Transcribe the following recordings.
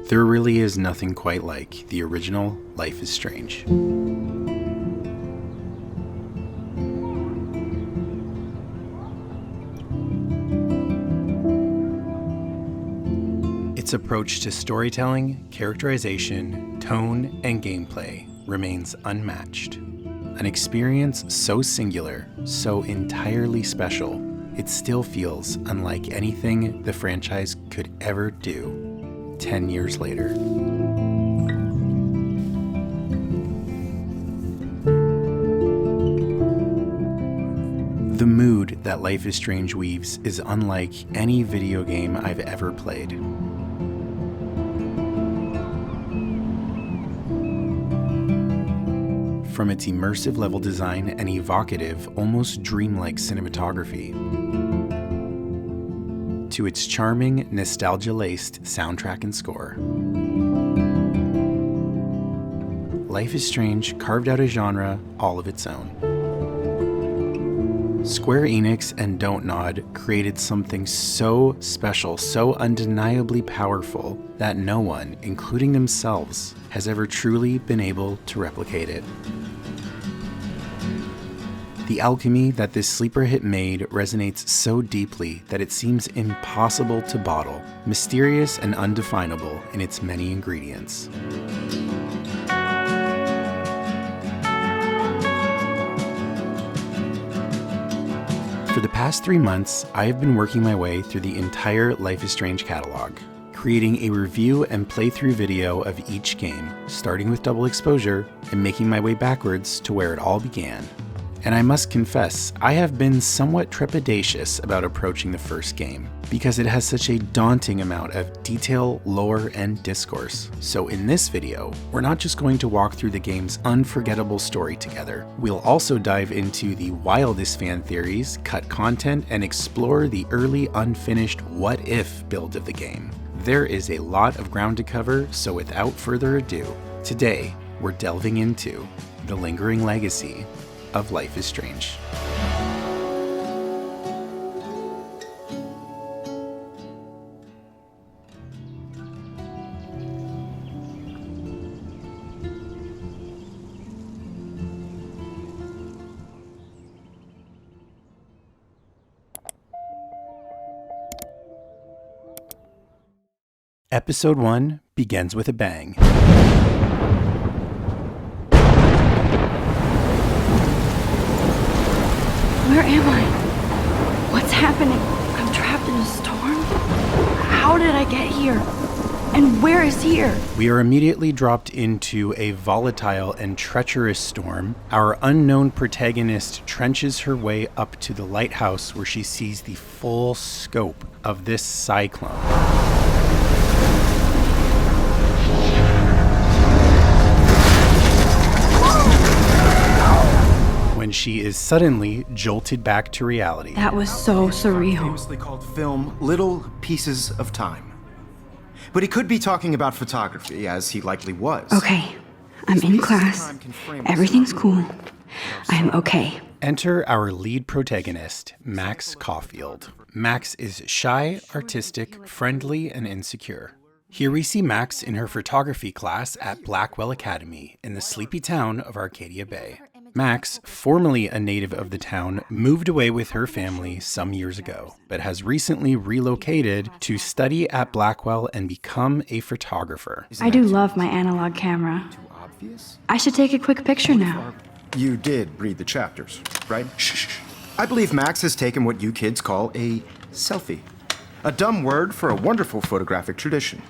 There really is nothing quite like the original Life is Strange. Its approach to storytelling, characterization, tone, and gameplay remains unmatched. An experience so singular, so entirely special, it still feels unlike anything the franchise could ever do 10 years later. The mood that Life is Strange weaves is unlike any video game I've ever played. From its immersive level design and evocative, almost dreamlike cinematography, to its charming, nostalgia-laced soundtrack and score, Life is Strange carved out a genre all of its own. Square Enix and Don't Nod created something so special, so undeniably powerful, that no one, including themselves, has ever truly been able to replicate it. The alchemy that this sleeper hit made resonates so deeply that it seems impossible to bottle, mysterious and undefinable in its many ingredients. For the past 3 months, I have been working my way through the entire Life is Strange catalog, creating a review and playthrough video of each game, starting with Double Exposure and making my way backwards to where it all began. And I must confess, I have been somewhat trepidatious about approaching the first game, because it has such a daunting amount of detail, lore, and discourse. So in this video, we're not just going to walk through the game's unforgettable story together. We'll also dive into the wildest fan theories, cut content, and explore the early unfinished what-if build of the game. There is a lot of ground to cover, so without further ado, today we're delving into the lingering legacy of Life is Strange. Episode 1 begins with a bang. Where am I? What's happening? I'm trapped in a storm? How did I get here? And where is here? We are immediately dropped into a volatile and treacherous storm. Our unknown protagonist trenches her way up to the lighthouse where she sees the full scope of this cyclone. When she is suddenly jolted back to reality. That was so surreal. Famously called film Little Pieces of Time. But he could be talking about photography, as he likely was. Okay, I'm in class. Everything's cool. I'm okay. Enter our lead protagonist, Max Caulfield. Max is shy, artistic, friendly, and insecure. Here we see Max in her photography class at Blackwell Academy in the sleepy town of Arcadia Bay. Max, formerly a native of the town, moved away with her family some years ago, but has recently relocated to study at Blackwell and become a photographer. I do love my analog camera. Too obvious? I should take a quick picture now. You did read the chapters, right? Shh. I believe Max has taken what you kids call a selfie. A dumb word for a wonderful photographic tradition.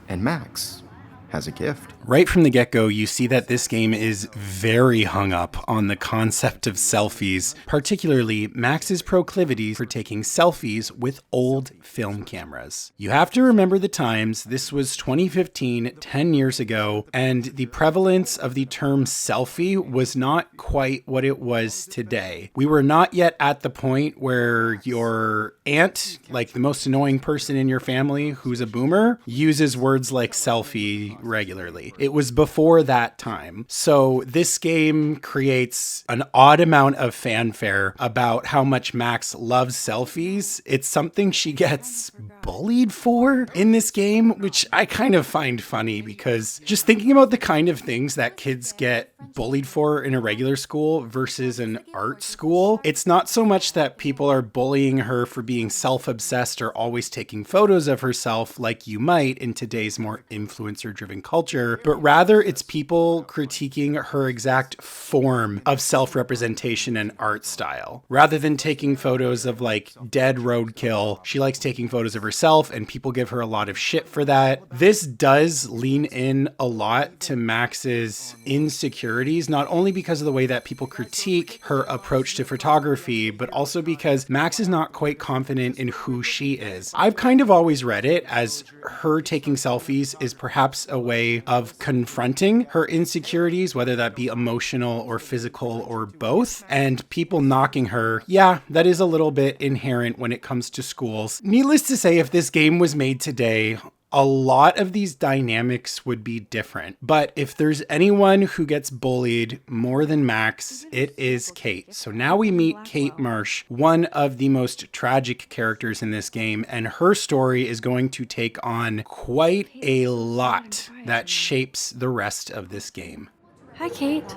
And Max has a gift. Right from the get-go, you see that this game is very hung up on the concept of selfies, particularly Max's proclivity for taking selfies with old film cameras. You have to remember the times. This was 2015, 10 years ago, and the prevalence of the term selfie was not quite what it was today. We were not yet at the point where your aunt, like the most annoying person in your family who's a boomer, uses words like selfie regularly. It was before that time. So this game creates an odd amount of fanfare about how much Max loves selfies. It's something she gets bullied for in this game, which I kind of find funny because just thinking about the kind of things that kids get bullied for in a regular school versus an art school, it's not so much that people are bullying her for being self-obsessed or always taking photos of herself like you might in today's more influencer-driven culture, but rather it's people critiquing her exact form of self-representation and art style. Rather than taking photos of like dead roadkill, she likes taking photos of herself, and people give her a lot of shit for that. This does lean in a lot to Max's insecurities, not only because of the way that people critique her approach to photography, but also because Max is not quite confident in who she is. I've kind of always read it as her taking selfies is perhaps a way of confronting her insecurities, whether that be emotional or physical or both, and people knocking her, yeah, that is a little bit inherent when it comes to schools. Needless to say, if this game was made today, a lot of these dynamics would be different. But if there's anyone who gets bullied more than Max, it is Kate. So now we meet Kate Marsh, one of the most tragic characters in this game, and her story is going to take on quite a lot that shapes the rest of this game. Hi, Kate.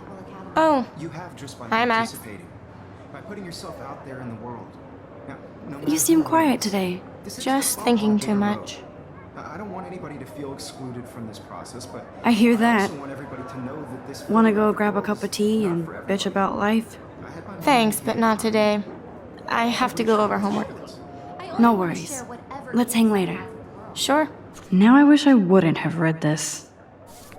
Oh, You have just by Hi, Max. participating, by putting yourself out there in the world. Now, no matter You seem who quiet is, today. this is just a thinking bigger too much. road. I don't want anybody to feel excluded from this process, but I hear that. also want everybody to know that this Want to go grab a cup of tea and bitch about life? Thanks, but not today. I have to go over homework. No worries. Let's hang later. Sure. Now I wish I wouldn't have read this.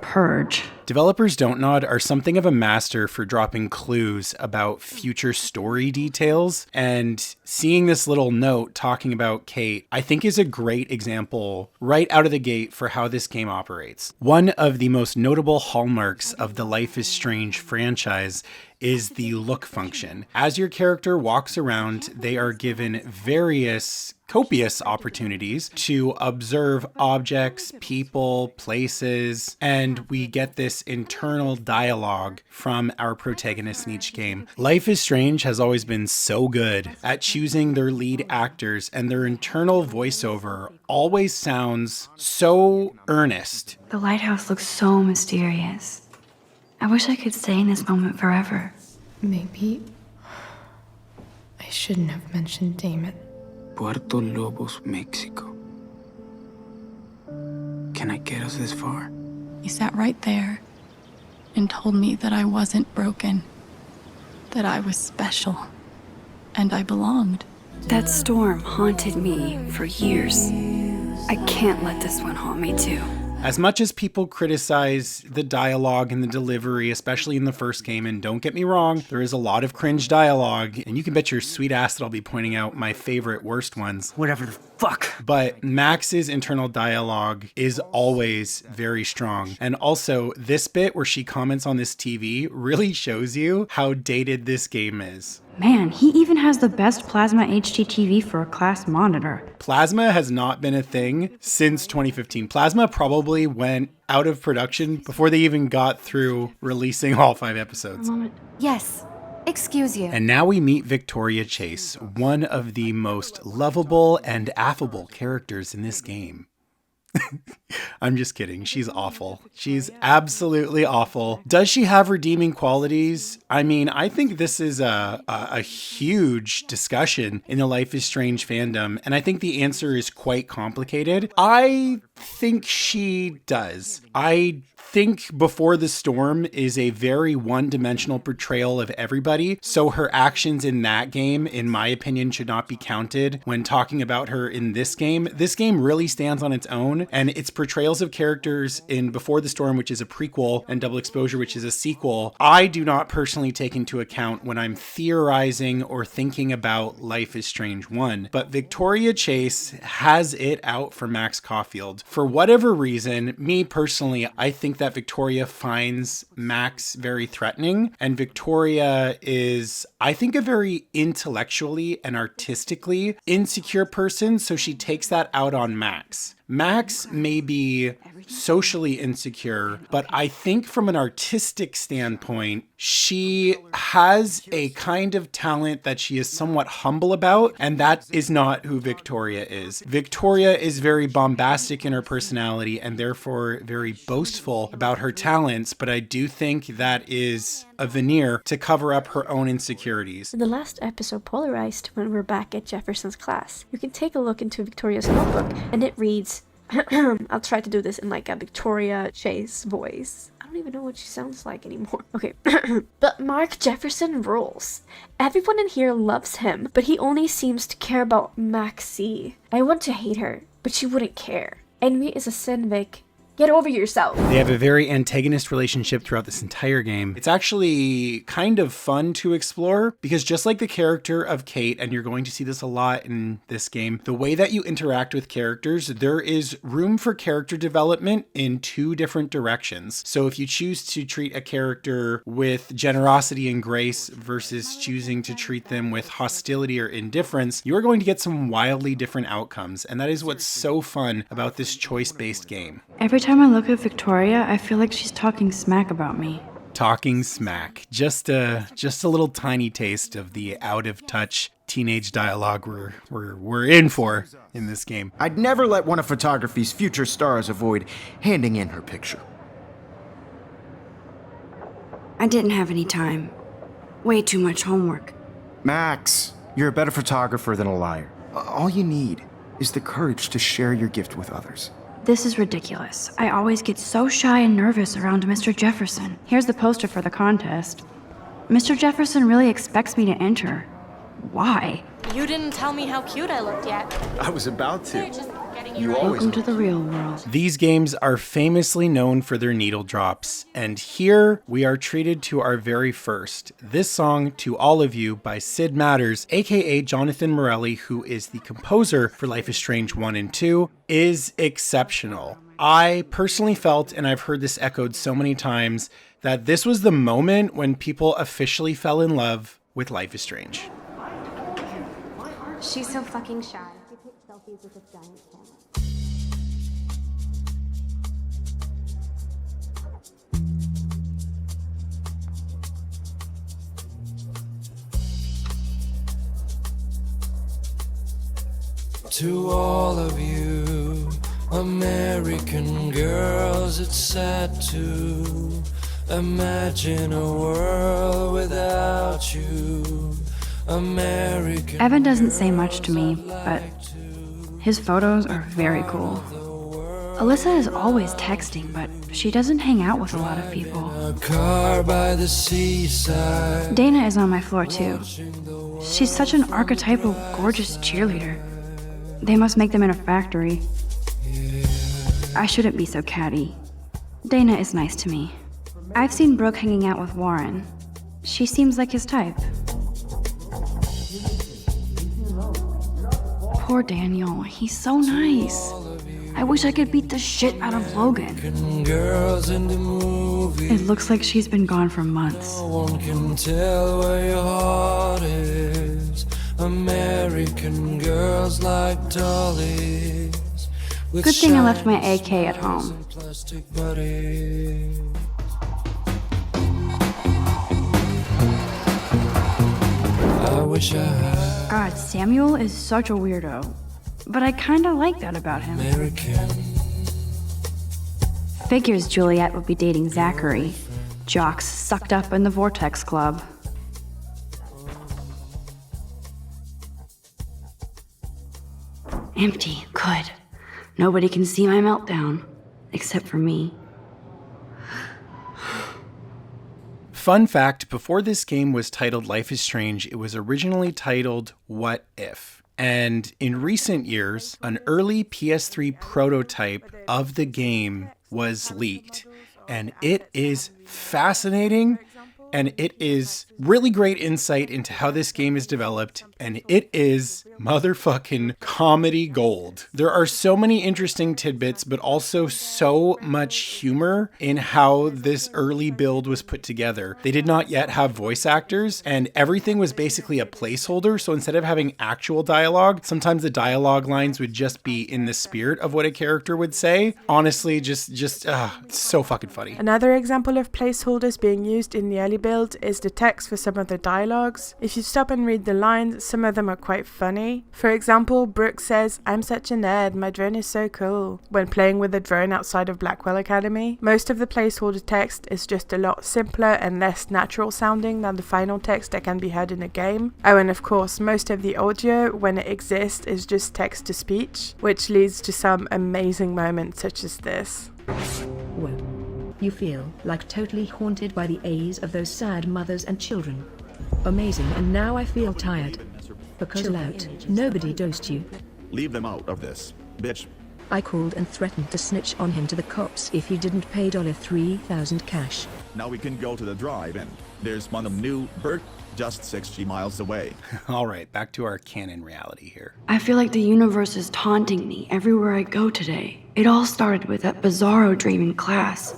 Purge. Developers Don't Nod are something of a master for dropping clues about future story details, and seeing this little note talking about Kate, I think is a great example right out of the gate for how this game operates. One of the most notable hallmarks of the Life is Strange franchise is the look function. As your character walks around, they are given copious opportunities to observe objects, people, places, and we get this internal dialogue from our protagonists in each game. Life is Strange has always been so good at choosing their lead actors, and their internal voiceover always sounds so earnest. The lighthouse looks so mysterious. I wish I could stay in this moment forever. Maybe I shouldn't have mentioned Damon. Puerto Lobos, Mexico. Can I get us this far? He sat right there and told me that I wasn't broken, that I was special, and I belonged. That storm haunted me for years. I can't let this one haunt me too. As much as people criticize the dialogue and the delivery, especially in the first game, and don't get me wrong, there is a lot of cringe dialogue, and you can bet your sweet ass that I'll be pointing out my favorite worst ones. Whatever the fuck. But Max's internal dialogue is always very strong. And also, this bit where she comments on this TV really shows you how dated this game is. Man, he even has the best plasma HDTV for a class monitor. Plasma has not been a thing since 2015. Plasma probably went out of production before they even got through releasing all 5 episodes. Yes. Excuse you. And now we meet Victoria Chase, one of the most lovable and affable characters in this game. I'm just kidding. She's awful. She's absolutely awful. Does she have redeeming qualities? I mean, I think this is a huge discussion in the Life is Strange fandom, and I think the answer is quite complicated. I think she does. I think Before the Storm is a very one-dimensional portrayal of everybody, so her actions in that game, in my opinion, should not be counted when talking about her in this game. This game really stands on its own, and its portrayals of characters in Before the Storm, which is a prequel, and Double Exposure, which is a sequel, I do not personally take into account when I'm theorizing or thinking about Life is Strange 1. But Victoria Chase has it out for Max Caulfield. For whatever reason, me personally, I think that Victoria finds Max very threatening, and Victoria is, I think, a very intellectually and artistically insecure person, so she takes that out on Max. Max may be socially insecure, but I think from an artistic standpoint, she has a kind of talent that she is somewhat humble about, and that is not who Victoria is. Victoria is very bombastic in her personality and therefore very boastful about her talents, but I do think that is a veneer to cover up her own insecurities. In the last episode, Polarized, when we're back at Jefferson's class, you can take a look into Victoria's notebook, and it reads, I'll try to do this in like a Victoria Chase voice. I don't even know what she sounds like anymore. Okay. But Mark Jefferson rules. Everyone in here loves him, but he only seems to care about Maxie. I want to hate her, but she wouldn't care. Envy is a sin, Vic. Get over yourself. They have a very antagonist relationship throughout this entire game. It's actually kind of fun to explore because just like the character of Kate, and you're going to see this a lot in this game, the way that you interact with characters, there is room for character development in two different directions. So if you choose to treat a character with generosity and grace versus choosing to treat them with hostility or indifference, you're going to get some wildly different outcomes. And that is what's so fun about this choice-based game. Every time I look at Victoria, I feel like she's talking smack about me. Talking smack. Just a little tiny taste of the out-of-touch teenage dialogue we're in for in this game. I'd never let one of photography's future stars avoid handing in her picture. I didn't have any time. Way too much homework. Max, you're a better photographer than a liar. All you need is the courage to share your gift with others. This is ridiculous. I always get so shy and nervous around Mr. Jefferson. Here's the poster for the contest. Mr. Jefferson really expects me to enter. Why? You didn't tell me how cute I looked yet. I was about to. You Welcome to the real world. These games are famously known for their needle drops, and here we are treated to our very first. This song, To All of You, by Sid Matters, aka Jonathan Morelli, who is the composer for Life is Strange 1 and 2, is exceptional. I personally felt, and I've heard this echoed so many times, that this was the moment when people officially fell in love with Life is Strange. She's so fucking shy. She takes selfies with this giant camera. To all of you American girls, it's sad to imagine a world without you. American Evan doesn't say much to me, but his photos are very cool. Alyssa is always texting, but she doesn't hang out with a lot of people. a car by the seaside. Dana is on my floor too. She's such an archetypal, gorgeous cheerleader. They must make them in a factory. I shouldn't be so catty. Dana is nice to me. I've seen Brooke hanging out with Warren. She seems like his type. Poor Daniel, he's so nice. I wish I could beat the shit out of Logan. Girls in the movie. It looks like she's been gone for months. No one can tell where your heart is. American girls like dollies. With Good thing I left my AK at home. plastic bodies. I wish I had God, Samuel is such a weirdo. But I kinda like that about him. American. Figures Juliet would be dating Zachary. Jocks sucked up in the Vortex Club. Empty. Good. Nobody can see my meltdown. Except for me. Fun fact, before this game was titled Life is Strange, it was originally titled What If? And in recent years, an early PS3 prototype of the game was leaked. And it is fascinating and it is really great insight into how this game is developed, and it is motherfucking comedy gold. There are so many interesting tidbits, but also so much humor in how this early build was put together. They did not yet have voice actors, and everything was basically a placeholder, so instead of having actual dialogue, sometimes the dialogue lines would just be in the spirit of what a character would say. Honestly, just so fucking funny. Another example of placeholders being used in the early build is the text for some of the dialogues. If you stop and read the lines, some of them are quite funny. For example, Brooke says, "I'm such a nerd, my drone is so cool," when playing with a drone outside of Blackwell Academy. Most of the placeholder text is just a lot simpler and less natural sounding than the final text that can be heard in a game. Oh, and of course, most of the audio, when it exists, is just text to speech, which leads to some amazing moments such as this. Well, you feel like totally haunted by the A's of those sad mothers and children. Amazing, and now I feel tired. Because chill out, nobody dosed you. Leave them out of this, bitch. I called and threatened to snitch on him to the cops if he didn't pay $3,000 cash. Now we can go to the drive-in. There's one of New Burt just 60 miles away. All right, back to our canon reality here. I feel like the universe is taunting me everywhere I go today. It all started with that bizarro dream in class.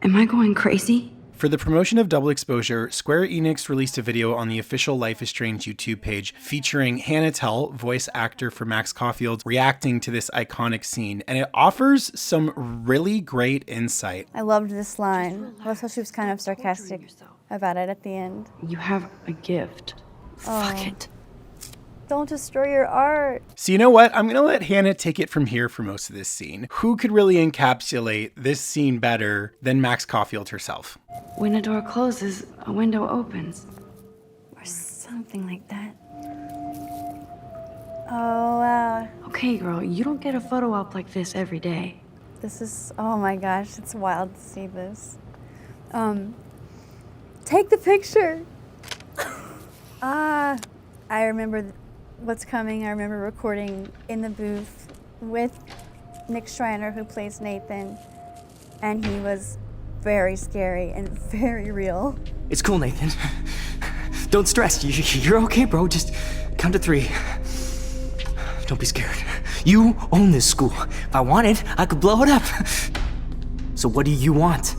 Am I going crazy? For the promotion of Double Exposure, Square Enix released a video on the official Life is Strange YouTube page featuring Hannah Tell, voice actor for Max Caulfield, reacting to this iconic scene, and it offers some really great insight. I loved this line. I love how she was kind of sarcastic about it at the end. You have a gift. Fuck it. Don't destroy your art. So you know what? I'm going to let Hannah take it from here for most of this scene. Who could really encapsulate this scene better than Max Caulfield herself? When a door closes, a window opens. Or something like that. Oh, wow. Okay, girl, you don't get a photo op like this every day. This is, oh my gosh, it's wild to see this. Take the picture. I remember what's coming. I remember recording in the booth with Nick Schreiner, who plays Nathan, and he was very scary and very real. It's cool, Nathan. Don't stress. You're okay, bro. Just count to 3. Don't be scared. You own this school. If I wanted, I could blow it up. So what do you want?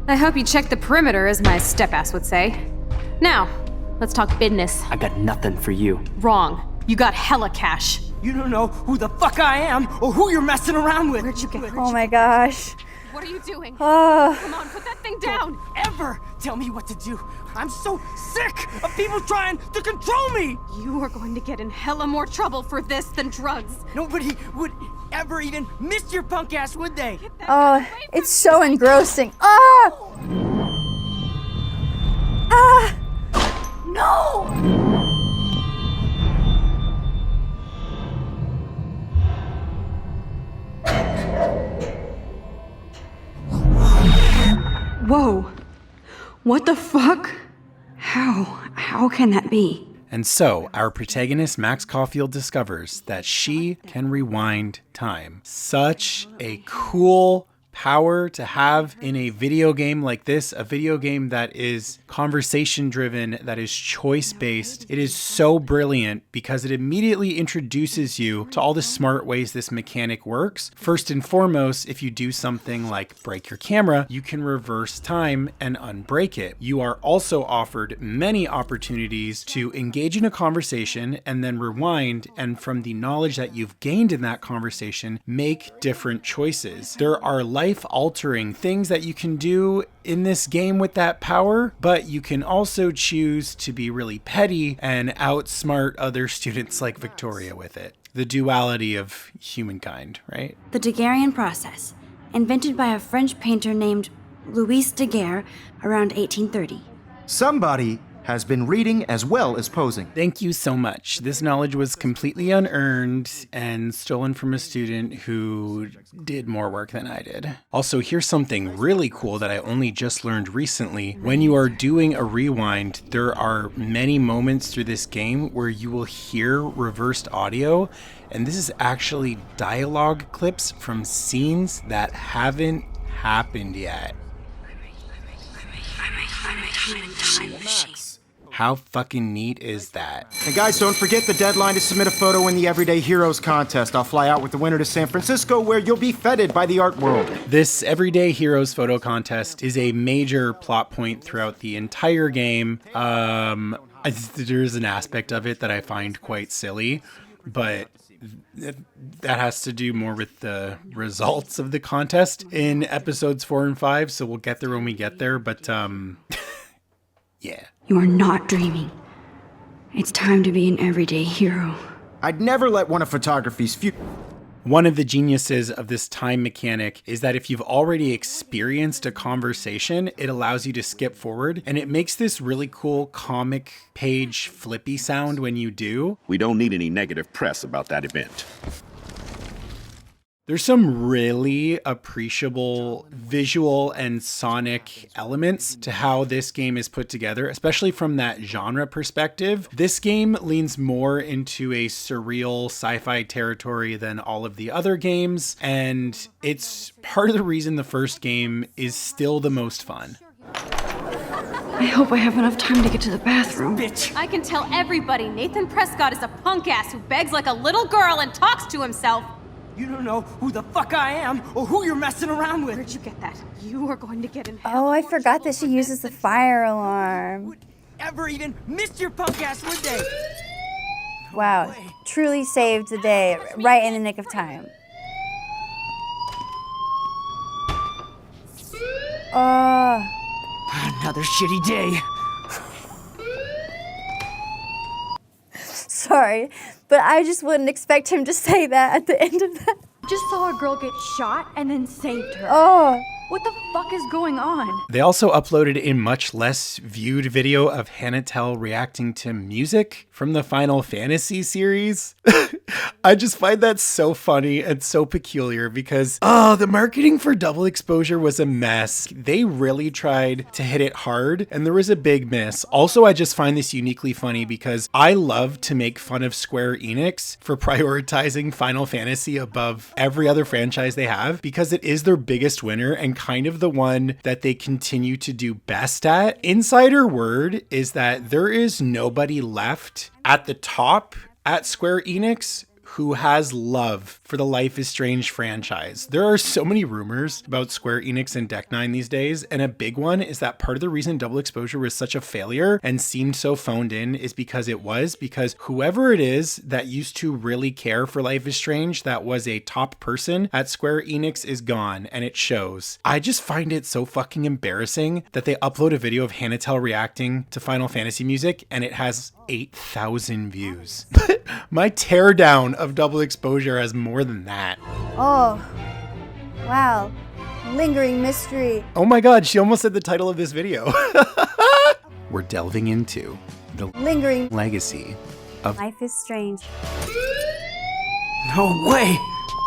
I hope you check the perimeter, as my step-ass would say. Now, let's talk business. I got nothing for you. Wrong. You got hella cash. You don't know who the fuck I am or who you're messing around with. Where'd you get? Oh my gosh. What are you doing? Oh. Come on, put that thing down. Don't ever tell me what to do. I'm so sick of people trying to control me. You are going to get in hella more trouble for this than drugs. Nobody would ever even miss your punk ass, would they? Oh, it's so engrossing. Ah! Ah! No! Whoa. What the fuck? How can that be? And so, our protagonist Max Caulfield discovers that she can rewind time. Such a cool power to have in a video game like this, a video game that is conversation driven, that is choice based. It is so brilliant because it immediately introduces you to all the smart ways this mechanic works. First and foremost, if you do something like break your camera, you can reverse time and unbreak it. You are also offered many opportunities to engage in a conversation and then rewind, and from the knowledge that you've gained in that conversation, make different choices. There are life-altering things that you can do in this game with that power, but you can also choose to be really petty and outsmart other students like Victoria with it. The duality of humankind, right? The Daguerrean process, invented by a French painter named Louis Daguerre around 1830. Somebody has been reading as well as posing. Thank you so much. This knowledge was completely unearned and stolen from a student who did more work than I did. Also, here's something really cool that I only just learned recently. When you are doing a rewind, there are many moments through this game where you will hear reversed audio, and this is actually dialogue clips from scenes that haven't happened yet. time machine. How fucking neat is that? And guys, don't forget the deadline to submit a photo in the Everyday Heroes contest. I'll fly out with the winner to San Francisco, where you'll be feted by the art world. This Everyday Heroes photo contest is a major plot point throughout the entire game. There's an aspect of it that I find quite silly, but that has to do more with the results of the contest in episodes 4 and 5, so we'll get there when we get there, but yeah. You are not dreaming. It's time to be an everyday hero. I'd never let one of photography's few... One of the geniuses of this time mechanic is that if you've already experienced a conversation, it allows you to skip forward, and it makes this really cool comic page flippy sound when you do. We don't need any negative press about that event. There's some really appreciable visual and sonic elements to how this game is put together, especially from that genre perspective. This game leans more into a surreal sci-fi territory than all of the other games, and it's part of the reason the first game is still the most fun. I hope I have enough time to get to the bathroom. Bitch. I can tell everybody Nathan Prescott is a punk ass who begs like a little girl and talks to himself. You don't know who the fuck I am or who you're messing around with. Where'd you get that? You are going to get in hell. Oh, I forgot that she uses the fire alarm. Ever even missed your punk ass, would they? Wow, truly saved the day right in the nick of time. Another shitty day. Sorry, but I just wouldn't expect him to say that at the end of that. Just saw a girl get shot and then saved her. Oh. What the fuck is going on? They also uploaded a much less viewed video of Hannah Tell reacting to music from the Final Fantasy series. I just find that so funny and so peculiar because, the marketing for Double Exposure was a mess. They really tried to hit it hard and there was a big miss. Also, I just find this uniquely funny because I love to make fun of Square Enix for prioritizing Final Fantasy above every other franchise they have because it is their biggest winner and kind of the one that they continue to do best at. Insider word is that there is nobody left at the top at Square Enix who has love for the Life is Strange franchise. There are so many rumors about Square Enix and Deck Nine these days, and a big one is that part of the reason Double Exposure was such a failure and seemed so phoned in is because whoever it is that used to really care for Life is Strange, that was a top person at Square Enix, is gone, and it shows. I just find it so fucking embarrassing that they upload a video of Hannah Tell reacting to Final Fantasy music, and it has 8,000 views. My teardown of Double Exposure has more than that. Oh, wow. Lingering mystery. Oh my god, she almost said the title of this video. We're delving into the lingering legacy of Life is Strange. No way!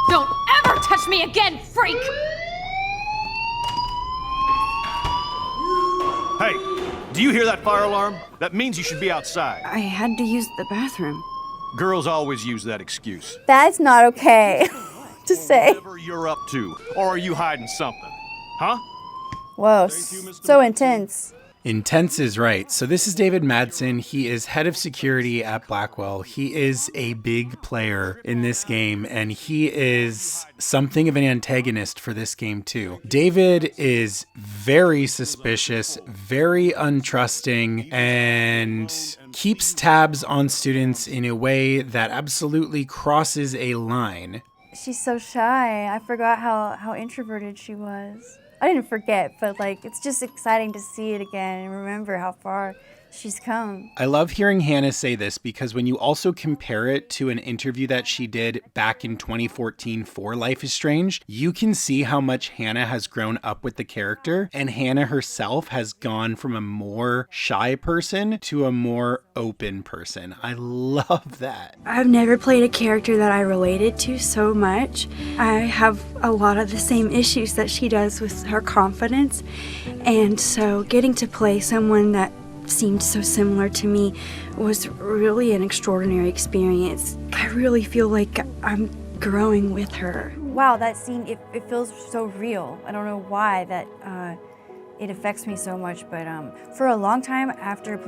Don't ever touch me again, freak! Hey, do you hear that fire alarm? That means you should be outside. I had to use the bathroom. Girls always use that excuse. That's not okay to say. Whatever you're up to, or are you hiding something? Huh? Whoa, so intense. Intense is right. So this is David Madsen. He is head of security at Blackwell. He is a big player in this game, and he is something of an antagonist for this game too. David is very suspicious, very untrusting, and keeps tabs on students in a way that absolutely crosses a line. She's so shy. I forgot how introverted she was. I didn't forget, but like, it's just exciting to see it again and remember how far she's come. I love hearing Hannah say this because when you also compare it to an interview that she did back in 2014 for Life is Strange, you can see how much Hannah has grown up with the character, and Hannah herself has gone from a more shy person to a more open person. I love that. I've never played a character that I related to so much. I have a lot of the same issues that she does with her confidence, and so getting to play someone that seemed so similar to me was really an extraordinary experience. I really feel like I'm growing with her. Wow, that scene, it feels so real. I don't know why that it affects me so much. But for a long time after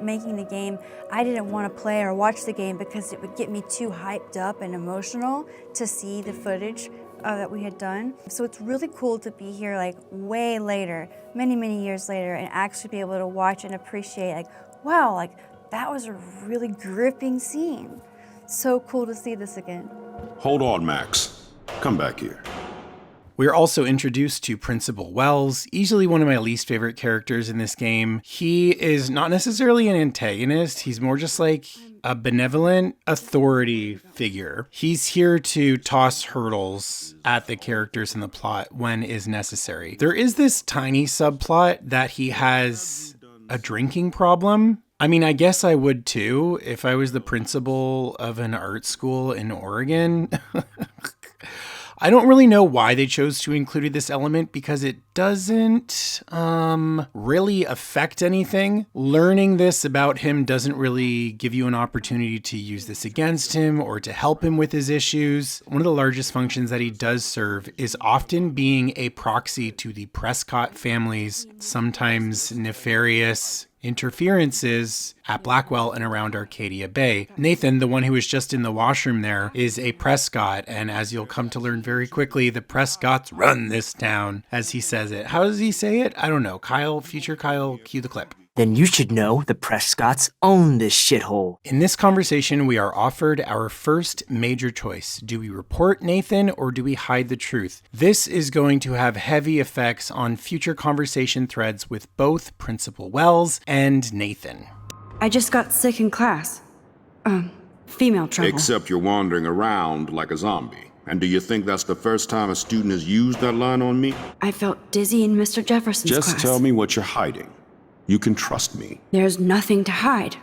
making the game, I didn't want to play or watch the game because it would get me too hyped up and emotional to see the footage that we had done. So it's really cool to be here like way later, many, many years later, and actually be able to watch and appreciate like, wow, like that was a really gripping scene. So cool to see this again. Hold on, Max. Come back here. We're also introduced to Principal Wells, easily one of my least favorite characters in this game. He is not necessarily an antagonist, he's more just like a benevolent authority figure. He's here to toss hurdles at the characters in the plot when is necessary. There is this tiny subplot that he has a drinking problem. I mean, I guess I would too if I was the principal of an art school in Oregon. I don't really know why they chose to include this element because it doesn't really affect anything. Learning this about him doesn't really give you an opportunity to use this against him or to help him with his issues. One of the largest functions that he does serve is often being a proxy to the Prescott family's sometimes nefarious interferences at Blackwell and around Arcadia Bay. Nathan, the one who was just in the washroom there, is a Prescott, and as you'll come to learn very quickly, the Prescotts run this town, as he says it. How does he say it? I don't know. Kyle, future Kyle, cue the clip. Then you should know the Prescotts own this shithole. In this conversation, we are offered our first major choice. Do we report Nathan or do we hide the truth? This is going to have heavy effects on future conversation threads with both Principal Wells and Nathan. I just got sick in class. Female trouble. Except you're wandering around like a zombie. And do you think that's the first time a student has used that line on me? I felt dizzy in Mr. Jefferson's class. Just tell me what you're hiding. You can trust me. There's nothing to hide.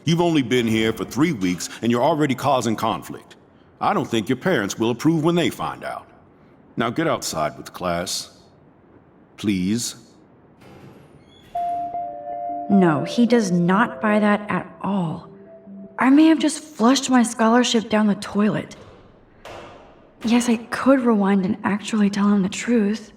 You've only been here for 3 weeks and you're already causing conflict. I don't think your parents will approve when they find out. Now get outside with class. Please. No, he does not buy that at all. I may have just flushed my scholarship down the toilet. Yes, I could rewind and actually tell him the truth.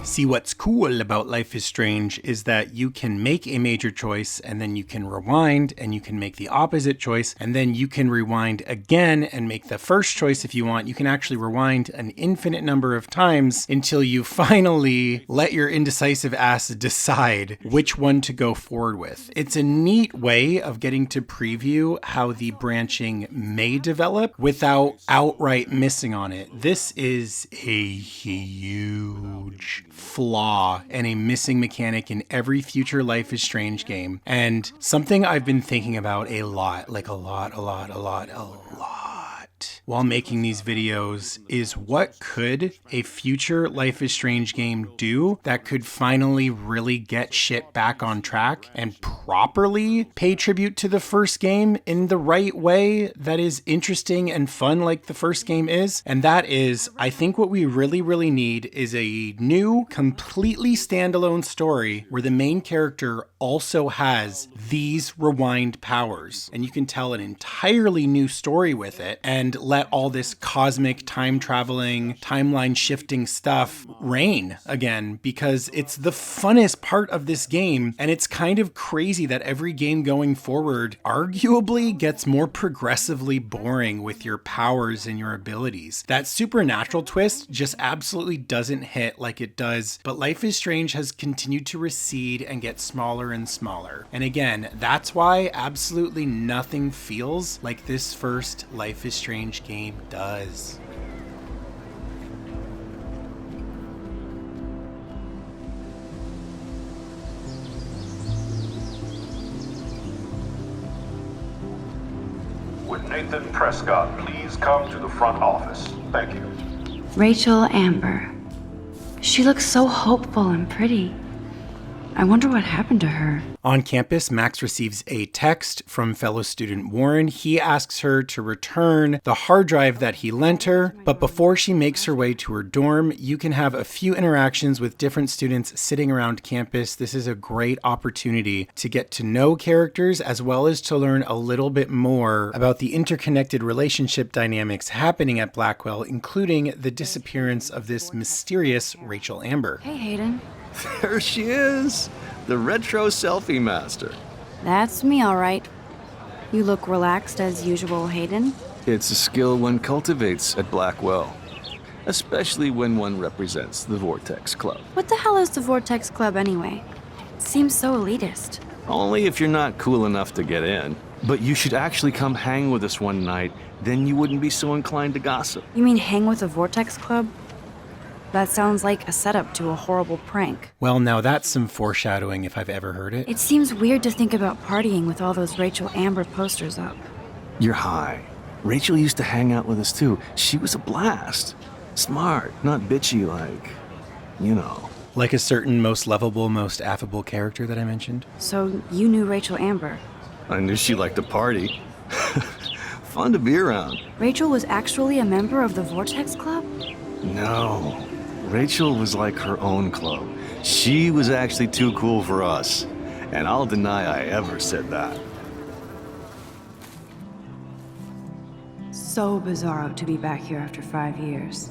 See, what's cool about Life is Strange is that you can make a major choice and then you can rewind and you can make the opposite choice and then you can rewind again and make the first choice if you want. You can actually rewind an infinite number of times until you finally let your indecisive ass decide which one to go forward with. It's a neat way of getting to preview how the branching may develop without outright missing on it. This is a huge flaw and a missing mechanic in every future Life is Strange game, and something I've been thinking about a lot while making these videos is what could a future Life is Strange game do that could finally really get shit back on track and properly pay tribute to the first game in the right way that is interesting and fun like the first game is. And that is, I think what we really need is a new, completely standalone story where the main character also has these rewind powers. And you can tell an entirely new story with it and let all this cosmic time traveling, timeline shifting stuff reign again, because it's the funnest part of this game. And it's kind of crazy that every game going forward arguably gets more progressively boring with your powers and your abilities. That supernatural twist just absolutely doesn't hit like it does, but Life is Strange has continued to recede and get smaller and smaller. And again, that's why absolutely nothing feels like this first Life is Strange game does. Would Nathan Prescott please come to the front office? Thank you. Rachel Amber. She looks so hopeful and pretty. I wonder what happened to her. On campus, Max receives a text from fellow student Warren. He asks her to return the hard drive that he lent her, but before she makes her way to her dorm, you can have a few interactions with different students sitting around campus. This is a great opportunity to get to know characters as well as to learn a little bit more about the interconnected relationship dynamics happening at Blackwell, including the disappearance of this mysterious Rachel Amber. Hey, Hayden. There she is, the retro selfie master. That's me, all right. You look relaxed as usual, Hayden. It's a skill one cultivates at Blackwell, especially when one represents the Vortex Club. What the hell is the Vortex Club anyway? It seems so elitist. Only if you're not cool enough to get in. But you should actually come hang with us one night, then you wouldn't be so inclined to gossip. You mean hang with the Vortex Club? That sounds like a setup to a horrible prank. Well, now that's some foreshadowing if I've ever heard it. It seems weird to think about partying with all those Rachel Amber posters up. You're high. Rachel used to hang out with us too. She was a blast. Smart, not bitchy like, you know. Like a certain most lovable, most affable character that I mentioned. So you knew Rachel Amber? I knew she liked to party. Fun to be around. Rachel was actually a member of the Vortex Club? No. Rachel was like her own club. She was actually too cool for us. And I'll deny I ever said that. So bizarro to be back here after 5 years.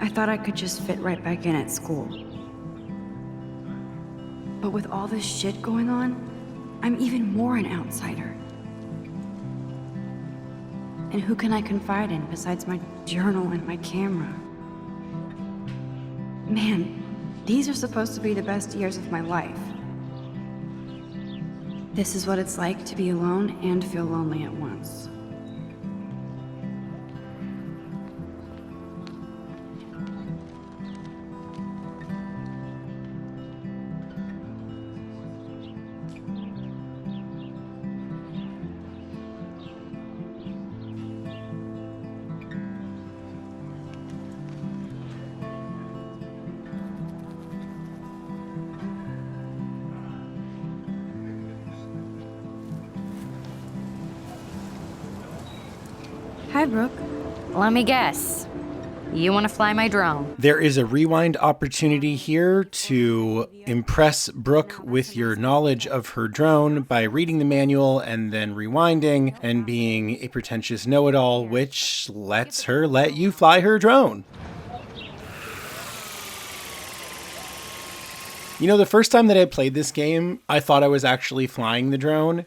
I thought I could just fit right back in at school. But with all this shit going on, I'm even more an outsider. And who can I confide in besides my journal and my camera? Man, these are supposed to be the best years of my life. This is what it's like to be alone and feel lonely at once. Hi, Brooke. Let me guess. You want to fly my drone? There is a rewind opportunity here to impress Brooke with your knowledge of her drone by reading the manual and then rewinding and being a pretentious know-it-all, which lets her let you fly her drone. You know, the first time that I played this game, I thought I was actually flying the drone.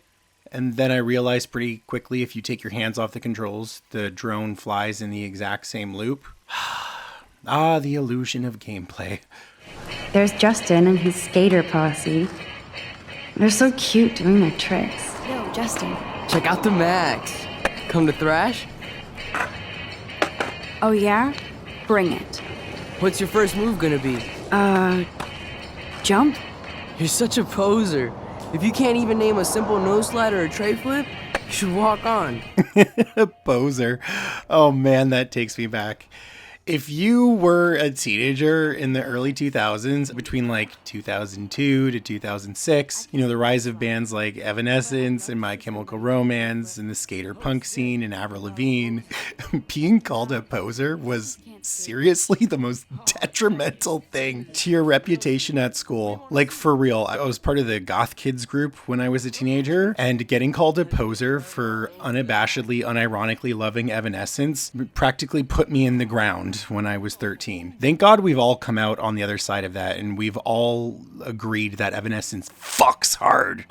And then I realized pretty quickly, if you take your hands off the controls, the drone flies in the exact same loop. Ah, the illusion of gameplay. There's Justin and his skater posse. They're so cute doing their tricks. Yo, Justin. Check out the Max. Come to thrash? Oh yeah? Bring it. What's your first move gonna be? Jump? You're such a poser. If you can't even name a simple nose slide or a tray flip, you should walk on. Poser. Oh man, that takes me back. If you were a teenager in the early 2000s, between like 2002 to 2006, you know, the rise of bands like Evanescence and My Chemical Romance and the skater punk scene and Avril Lavigne, being called a poser was seriously the most detrimental thing to your reputation at school. Like, for real, I was part of the goth kids group when I was a teenager, and getting called a poser for unabashedly, unironically loving Evanescence practically put me in the ground when I was 13. Thank God we've all come out on the other side of that, and we've all agreed that Evanescence fucks hard.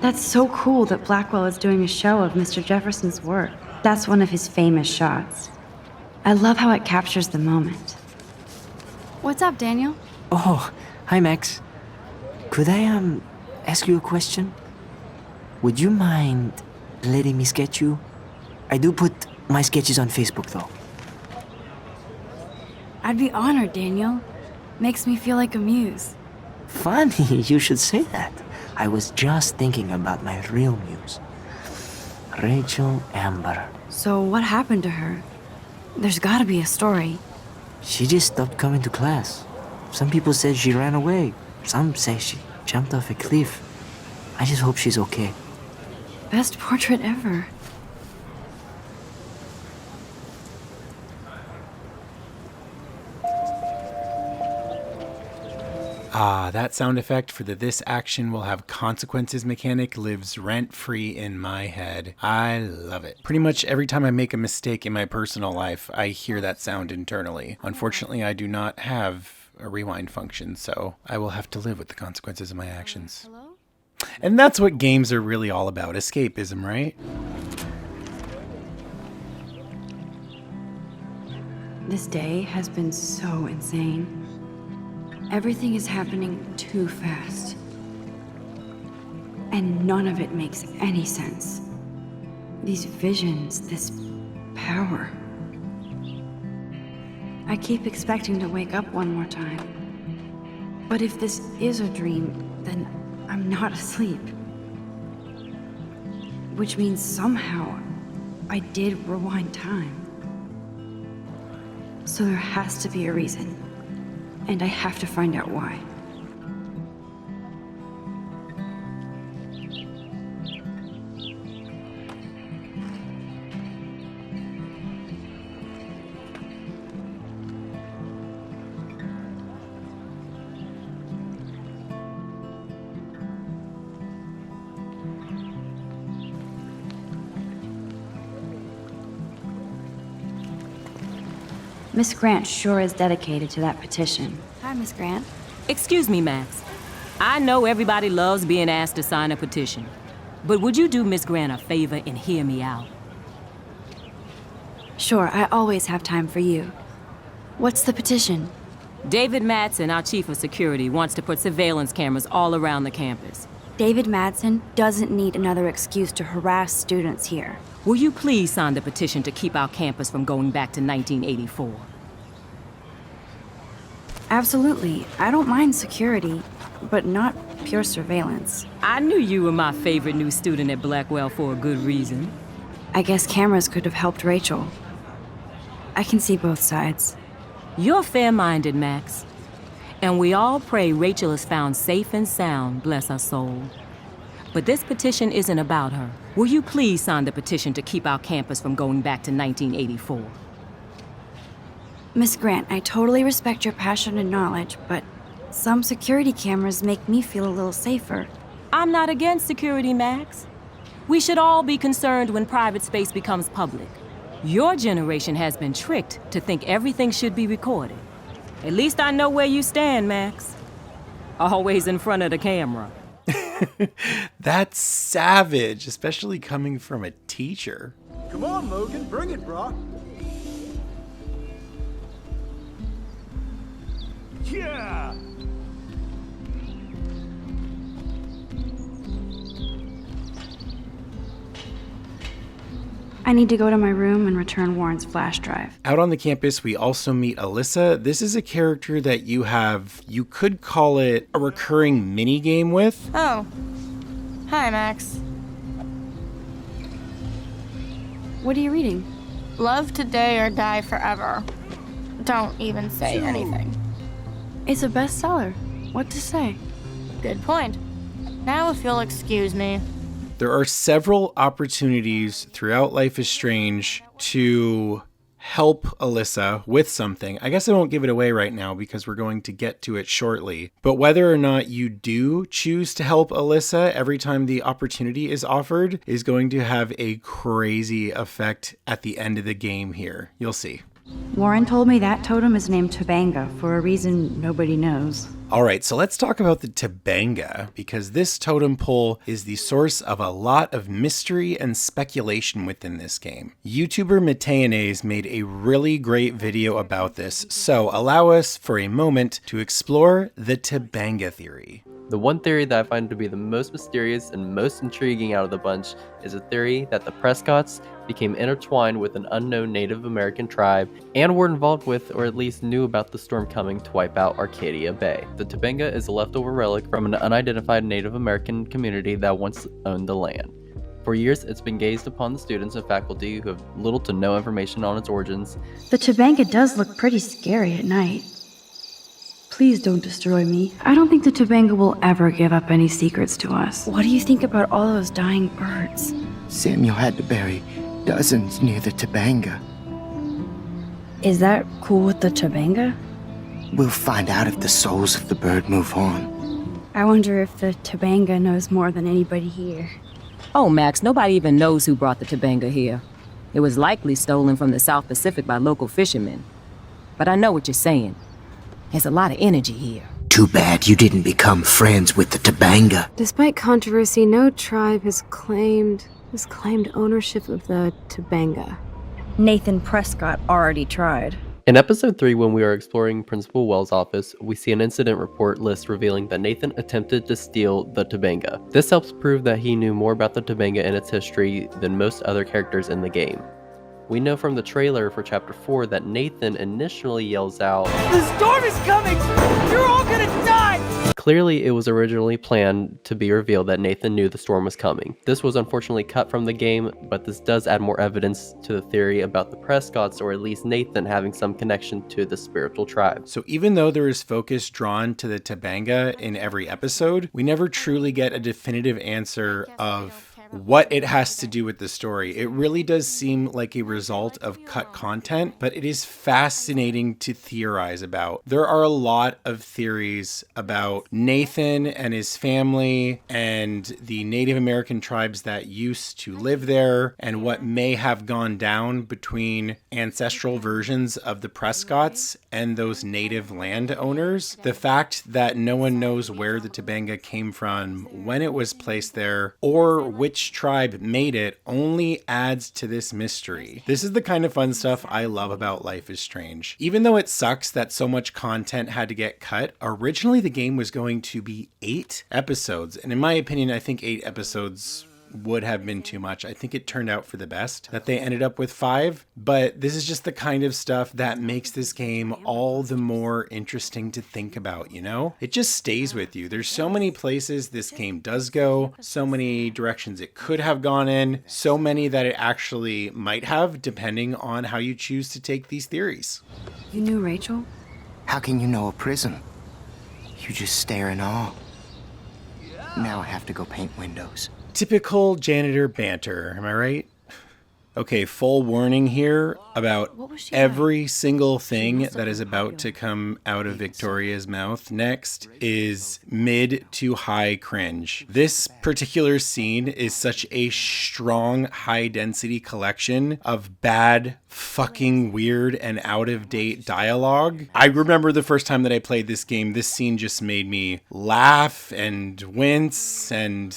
That's so cool that Blackwell is doing a show of Mr. Jefferson's work. That's one of his famous shots. I love how it captures the moment. What's up, Daniel? Oh, hi, Max. Could I, ask you a question? Would you mind letting me sketch you? I do put my sketches on Facebook, though. I'd be honored, Daniel. Makes me feel like a muse. Funny you should say that. I was just thinking about my real muse, Rachel Amber. So what happened to her? There's gotta be a story. She just stopped coming to class. Some people said she ran away. Some say she jumped off a cliff. I just hope she's okay. Best portrait ever. Ah, that sound effect for the "this action will have consequences" mechanic lives rent-free in my head. I love it. Pretty much every time I make a mistake in my personal life, I hear that sound internally. Unfortunately, I do not have a rewind function, so I will have to live with the consequences of my actions. And that's what games are really all about, escapism, right? This day has been so insane. Everything is happening too fast. And none of it makes any sense. These visions, this power. I keep expecting to wake up one more time. But if this is a dream, then I'm not asleep. Which means somehow I did rewind time. So there has to be a reason. And I have to find out why. Miss Grant sure is dedicated to that petition. Hi, Miss Grant. Excuse me, Max. I know everybody loves being asked to sign a petition, but would you do Miss Grant a favor and hear me out? Sure, I always have time for you. What's the petition? David Madsen, our chief of security, wants to put surveillance cameras all around the campus. David Madsen doesn't need another excuse to harass students here. Will you please sign the petition to keep our campus from going back to 1984? Absolutely. I don't mind security, but not pure surveillance. I knew you were my favorite new student at Blackwell for a good reason. I guess cameras could have helped Rachel. I can see both sides. You're fair-minded, Max. And we all pray Rachel is found safe and sound, bless her soul. But this petition isn't about her. Will you please sign the petition to keep our campus from going back to 1984? Miss Grant, I totally respect your passion and knowledge, but some security cameras make me feel a little safer. I'm not against security, Max. We should all be concerned when private space becomes public. Your generation has been tricked to think everything should be recorded. At least I know where you stand, Max. Always in front of the camera. That's savage, especially coming from a teacher. Come on, Logan, bring it, bro. Yeah! I need to go to my room and return Warren's flash drive. Out on the campus, we also meet Alyssa. This is a character that you could call it a recurring mini-game with. Oh. Hi, Max. What are you reading? Love Today or Die Forever. Don't even say anything. It's a bestseller. What to say? Good point. Now if you'll excuse me. There are several opportunities throughout Life is Strange to help Alyssa with something. I guess I won't give it away right now because we're going to get to it shortly. But whether or not you do choose to help Alyssa every time the opportunity is offered is going to have a crazy effect at the end of the game here. You'll see. Warren told me that totem is named Tobanga for a reason nobody knows. All right, so let's talk about the Tobanga, because this totem pole is the source of a lot of mystery and speculation within this game. YouTuber Mateanaes made a really great video about this, so allow us for a moment to explore the Tobanga theory. The one theory that I find to be the most mysterious and most intriguing out of the bunch is a theory that the Prescotts became intertwined with an unknown Native American tribe and were involved with, or at least knew about the storm coming to wipe out Arcadia Bay. The Tobanga is a leftover relic from an unidentified Native American community that once owned the land. For years, it's been gazed upon the students and faculty who have little to no information on its origins. The Tobanga does look pretty scary at night. Please don't destroy me. I don't think the Tobanga will ever give up any secrets to us. What do you think about all those dying birds? Samuel had to bury dozens near the Tobanga. Is that cool with the Tobanga? We'll find out if the souls of the bird move on. I wonder if the Tobanga knows more than anybody here. Oh, Max, nobody even knows who brought the Tobanga here. It was likely stolen from the South Pacific by local fishermen. But I know what you're saying. There's a lot of energy here. Too bad you didn't become friends with the Tobanga. Despite controversy, no tribe has claimed ownership of the Tobanga. Nathan Prescott already tried. In episode 3, when we are exploring Principal Wells' office, we see an incident report list revealing that Nathan attempted to steal the Tobanga. This helps prove that he knew more about the Tobanga and its history than most other characters in the game. We know from the trailer for Chapter 4 that Nathan initially yells out, "The storm is coming! You're all gonna die!" Clearly, it was originally planned to be revealed that Nathan knew the storm was coming. This was unfortunately cut from the game, but this does add more evidence to the theory about the Prescotts, or at least Nathan, having some connection to the spiritual tribe. So even though there is focus drawn to the Tobanga in every episode, we never truly get a definitive answer of what it has to do with the story. It really does seem like a result of cut content, but it is fascinating to theorize about. There are a lot of theories about Nathan and his family and the Native American tribes that used to live there and what may have gone down between ancestral versions of the Prescotts and those native landowners. The fact that no one knows where the Tobanga came from, when it was placed there, or which tribe made it only adds to this mystery. This is the kind of fun stuff I love about Life is Strange. Even though it sucks that so much content had to get cut, originally the game was going to be 8 episodes. And in my opinion, I think 8 episodes would have been too much. I think it turned out for the best that they ended up with 5, but this is just the kind of stuff that makes this game all the more interesting to think about, you know? It just stays with you. There's so many places this game does go, so many directions it could have gone in, so many that it actually might have, depending on how you choose to take these theories. You knew Rachel? How can you know a prison? You just stare in awe. Now I have to go paint windows. Typical janitor banter, am I right? Okay, full warning here about every single thing that is about to come out of Victoria's mouth next is mid to high cringe. This particular scene is such a strong, high-density collection of bad, fucking weird, and out-of-date dialogue. I remember the first time that I played this game, this scene just made me laugh and wince and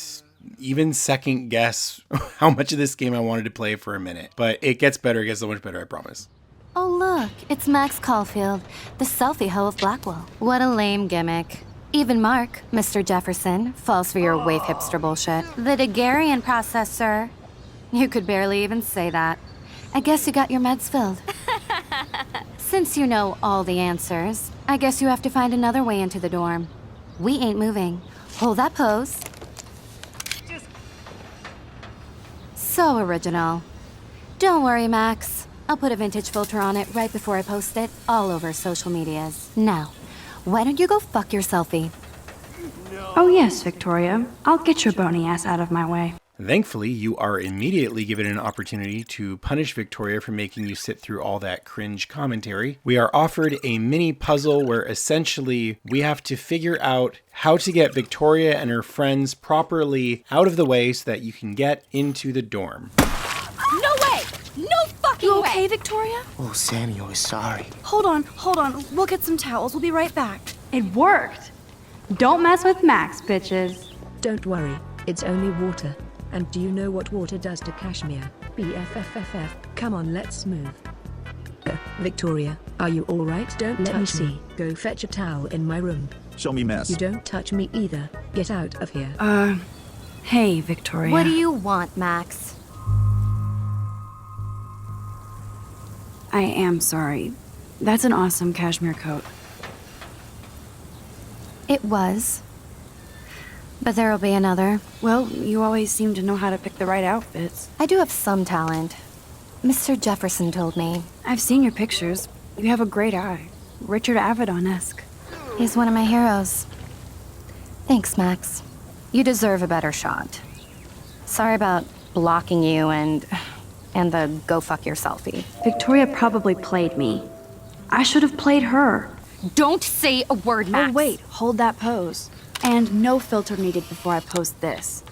even second guess how much of this game I wanted to play for a minute. But it gets better, it gets so much better, I promise. Oh look, it's Max Caulfield, the selfie hoe of Blackwell. What a lame gimmick. Even Mark, Mr. Jefferson, falls for your wave hipster bullshit. The Daguerrean process, sir. You could barely even say that. I guess you got your meds filled. Since you know all the answers, I guess you have to find another way into the dorm. We ain't moving. Hold that pose. So original. Don't worry, Max. I'll put a vintage filter on it right before I post it all over social medias. Now, why don't you go fuck your selfie? Oh yes, Victoria. I'll get your bony ass out of my way. Thankfully, you are immediately given an opportunity to punish Victoria for making you sit through all that cringe commentary. We are offered a mini puzzle where essentially we have to figure out how to get Victoria and her friends properly out of the way so that you can get into the dorm. No way! No fucking way! You okay, Victoria? Oh, Samuel is sorry. Hold on. We'll get some towels. We'll be right back. It worked. Don't mess with Max, bitches. Don't worry, it's only water. And do you know what water does to cashmere? BFFFF. Come on, let's move. Victoria, are you alright? Don't let me see. Go fetch a towel in my room. Show me mess. You don't touch me either. Get out of here. Hey, Victoria. What do you want, Max? I am sorry. That's an awesome cashmere coat. It was. But there'll be another. Well, you always seem to know how to pick the right outfits. I do have some talent. Mr. Jefferson told me. I've seen your pictures. You have a great eye. Richard Avedon-esque. He's one of my heroes. Thanks, Max. You deserve a better shot. Sorry about blocking you and the go fuck yourselfie. Victoria probably played me. I should have played her. Don't say a word, Max. Oh, wait. Hold that pose. And no filter needed before I post this.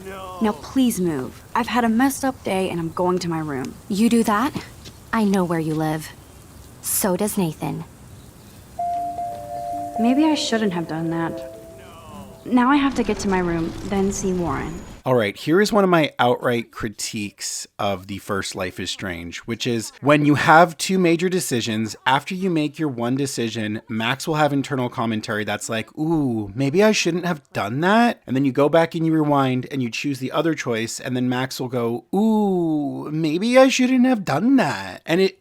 No. Now please move. I've had a messed up day and I'm going to my room. You do that? I know where you live. So does Nathan. Maybe I shouldn't have done that. Now I have to get to my room, then see Warren. All right, here is one of my outright critiques of the first Life is Strange, which is when you have two major decisions, after you make your one decision, Max will have internal commentary that's like, ooh, maybe I shouldn't have done that. And then you go back and you rewind and you choose the other choice. And then Max will go, ooh, maybe I shouldn't have done that. And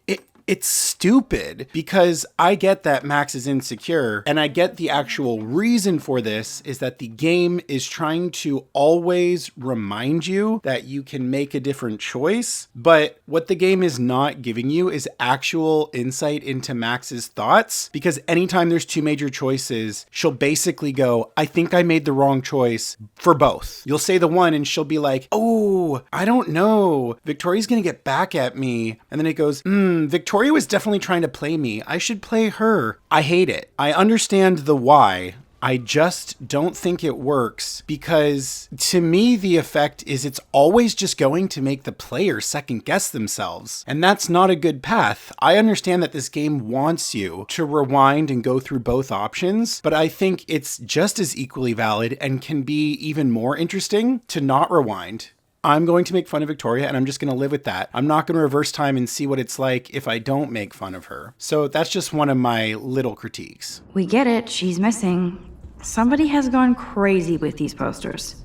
it's stupid because I get that Max is insecure and I get the actual reason for this is that the game is trying to always remind you that you can make a different choice. But what the game is not giving you is actual insight into Max's thoughts, because anytime there's two major choices, she'll basically go, I think I made the wrong choice for both. You'll say the one and she'll be like, oh, I don't know. Victoria's gonna get back at me. And then it goes, Victoria was definitely trying to play me. I should play her. I hate it. I understand the why. I just don't think it works because to me, the effect is it's always just going to make the player second guess themselves. And that's not a good path. I understand that this game wants you to rewind and go through both options, but I think it's just as equally valid and can be even more interesting to not rewind. I'm going to make fun of Victoria and I'm just going to live with that. I'm not going to reverse time and see what it's like if I don't make fun of her. So that's just one of my little critiques. We get it. She's missing. Somebody has gone crazy with these posters.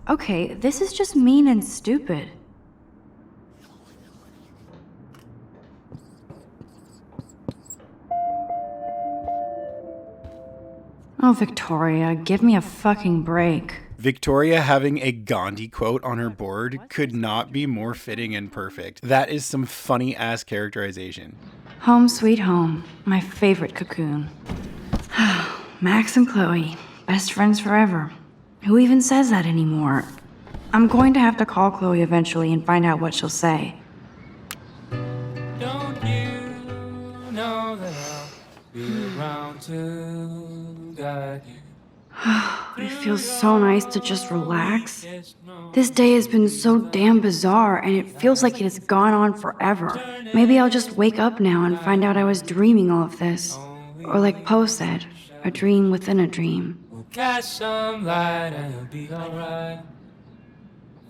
Okay, this is just mean and stupid. Oh, Victoria, give me a fucking break. Victoria having a Gandhi quote on her board could not be more fitting and perfect. That is some funny ass characterization. Home sweet home, my favorite cocoon. Max and Chloe, best friends forever. Who even says that anymore? I'm going to have to call Chloe eventually and find out what she'll say. Don't you know that I'll be around to guide you? It feels so nice to just relax. This day has been so damn bizarre, and it feels like it has gone on forever. Maybe I'll just wake up now and find out I was dreaming all of this. Or like Poe said, a dream within a dream. We'll catch some light and it'll be alright.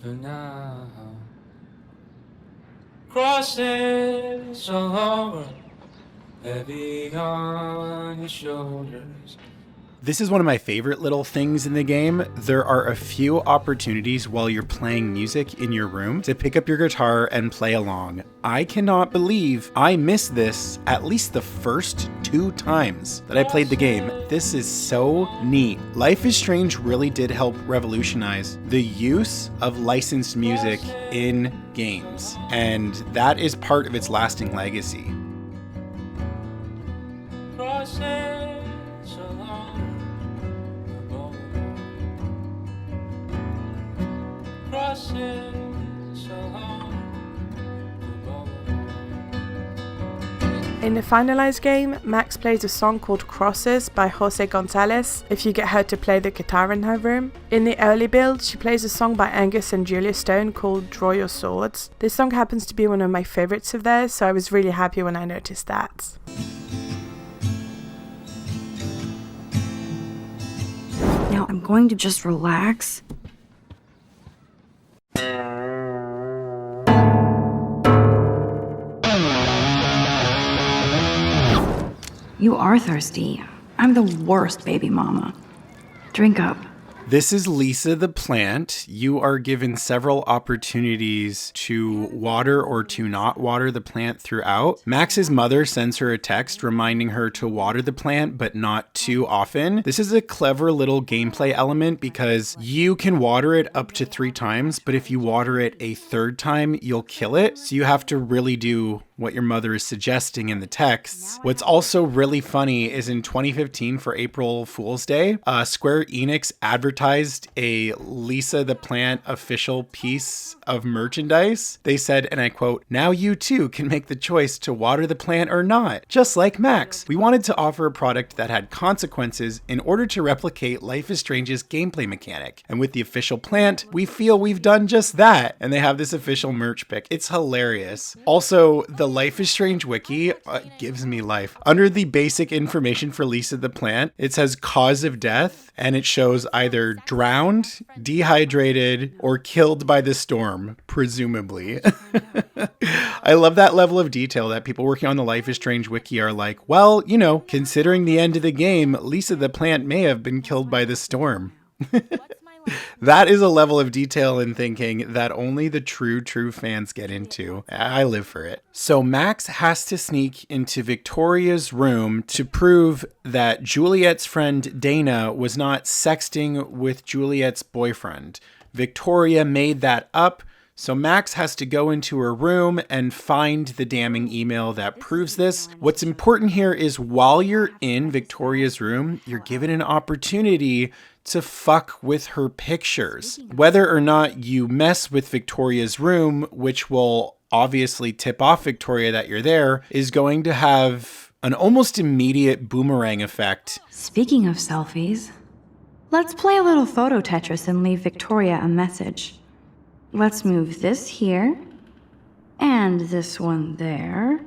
For now, crosses all over, heavy on your shoulders. This is one of my favorite little things in the game. There are a few opportunities while you're playing music in your room to pick up your guitar and play along. I cannot believe I missed this at least the first 2 times that I played the game. This is so neat. Life is Strange really did help revolutionize the use of licensed music in games, and that is part of its lasting legacy. In the finalized game, Max plays a song called Crosses by Jose Gonzalez if you get her to play the guitar in her room. In the early build, she plays a song by Angus and Julia Stone called Draw Your Swords. This song happens to be one of my favorites of theirs, so I was really happy when I noticed that. Now I'm going to just relax. You are thirsty. I'm the worst baby mama. Drink up. This is Lisa the plant. You are given several opportunities to water or to not water the plant throughout. Max's mother sends her a text reminding her to water the plant, but not too often. This is a clever little gameplay element because you can water it up to 3 times, but if you water it a 3rd time, you'll kill it. So you have to really do what your mother is suggesting in the texts. What's also really funny is in 2015 for April Fool's Day, Square Enix advertised a Lisa the Plant official piece of merchandise. They said, and I quote, "Now you too can make the choice to water the plant or not, just like Max. We wanted to offer a product that had consequences in order to replicate Life is Strange's gameplay mechanic. And with the official plant, we feel we've done just that." And they have this official merch pic. It's hilarious. Also, the Life is Strange wiki gives me life. Under the basic information for Lisa the plant, it says cause of death, and it shows either drowned, dehydrated, or killed by the storm, presumably. I love that level of detail that people working on the Life is Strange wiki are like, well, you know, considering the end of the game, Lisa the plant may have been killed by the storm. That is a level of detail and thinking that only the true fans get into. I live for it. So Max has to sneak into Victoria's room to prove that Juliet's friend Dana was not sexting with Juliet's boyfriend. Victoria made that up. So Max has to go into her room and find the damning email that proves this. What's important here is while you're in Victoria's room, you're given an opportunity to fuck with her pictures. Whether or not you mess with Victoria's room, which will obviously tip off Victoria that you're there, is going to have an almost immediate boomerang effect. Speaking of selfies, let's play a little photo Tetris and leave Victoria a message. Let's move this here, and this one there.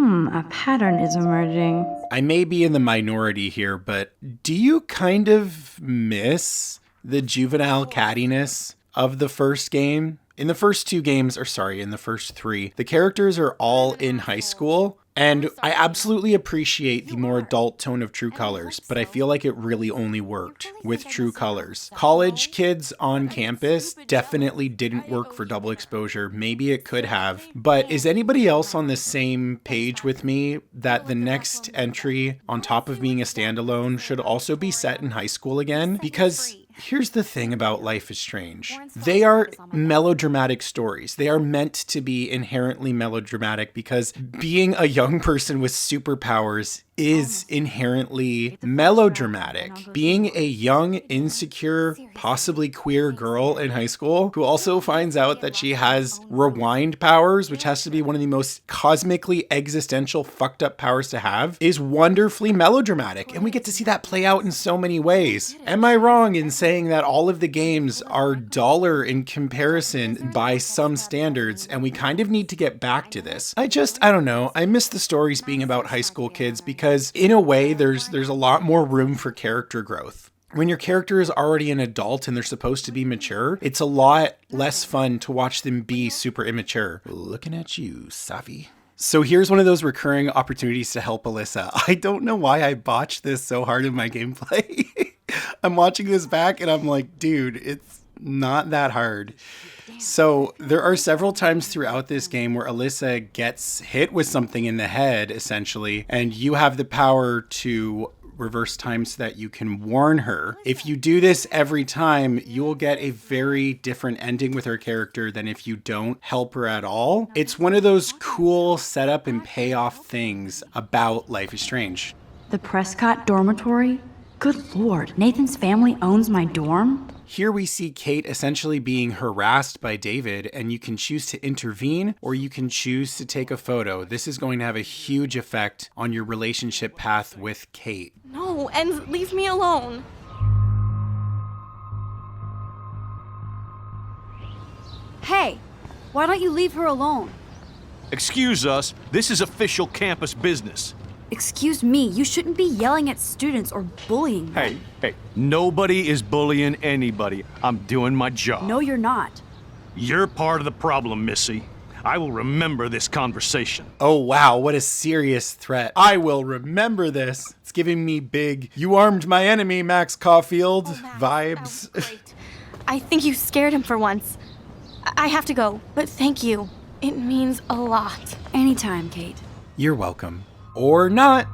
A pattern is emerging. I may be in the minority here, but do you kind of miss the juvenile cattiness of the first game? In the first 2 games, in the first 3, the characters are all in high school. And I absolutely appreciate the more adult tone of True Colors, but I feel like it really only worked with True Colors. College kids on campus definitely didn't work for Double Exposure. Maybe it could have. But is anybody else on the same page with me that the next entry, on top of being a standalone, should also be set in high school again? Because here's the thing about Life is Strange. They are melodramatic stories. They are meant to be inherently melodramatic because being a young person with superpowers is inherently melodramatic. Being a young, insecure, possibly queer girl in high school who also finds out that she has rewind powers, which has to be one of the most cosmically existential fucked up powers to have, is wonderfully melodramatic. And we get to see that play out in so many ways. Am I wrong in saying that all of the games are duller in comparison by some standards, and we kind of need to get back to this? I don't know. I miss the stories being about high school kids because in a way, there's a lot more room for character growth. When your character is already an adult and they're supposed to be mature, it's a lot less fun to watch them be super immature. Looking at you, Safi. So here's one of those recurring opportunities to help Alyssa. I don't know why I botched this so hard in my gameplay. I'm watching this back and I'm like, dude, it's not that hard. So there are several times throughout this game where Alyssa gets hit with something in the head, essentially, and you have the power to reverse time so that you can warn her. If you do this every time, you will get a very different ending with her character than if you don't help her at all. It's one of those cool setup and payoff things about Life is Strange. The Prescott dormitory? Good lord, Nathan's family owns my dorm? Here we see Kate essentially being harassed by David, and you can choose to intervene or you can choose to take a photo. This is going to have a huge effect on your relationship path with Kate. No, and leave me alone. Hey, why don't you leave her alone? Excuse us, this is official campus business. Excuse me, you shouldn't be yelling at students or bullying them. Hey, nobody is bullying anybody. I'm doing my job. No, you're not. You're part of the problem, Missy. I will remember this conversation. Oh wow, what a serious threat. I will remember this. It's giving me big, you armed my enemy, Max Caulfield vibes. Great. I think you scared him for once. I have to go, but thank you. It means a lot. Anytime, Kate. You're welcome. Or not.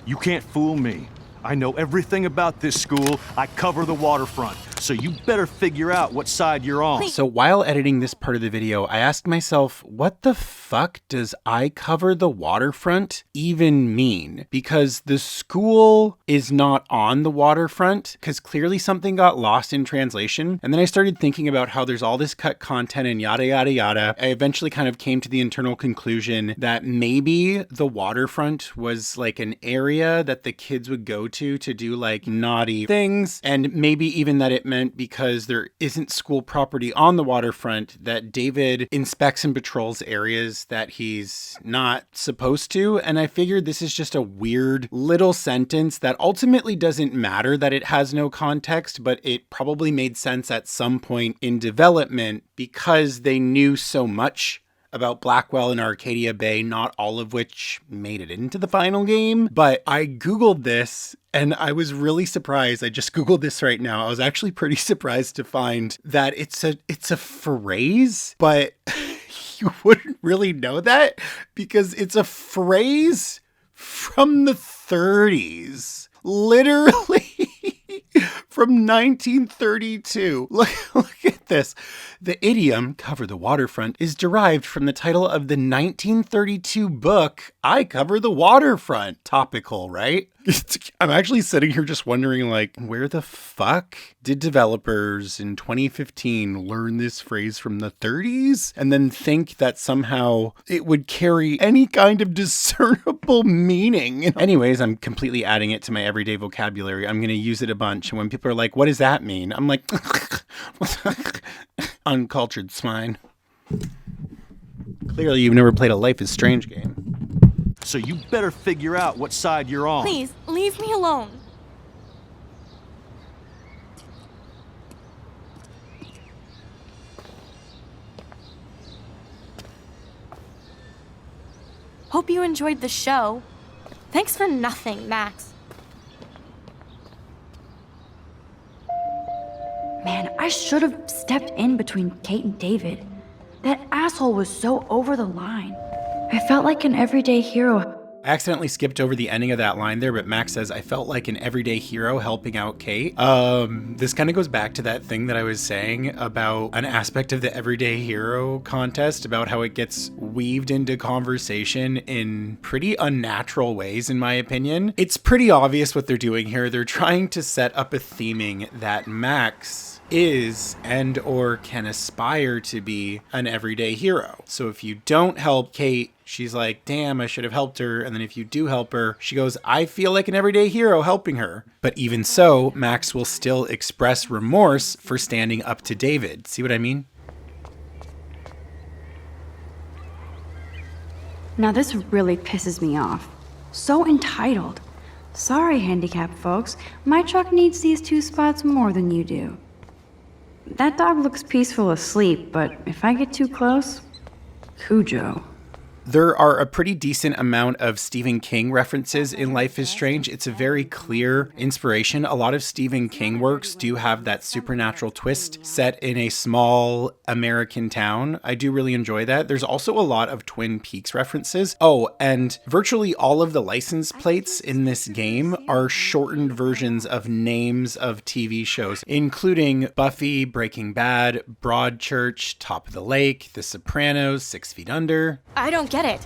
You can't fool me. I know everything about this school. I cover the waterfront. So you better figure out what side you're on. So while editing this part of the video, I asked myself, what the fuck does I cover the waterfront even mean? Because the school is not on the waterfront, because clearly something got lost in translation. And then I started thinking about how there's all this cut content and yada, yada, yada. I eventually kind of came to the internal conclusion that maybe the waterfront was like an area that the kids would go to do like naughty things. And maybe even that it meant because there isn't school property on the waterfront that David inspects and patrols areas that he's not supposed to. And I figured this is just a weird little sentence that ultimately doesn't matter that it has no context, but it probably made sense at some point in development because they knew so much about Blackwell and Arcadia Bay, not all of which made it into the final game. But I Googled this and I was really surprised. I just Googled this right now. I was actually pretty surprised to find that it's a phrase, but you wouldn't really know that because it's a phrase from the 30s. Literally from 1932. Look at this. The idiom, cover the waterfront, is derived from the title of the 1932 book, I Cover the Waterfront. Topical, right? I'm actually sitting here just wondering, like, where the fuck did developers in 2015 learn this phrase from the 30s and then think that somehow it would carry any kind of discernible meaning? Anyways, I'm completely adding it to my everyday vocabulary. I'm going to use it a bunch. And when people are like, what does that mean? I'm like, uncultured swine. Clearly, you've never played a Life is Strange game. So you better figure out what side you're on. Please, leave me alone. Hope you enjoyed the show. Thanks for nothing, Max. Man, I should have stepped in between Kate and David. That asshole was so over the line. I felt like an everyday hero. I accidentally skipped over the ending of that line there, but Max says, I felt like an everyday hero helping out Kate. This kind of goes back to that thing that I was saying about an aspect of the everyday hero contest, about how it gets weaved into conversation in pretty unnatural ways, in my opinion. It's pretty obvious what they're doing here. They're trying to set up a theming that Max is and or can aspire to be an everyday hero. So if you don't help Kate, she's like, damn, I should have helped her. And then if you do help her, she goes, I feel like an everyday hero helping her. But even so, Max will still express remorse for standing up to David. See what I mean? Now this really pisses me off. So entitled. Sorry, handicapped folks. My truck needs these 2 spots more than you do. That dog looks peaceful asleep, but if I get too close, Cujo. There are a pretty decent amount of Stephen King references in Life is Strange. It's a very clear inspiration. A lot of Stephen King works do have that supernatural twist set in a small American town. I do really enjoy that. There's also a lot of Twin Peaks references. Oh, and virtually all of the license plates in this game are shortened versions of names of TV shows, including Buffy, Breaking Bad, Broadchurch, Top of the Lake, The Sopranos, 6 Feet Under. I don't get it.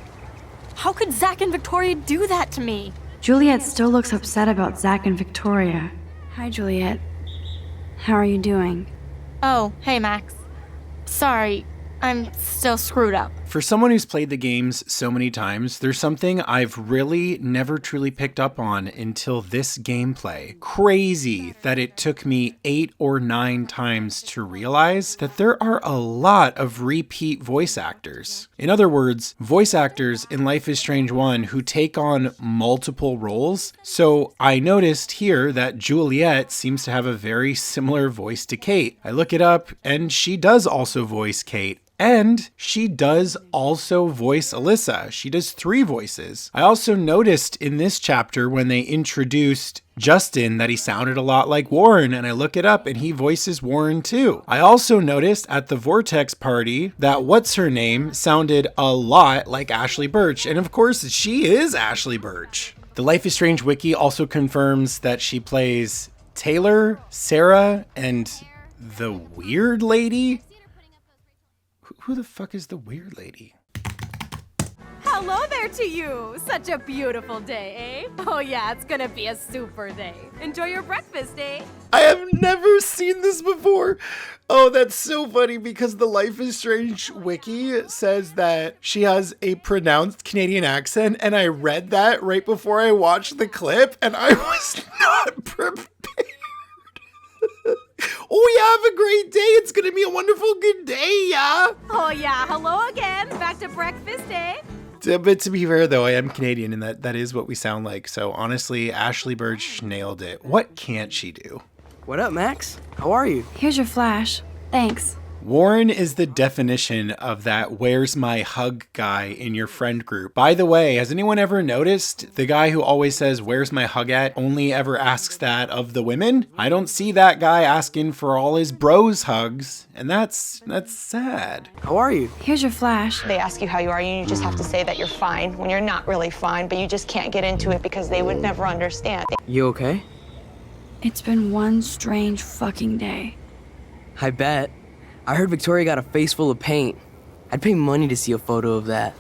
How could Zach and Victoria do that to me? Juliet still looks upset about Zach and Victoria. Hi, Juliet. How are you doing? Oh, hey, Max. Sorry, I'm still screwed up. For someone who's played the games so many times, there's something I've really never truly picked up on until this gameplay. Crazy that it took me 8 or 9 times to realize that there are a lot of repeat voice actors. In other words, voice actors in Life is Strange 1 who take on multiple roles. So I noticed here that Juliet seems to have a very similar voice to Kate. I look it up and she does also voice Kate. And she does also voice Alyssa. She does 3 voices. I also noticed in this chapter when they introduced Justin that he sounded a lot like Warren, and I look it up and he voices Warren too. I also noticed at the Vortex party that what's-her-name sounded a lot like Ashley Birch, and of course she is Ashley Birch. The Life is Strange wiki also confirms that she plays Taylor, Sarah, and the Weird Lady? Who the fuck is the Weird Lady? Hello there to you! Such a beautiful day, eh? Oh yeah, it's gonna be a super day. Enjoy your breakfast, eh? I have never seen this before. Oh, that's so funny because the Life is Strange wiki says that she has a pronounced Canadian accent, and I read that right before I watched the clip, and I was not prepared. Oh yeah, have a great day. It's gonna be a wonderful good day, yeah. Oh yeah, hello again. Back to breakfast, eh? But to be fair though, I am Canadian and that is what we sound like. So honestly, Ashley Birch nailed it. What can't she do? What up, Max? How are you? Here's your flash. Thanks. Warren is the definition of that where's my hug guy in your friend group. By the way, has anyone ever noticed the guy who always says where's my hug at only ever asks that of the women? I don't see that guy asking for all his bros hugs, and that's sad. How are you? Here's your flash. They ask you how you are, and you just have to say that you're fine when you're not really fine, but you just can't get into it because they would never understand. You okay? It's been one strange fucking day. I bet. I heard Victoria got a face full of paint. I'd pay money to see a photo of that.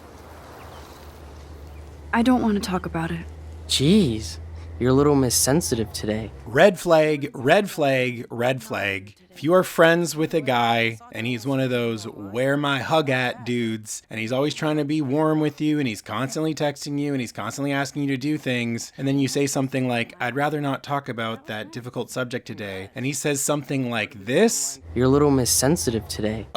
I don't want to talk about it. Jeez, you're a little missensitive today. Red flag, red flag, red flag. If you are friends with a guy and he's one of those where my hug at dudes and he's always trying to be warm with you and he's constantly texting you and he's constantly asking you to do things, and then you say something like, I'd rather not talk about that difficult subject today, and he says something like this, you're a little missensitive today.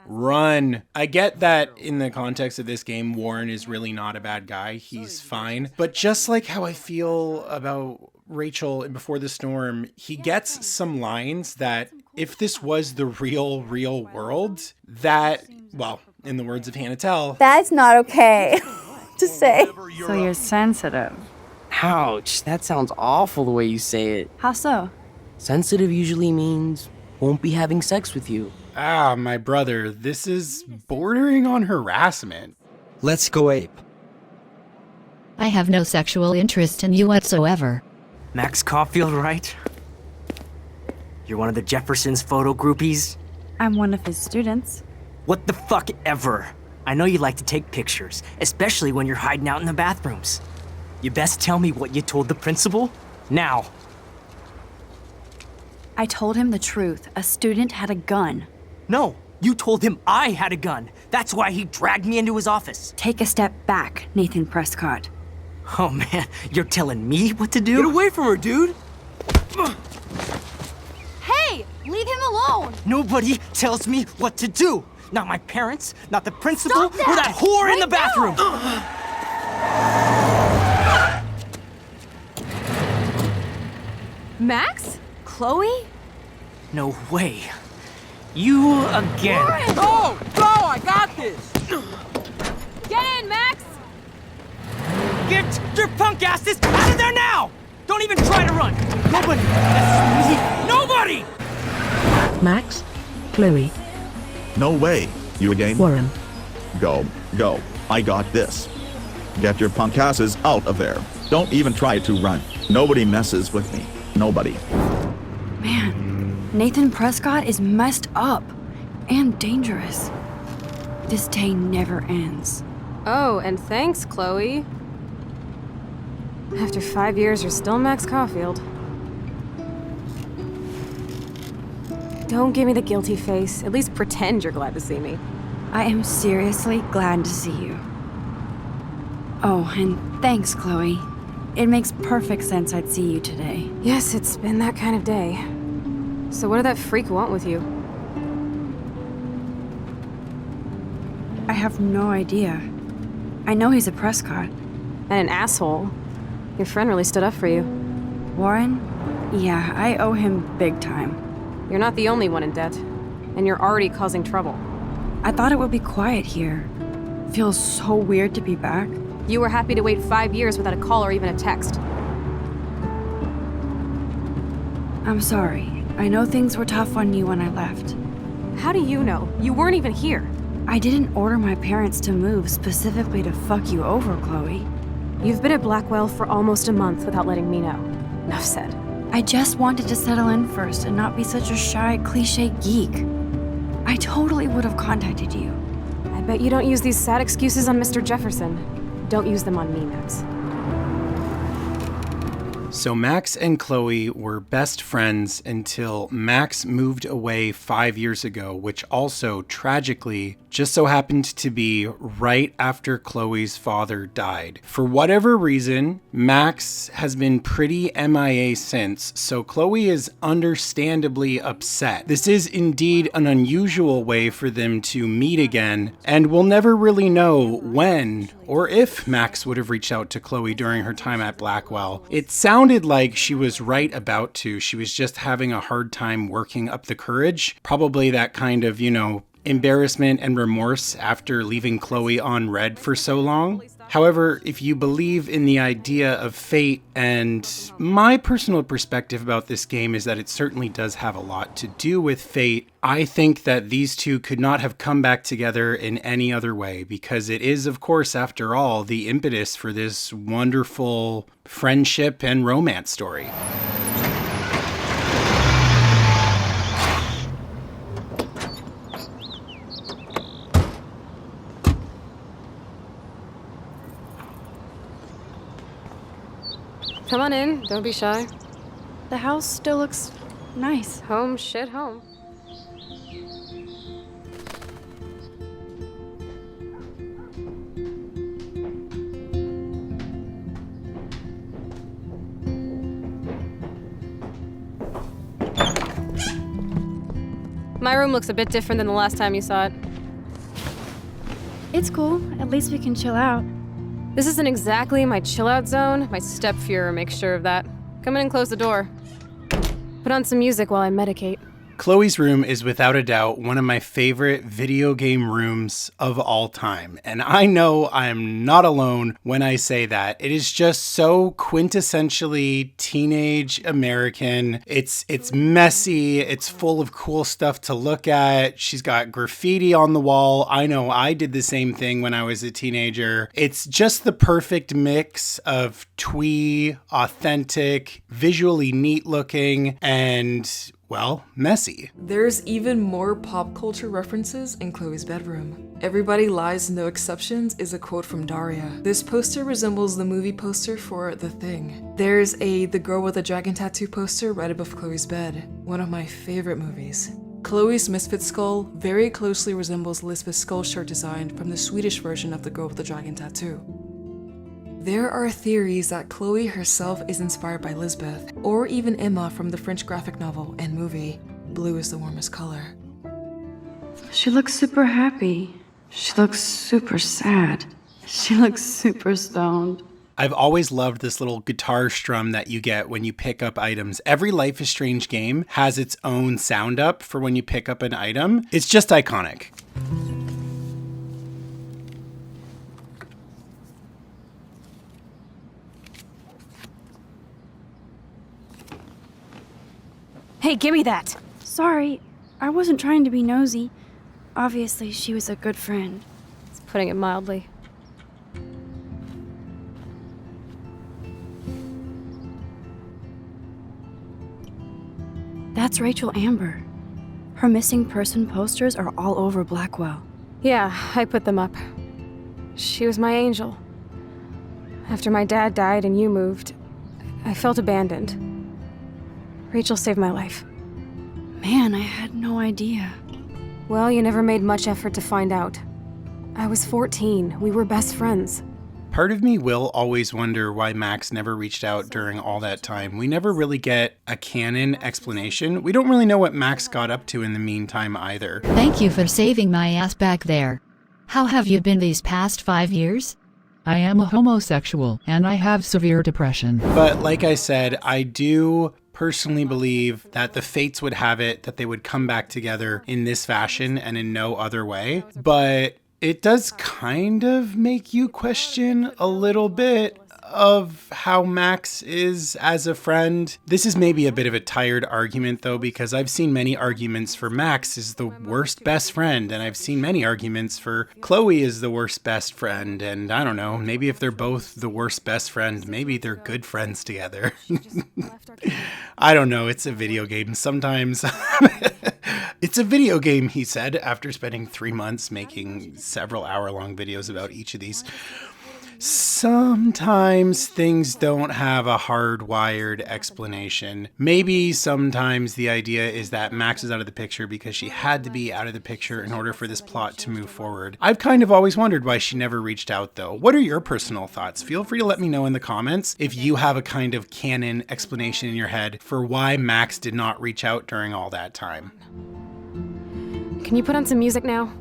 Run. I get that in the context of this game, Warren is really not a bad guy. He's fine. But just like how I feel about Rachel in Before the Storm, he gets some lines that if this was the real world, that, well, in the words of Hannah Tell, that's not okay to say. So you're sensitive. Ouch, that sounds awful the way you say it. How so? Sensitive usually means won't be having sex with you. Ah, my brother, this is bordering on harassment. Let's go ape. I have no sexual interest in you whatsoever. Max Caulfield, right? You're one of the Jefferson's photo groupies? I'm one of his students. What the fuck ever? I know you like to take pictures, especially when you're hiding out in the bathrooms. You best tell me what you told the principal, now. I told him the truth. A student had a gun. No, you told him I had a gun. That's why he dragged me into his office. Take a step back, Nathan Prescott. Oh man, you're telling me what to do? Get away from her, dude! Hey, leave him alone! Nobody tells me what to do. Not my parents, not the principal, Stop that! or that whore right in the bathroom. Max? Chloe? No way. You again. Warren! Go! I got this! Get in, Max! Get your punk asses out of there now! Don't even try to run! Nobody! That's me! Nobody! Max? Chloe? No way. You again? Warren? Go. I got this. Get your punk asses out of there. Don't even try to run. Nobody messes with me. Nobody. Man, Nathan Prescott is messed up and dangerous. This day never ends. Oh, and thanks, Chloe. After 5 years, you're still Max Caulfield. Don't give me the guilty face. At least pretend you're glad to see me. I am seriously glad to see you. Oh, and thanks, Chloe. It makes perfect sense I'd see you today. Yes, it's been that kind of day. So what did that freak want with you? I have no idea. I know he's a Prescott. And an asshole. Your friend really stood up for you. Warren? Yeah, I owe him big time. You're not the only one in debt. And you're already causing trouble. I thought it would be quiet here. Feels so weird to be back. You were happy to wait 5 years without a call or even a text. I'm sorry. I know things were tough on you when I left. How do you know? You weren't even here. I didn't order my parents to move specifically to fuck you over, Chloe. You've been at Blackwell for almost a month without letting me know. Enough said. I just wanted to settle in first and not be such a shy, cliche geek. I totally would have contacted you. I bet you don't use these sad excuses on Mr. Jefferson. Don't use them on me, Max. So Max and Chloe were best friends until Max moved away 5 years ago, which also tragically just so happened to be right after Chloe's father died. For whatever reason, Max has been pretty MIA since, so Chloe is understandably upset. This is indeed an unusual way for them to meet again, and we'll never really know when or if Max would have reached out to Chloe during her time at Blackwell. It sounded like she was right about to. She was just having a hard time working up the courage. Probably that kind of, embarrassment and remorse after leaving Chloe on red for so long. However, if you believe in the idea of fate, and my personal perspective about this game is that it certainly does have a lot to do with fate, I think that these two could not have come back together in any other way, because it is, of course, after all, the impetus for this wonderful friendship and romance story. Come on in, don't be shy. The house still looks nice. Home shit home. My room looks a bit different than the last time you saw it. It's cool. At least we can chill out. This isn't exactly my chill-out zone. My stepfuhrer makes sure of that. Come in and close the door. Put on some music while I medicate. Chloe's room is without a doubt one of my favorite video game rooms of all time. And I know I'm not alone when I say that. It is just so quintessentially teenage American. It's messy. It's full of cool stuff to look at. She's got graffiti on the wall. I know I did the same thing when I was a teenager. It's just the perfect mix of twee, authentic, visually neat looking, and well, messy. There's even more pop culture references in Chloe's bedroom. "Everybody lies, no exceptions" is a quote from Daria. This poster resembles the movie poster for The Thing. There's a The Girl with the Dragon Tattoo poster right above Chloe's bed, one of my favorite movies. Chloe's Misfit skull very closely resembles Lisbeth's skull shirt design from the Swedish version of The Girl with the Dragon Tattoo. There are theories that Chloe herself is inspired by Lisbeth, or even Emma from the French graphic novel and movie, Blue is the Warmest Color. She looks super happy. She looks super sad. She looks super stoned. I've always loved this little guitar strum that you get when you pick up items. Every Life is Strange game has its own sound up for when you pick up an item. It's just iconic. Hey, give me that! Sorry, I wasn't trying to be nosy. Obviously, she was a good friend. It's putting it mildly. That's Rachel Amber. Her missing person posters are all over Blackwell. Yeah, I put them up. She was my angel. After my dad died and you moved, I felt abandoned. Rachel saved my life. Man, I had no idea. Well, you never made much effort to find out. I was 14. We were best friends. Part of me will always wonder why Max never reached out during all that time. We never really get a canon explanation. We don't really know what Max got up to in the meantime either. Thank you for saving my ass back there. How have you been these past 5 years? I am a homosexual, and I have severe depression. But like I said, I do personally believe that the fates would have it that they would come back together in this fashion and in no other way. But it does kind of make you question a little bit of how Max is as a friend. This is maybe a bit of a tired argument though, because I've seen many arguments for Max is the worst best friend, and I've seen many arguments for Chloe is the worst best friend, and I don't know, maybe if they're both the worst best friend, maybe they're good friends together. I don't know, it's a video game sometimes. It's a video game, he said, after spending 3 months making several hour-long videos about each of these. Sometimes things don't have a hardwired explanation. Maybe sometimes the idea is that Max is out of the picture because she had to be out of the picture in order for this plot to move forward. I've kind of always wondered why she never reached out though. What are your personal thoughts? Feel free to let me know in the comments if you have a kind of canon explanation in your head for why Max did not reach out during all that time. Can you put on some music now?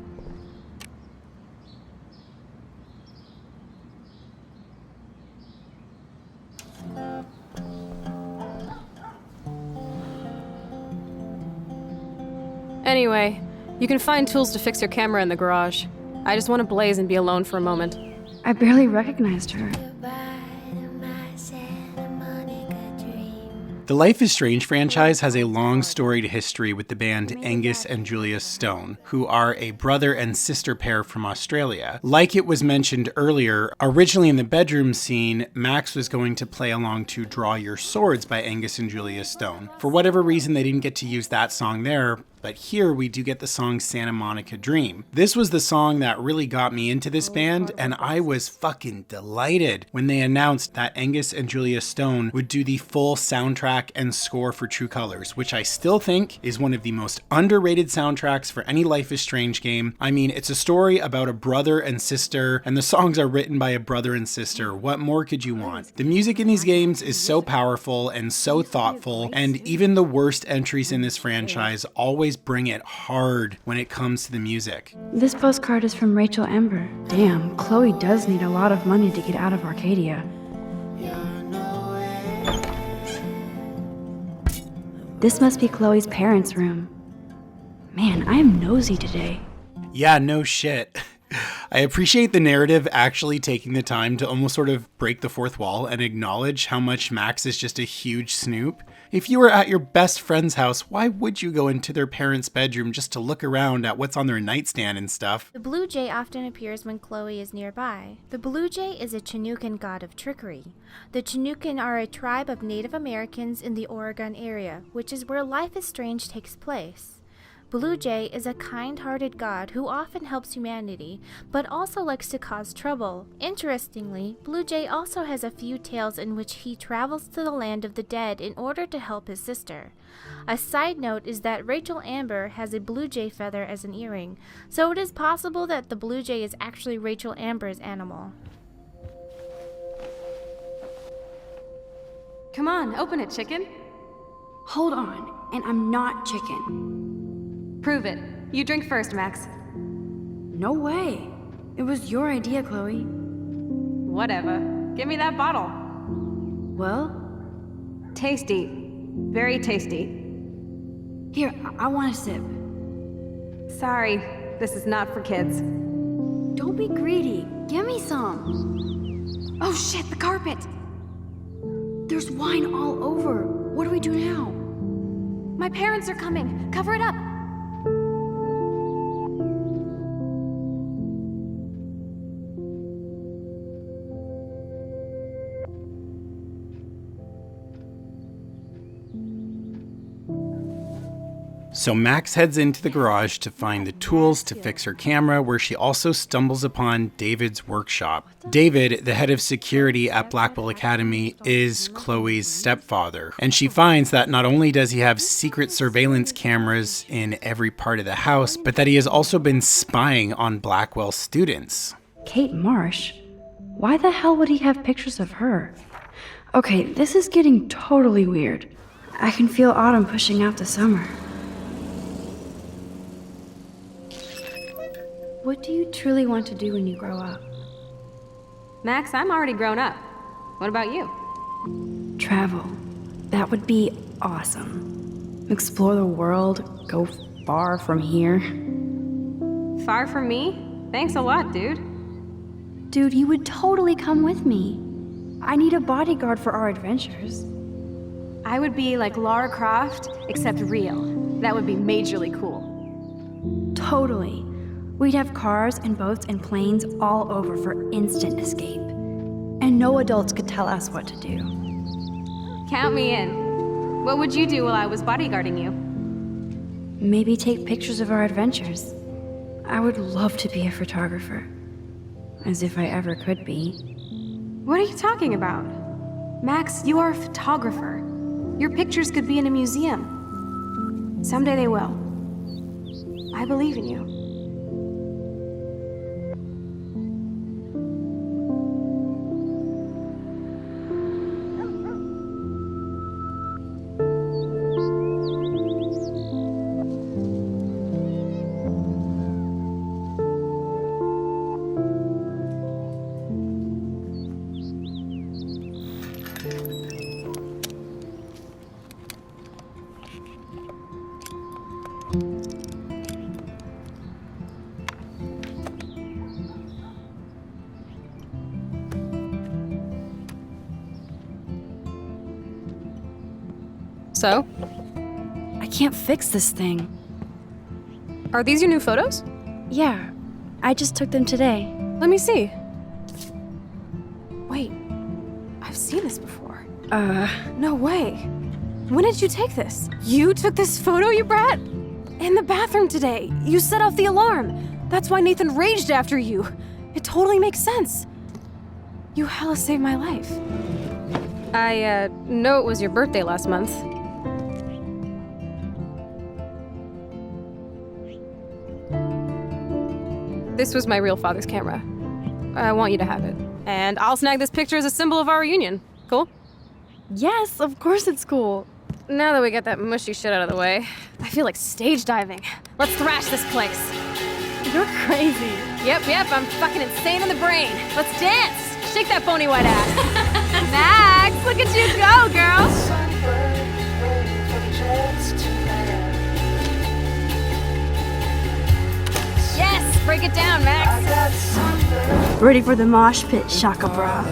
Anyway, you can find tools to fix your camera in the garage. I just want to blaze and be alone for a moment. I barely recognized her. The Life is Strange franchise has a long storied history with the band Angus and Julia Stone, who are a brother and sister pair from Australia. Like it was mentioned earlier, originally in the bedroom scene, Max was going to play along to Draw Your Swords by Angus and Julia Stone. For whatever reason, they didn't get to use that song there, but here we do get the song Santa Monica Dream. This was the song that really got me into this band, and I was fucking delighted when they announced that Angus and Julia Stone would do the full soundtrack and score for True Colors, which I still think is one of the most underrated soundtracks for any Life is Strange game. I mean, it's a story about a brother and sister, and the songs are written by a brother and sister. What more could you want? The music in these games is so powerful and so thoughtful, and even the worst entries in this franchise always bring it hard when it comes to the music. This postcard is from Rachel Amber. Damn, Chloe does need a lot of money to get out of Arcadia. This must be Chloe's parents' room. Man, I'm nosy today. Yeah, no shit. I appreciate the narrative actually taking the time to almost sort of break the fourth wall and acknowledge how much Max is just a huge snoop. If you were at your best friend's house, why would you go into their parents' bedroom just to look around at what's on their nightstand and stuff? The blue jay often appears when Chloe is nearby. The blue jay is a Chinookan god of trickery. The Chinookan are a tribe of Native Americans in the Oregon area, which is where Life is Strange takes place. Blue Jay is a kind-hearted god who often helps humanity, but also likes to cause trouble. Interestingly, Blue Jay also has a few tales in which he travels to the land of the dead in order to help his sister. A side note is that Rachel Amber has a blue jay feather as an earring, so it is possible that the blue jay is actually Rachel Amber's animal. Come on, open it, chicken. Hold on, and I'm not chicken. Prove it. You drink first, Max. No way. It was your idea, Chloe. Whatever. Give me that bottle. Well? Tasty. Very tasty. Here, I want a sip. Sorry, this is not for kids. Don't be greedy. Give me some. Oh shit, the carpet! There's wine all over. What do we do now? My parents are coming. Cover it up. So Max heads into the garage to find the tools to fix her camera, where she also stumbles upon David's workshop. David, the head of security at Blackwell Academy, is Chloe's stepfather. And she finds that not only does he have secret surveillance cameras in every part of the house, but that he has also been spying on Blackwell students. Kate Marsh? Why the hell would he have pictures of her? Okay, this is getting totally weird. I can feel autumn pushing out the summer. What do you truly want to do when you grow up? Max, I'm already grown up. What about you? Travel. That would be awesome. Explore the world, go far from here. Far from me? Thanks a lot, dude. Dude, you would totally come with me. I need a bodyguard for our adventures. I would be like Lara Croft, except real. That would be majorly cool. Totally. We'd have cars and boats and planes all over for instant escape. And no adults could tell us what to do. Count me in. What would you do while I was bodyguarding you? Maybe take pictures of our adventures. I would love to be a photographer. As if I ever could be. What are you talking about? Max, you are a photographer. Your pictures could be in a museum. Someday they will. I believe in you. So? I can't fix this thing. Are these your new photos? Yeah, I just took them today. Let me see. Wait, I've seen this before. No way. When did you take this? You took this photo, you brat? In the bathroom today. You set off the alarm. That's why Nathan raged after you. It totally makes sense. You hella saved my life. I know it was your birthday last month. This was my real father's camera. I want you to have it. And I'll snag this picture as a symbol of our reunion. Cool? Yes, of course it's cool. Now that we got that mushy shit out of the way, I feel like stage diving. Let's thrash this place. You're crazy. Yep, I'm fucking insane in the brain. Let's dance. Shake that bony white ass. Max, look at you go, girl. Yes, break it down, Max. Ready for the mosh pit, Shaka Bra.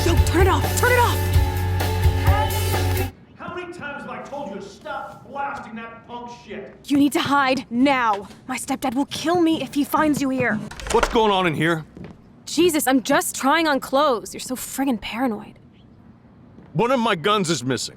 Yo, turn it off, turn it off. How many times have I told you to stop blasting that punk shit? You need to hide now. My stepdad will kill me if he finds you here. What's going on in here? Jesus, I'm just trying on clothes. You're so friggin' paranoid. One of my guns is missing.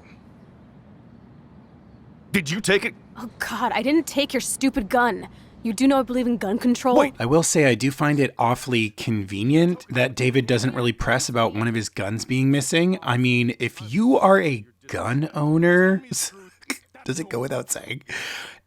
Did you take it? Oh God, I didn't take your stupid gun. You do know I believe in gun control? Wait. I will say I do find it awfully convenient that David doesn't really press about one of his guns being missing. I mean, if you are a gun owner, does it go without saying?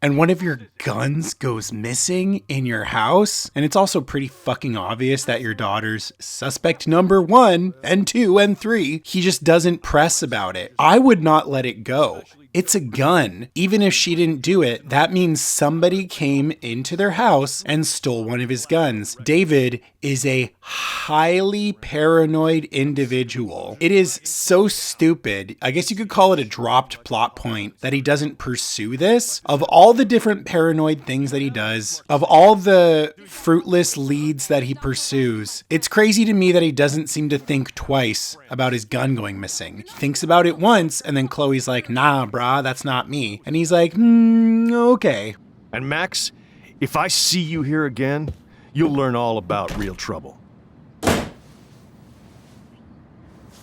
And one of your guns goes missing in your house, and it's also pretty fucking obvious that your daughter's suspect number 1 and 2 and 3, he just doesn't press about it. I would not let it go. It's a gun. Even if she didn't do it, that means somebody came into their house and stole one of his guns. David is a highly paranoid individual. It is so stupid. I guess you could call it a dropped plot point that he doesn't pursue this. Of all the different paranoid things that he does, of all the fruitless leads that he pursues, it's crazy to me that he doesn't seem to think twice about his gun going missing. He thinks about it once, and then Chloe's like, nah, brah, that's not me. And he's like, okay. And Max, if I see you here again, you'll learn all about real trouble.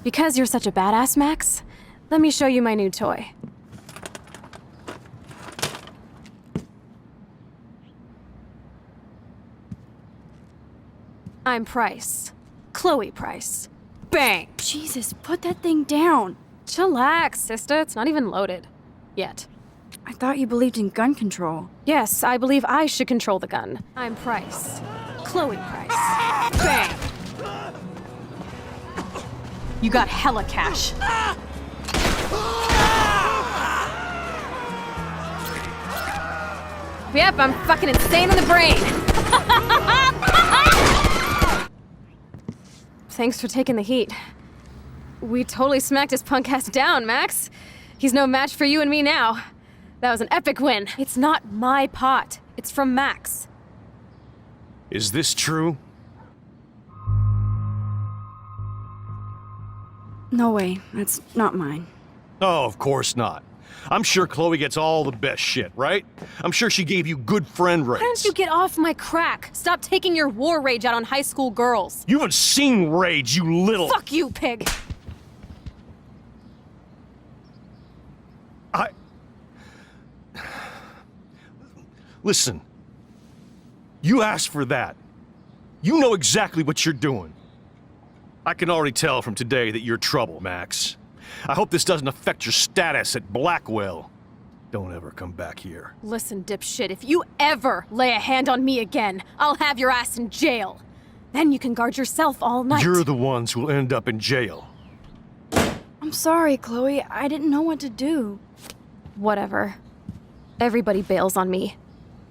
Because you're such a badass, Max, Let me show you my new toy. I'm Price. Chloe Price. Bang! Jesus, put that thing down. Chillax, sister. It's not even loaded. Yet. I thought you believed in gun control. Yes, I believe I should control the gun. I'm Price. Chloe Price. Bang! You got hella cash. Yep, I'm fucking insane in the brain. Thanks for taking the heat. We totally smacked his punk ass down, Max. He's no match for you and me now. That was an epic win. It's not my pot. It's from Max. Is this true? No way, that's not mine. Oh, of course not. I'm sure Chloe gets all the best shit, right? I'm sure she gave you good friend rates. Why don't you get off my crack? Stop taking your war rage out on high school girls. You haven't seen rage, you little... Fuck you, pig! Listen. You asked for that. You know exactly what you're doing. I can already tell from today that you're trouble, Max. I hope this doesn't affect your status at Blackwell. Don't ever come back here. Listen, dipshit, if you ever lay a hand on me again, I'll have your ass in jail. Then you can guard yourself all night. You're the ones who'll end up in jail. I'm sorry, Chloe. I didn't know what to do. Whatever. Everybody bails on me.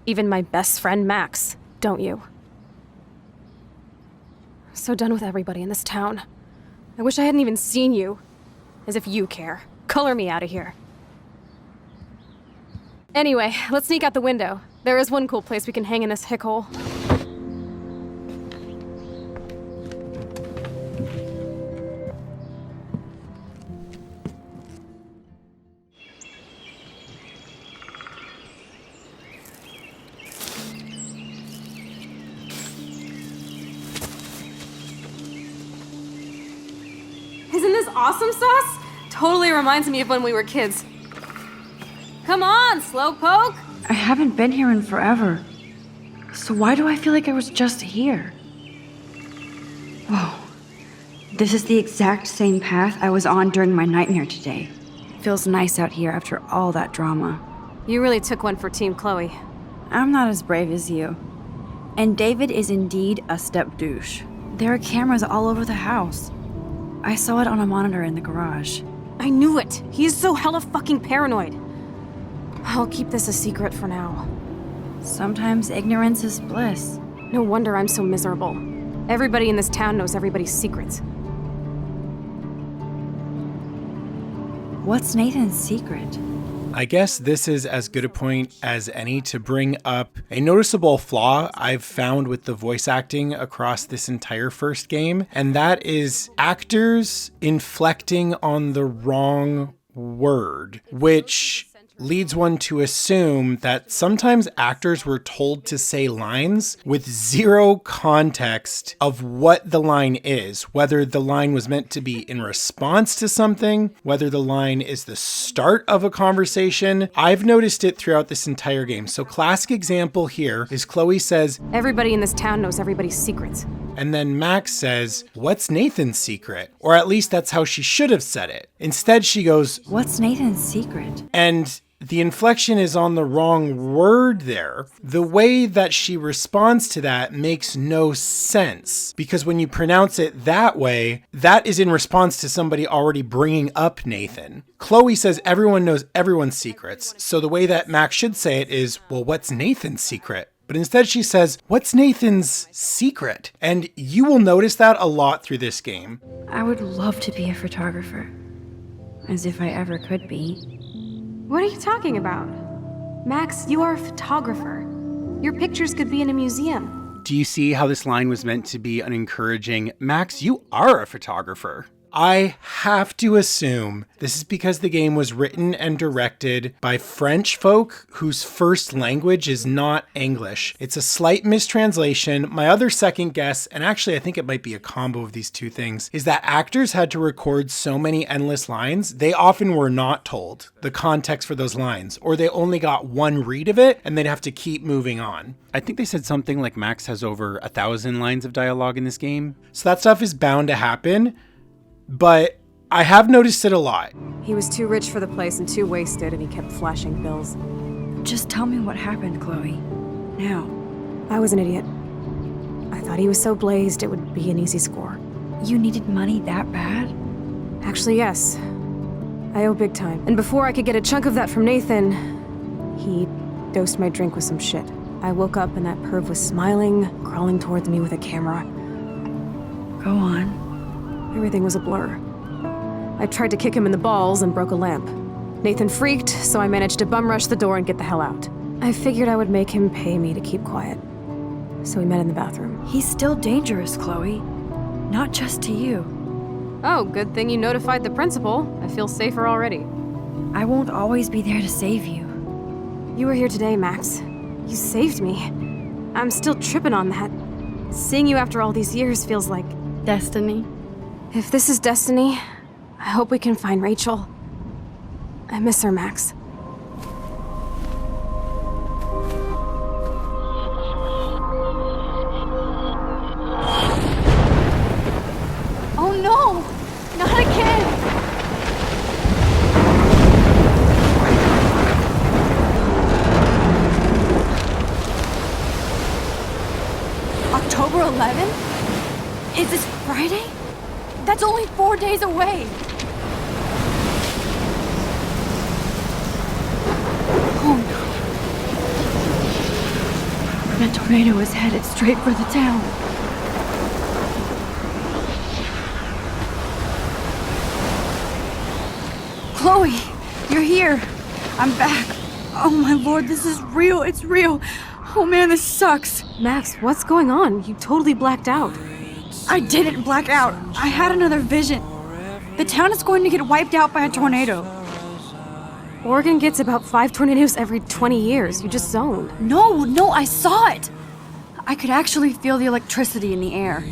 Even my best friend, Max. Don't you? So done with everybody in this town. I wish I hadn't even seen you. As if you care. Color me out of here. Anyway, let's sneak out the window. There is one cool place we can hang in this hickhole. Isn't this awesome sauce? Totally reminds me of when we were kids. Come on, Slowpoke! I haven't been here in forever. So why do I feel like I was just here? Whoa. This is the exact same path I was on during my nightmare today. Feels nice out here after all that drama. You really took one for Team Chloe. I'm not as brave as you. And David is indeed a step douche. There are cameras all over the house. I saw it on a monitor in the garage. I knew it! He's so hella fucking paranoid. I'll keep this a secret for now. Sometimes ignorance is bliss. No wonder I'm so miserable. Everybody in this town knows everybody's secrets. What's Nathan's secret? I guess this is as good a point as any to bring up a noticeable flaw I've found with the voice acting across this entire first game, and that is actors inflecting on the wrong word, which leads one to assume that sometimes actors were told to say lines with zero context of what the line is, whether the line was meant to be in response to something, whether the line is the start of a conversation. I've noticed it throughout this entire game. So classic example here is Chloe says, everybody in this town knows everybody's secrets. And then Max says, what's Nathan's secret? Or at least that's how she should have said it. Instead, she goes, what's Nathan's secret? And the inflection is on the wrong word there. The way that she responds to that makes no sense, because when you pronounce it that way, that is in response to somebody already bringing up Nathan. Chloe says everyone knows everyone's secrets, so the way that Max should say it is, well, what's Nathan's secret? But instead she says, what's Nathan's secret? And you will notice that a lot through this game. I would love to be a photographer. As if I ever could be. What are you talking about? Max, you are a photographer. Your pictures could be in a museum. Do you see how this line was meant to be an encouraging, Max, you are a photographer? I have to assume this is because the game was written and directed by French folk whose first language is not English. It's a slight mistranslation. My other second guess, and actually I think it might be a combo of these two things, is that actors had to record so many endless lines, they often were not told the context for those lines, or they only got one read of it and they'd have to keep moving on. I think they said something like Max has over 1,000 lines of dialogue in this game. So that stuff is bound to happen. But I have noticed it a lot. He was too rich for the place and too wasted, and he kept flashing bills. Just tell me what happened, Chloe. Now. I was an idiot. I thought he was so blazed it would be an easy score. You needed money that bad? Actually, yes. I owe big time. And before I could get a chunk of that from Nathan, he dosed my drink with some shit. I woke up and that perv was smiling, crawling towards me with a camera. Go on. Everything was a blur. I tried to kick him in the balls and broke a lamp. Nathan freaked, so I managed to bum rush the door and get the hell out. I figured I would make him pay me to keep quiet. So we met in the bathroom. He's still dangerous, Chloe. Not just to you. Oh, good thing you notified the principal. I feel safer already. I won't always be there to save you. You were here today, Max. You saved me. I'm still tripping on that. Seeing you after all these years feels like... destiny. If this is destiny, I hope we can find Rachel. I miss her, Max. Oh no! Not again! October 11th? Is this Friday? That's only 4 days away! Oh no. That tornado is headed straight for the town. Chloe, you're here. I'm back. Oh my lord, this is real. It's real. Oh man, this sucks. Max, what's going on? You totally blacked out. I didn't black out. I had another vision. The town is going to get wiped out by a tornado. Oregon gets about 5 tornadoes every 20 years. You just zoned. No, I saw it. I could actually feel the electricity in the air.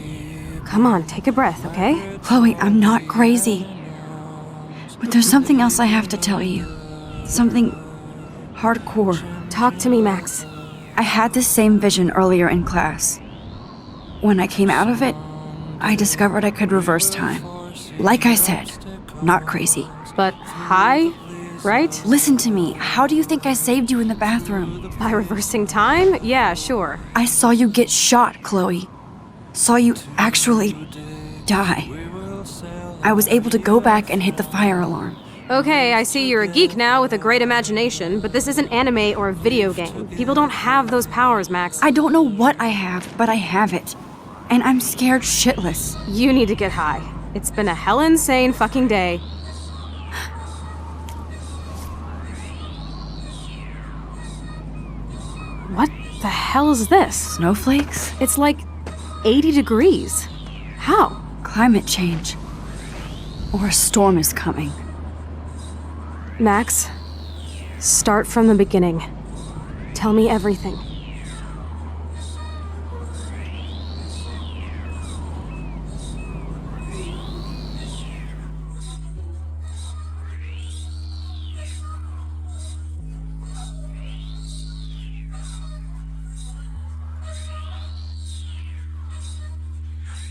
Come on, take a breath, okay? Chloe, I'm not crazy. But there's something else I have to tell you. Something hardcore. Talk to me, Max. I had this same vision earlier in class. When I came out of it, I discovered I could reverse time. Like I said, not crazy. But high, right? Listen to me. How do you think I saved you in the bathroom? By reversing time? Yeah, sure. I saw you get shot, Chloe. Saw you actually die. I was able to go back and hit the fire alarm. Okay, I see you're a geek now with a great imagination, but this isn't anime or a video game. People don't have those powers, Max. I don't know what I have, but I have it. And I'm scared shitless. You need to get high. It's been a hell insane fucking day. What the hell is this? Snowflakes? It's like 80 degrees. How? Climate change. Or a storm is coming. Max, start from the beginning. Tell me everything.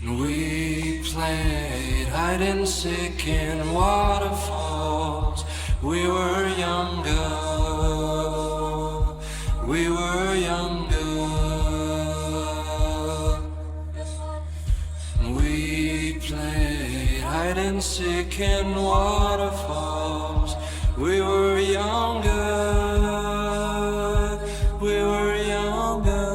We played hide and seek in waterfalls. We were younger. We were younger. We played hide and seek in waterfalls. We were younger. We were younger.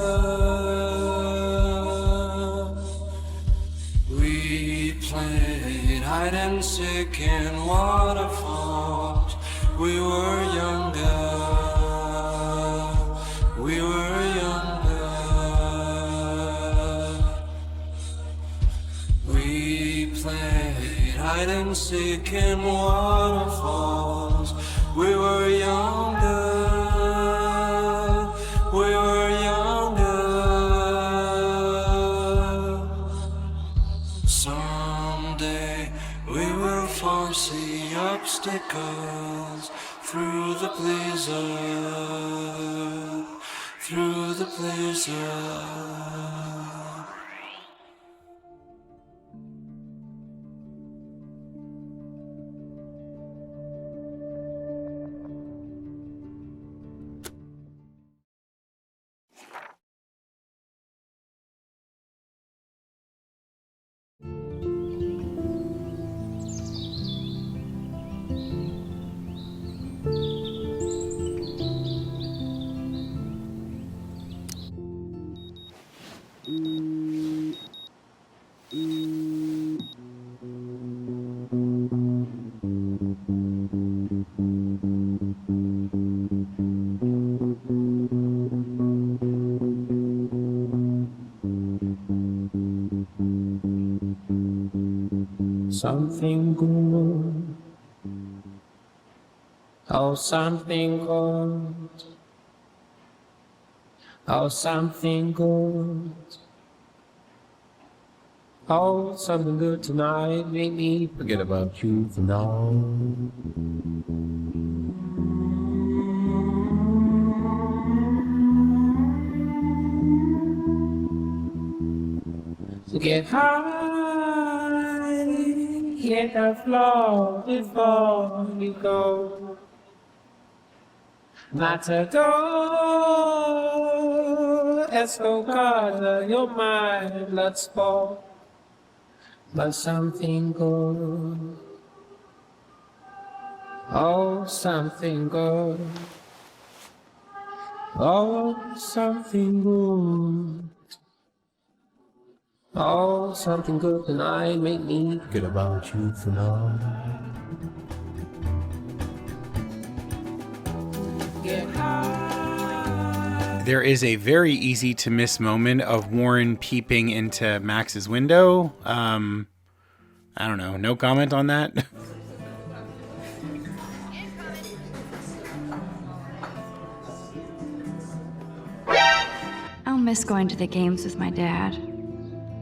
We played hide and seek in waterfalls. We were younger. We were younger. We played hide hide and seek in waterfalls. We were younger, we were younger. Someday we will foresee obstacles through the blizzard, through the blizzard. Something good, oh something good, oh something good, oh something good tonight, make me forget about you for now. To get high, hit the floor before you go. Matador, Escovada, your mind, let's fall. But something good, oh something good, oh something good. Oh, something good tonight, make me forget about you for now. There is a very easy to miss moment of Warren peeping into Max's window. I don't know, no comment on that? I'll miss going to the games with my dad.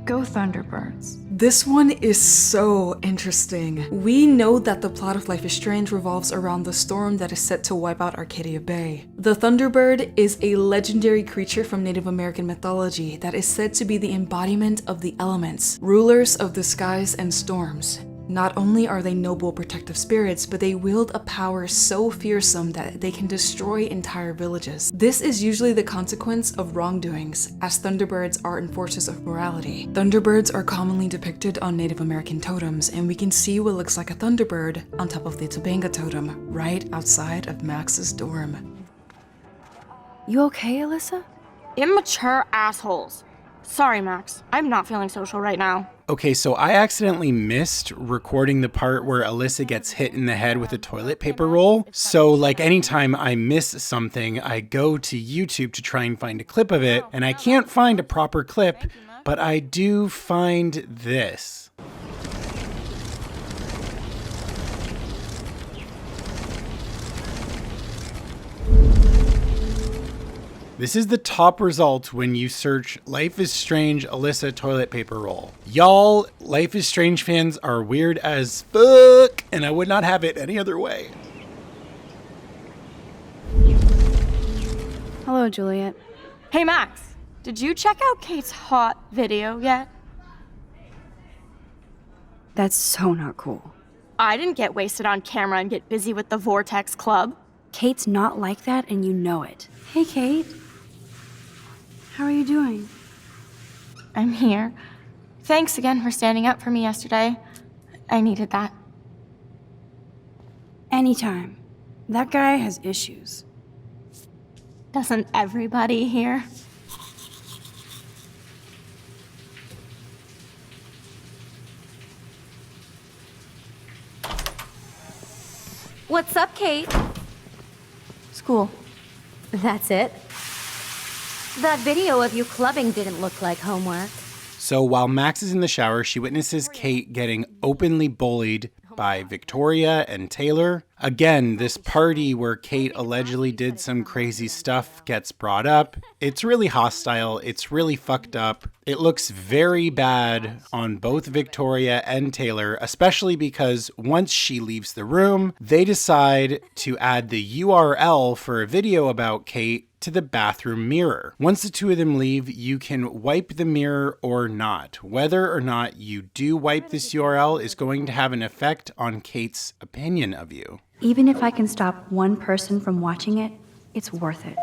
Go Thunderbirds. This one is so interesting. We know that the plot of Life is Strange revolves around the storm that is set to wipe out Arcadia Bay. The Thunderbird is a legendary creature from Native American mythology that is said to be the embodiment of the elements, rulers of the skies and storms. Not only are they noble protective spirits, but they wield a power so fearsome that they can destroy entire villages. This is usually the consequence of wrongdoings, as Thunderbirds are enforcers of morality. Thunderbirds are commonly depicted on Native American totems, and we can see what looks like a Thunderbird on top of the Topanga totem, right outside of Max's dorm. You okay, Alyssa? Immature assholes. Sorry, Max. I'm not feeling social right now. Okay, so I accidentally missed recording the part where Alyssa gets hit in the head with a toilet paper roll. So like anytime I miss something, I go to YouTube to try and find a clip of it, and I can't find a proper clip, but I do find this. This is the top result when you search Life is Strange Alyssa toilet paper roll. Y'all, Life is Strange fans are weird as fuck, and I would not have it any other way. Hello, Juliet. Hey, Max. Did you check out Kate's hot video yet? That's so not cool. I didn't get wasted on camera and get busy with the Vortex Club. Kate's not like that, and you know it. Hey, Kate. How are you doing? I'm here. Thanks again for standing up for me yesterday. I needed that. Anytime. That guy has issues. Doesn't everybody here? What's up, Kate? School. That's it? That video of you clubbing didn't look like homework. So while Max is in the shower, she witnesses Kate getting openly bullied by Victoria and Taylor. Again, this party where Kate allegedly did some crazy stuff gets brought up. It's really hostile. It's really fucked up. It looks very bad on both Victoria and Taylor, especially because once she leaves the room, they decide to add the URL for a video about Kate to the bathroom mirror. Once the two of them leave, you can wipe the mirror or not. Whether or not you do wipe this URL is going to have an effect on Kate's opinion of you. Even if I can stop one person from watching it, it's worth it.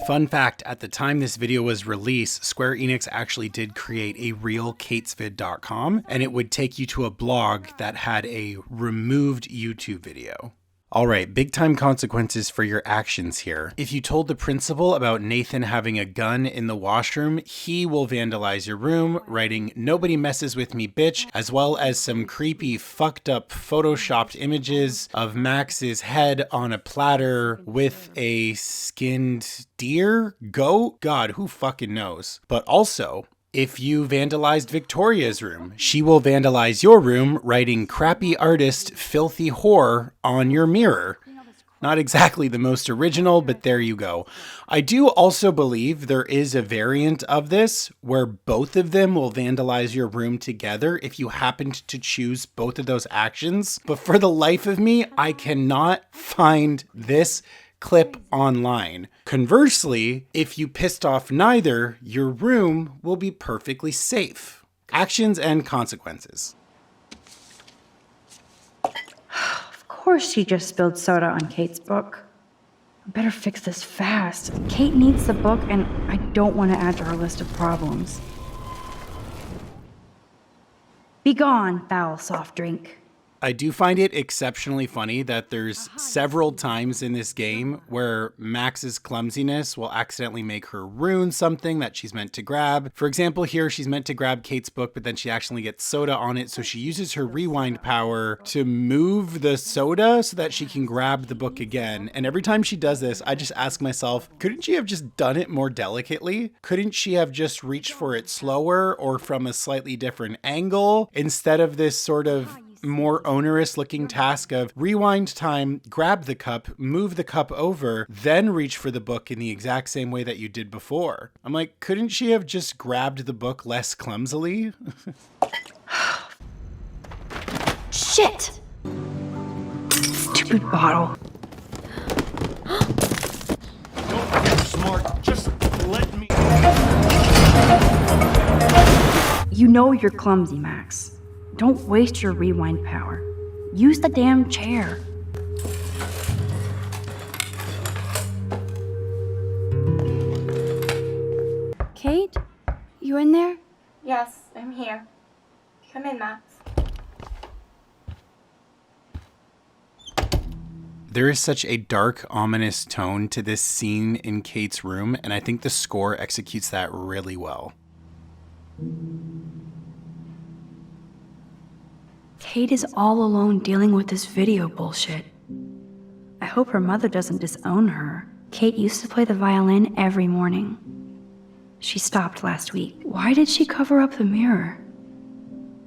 Fun fact, at the time this video was released, Square Enix actually did create a real katesvid.com, and it would take you to a blog that had a removed YouTube video. All right, big time consequences for your actions here. If you told the principal about Nathan having a gun in the washroom, he will vandalize your room, writing "Nobody messes with me, bitch," as well as some creepy, fucked up photoshopped images of Max's head on a platter with a skinned deer, goat, God, who fucking knows. But also, if you vandalized Victoria's room, she will vandalize your room, writing "crappy artist, filthy whore" on your mirror. Not exactly the most original, but there you go. I do also believe there is a variant of this where both of them will vandalize your room together if you happened to choose both of those actions. But for the life of me, I cannot find this clip online. Conversely, if you pissed off neither, your room will be perfectly safe. Actions and consequences. Of course she just spilled soda on Kate's book. I better fix this fast. Kate needs the book, and I don't want to add to her list of problems. Be gone, foul soft drink. I do find it exceptionally funny that there's several times in this game where Max's clumsiness will accidentally make her ruin something that she's meant to grab. For example, here she's meant to grab Kate's book, but then she accidentally gets soda on it, so she uses her rewind power to move the soda so that she can grab the book again. And every time she does this, I just ask myself, couldn't she have just done it more delicately? Couldn't she have just reached for it slower or from a slightly different angle instead of this sort of more onerous looking task of rewind time, grab the cup, move the cup over, then reach for the book in the exact same way that you did before? I'm like, couldn't she have just grabbed the book less clumsily? Shit! Stupid bottle. Don't get smart, just let me. You know you're clumsy, Max. Don't waste your rewind power. Use the damn chair. Kate? You in there? Yes, I'm here. Come in, Max. There is such a dark, ominous tone to this scene in Kate's room, and I think the score executes that really well. Kate is all alone dealing with this video bullshit. I hope her mother doesn't disown her. Kate used to play the violin every morning. She stopped last week. Why did she cover up the mirror?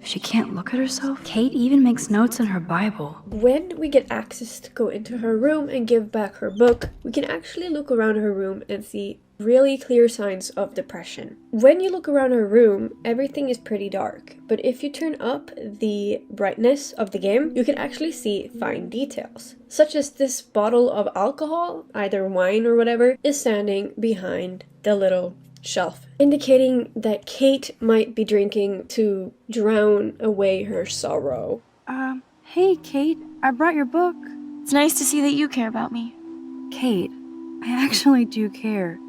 She can't look at herself? Kate even makes notes in her Bible. When we get access to go into her room and give back her book, we can actually look around her room and see really clear signs of depression. When you look around her room, everything is pretty dark, but if you turn up the brightness of the game, you can actually see fine details, such as this bottle of alcohol, either wine or whatever, is standing behind the little shelf, indicating that Kate might be drinking to drown away her sorrow. Hey Kate, I brought your book. It's nice to see that you care about me. Kate, I actually do care.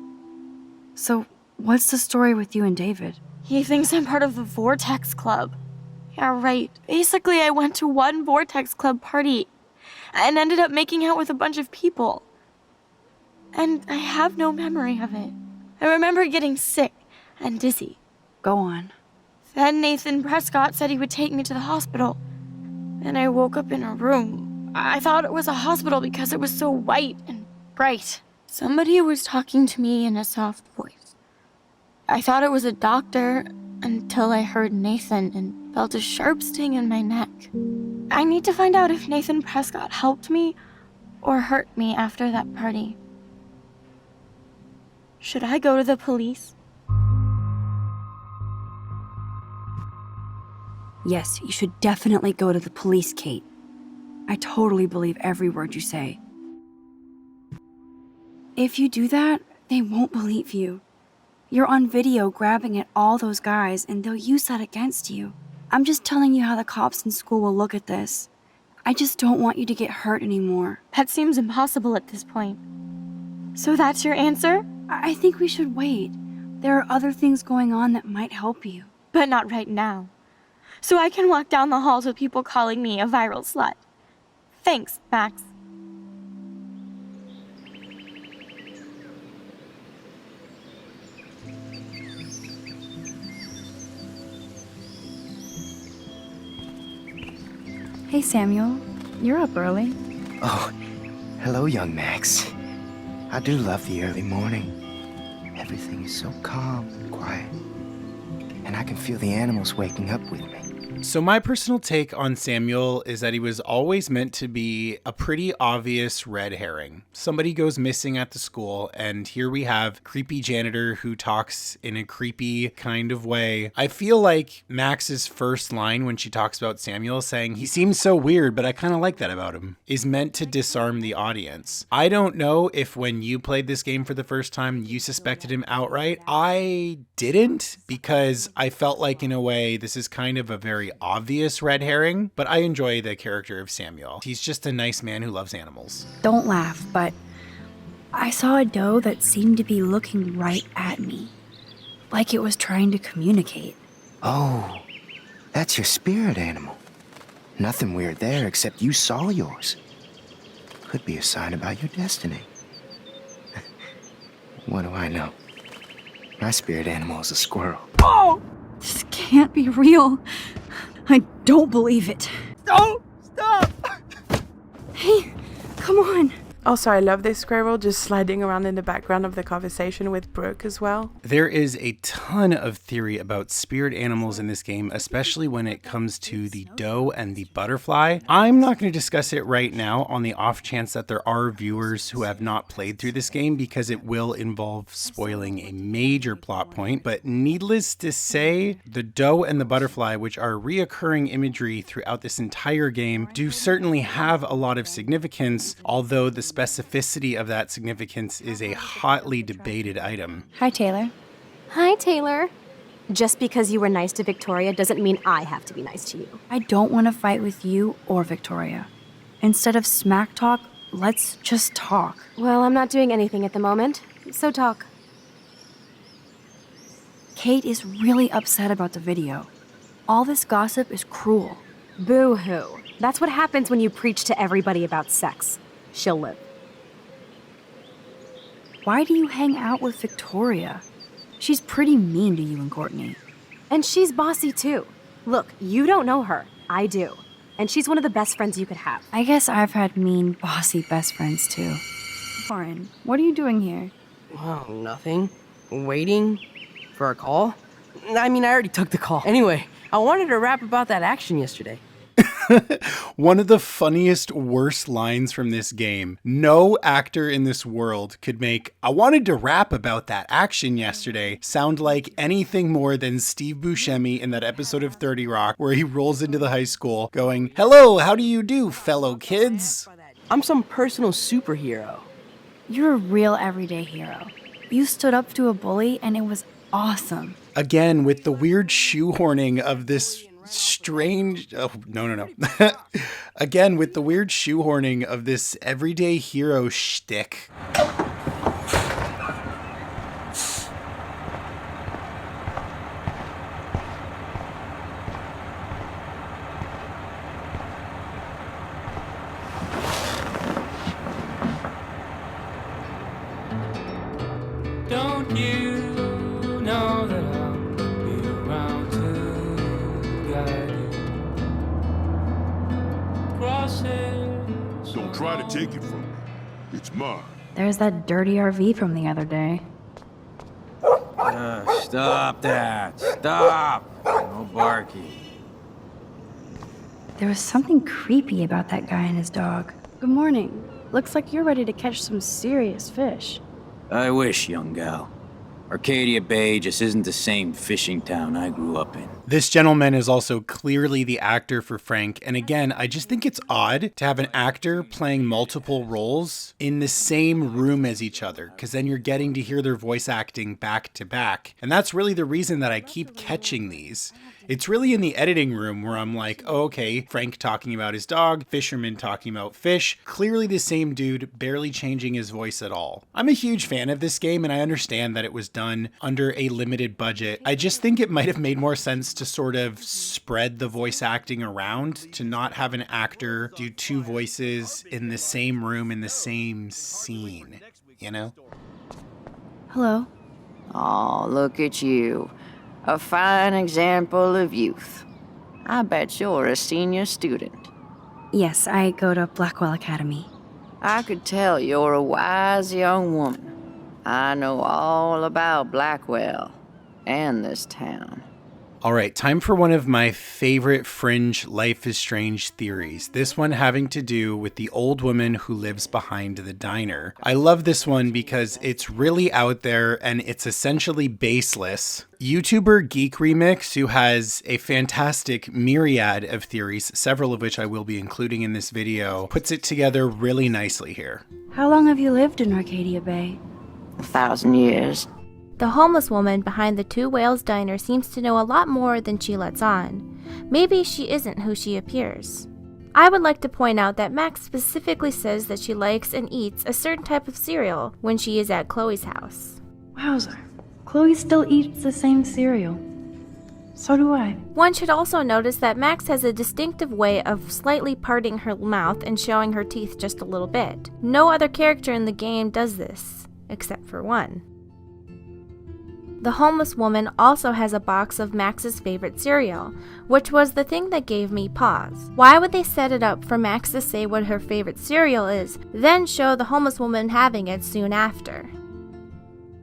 So, what's the story with you and David? He thinks I'm part of the Vortex Club. Yeah, right. Basically, I went to one Vortex Club party and ended up making out with a bunch of people. And I have no memory of it. I remember getting sick and dizzy. Go on. Then Nathan Prescott said he would take me to the hospital. And I woke up in a room. I thought it was a hospital because it was so white and bright. Somebody was talking to me in a soft voice. I thought it was a doctor, until I heard Nathan and felt a sharp sting in my neck. I need to find out if Nathan Prescott helped me or hurt me after that party. Should I go to the police? Yes, you should definitely go to the police, Kate. I totally believe every word you say. If you do that, they won't believe you. You're on video grabbing at all those guys, and they'll use that against you. I'm just telling you how the cops in school will look at this. I just don't want you to get hurt anymore. That seems impossible at this point. So that's your answer? I think we should wait. There are other things going on that might help you. But not right now. So I can walk down the halls with people calling me a viral slut. Thanks, Max. Hey, Samuel. You're up early. Oh, hello, young Max. I do love the early morning. Everything is so calm and quiet. And I can feel the animals waking up with me. So my personal take on Samuel is that he was always meant to be a pretty obvious red herring. Somebody goes missing at the school, and here we have creepy janitor who talks in a creepy kind of way. I feel like Max's first line when she talks about Samuel saying, "He seems so weird, but I kind of like that about him," is meant to disarm the audience. I don't know if when you played this game for the first time, you suspected him outright. I didn't, because I felt like in a way this is kind of a very obvious red herring, but I enjoy the character of Samuel. He's just a nice man who loves animals. Don't laugh, but I saw a doe that seemed to be looking right at me, like it was trying to communicate. Oh, that's your spirit animal. Nothing weird there except you saw yours. Could be a sign about your destiny. What do I know? My spirit animal is a squirrel. Oh! This can't be real. I don't believe it. Oh, stop! Hey, come on. Also, I love this squirrel just sliding around in the background of the conversation with Brooke as well. There is a ton of theory about spirit animals in this game, especially when it comes to the doe and the butterfly. I'm not going to discuss it right now on the off chance that there are viewers who have not played through this game, because it will involve spoiling a major plot point. But needless to say, the doe and the butterfly, which are reoccurring imagery throughout this entire game, do certainly have a lot of significance, although the specificity of that significance is a hotly debated item. Hi, Taylor. Hi, Taylor. Just because you were nice to Victoria doesn't mean I have to be nice to you. I don't want to fight with you or Victoria. Instead of smack talk, let's just talk. Well, I'm not doing anything at the moment, so talk. Kate is really upset about the video. All this gossip is cruel. Boo-hoo. That's what happens when you preach to everybody about sex. She'll live. Why do you hang out with Victoria? She's pretty mean to you and Courtney. And she's bossy too. Look, you don't know her. I do. And she's one of the best friends you could have. I guess I've had mean, bossy best friends too. Lauren, what are you doing here? Oh, nothing. Waiting for a call? I mean, I already took the call. Anyway, I wanted to rap about that action yesterday. One of the funniest, worst lines from this game. No actor in this world could make "I wanted to rap about that action yesterday" sound like anything more than Steve Buscemi in that episode of 30 Rock where he rolls into the high school going, "Hello, how do you do, fellow kids?" I'm some personal superhero. You're a real everyday hero. You stood up to a bully and it was awesome. Again, with the weird shoehorning of this strange... Oh, no. Again, with the weird shoehorning of this everyday hero shtick. Don't you know that I'll be around to guide you? Crosses. Don't try to take it from me. It's mine. There's that dirty RV from the other day. Stop that. Stop. No barking. There was something creepy about that guy and his dog. Good morning. Looks like you're ready to catch some serious fish. I wish, young gal. Arcadia Bay just isn't the same fishing town I grew up in. This gentleman is also clearly the actor for Frank, and again, I just think it's odd to have an actor playing multiple roles in the same room as each other, because then you're getting to hear their voice acting back to back. And that's really the reason that I keep catching these. It's really in the editing room where I'm like, oh, okay, Frank talking about his dog, Fisherman talking about fish, clearly the same dude, barely changing his voice at all. I'm a huge fan of this game, and I understand that it was done under a limited budget. I just think it might have made more sense to sort of spread the voice acting around, to not have an actor do two voices in the same room in the same scene, you know? Hello? Oh, look at you. A fine example of youth. I bet you're a senior student. Yes, I go to Blackwell Academy. I could tell you're a wise young woman. I know all about Blackwell and this town. All right, time for one of my favorite fringe Life is Strange theories. This one having to do with the old woman who lives behind the diner. I love this one because it's really out there and it's essentially baseless. YouTuber Geek Remix, who has a fantastic myriad of theories, several of which I will be including in this video, puts it together really nicely here. How long have you lived in Arcadia Bay? 1,000 years. The homeless woman behind the Two Whales diner seems to know a lot more than she lets on. Maybe she isn't who she appears. I would like to point out that Max specifically says that she likes and eats a certain type of cereal when she is at Chloe's house. Wowzer. Chloe still eats the same cereal. So do I. One should also notice that Max has a distinctive way of slightly parting her mouth and showing her teeth just a little bit. No other character in the game does this, except for one. The homeless woman also has a box of Max's favorite cereal, which was the thing that gave me pause. Why would they set it up for Max to say what her favorite cereal is, then show the homeless woman having it soon after?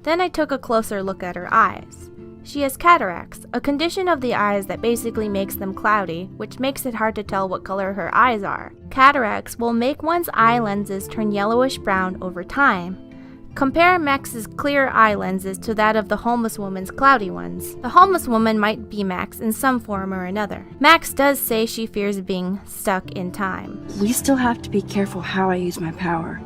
Then I took a closer look at her eyes. She has cataracts, a condition of the eyes that basically makes them cloudy, which makes it hard to tell what color her eyes are. Cataracts will make one's eye lenses turn yellowish-brown over time. Compare Max's clear eye lenses to that of the homeless woman's cloudy ones. The homeless woman might be Max in some form or another. Max does say she fears being stuck in time. We still have to be careful how I use my power.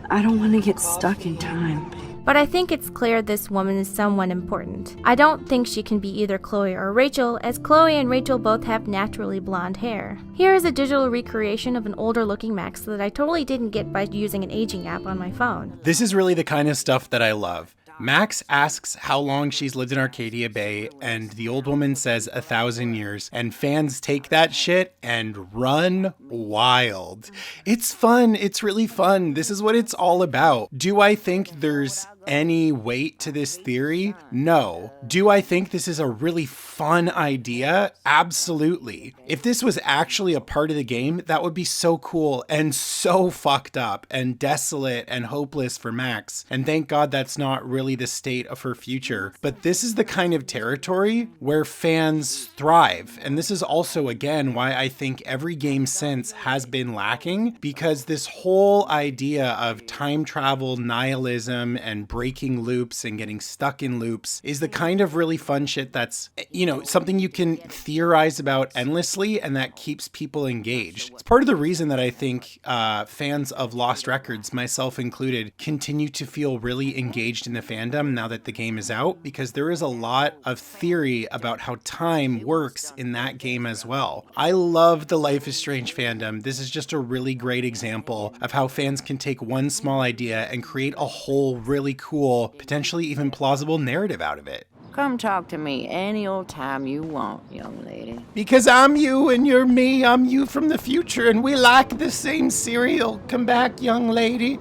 I don't want to get stuck in time. But I think it's clear this woman is someone important. I don't think she can be either Chloe or Rachel, as Chloe and Rachel both have naturally blonde hair. Here is a digital recreation of an older looking Max that I totally didn't get by using an aging app on my phone. This is really the kind of stuff that I love. Max asks how long she's lived in Arcadia Bay, and the old woman says 1,000 years, and fans take that shit and run wild. It's fun. It's really fun. This is what it's all about. Do I think there's any weight to this theory? No. Do I think this is a really fun idea? Absolutely. If this was actually a part of the game, that would be so cool and so fucked up and desolate and hopeless for Max. And thank God that's not really the state of her future. But this is the kind of territory where fans thrive. And this is also, again, why I think every game since has been lacking, because this whole idea of time travel, nihilism, and breaking loops and getting stuck in loops is the kind of really fun shit that's, you know, something you can theorize about endlessly and that keeps people engaged. It's part of the reason that I think fans of Lost Records, myself included, continue to feel really engaged in the fandom now that the game is out, because there is a lot of theory about how time works in that game as well. I love the Life is Strange fandom. This is just a really great example of how fans can take one small idea and create a whole really cool, potentially even plausible narrative out of it. Come talk to me any old time you want, young lady. Because I'm you and you're me. I'm you from the future and we like the same cereal. Come back, young lady.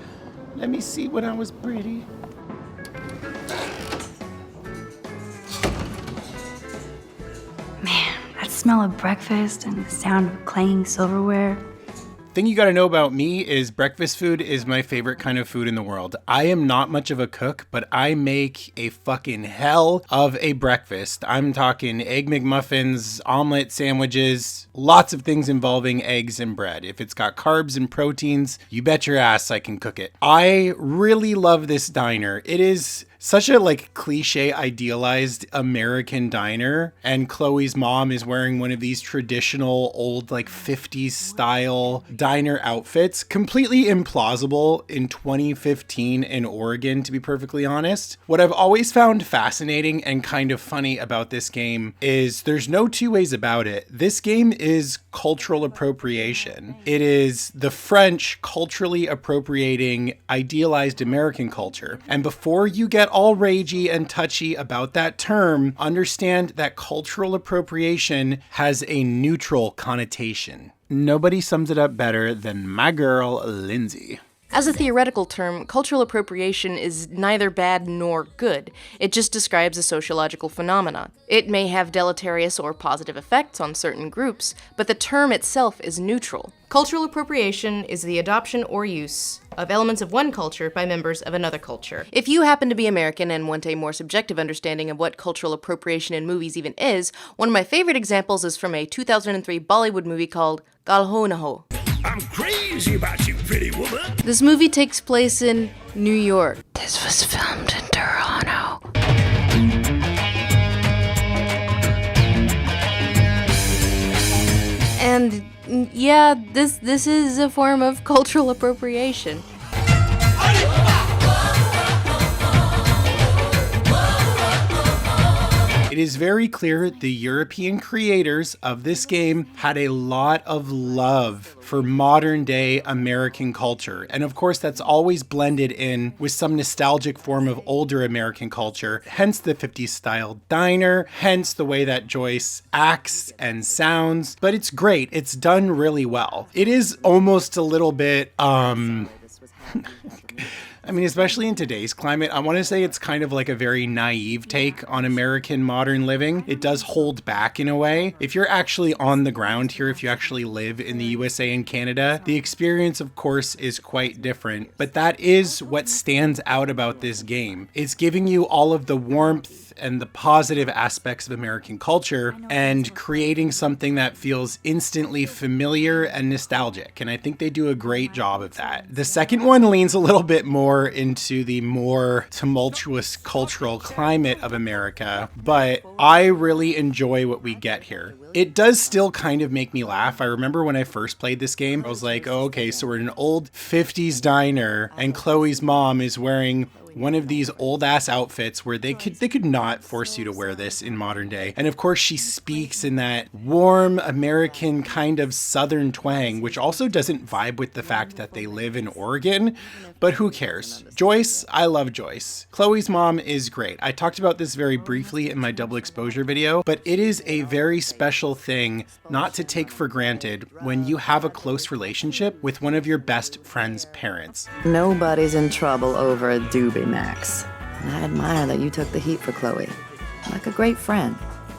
Let me see when I was pretty. Man, that smell of breakfast and the sound of clanging silverware. Thing you gotta know about me is breakfast food is my favorite kind of food in the world. I am not much of a cook, but I make a fucking hell of a breakfast. I'm talking egg McMuffins, omelet sandwiches, lots of things involving eggs and bread. If it's got carbs and proteins, you bet your ass I can cook it. I really love this diner. It is such a like cliche idealized American diner, and Chloe's mom is wearing one of these traditional old like 50s style diner outfits. Completely implausible in 2015 in Oregon, to be perfectly honest. What I've always found fascinating and kind of funny about this game is there's no two ways about it. This game is cultural appropriation. It is the French culturally appropriating idealized American culture. And before you get all ragey and touchy about that term, understand that cultural appropriation has a neutral connotation. Nobody sums it up better than my girl, Lindsay. As a theoretical term, cultural appropriation is neither bad nor good. It just describes a sociological phenomena. It may have deleterious or positive effects on certain groups, but the term itself is neutral. Cultural appropriation is the adoption or use of elements of one culture by members of another culture. If you happen to be American and want a more subjective understanding of what cultural appropriation in movies even is, one of my favorite examples is from a 2003 Bollywood movie called Galhonaho. I'm crazy about you, pretty woman. This movie takes place in New York. This was filmed in Toronto. And yeah, this is a form of cultural appropriation. It is very clear the European creators of this game had a lot of love for modern day American culture. And of course, that's always blended in with some nostalgic form of older American culture, hence the 50s style diner, hence the way that Joyce acts and sounds. But it's great. It's done really well. It is almost a little bit, I mean, especially in today's climate, I want to say it's kind of like a very naive take on American modern living. It does hold back in a way. If you're actually on the ground here, if you actually live in the USA and Canada, the experience, of course, is quite different. But that is what stands out about this game. It's giving you all of the warmth and the positive aspects of American culture and creating something that feels instantly familiar and nostalgic. And I think they do a great job of that. The second one leans a little bit more into the more tumultuous cultural climate of America, but I really enjoy what we get here. It does still kind of make me laugh. I remember when I first played this game, I was like, oh, okay, so we're in an old 50s diner and Chloe's mom is wearing one of these old ass outfits where they could not force you to wear this in modern day. And of course she speaks in that warm American kind of southern twang, which also doesn't vibe with the fact that they live in Oregon, but who cares? Joyce, I love Joyce. Chloe's mom is great. I talked about this very briefly in my double exposure video, but it is a very special thing not to take for granted when you have a close relationship with one of your best friend's parents. Nobody's in trouble over a doobie, Max. And I admire that you took the heat for Chloe, like a great friend.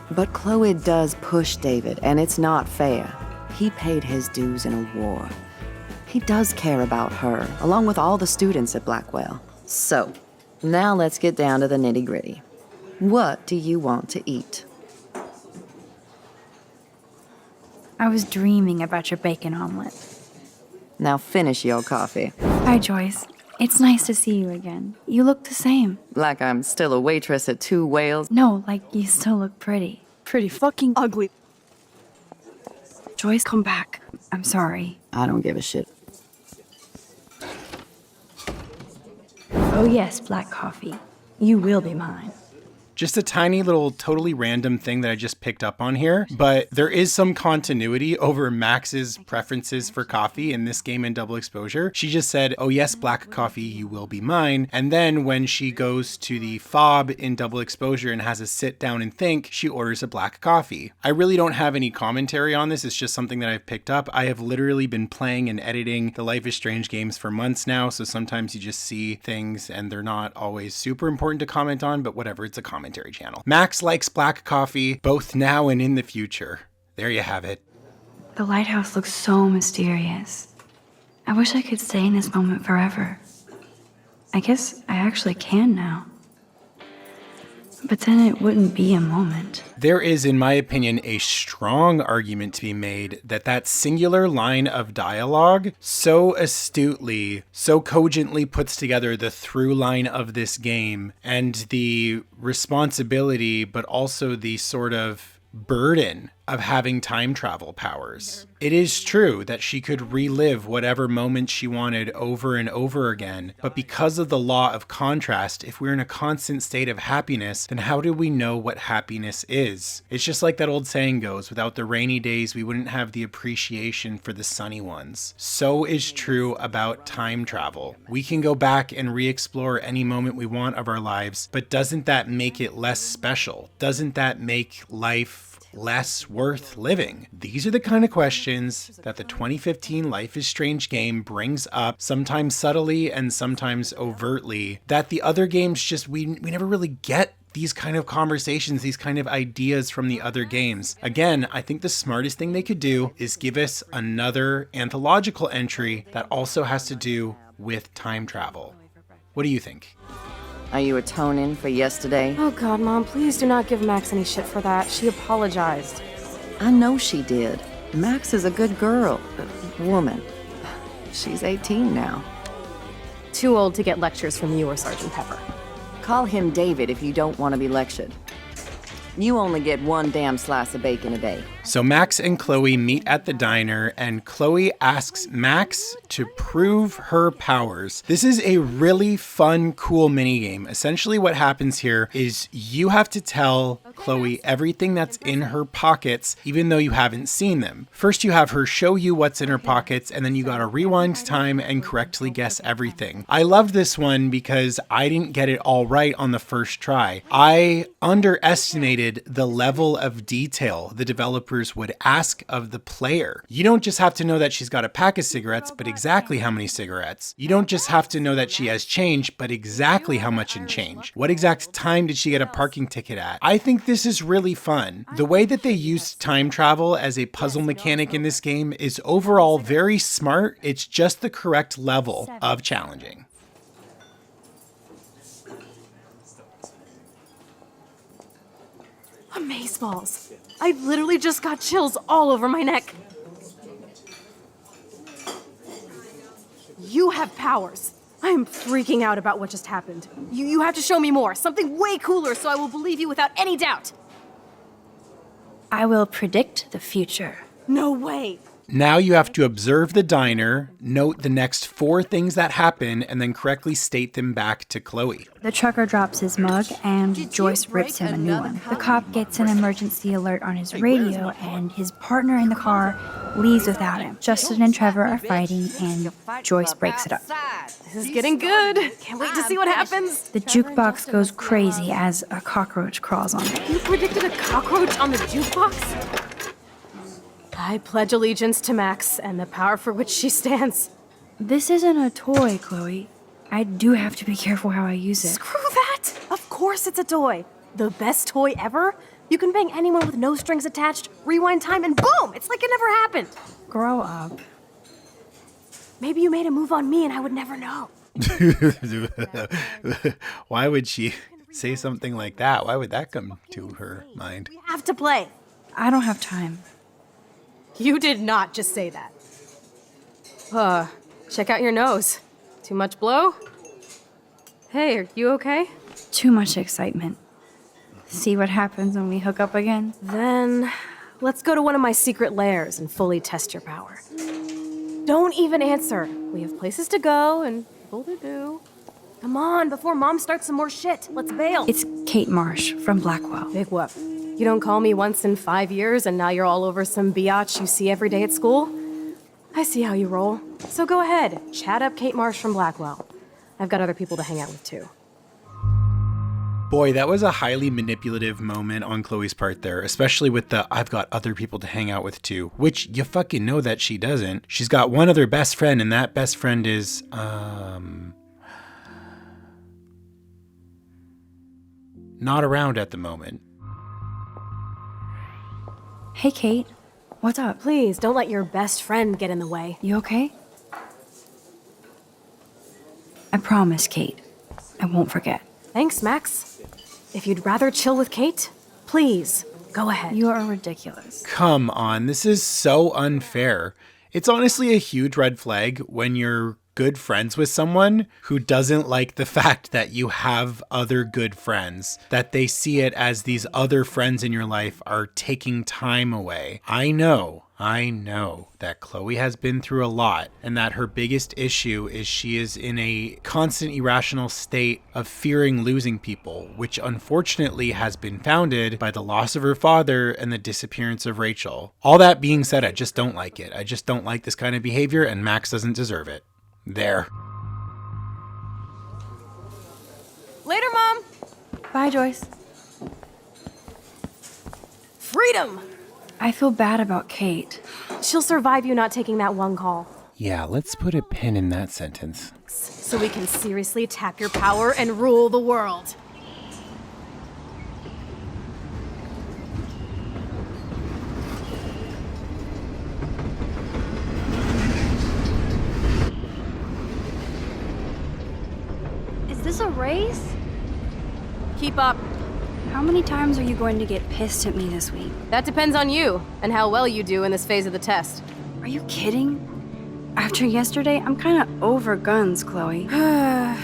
But Chloe does push David, and it's not fair. He paid his dues in a war. He does care about her, along with all the students at Blackwell. So, now let's get down to the nitty-gritty. What do you want to eat? I was dreaming about your bacon omelet. Now finish your coffee. Hi, Joyce. It's nice to see you again. You look the same. Like I'm still a waitress at Two Whales? No, like you still look pretty. Pretty fucking ugly. Joyce, come back. I'm sorry. I don't give a shit. Oh yes, black coffee. You will be mine. Just a tiny little totally random thing that I just picked up on here, but there is some continuity over Max's preferences for coffee in this game in Double Exposure. She just said, oh yes, black coffee, you will be mine. And then when she goes to the fob in Double Exposure and has a sit down and think, she orders a black coffee. I really don't have any commentary on this. It's just something that I've picked up. I have literally been playing and editing the Life is Strange games for months now, so sometimes you just see things and they're not always super important to comment on, but whatever, it's a commentary channel. Max likes black coffee, both now and in the future. There you have it. The lighthouse looks so mysterious. I wish I could stay in this moment forever. I guess I actually can now. But then it wouldn't be a moment. There is, in my opinion, a strong argument to be made that that singular line of dialogue so astutely, so cogently puts together the through line of this game and the responsibility, but also the sort of burden of having time travel powers. It is true that she could relive whatever moment she wanted over and over again, but because of the law of contrast, if we're in a constant state of happiness, then how do we know what happiness is? It's just like that old saying goes, without the rainy days, we wouldn't have the appreciation for the sunny ones. So is true about time travel. We can go back and re-explore any moment we want of our lives, but doesn't that make it less special? Doesn't that make life less worth living? These are the kind of questions that the 2015 Life is Strange game brings up, sometimes subtly and sometimes overtly, that the other games just, we never really get these kind of conversations, these kind of ideas from the other games. Again, I think the smartest thing they could do is give us another anthological entry that also has to do with time travel. What do you think? Are you atoning for yesterday? Oh God, Mom, please do not give Max any shit for that. She apologized. I know she did. Max is a good girl. Woman. She's 18 now. Too old to get lectures from you or Sergeant Pepper. Call him David if you don't want to be lectured. You only get one damn slice of bacon a day. So Max and Chloe meet at the diner, and Chloe asks Max to prove her powers. This is a really fun, cool minigame. Essentially what happens here is you have to tell Chloe everything that's in her pockets, even though you haven't seen them. First you have her show you what's in her pockets, and then you gotta rewind time and correctly guess everything. I loved this one because I didn't get it all right on the first try. I underestimated the level of detail the developers would ask of the player. You don't just have to know that she's got a pack of cigarettes, but exactly how many cigarettes. You don't just have to know that she has change, but exactly how much in change. What exact time did she get a parking ticket at? I think this is really fun. The way that they used time travel as a puzzle mechanic in this game is overall very smart. It's just the correct level of challenging. Amazeballs. I literally just got chills all over my neck. You have powers. I am freaking out about what just happened. You have to show me more, something way cooler, so I will believe you without any doubt. I will predict the future. No way. Now you have to observe the diner, note the next 4 things that happen, and then correctly state them back to Chloe. The trucker drops his mug, and Joyce rips him a new one. The cop gets an emergency alert on his radio, and his partner in the car leaves without him. Justin and Trevor are fighting, and Joyce breaks it up. This is getting good. Can't wait to see what happens. The jukebox goes crazy as a cockroach crawls on it. You predicted a cockroach on the jukebox? I pledge allegiance to Max and the power for which she stands. This isn't a toy, Chloe. I do have to be careful how I use it. Screw that! Of course it's a toy. The best toy ever? You can bang anyone with no strings attached, rewind time, and boom! It's like it never happened. Grow up. Maybe you made a move on me and I would never know. Why would she say something like that? Why would that come to her mind? We have to play. I don't have time. You did not just say that. Check out your nose. Too much blow? Hey, are you okay? Too much excitement. See what happens when we hook up again? Then, let's go to one of my secret lairs and fully test your power. Don't even answer. We have places to go and people to do. Come on, before Mom starts some more shit. Let's bail. It's Kate Marsh from Blackwell. Big whoop. You don't call me once in 5 years and now you're all over some biatch you see every day at school? I see how you roll. So go ahead, chat up Kate Marsh from Blackwell. I've got other people to hang out with too. Boy, that was a highly manipulative moment on Chloe's part there, especially with the I've got other people to hang out with too, which you fucking know that she doesn't. She's got one other best friend, and that best friend is, not around at the moment. Hey, Kate. What's up? Please, don't let your best friend get in the way. You okay? I promise, Kate. I won't forget. Thanks, Max. If you'd rather chill with Kate, please, go ahead. You are ridiculous. Come on, this is so unfair. It's honestly a huge red flag when you're good friends with someone who doesn't like the fact that you have other good friends, that they see it as these other friends in your life are taking time away. I know that Chloe has been through a lot and that her biggest issue is she is in a constant irrational state of fearing losing people, which unfortunately has been founded by the loss of her father and the disappearance of Rachel. All that being said, I just don't like it. I just don't like this kind of behavior, and Max doesn't deserve it. There. Later, Mom. Bye, Joyce. Freedom! I feel bad about Kate. She'll survive you not taking that one call. Yeah, let's put a pin in that sentence. So we can seriously tap your power and rule the world. Is this a race? Keep up. How many times are you going to get pissed at me this week? That depends on you and how well you do in this phase of the test. Are you kidding? After yesterday, I'm kind of over guns, Chloe.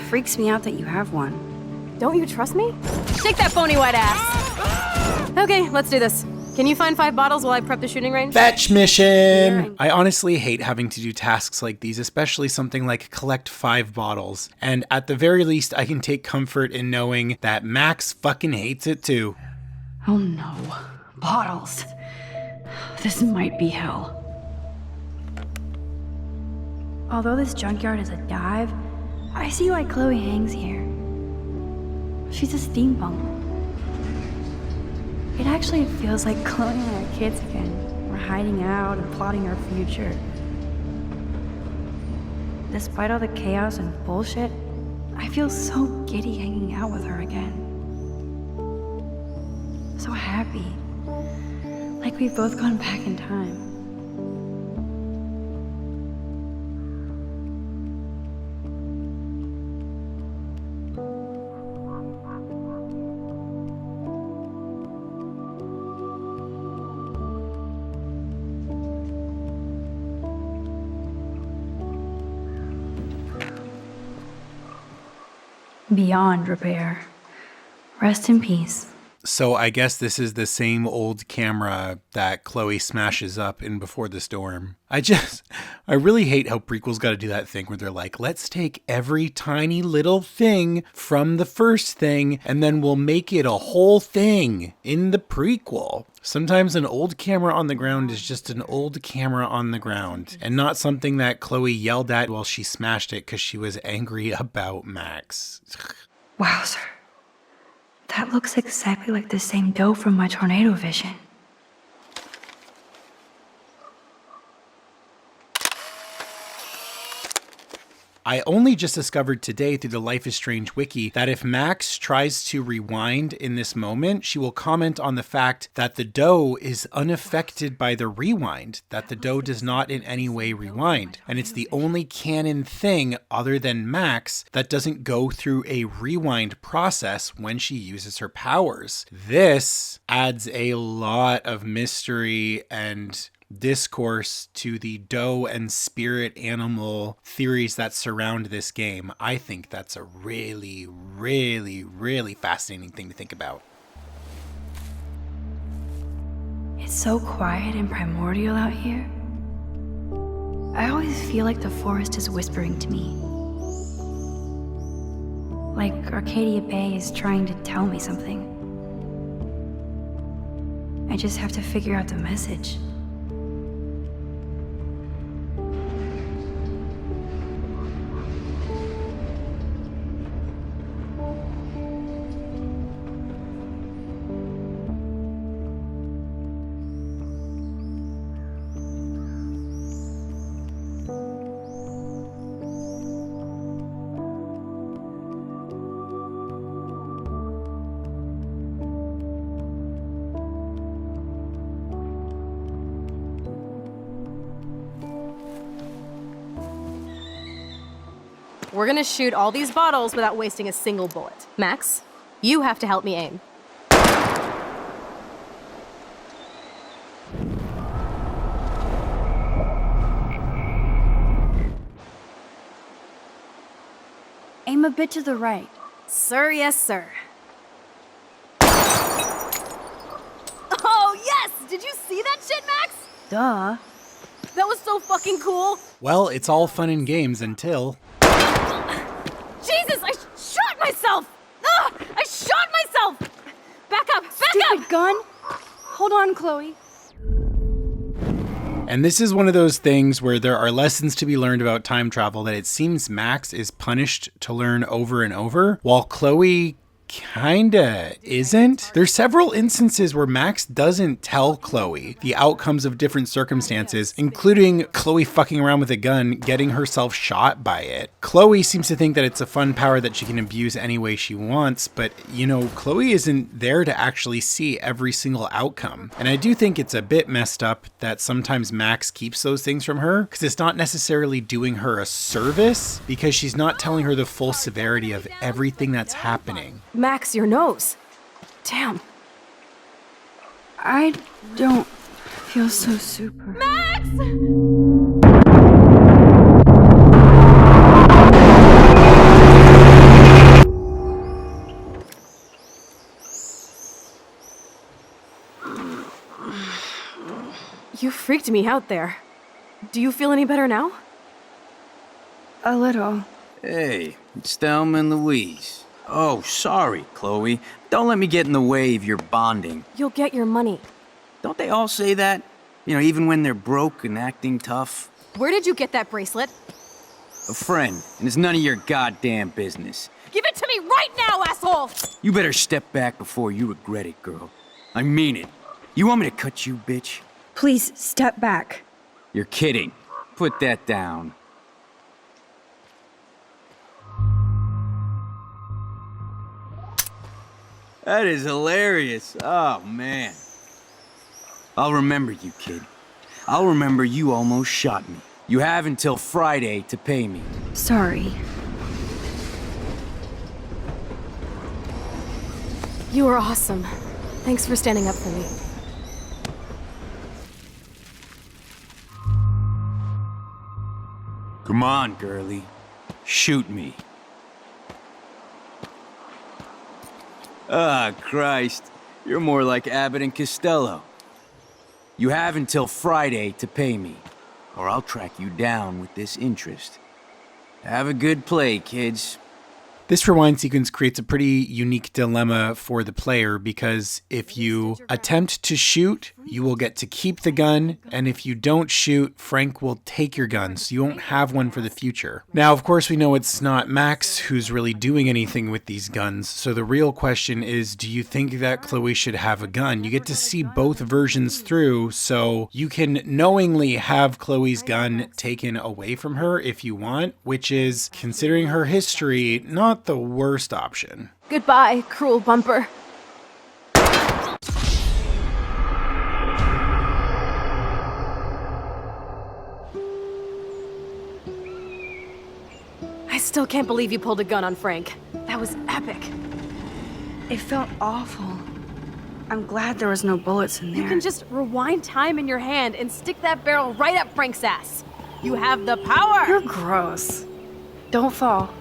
Freaks me out that you have one. Don't you trust me? Shake that phony white ass! Okay, let's do this. Can you find 5 bottles while I prep the shooting range? Fetch mission! I honestly hate having to do tasks like these, especially something like collect 5 bottles. And at the very least, I can take comfort in knowing that Max fucking hates it too. Oh no. Bottles. This might be hell. Although this junkyard is a dive, I see why Chloe hangs here. She's a steampunk. It actually feels like Chloe and I are kids again. We're hiding out and plotting our future. Despite all the chaos and bullshit, I feel so giddy hanging out with her again. So happy. Like we've both gone back in time. Beyond repair. Rest in peace. So I guess this is the same old camera that Chloe smashes up in Before the Storm. I really hate how prequels got to do that thing where they're like, let's take every tiny little thing from the first thing and then we'll make it a whole thing in the prequel. Sometimes an old camera on the ground is just an old camera on the ground and not something that Chloe yelled at while she smashed it because she was angry about Max. Wowzer. That looks exactly like the same dough from my tornado vision. I only just discovered today through the Life is Strange wiki that if Max tries to rewind in this moment, she will comment on the fact that the dough is unaffected by the rewind, that the dough does not in any way rewind. And it's the only canon thing other than Max that doesn't go through a rewind process when she uses her powers. This adds a lot of mystery and discourse to the dough and spirit animal theories that surround this game. I think that's a really, really, really fascinating thing to think about. It's so quiet and primordial out here. I always feel like the forest is whispering to me. Like Arcadia Bay is trying to tell me something. I just have to figure out the message. We're gonna shoot all these bottles without wasting a single bullet. Max, you have to help me aim. Aim a bit to the right. Sir, yes, sir. Oh, yes! Did you see that shit, Max? Duh. That was so fucking cool. Well, it's all fun and games until... Jesus, I shot myself! Ugh, I shot myself! Back up, back Stupid up! gun. Hold on, Chloe. And this is one of those things where there are lessons to be learned about time travel that it seems Max is punished to learn over and over, while Chloe kinda isn't. There's several instances where Max doesn't tell Chloe the outcomes of different circumstances, including Chloe fucking around with a gun, getting herself shot by it. Chloe seems to think that it's a fun power that she can abuse any way she wants, but you know, Chloe isn't there to actually see every single outcome. And I do think it's a bit messed up that sometimes Max keeps those things from her, because it's not necessarily doing her a service, because she's not telling her the full severity of everything that's happening. Max, your nose. Damn. I don't feel so super. Max! You freaked me out there. Do you feel any better now? A little. Hey, it's Thelma and Louise. Oh, sorry, Chloe. Don't let me get in the way of your bonding. You'll get your money. Don't they all say that? You know, even when they're broke and acting tough? Where did you get that bracelet? A friend, and it's none of your goddamn business. Give it to me right now, asshole! You better step back before you regret it, girl. I mean it. You want me to cut you, bitch? Please, step back. You're kidding. Put that down. That is hilarious. Oh, man. I'll remember you, kid. I'll remember you almost shot me. You have until Friday to pay me. Sorry. You were awesome. Thanks for standing up for me. Come on, girlie. Shoot me. Ah, Christ. You're more like Abbott and Costello. You have until Friday to pay me, or I'll track you down with this interest. Have a good play, kids. This rewind sequence creates a pretty unique dilemma for the player, because if you attempt to shoot, you will get to keep the gun, and if you don't shoot, Frank will take your gun, so you won't have one for the future. Now, of course, we know it's not Max who's really doing anything with these guns, so the real question is, do you think that Chloe should have a gun? You get to see both versions through, so you can knowingly have Chloe's gun taken away from her if you want, which is, considering her history, not the worst option. Goodbye, cruel bumper. I still can't believe you pulled a gun on Frank. That was epic. It felt awful. I'm glad there was no bullets in there. You can just rewind time in your hand and stick that barrel right up Frank's ass. You have the power! You're gross. Don't fall.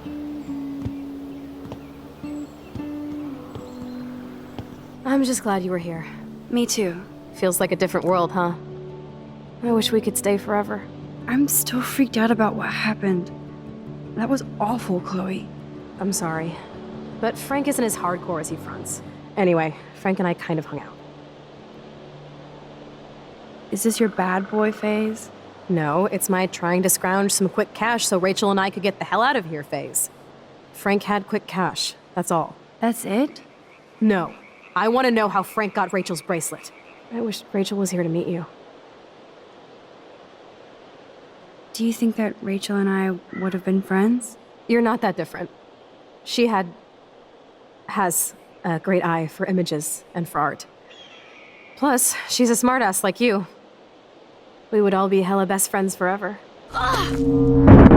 I'm just glad you were here. Me too. Feels like a different world, huh? I wish we could stay forever. I'm still freaked out about what happened. That was awful, Chloe. I'm sorry. But Frank isn't as hardcore as he fronts. Anyway, Frank and I kind of hung out. Is this your bad boy phase? No, it's my trying to scrounge some quick cash so Rachel and I could get the hell out of here phase. Frank had quick cash, that's all. That's it? No. I want to know how Frank got Rachel's bracelet. I wish Rachel was here to meet you. Do you think that Rachel and I would have been friends? You're not that different. She has a great eye for images and for art. Plus, she's a smartass like you. We would all be hella best friends forever. Ugh.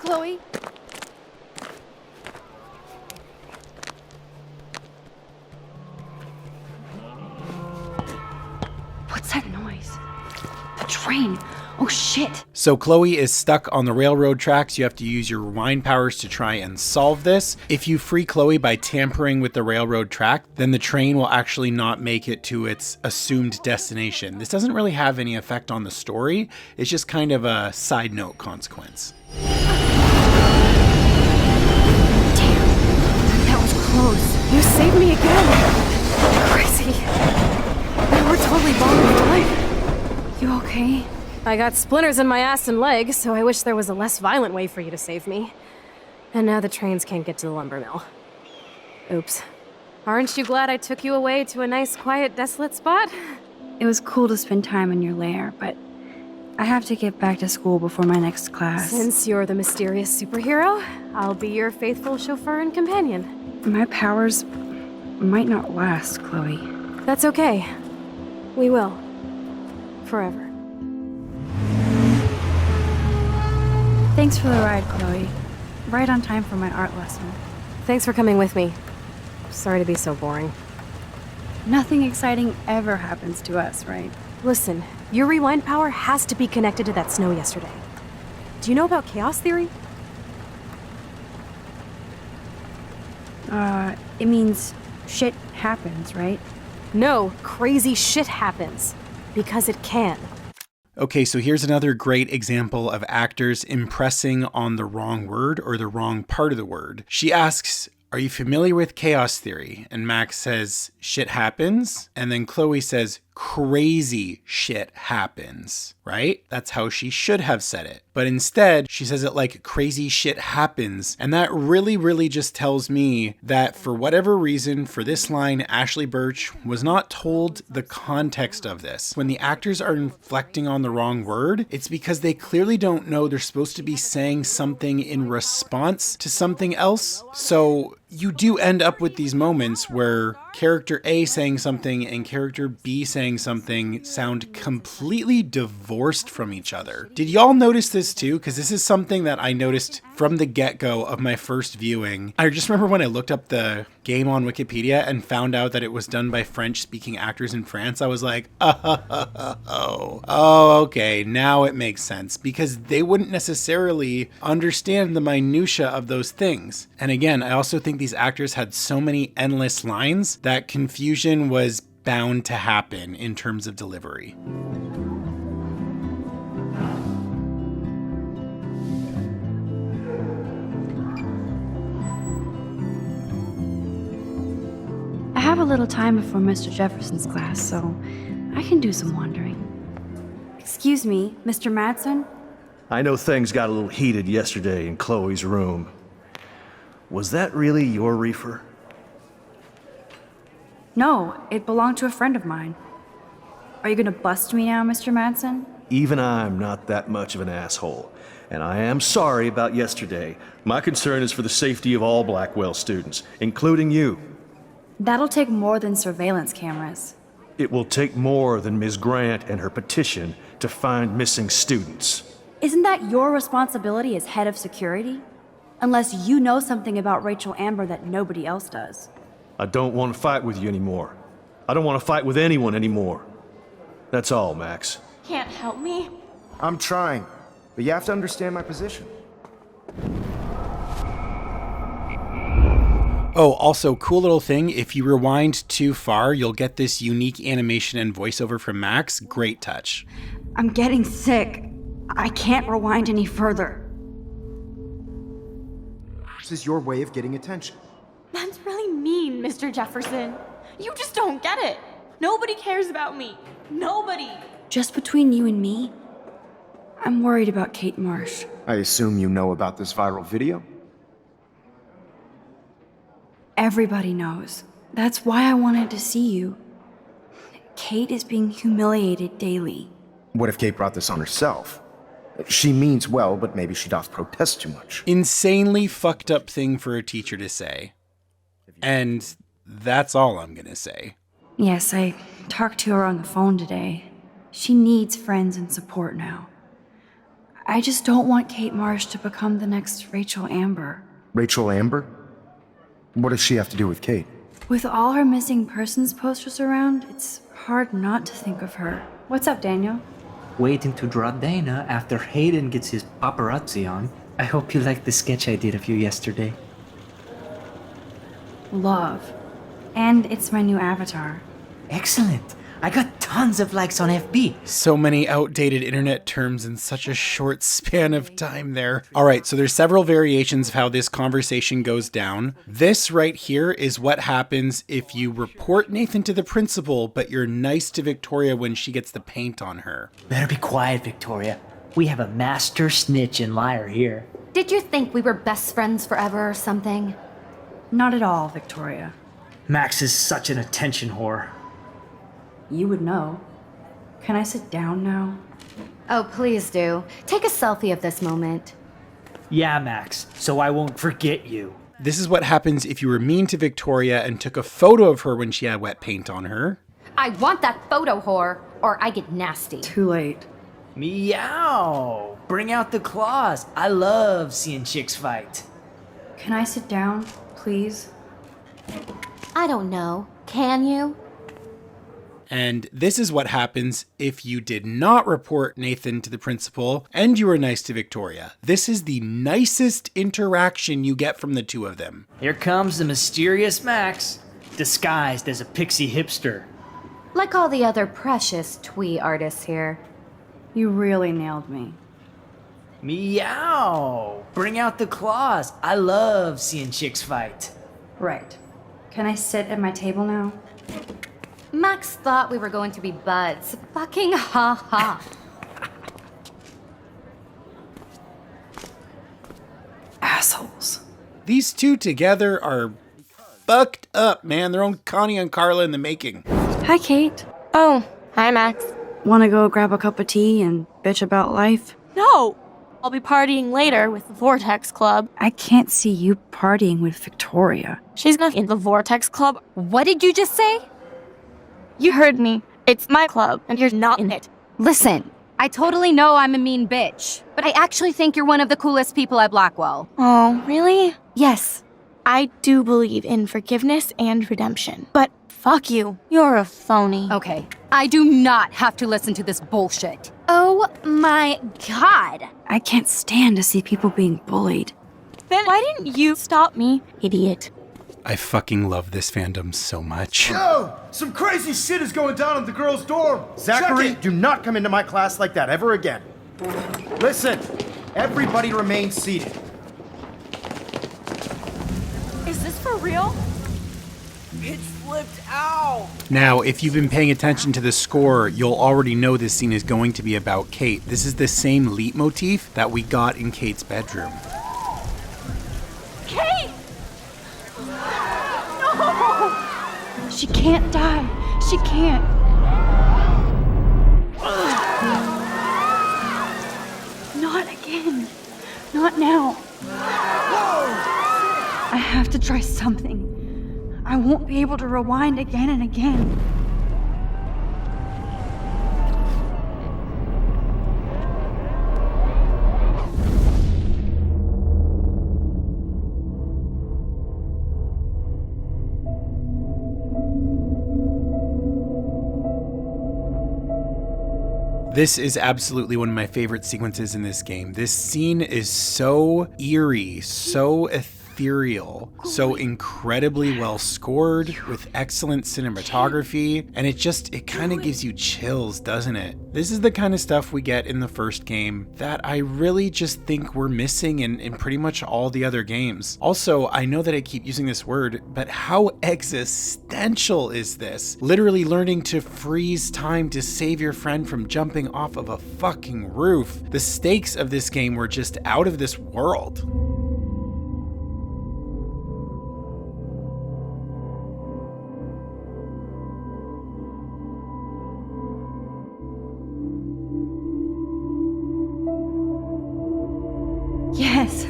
Chloe. What's that noise? The train. Oh shit. So Chloe is stuck on the railroad tracks. You have to use your rewind powers to try and solve this. If you free Chloe by tampering with the railroad track, then the train will actually not make it to its assumed destination. This doesn't really have any effect on the story. It's just kind of a side note consequence. That was close. You saved me again. Crazy. We were totally bombed for life. You okay? I got splinters in my ass and legs, so I wish there was a less violent way for you to save me. And now the trains can't get to the lumber mill. Oops. Aren't you glad I took you away to a nice, quiet, desolate spot? It was cool to spend time in your lair, but I have to get back to school before my next class. Since you're the mysterious superhero, I'll be your faithful chauffeur and companion. My powers might not last, Chloe. That's okay. We will. Forever. Thanks for the ride, Chloe. Right on time for my art lesson. Thanks for coming with me. Sorry to be so boring. Nothing exciting ever happens to us, right? Listen, your rewind power has to be connected to that snow yesterday. Do you know about chaos theory? It means shit happens, right? No, crazy shit happens. Because it can. Okay, so here's another great example of actors impressing on the wrong word or the wrong part of the word. She asks, "Are you familiar with chaos theory?" And Max says, "Shit happens." And then Chloe says, "Crazy shit happens," right? That's how she should have said it. But instead, she says it like crazy shit happens. And that really just tells me that for whatever reason, for this line, Ashley Birch was not told the context of this. When the actors are inflecting on the wrong word, it's because they clearly don't know they're supposed to be saying something in response to something else. So you do end up with these moments where character A saying something and character B saying something sound completely divorced from each other. Did y'all notice this too? Because this is something that I noticed from the get-go of my first viewing. I just remember when I looked up the game on Wikipedia and found out that it was done by French-speaking actors in France, I was like, oh, okay, now it makes sense. Because they wouldn't necessarily understand the minutia of those things. And again, I also think these actors had so many endless lines that confusion was bound to happen in terms of delivery. I have a little time before Mr. Jefferson's class, so I can do some wandering. Excuse me, Mr. Madsen? I know things got a little heated yesterday in Chloe's room. Was that really your reefer? No, it belonged to a friend of mine. Are you gonna bust me now, Mr. Madsen? Even I'm not that much of an asshole, and I am sorry about yesterday. My concern is for the safety of all Blackwell students, including you. That'll take more than surveillance cameras. It will take more than Ms. Grant and her petition to find missing students. Isn't that your responsibility as head of security? Unless you know something about Rachel Amber that nobody else does. I don't want to fight with you anymore. I don't want to fight with anyone anymore. That's all, Max. Can't help me? I'm trying, but you have to understand my position. Oh, also, cool little thing, if you rewind too far, you'll get this unique animation and voiceover from Max. Great touch. I'm getting sick. I can't rewind any further. This is your way of getting attention. That's really mean, Mr. Jefferson. You just don't get it. Nobody cares about me. Nobody. Just between you and me, I'm worried about Kate Marsh. I assume you know about this viral video? Everybody knows. That's why I wanted to see you. Kate is being humiliated daily. What if Kate brought this on herself? She means well, but maybe she doth protest too much. Insanely fucked up thing for a teacher to say. And that's all I'm gonna say. Yes, I talked to her on the phone today. She needs friends and support now. I just don't want Kate Marsh to become the next Rachel Amber. Rachel Amber? What does she have to do with Kate? With all her missing persons posters around, it's hard not to think of her. What's up, Daniel? Waiting to draw Dana after Hayden gets his paparazzi on. I hope you liked the sketch I did of you yesterday. Love. And it's my new avatar. Excellent. I got tons of likes on FB. So many outdated internet terms in such a short span of time there. All right, so there's several variations of how this conversation goes down. This right here is what happens if you report Nathan to the principal, but you're nice to Victoria when she gets the paint on her. Better be quiet, Victoria. We have a master snitch and liar here. Did you think we were best friends forever or something? Not at all, Victoria. Max is such an attention whore. You would know. Can I sit down now? Oh, please do. Take a selfie of this moment. Yeah, Max, so I won't forget you. This is what happens if you were mean to Victoria and took a photo of her when she had wet paint on her. I want that photo, whore, or I get nasty. Too late. Meow! Bring out the claws. I love seeing chicks fight. Can I sit down, please? I don't know. Can you? And this is what happens if you did not report Nathan to the principal and you were nice to Victoria. This is the nicest interaction you get from the two of them. Here comes the mysterious Max, disguised as a pixie hipster. Like all the other precious twee artists here. You really nailed me. Meow! Bring out the claws. I love seeing chicks fight. Right. Can I sit at my table now? Max thought we were going to be buds. Fucking ha ha. Assholes. These two together are fucked up, man. Their own Connie and Carla in the making. Hi, Kate. Oh, hi, Max. Want to go grab a cup of tea and bitch about life? No! I'll be partying later with the Vortex Club. I can't see you partying with Victoria. She's not in the Vortex Club. What did you just say? You heard me. It's my club, and you're not in it. Listen, I totally know I'm a mean bitch, but I actually think you're one of the coolest people at Blackwell. Oh, really? Yes. I do believe in forgiveness and redemption. But fuck you. You're a phony. Okay, I do not have to listen to this bullshit. Oh my god. I can't stand to see people being bullied. Then why didn't you stop me, idiot? I fucking love this fandom so much. Yo! Some crazy shit is going down at the girls' dorm! Zachary, do not come into my class like that ever again. Listen, everybody remain seated. Is this for real? It flipped out! Now, if you've been paying attention to the score, you'll already know this scene is going to be about Kate. This is the same leitmotif that we got in Kate's bedroom. Kate! No! She can't die. She can't. Not again. Not now. I have to try something. I won't be able to rewind again and again. This is absolutely one of my favorite sequences in this game. This scene is so eerie, so ethereal, so incredibly well scored with excellent cinematography, and it kind of gives you chills, doesn't it? This is the kind of stuff we get in the first game that I really just think we're missing in pretty much all the other games. Also, I know that I keep using this word, but how existential is this? Literally learning to freeze time to save your friend from jumping off of a fucking roof. The stakes of this game were just out of this world. Yes.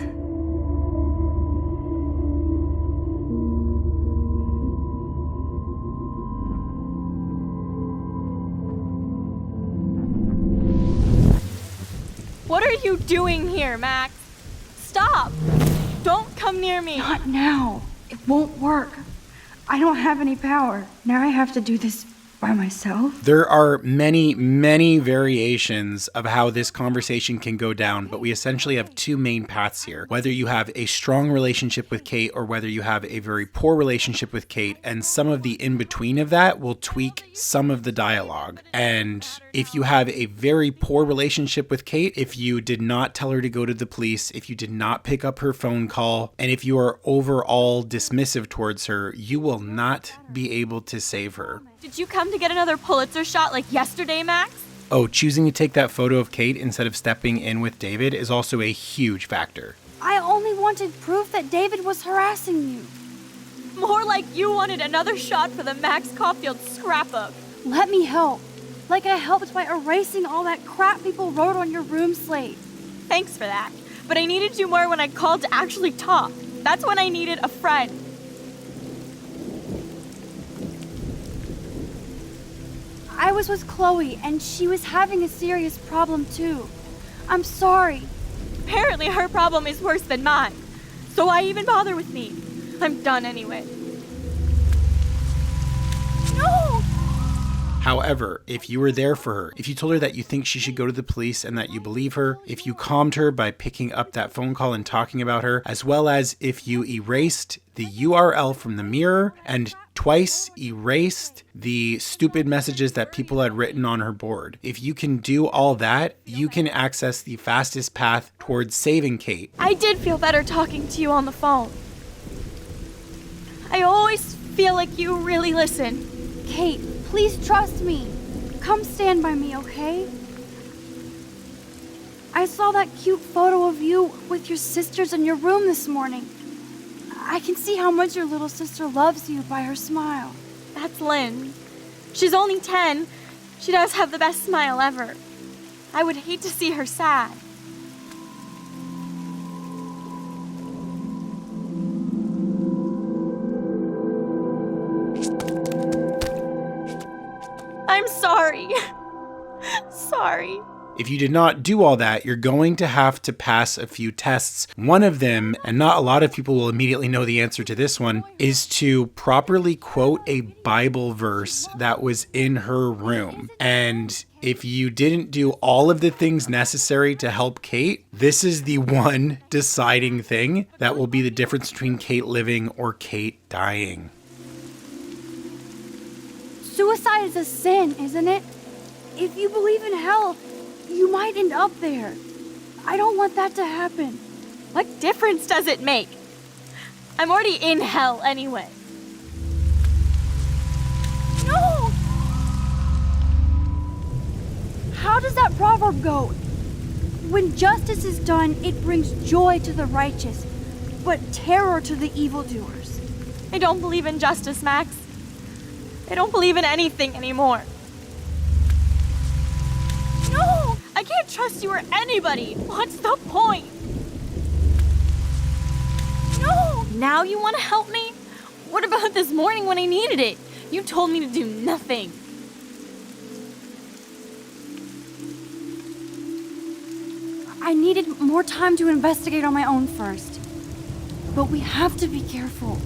What are you doing here, Max? Stop! Don't come near me! Not now. It won't work. I don't have any power. Now I have to do this by myself. There are many, many variations of how this conversation can go down, but we essentially have two main paths here. Whether you have a strong relationship with Kate or whether you have a very poor relationship with Kate, and some of the in-between of that will tweak some of the dialogue. And if you have a very poor relationship with Kate, if you did not tell her to go to the police, if you did not pick up her phone call, and if you are overall dismissive towards her, you will not be able to save her. Did you come to get another Pulitzer shot like yesterday, Max? Oh, choosing to take that photo of Kate instead of stepping in with David is also a huge factor. I only wanted proof that David was harassing you. More like you wanted another shot for the Max Caulfield scrapbook. Let me help. Like I helped by erasing all that crap people wrote on your room slate. Thanks for that. But I needed you more when I called to actually talk. That's when I needed a friend. I was with Chloe, and she was having a serious problem too. I'm sorry. Apparently her problem is worse than mine. So why even bother with me? I'm done anyway. No! However, if you were there for her, if you told her that you think she should go to the police and that you believe her, if you calmed her by picking up that phone call and talking about her, as well as if you erased the URL from the mirror and twice erased the stupid messages that people had written on her board. If you can do all that, you can access the fastest path towards saving Kate. I did feel better talking to you on the phone. I always feel like you really listen. Kate, please trust me. Come stand by me, okay? I saw that cute photo of you with your sisters in your room this morning. I can see how much your little sister loves you by her smile. That's Lynn. She's only 10. She does have the best smile ever. I would hate to see her sad. I'm sorry. Sorry. If you did not do all that, you're going to have to pass a few tests. One of them, and not a lot of people will immediately know the answer to this one, is to properly quote a Bible verse that was in her room. And if you didn't do all of the things necessary to help Kate, this is the one deciding thing that will be the difference between Kate living or Kate dying. Suicide is a sin, isn't it? If you believe in hell, you might end up there. I don't want that to happen. What difference does it make? I'm already in hell anyway. No! How does that proverb go? When justice is done, it brings joy to the righteous, but terror to the evildoers. I don't believe in justice, Max. I don't believe in anything anymore. No! I can't trust you or anybody. What's the point? No! Now you want to help me? What about this morning when I needed it? You told me to do nothing. I needed more time to investigate on my own first. But we have to be careful.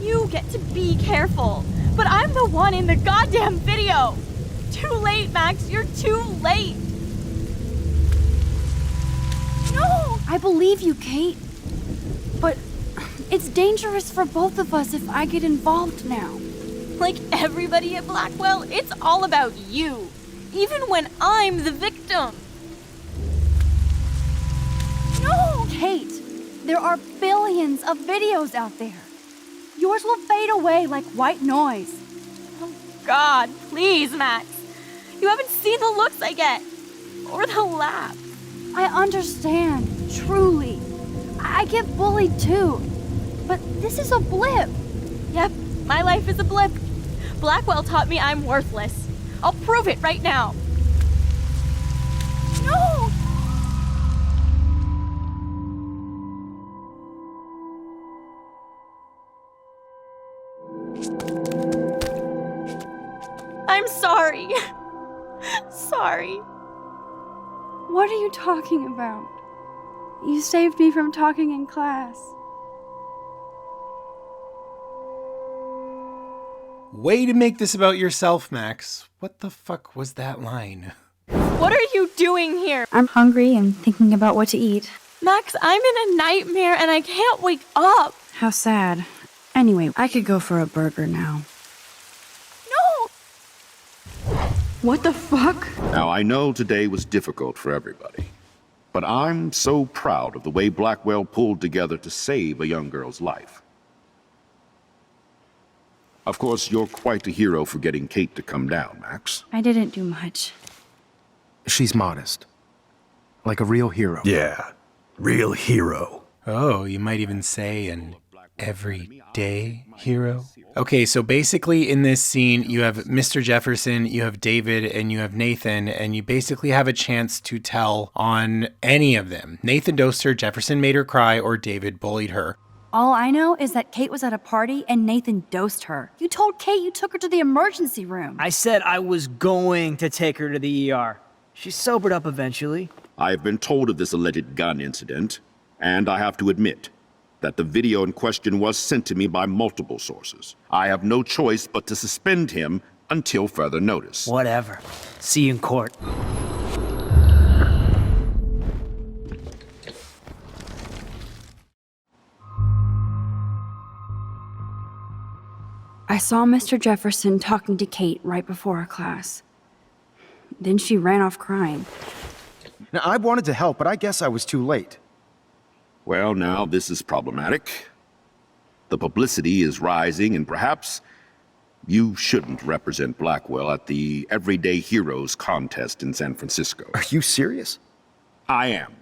You get to be careful, but I'm the one in the goddamn video. Too late, Max. You're too late. No! I believe you, Kate. But it's dangerous for both of us if I get involved now. Like everybody at Blackwell, it's all about you. Even when I'm the victim. No! Kate, there are billions of videos out there. Yours will fade away like white noise. Oh, God, please, Max. You haven't seen the looks I get. Or the laughs. I understand, truly. I get bullied too. But this is a blip. Yep, my life is a blip. Blackwell taught me I'm worthless. I'll prove it right now. No! I'm sorry. Sorry. What are you talking about? You saved me from talking in class. Way to make this about yourself, Max. What the fuck was that line? What are you doing here? I'm hungry and thinking about what to eat. Max, I'm in a nightmare and I can't wake up. How sad. Anyway, I could go for a burger now. No! What the fuck? Now, I know today was difficult for everybody, but I'm so proud of the way Blackwell pulled together to save a young girl's life. Of course, you're quite a hero for getting Kate to come down, Max. I didn't do much. She's modest. Like a real hero. Yeah, real hero. Oh, you might even say an everyday hero? Okay, so basically in this scene, you have Mr. Jefferson, you have David, and you have Nathan, and you basically have a chance to tell on any of them. Nathan dosed her, Jefferson made her cry, or David bullied her. All I know is that Kate was at a party and Nathan dosed her. You told Kate you took her to the emergency room. I said I was going to take her to the ER. She sobered up eventually. I have been told of this alleged gun incident, and I have to admit that the video in question was sent to me by multiple sources. I have no choice but to suspend him until further notice. Whatever. See you in court. I saw Mr. Jefferson talking to Kate right before our class. Then she ran off crying. Now, I wanted to help, but I guess I was too late. Well, now this is problematic. The publicity is rising, and perhaps you shouldn't represent Blackwell at the Everyday Heroes contest in San Francisco. Are you serious? I am.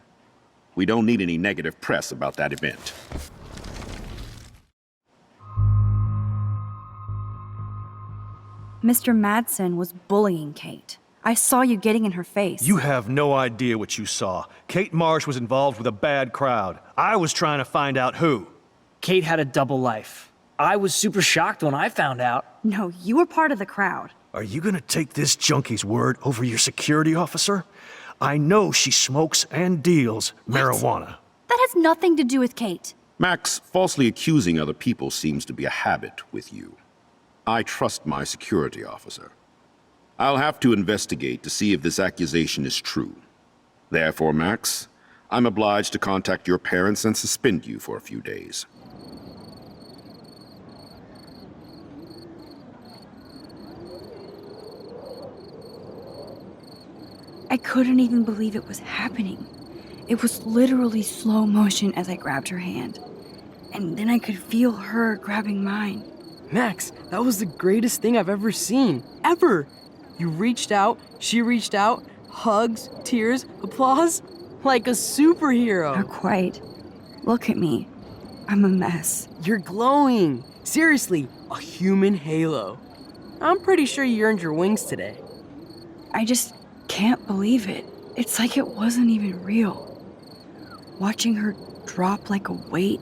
We don't need any negative press about that event. Mr. Madsen was bullying Kate. I saw you getting in her face. You have no idea what you saw. Kate Marsh was involved with a bad crowd. I was trying to find out who. Kate had a double life. I was super shocked when I found out. No, you were part of the crowd. Are you gonna take this junkie's word over your security officer? I know she smokes and deals marijuana. That has nothing to do with Kate. Max, falsely accusing other people seems to be a habit with you. I trust my security officer. I'll have to investigate to see if this accusation is true. Therefore, Max, I'm obliged to contact your parents and suspend you for a few days. I couldn't even believe it was happening. It was literally slow motion as I grabbed her hand. And then I could feel her grabbing mine. Max, that was the greatest thing I've ever seen. Ever! You reached out, she reached out, hugs, tears, applause. Like a superhero. Not quite. Look at me. I'm a mess. You're glowing. Seriously, a human halo. I'm pretty sure you earned your wings today. I just can't believe it. It's like it wasn't even real. Watching her drop like a weight,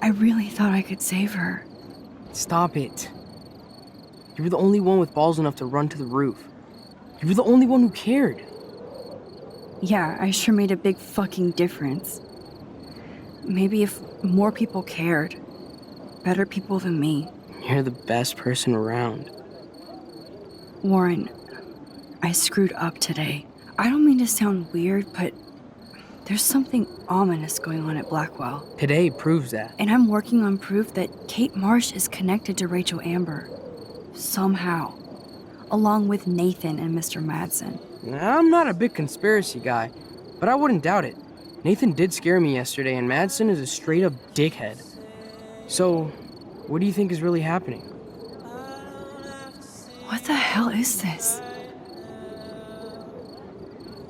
I really thought I could save her. Stop it. You were the only one with balls enough to run to the roof. You were the only one who cared. Yeah, I sure made a big fucking difference. Maybe if more people cared. Better people than me. You're the best person around. Warren, I screwed up today. I don't mean to sound weird, but there's something ominous going on at Blackwell. Today proves that. And I'm working on proof that Kate Marsh is connected to Rachel Amber. Somehow. Along with Nathan and Mr. Madsen. I'm not a big conspiracy guy, but I wouldn't doubt it. Nathan did scare me yesterday, and Madsen is a straight-up dickhead. So, what do you think is really happening? What the hell is this?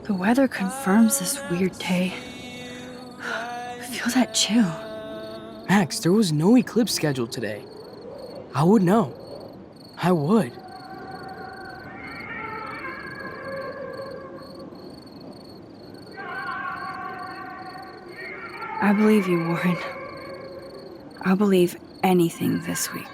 The weather confirms this weird day. Feel that chill. Max, there was no eclipse scheduled today. I would know. I would. I believe you, Warren. I'll believe anything this week.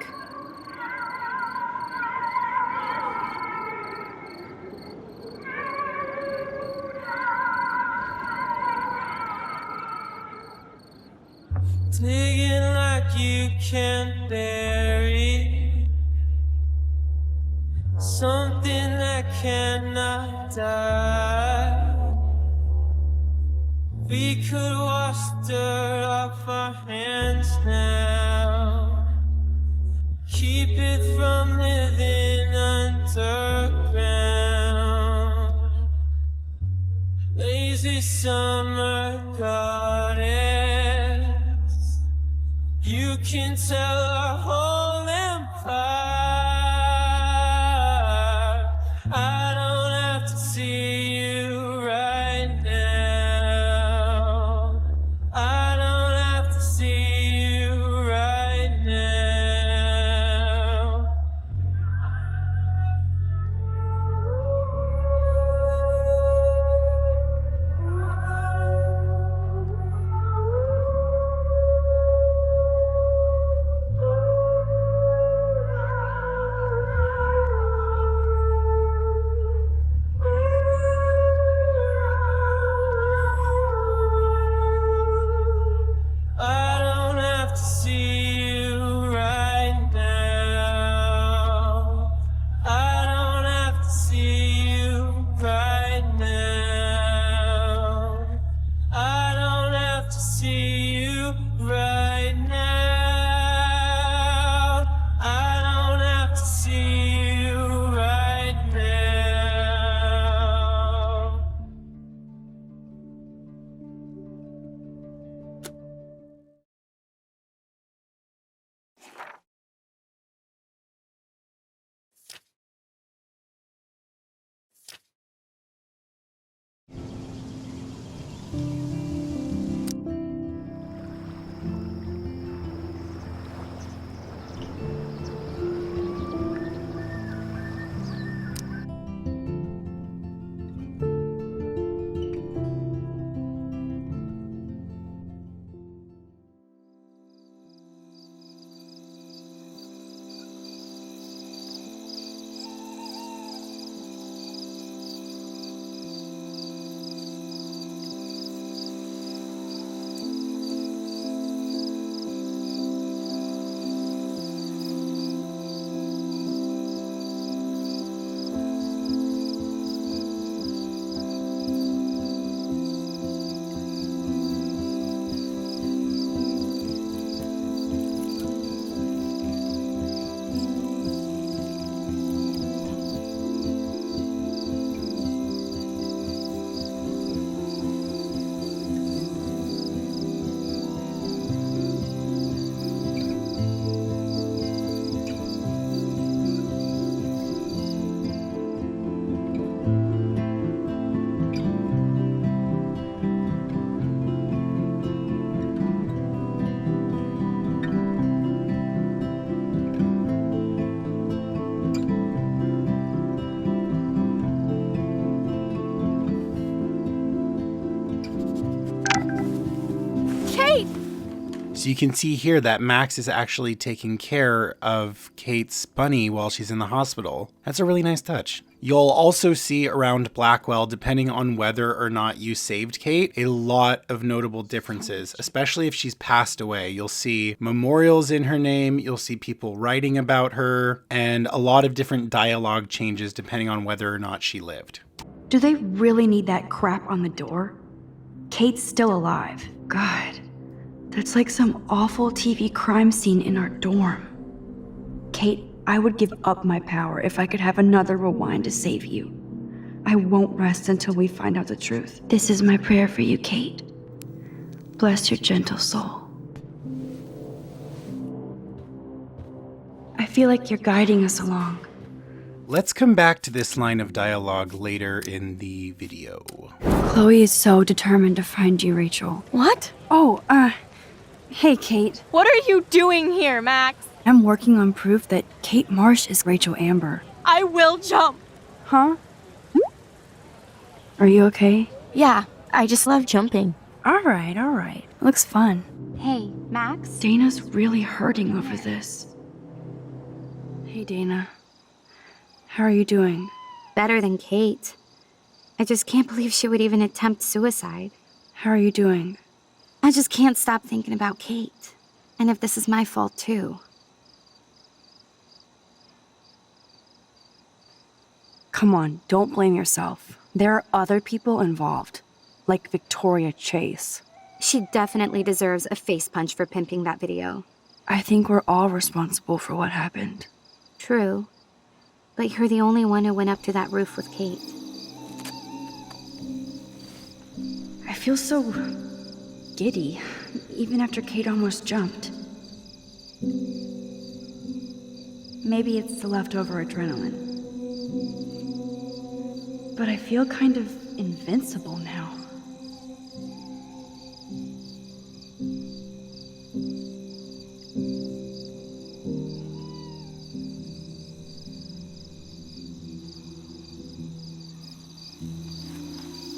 digging like you can't bury something that cannot die. We could wash dirt off our hands now, keep it from living underground. Lazy summer goddess, you can tell our whole empire. I don't have to see you right now. I don't have to see you right now. I don't have to see you right now. I don't have to see you right now. I don't have to see you right now. I don't have to see you right now. So you can see here that Max is actually taking care of Kate's bunny while she's in the hospital. That's a really nice touch. You'll also see around Blackwell, depending on whether or not you saved Kate, a lot of notable differences, especially if she's passed away. You'll see memorials in her name, you'll see people writing about her, and a lot of different dialogue changes depending on whether or not she lived. Do they really need that crap on the door? Kate's still alive. God, that's like some awful TV crime scene in our dorm. Kate, I would give up my power if I could have another rewind to save you. I won't rest until we find out the truth. This is my prayer for you, Kate. Bless your gentle soul. I feel like you're guiding us along. Let's come back to this line of dialogue later in the video. Chloe is so determined to find you, Rachel. What? Oh, hey, Kate. What are you doing here, Max? I'm working on proof that Kate Marsh is Rachel Amber. I will jump. Huh? Are you okay? Yeah, I just love jumping. All right. Looks fun. Hey, Max? Dana's really hurting over this. Hey, Dana. How are you doing? Better than Kate. I just can't believe she would even attempt suicide. How are you doing? I just can't stop thinking about Kate. And if this is my fault too. Come on, don't blame yourself. There are other people involved, like Victoria Chase. She definitely deserves a face punch for pimping that video. I think we're all responsible for what happened. True. But you're the only one who went up to that roof with Kate. I feel so giddy, even after Kate almost jumped. Maybe it's the leftover adrenaline. But I feel kind of invincible now.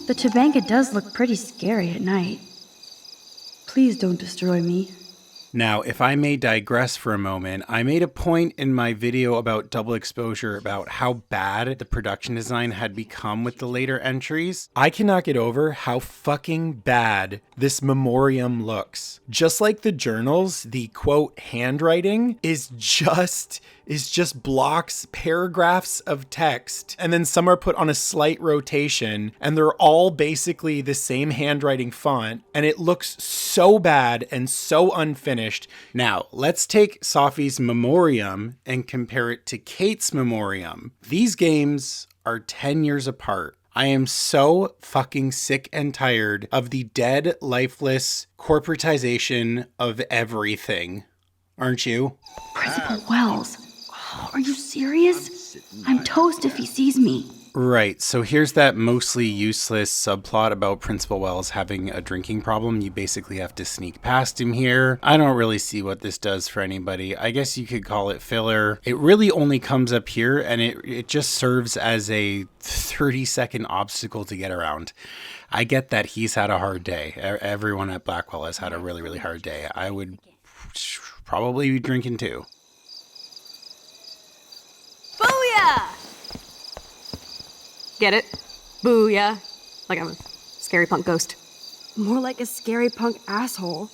The Tobanga does look pretty scary at night. Please don't destroy me. Now, if I may digress for a moment, I made a point in my video about double exposure about how bad the production design had become with the later entries. I cannot get over how fucking bad this memoriam looks. Just like the journals, the quote handwriting is just blocks, paragraphs of text, and then some are put on a slight rotation, and they're all basically the same handwriting font, and it looks so bad and so unfinished. Now, let's take Safi's memoriam and compare it to Kate's memoriam. These games are 10 years apart. I am so fucking sick and tired of the dead, lifeless corporatization of everything. Aren't you? Principal Wells. Are you serious? I'm toast if he sees me. Right, so here's that mostly useless subplot about Principal Wells having a drinking problem. You basically have to sneak past him here. I don't really see what this does for anybody. I guess you could call it filler. It really only comes up here, and it just serves as a 30-second obstacle to get around. I get that he's had a hard day. Everyone at Blackwell has had a really, really hard day. I would probably be drinking too. Booyah! Get it? Booyah. Like I'm a scary punk ghost. More like a scary punk asshole.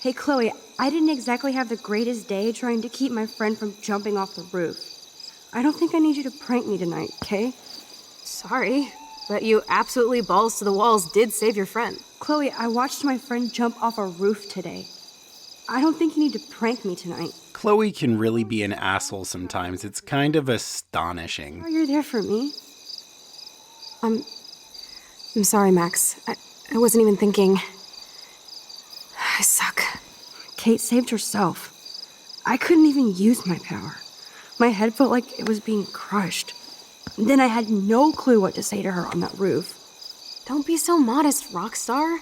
Hey, Chloe, I didn't exactly have the greatest day trying to keep my friend from jumping off the roof. I don't think I need you to prank me tonight, okay? Sorry, but you absolutely balls to the walls did save your friend. Chloe, I watched my friend jump off a roof today. I don't think you need to prank me tonight. Chloe can really be an asshole sometimes. It's kind of astonishing. Oh, you're there for me. I'm sorry, Max. I wasn't even thinking. I suck. Kate saved herself. I couldn't even use my power. My head felt like it was being crushed. Then I had no clue what to say to her on that roof. Don't be so modest, Rockstar.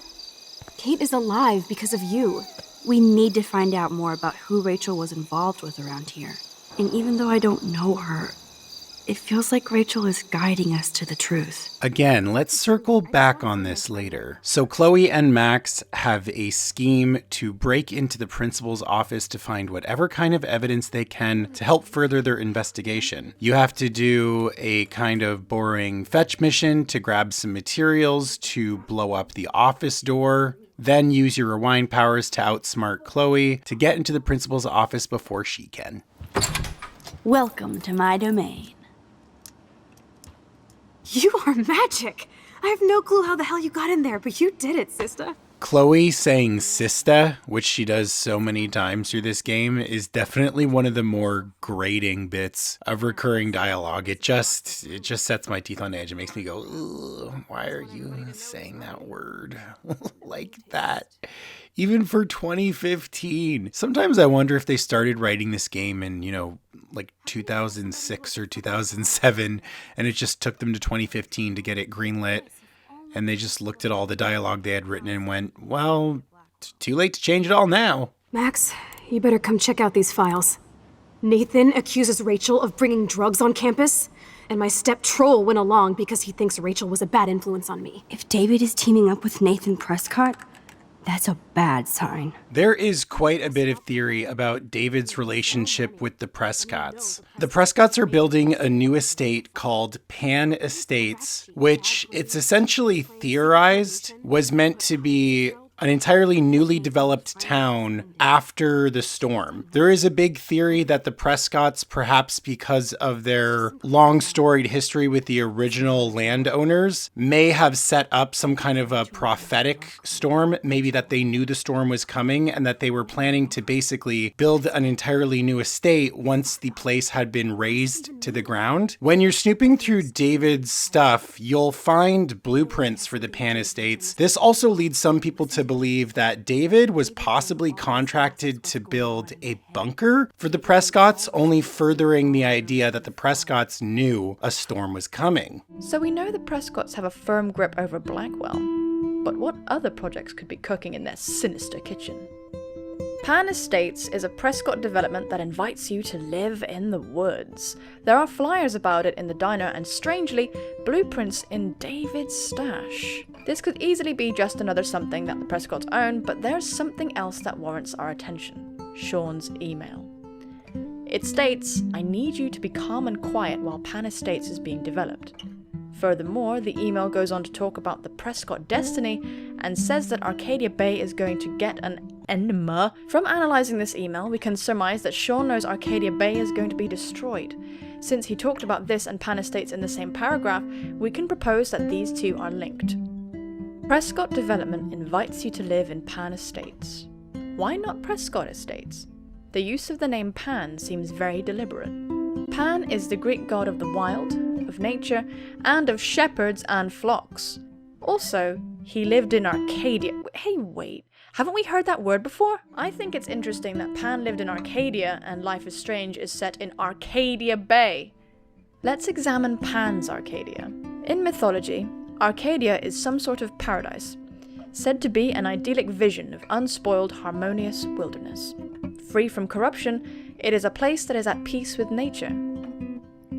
Kate is alive because of you. We need to find out more about who Rachel was involved with around here. And even though I don't know her, it feels like Rachel is guiding us to the truth. Again, let's circle back on this later. So Chloe and Max have a scheme to break into the principal's office to find whatever kind of evidence they can to help further their investigation. You have to do a kind of boring fetch mission to grab some materials to blow up the office door. Then use your rewind powers to outsmart Chloe to get into the principal's office before she can. Welcome to my domain. You are magic! I have no clue how the hell you got in there, but you did it, sister. Chloe saying "sista," which she does so many times through this game, is definitely one of the more grating bits of recurring dialogue. It just sets my teeth on edge. It makes me go, "Ugh, why are you saying that word like that?" Even for 2015. Sometimes I wonder if they started writing this game in, like 2006 or 2007, and it just took them to 2015 to get it greenlit. And they just looked at all the dialogue they had written and went, well, too late to change it all now. Max, you better come check out these files. Nathan accuses Rachel of bringing drugs on campus, and my step-troll went along because he thinks Rachel was a bad influence on me. If David is teaming up with Nathan Prescott, that's a bad sign. There is quite a bit of theory about David's relationship with the Prescotts. The Prescotts are building a new estate called Pan Estates, which it's essentially theorized was meant to be an entirely newly developed town after the storm. There is a big theory that the Prescotts, perhaps because of their long storied history with the original landowners, may have set up some kind of a prophetic storm, maybe that they knew the storm was coming and that they were planning to basically build an entirely new estate once the place had been razed to the ground. When you're snooping through David's stuff, you'll find blueprints for the Pan Estates. This also leads some people to believe that David was possibly contracted to build a bunker for the Prescotts, only furthering the idea that the Prescotts knew a storm was coming. So we know the Prescotts have a firm grip over Blackwell, but what other projects could be cooking in their sinister kitchen? Pan Estates is a Prescott development that invites you to live in the woods. There are flyers about it in the diner and, strangely, blueprints in David's stash. This could easily be just another something that the Prescotts own, but there's something else that warrants our attention. Sean's email. It states, "I need you to be calm and quiet while Pan Estates is being developed." Furthermore, the email goes on to talk about the Prescott destiny and says that Arcadia Bay is going to get an enema. From analysing this email, we can surmise that Sean knows Arcadia Bay is going to be destroyed. Since he talked about this and Pan Estates in the same paragraph, we can propose that these two are linked. Prescott Development invites you to live in Pan Estates. Why not Prescott Estates? The use of the name Pan seems very deliberate. Pan is the Greek god of the wild, of nature, and of shepherds and flocks. Also, he lived in Arcadia. Hey, wait. Haven't we heard that word before? I think it's interesting that Pan lived in Arcadia and Life is Strange is set in Arcadia Bay. Let's examine Pan's Arcadia. In mythology, Arcadia is some sort of paradise, said to be an idyllic vision of unspoiled, harmonious wilderness. Free from corruption, it is a place that is at peace with nature.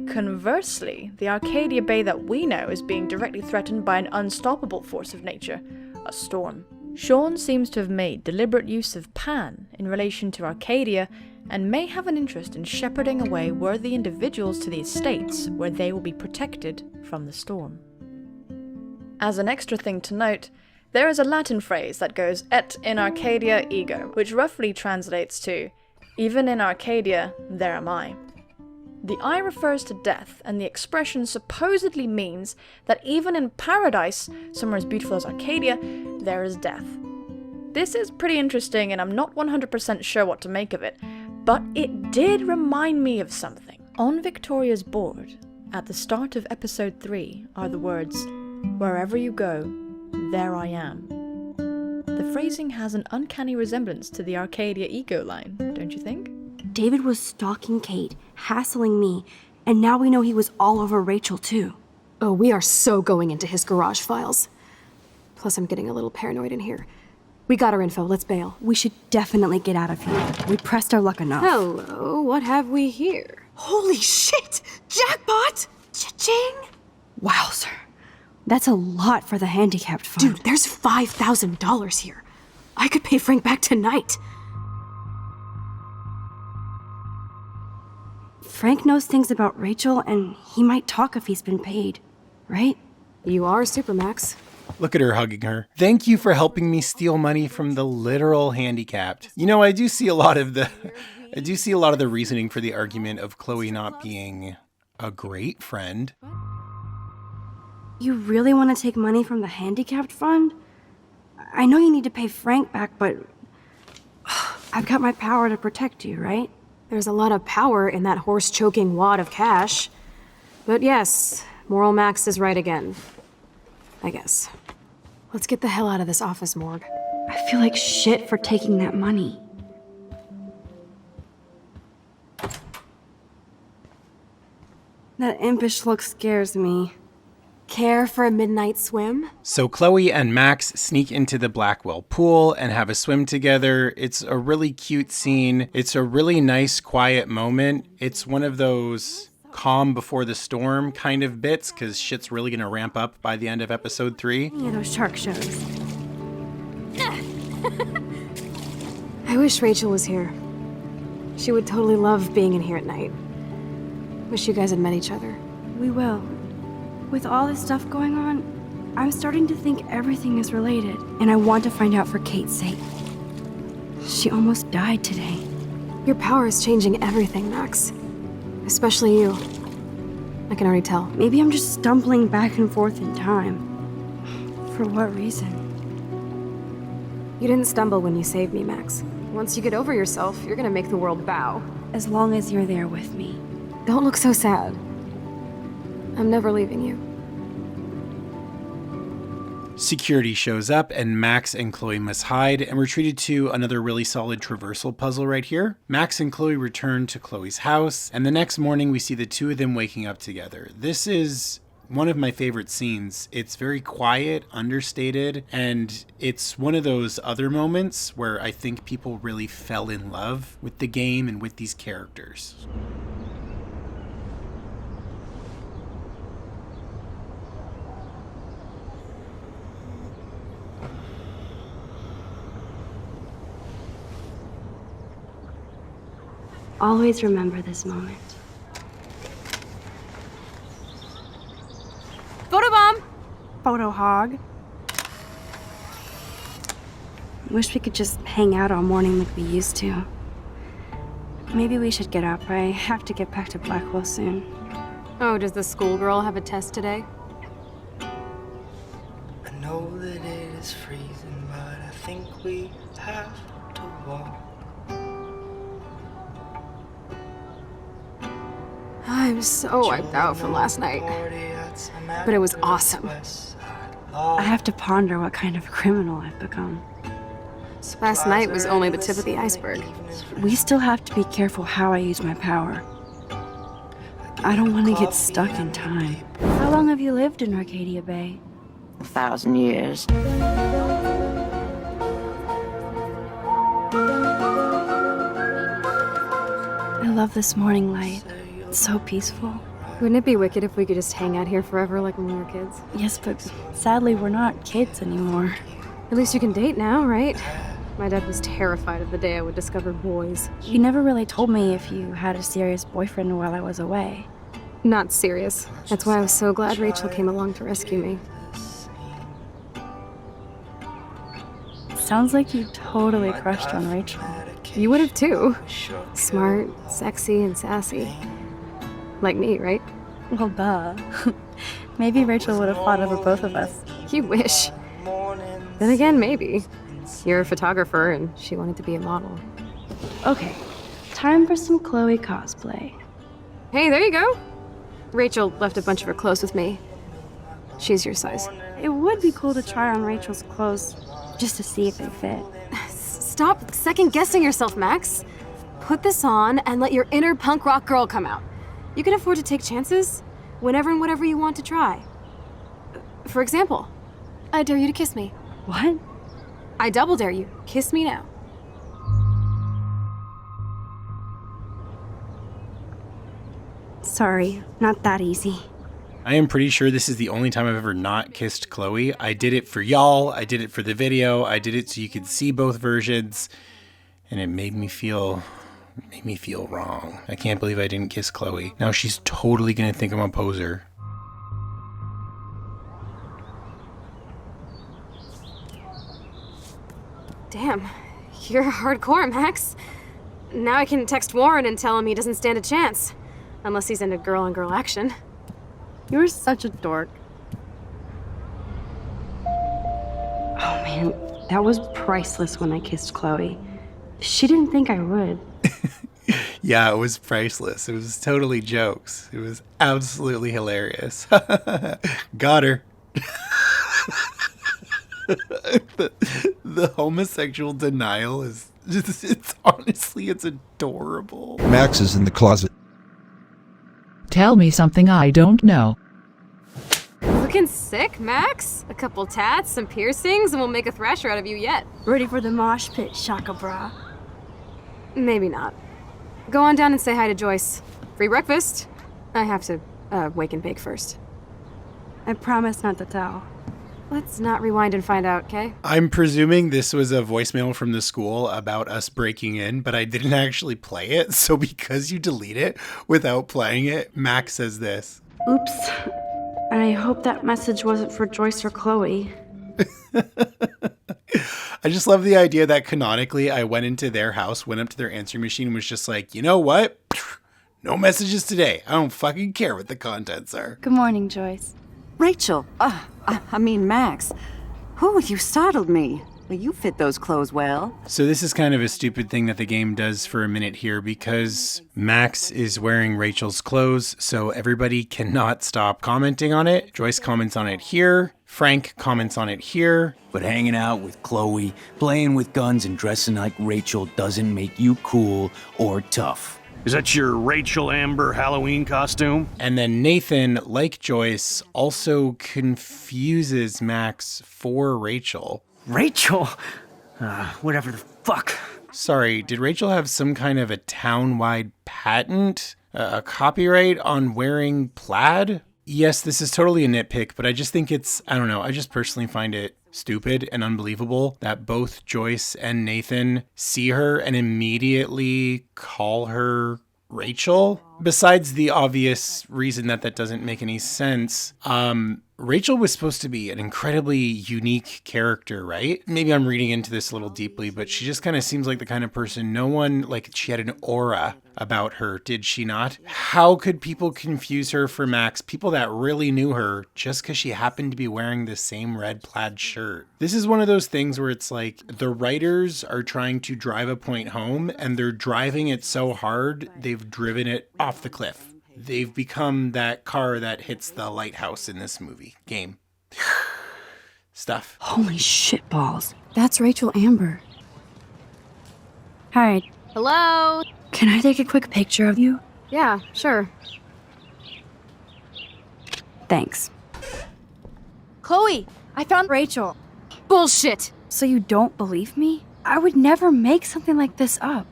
Conversely, the Arcadia Bay that we know is being directly threatened by an unstoppable force of nature, a storm. Sean seems to have made deliberate use of Pan in relation to Arcadia and may have an interest in shepherding away worthy individuals to the estates where they will be protected from the storm. As an extra thing to note, there is a Latin phrase that goes et in Arcadia ego, which roughly translates to, even in Arcadia, there am I. The I refers to death, and the expression supposedly means that even in paradise, somewhere as beautiful as Arcadia, there is death. This is pretty interesting, and I'm not 100% sure what to make of it, but it did remind me of something. On Victoria's board, at the start of episode 3, are the words, "Wherever you go, there I am." The phrasing has an uncanny resemblance to the Arcadia ego line, don't you think? David was stalking Kate, hassling me, and now we know he was all over Rachel too. Oh, we are so going into his garage files. Plus, I'm getting a little paranoid in here. We got our info, let's bail. We should definitely get out of here. We pressed our luck enough. Hello, what have we here? Holy shit! Jackpot! Cha-ching! Wowzer. That's a lot for the handicapped fund. Dude, there's $5,000 here. I could pay Frank back tonight. Frank knows things about Rachel, and he might talk if he's been paid, right? You are Supermax. Look at her hugging her. Thank you for helping me steal money from the literal handicapped. You know, I do see a lot of the reasoning for the argument of Chloe not being a great friend. You really want to take money from the handicapped fund? I know you need to pay Frank back, but I've got my power to protect you, right? There's a lot of power in that horse-choking wad of cash. But yes, Moral Max is right again. I guess. Let's get the hell out of this office morgue. I feel like shit for taking that money. That impish look scares me. Care for a midnight swim? So Chloe and Max sneak into the Blackwell pool and have a swim together. It's a really cute scene. It's a really nice, quiet moment. It's one of those calm before the storm kind of bits, because shit's really going to ramp up by the end of episode 3. Yeah, those shark shows. I wish Rachel was here. She would totally love being in here at night. Wish you guys had met each other. We will. With all this stuff going on, I'm starting to think everything is related, and I want to find out for Kate's sake. She almost died today. Your power is changing everything, Max. Especially you. I can already tell. Maybe I'm just stumbling back and forth in time. For what reason? You didn't stumble when you saved me, Max. Once you get over yourself, you're gonna make the world bow. As long as you're there with me. Don't look so sad. I'm never leaving you. Security shows up, and Max and Chloe must hide, and we're treated to another really solid traversal puzzle right here. Max and Chloe return to Chloe's house, and the next morning we see the two of them waking up together. This is one of my favorite scenes. It's very quiet, understated, and it's one of those other moments where I think people really fell in love with the game and with these characters. Always remember this moment. Photobomb! Photo hog. Wish we could just hang out all morning like we used to. Maybe we should get up. I have to get back to Blackwell soon. Oh, does the schoolgirl have a test today? I know that it is freezing, but I think we have to walk. I'm so wiped out from last night. But it was awesome. I have to ponder what kind of criminal I've become. Last night was only the tip of the iceberg. We still have to be careful how I use my power. I don't want to get stuck in time. How long have you lived in Arcadia Bay? 1,000 years. I love this morning light. It's so peaceful. Wouldn't it be wicked if we could just hang out here forever like when we were kids? Yes, but sadly we're not kids anymore. At least you can date now, right? My dad was terrified of the day I would discover boys. You never really told me if you had a serious boyfriend while I was away. Not serious. That's why I was so glad Rachel came along to rescue me. Sounds like you totally crushed on Rachel. You would have too. Smart, sexy, and sassy. Like me, right? Well, duh. Maybe Rachel would have fought over both of us. You wish. Then again, maybe. You're a photographer and she wanted to be a model. Okay, time for some Chloe cosplay. Hey, there you go. Rachel left a bunch of her clothes with me. She's your size. It would be cool to try on Rachel's clothes just to see if they fit. Stop second-guessing yourself, Max. Put this on and let your inner punk rock girl come out. You can afford to take chances whenever and whatever you want to try. For example, I dare you to kiss me. What? I double dare you. Kiss me now. Sorry, not that easy. I am pretty sure this is the only time I've ever not kissed Chloe. I did it for y'all, I did it for the video, I did it so you could see both versions, and it made me feel wrong. I can't believe I didn't kiss Chloe. Now she's totally gonna think I'm a poser. Damn, you're hardcore, Max. Now I can text Warren and tell him he doesn't stand a chance. Unless he's into girl-on-girl action. You're such a dork. Oh man, that was priceless when I kissed Chloe. She didn't think I would. Yeah, it was priceless. It was totally jokes. It was absolutely hilarious. Got her. the homosexual denial is just, it's adorable. Max is in the closet. Tell me something I don't know. Looking sick, Max? A couple tats, some piercings, and we'll make a thrasher out of you yet. Ready for the mosh pit, Shaka Bra? Maybe not. Go on down and say hi to Joyce. Free breakfast. I have to wake and bake first. I promise not to tell. Let's not rewind and find out, okay? I'm presuming this was a voicemail from the school about us breaking in, but I didn't actually play it. So because you delete it without playing it, Max says this. Oops. And I hope that message wasn't for Joyce or Chloe. I just love the idea that canonically I went into their house, went up to their answering machine and was just like, you know what? No messages today. I don't fucking care what the contents are. Good morning, Joyce. Rachel, I mean Max. Oh, you startled me. Well, you fit those clothes well. So this is kind of a stupid thing that the game does for a minute here because Max is wearing Rachel's clothes, so everybody cannot stop commenting on it. Joyce comments on it here. Frank comments on it here. But hanging out with Chloe, playing with guns, and dressing like Rachel doesn't make you cool or tough. Is that your Rachel Amber Halloween costume? And then Nathan, like Joyce, also confuses Max for Rachel. Rachel? Whatever the fuck. Sorry, did Rachel have some kind of a town-wide patent? A copyright on wearing plaid? Yes, this is totally a nitpick, but I just think it's, I don't know, I just personally find it stupid and unbelievable that both Joyce and Nathan see her and immediately call her Rachel. Besides the obvious reason that that doesn't make any sense, Rachel was supposed to be an incredibly unique character, right? Maybe I'm reading into this a little deeply, but she just kind of seems like the kind of person no one, like she had an aura about her, did she not? How could people confuse her for Max, people that really knew her, just because she happened to be wearing the same red plaid shirt? This is one of those things where it's like the writers are trying to drive a point home and they're driving it so hard, they've driven it off the cliff. They've become that car that hits the lighthouse in this game. Stuff. Holy shitballs. That's Rachel Amber. Hi. Hello? Can I take a quick picture of you? Yeah, sure. Thanks. Chloe, I found Rachel. Bullshit. So you don't believe me? I would never make something like this up.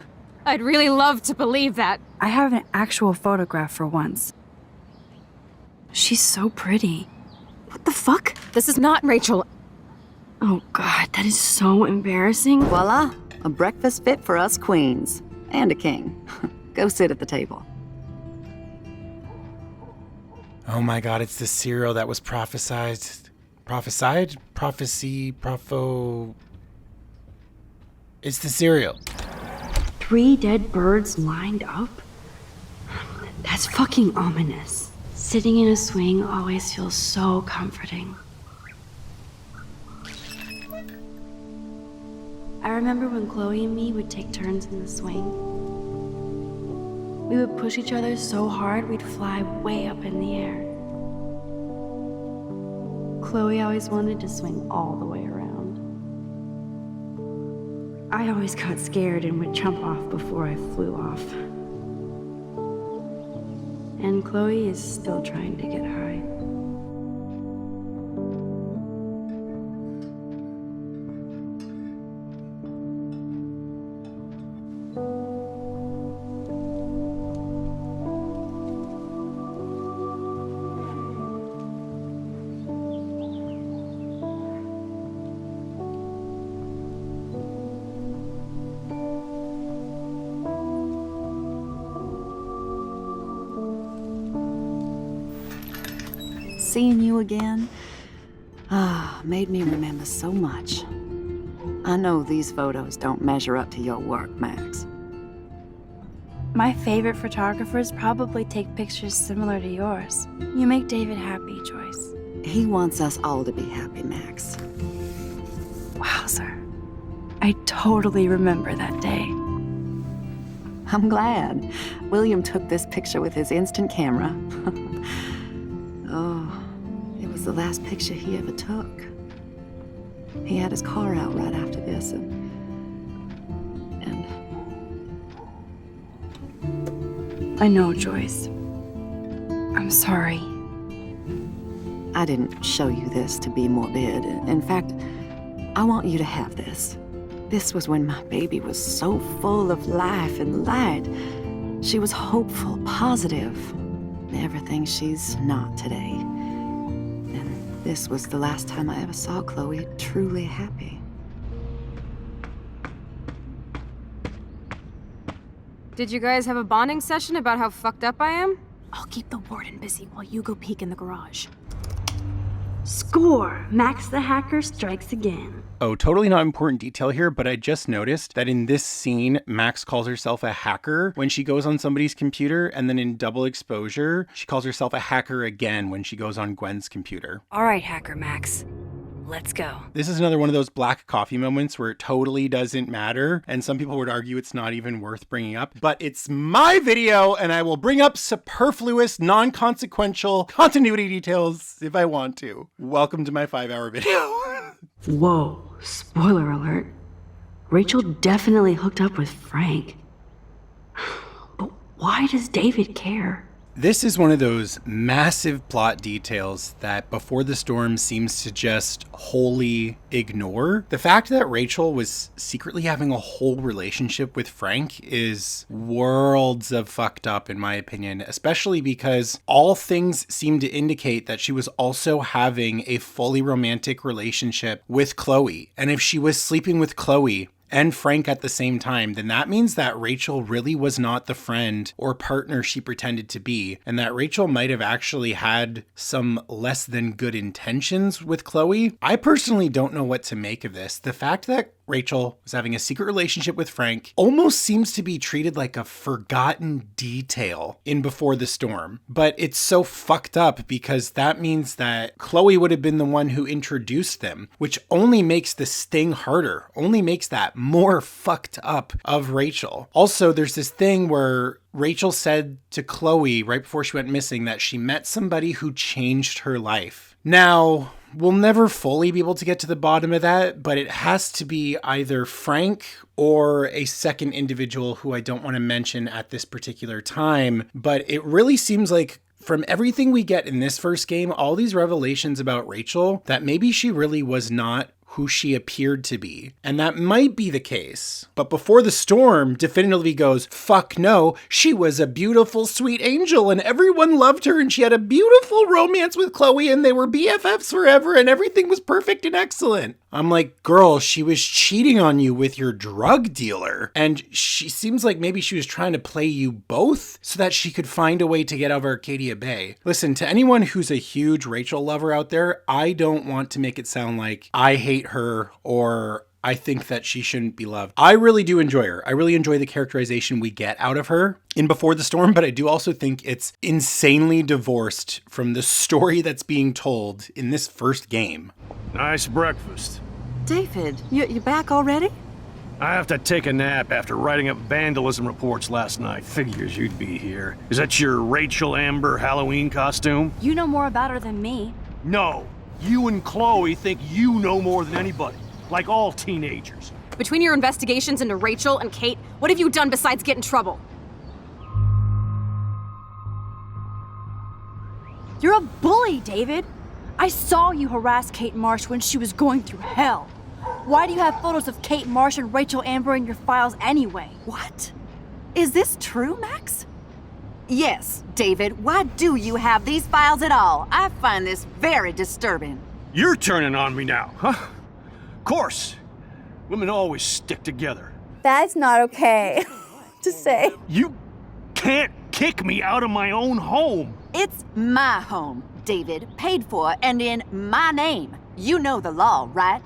I'd really love to believe that. I have an actual photograph for once. She's so pretty. What the fuck? This is not Rachel. Oh god, that is so embarrassing. Voila, a breakfast fit for us queens. And a king. Go sit at the table. Oh my god, it's the cereal that was prophesied? Prophecy? It's the cereal. 3 dead birds lined up? That's fucking ominous. Sitting in a swing always feels so comforting. I remember when Chloe and me would take turns in the swing. We would push each other so hard we'd fly way up in the air. Chloe always wanted to swing all the way around. I always got scared and would jump off before I flew off. And Chloe is still trying to get high. Seeing you again, made me remember so much. I know these photos don't measure up to your work, Max. My favorite photographers probably take pictures similar to yours. You make David happy, Joyce. He wants us all to be happy, Max. Wowzer. I totally remember that day. I'm glad. William took this picture with his instant camera. Oh, it was the last picture he ever took. He had his car out right after this, and I know, Joyce. I'm sorry. I didn't show you this to be morbid. In fact, I want you to have this. This was when my baby was so full of life and light. She was hopeful, positive. Everything she's not today. And this was the last time I ever saw Chloe truly happy. Did you guys have a bonding session about how fucked up I am? I'll keep the warden busy while you go peek in the garage. Score! Max the hacker strikes again. Oh, totally not important detail here, but I just noticed that in this scene, Max calls herself a hacker when she goes on somebody's computer, and then in double exposure, she calls herself a hacker again when she goes on Gwen's computer. All right, Hacker Max. Let's go. This is another one of those black coffee moments where it totally doesn't matter, and some people would argue it's not even worth bringing up, but it's my video, and I will bring up superfluous, non-consequential continuity details if I want to. Welcome to my 5-hour video. Whoa, spoiler alert. Rachel definitely hooked up with Frank. But why does David care? This is one of those massive plot details that Before the Storm seems to just wholly ignore. The fact that Rachel was secretly having a whole relationship with Frank is worlds of fucked up, in my opinion, especially because all things seem to indicate that she was also having a fully romantic relationship with Chloe. And if she was sleeping with Chloe and Frank at the same time, then that means that Rachel really was not the friend or partner she pretended to be, and that Rachel might have actually had some less than good intentions with Chloe. I personally don't know what to make of this. The fact that Rachel was having a secret relationship with Frank almost seems to be treated like a forgotten detail in Before the Storm. But it's so fucked up because that means that Chloe would have been the one who introduced them, which only makes the sting harder, only makes that more fucked up of Rachel. Also, there's this thing where Rachel said to Chloe right before she went missing that she met somebody who changed her life. Now, we'll never fully be able to get to the bottom of that, but it has to be either Frank or a second individual who I don't want to mention at this particular time. But it really seems like from everything we get in this first game, all these revelations about Rachel, that maybe she really was not who she appeared to be. And that might be the case. But Before the Storm definitively goes, fuck no, she was a beautiful, sweet angel and everyone loved her and she had a beautiful romance with Chloe and they were BFFs forever and everything was perfect and excellent. I'm like, girl, she was cheating on you with your drug dealer. And she seems like maybe she was trying to play you both so that she could find a way to get out of Arcadia Bay. Listen, to anyone who's a huge Rachel lover out there, I don't want to make it sound like I hate her or I think that she shouldn't be loved. I really do enjoy her. I really enjoy the characterization we get out of her in Before the Storm, but I do also think it's insanely divorced from the story that's being told in this first game. Nice breakfast. David, you back already? I have to take a nap after writing up vandalism reports last night. Figures you'd be here. Is that your Rachel Amber Halloween costume? You know more about her than me. No. You and Chloe think you know more than anybody. Like all teenagers. Between your investigations into Rachel and Kate, what have you done besides get in trouble? You're a bully, David. I saw you harass Kate Marsh when she was going through hell. Why do you have photos of Kate Marsh and Rachel Amber in your files anyway? What? Is this true, Max? Yes, David. Why do you have these files at all? I find this very disturbing. You're turning on me now, huh? Of course. Women always stick together. That's not okay to say. You can't kick me out of my own home. It's my home, David. Paid for and in my name. You know the law, right?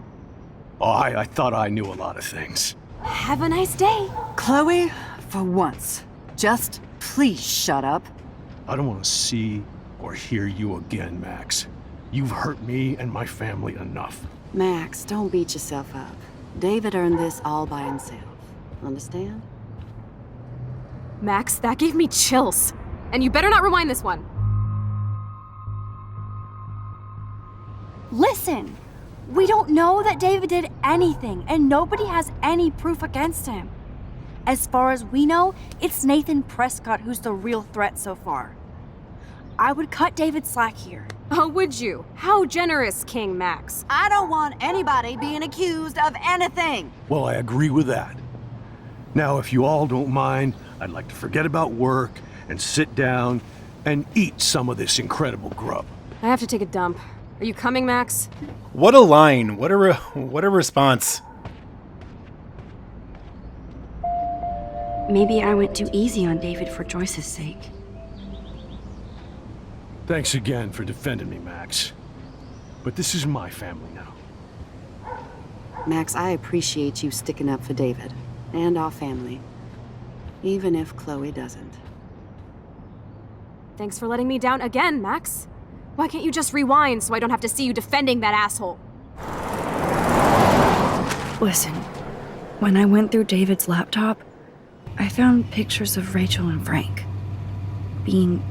Oh, I thought I knew a lot of things. Have a nice day. Chloe, for once, just please shut up. I don't want to see or hear you again, Max. You've hurt me and my family enough. Max, don't beat yourself up. David earned this all by himself. Understand? Max, that gave me chills. And you better not rewind this one. Listen, we don't know that David did anything, and nobody has any proof against him. As far as we know, it's Nathan Prescott who's the real threat so far. I would cut David slack here. Oh, would you? How generous, King Max. I don't want anybody being accused of anything. Well, I agree with that. Now, if you all don't mind, I'd like to forget about work and sit down and eat some of this incredible grub. I have to take a dump. Are you coming, Max? What a line. What a response. Maybe I went too easy on David for Joyce's sake. Thanks again for defending me, Max. But this is my family now. Max, I appreciate you sticking up for David and our family, even if Chloe doesn't. Thanks for letting me down again, Max. Why can't you just rewind so I don't have to see you defending that asshole? Listen, when I went through David's laptop, I found pictures of Rachel and Frank being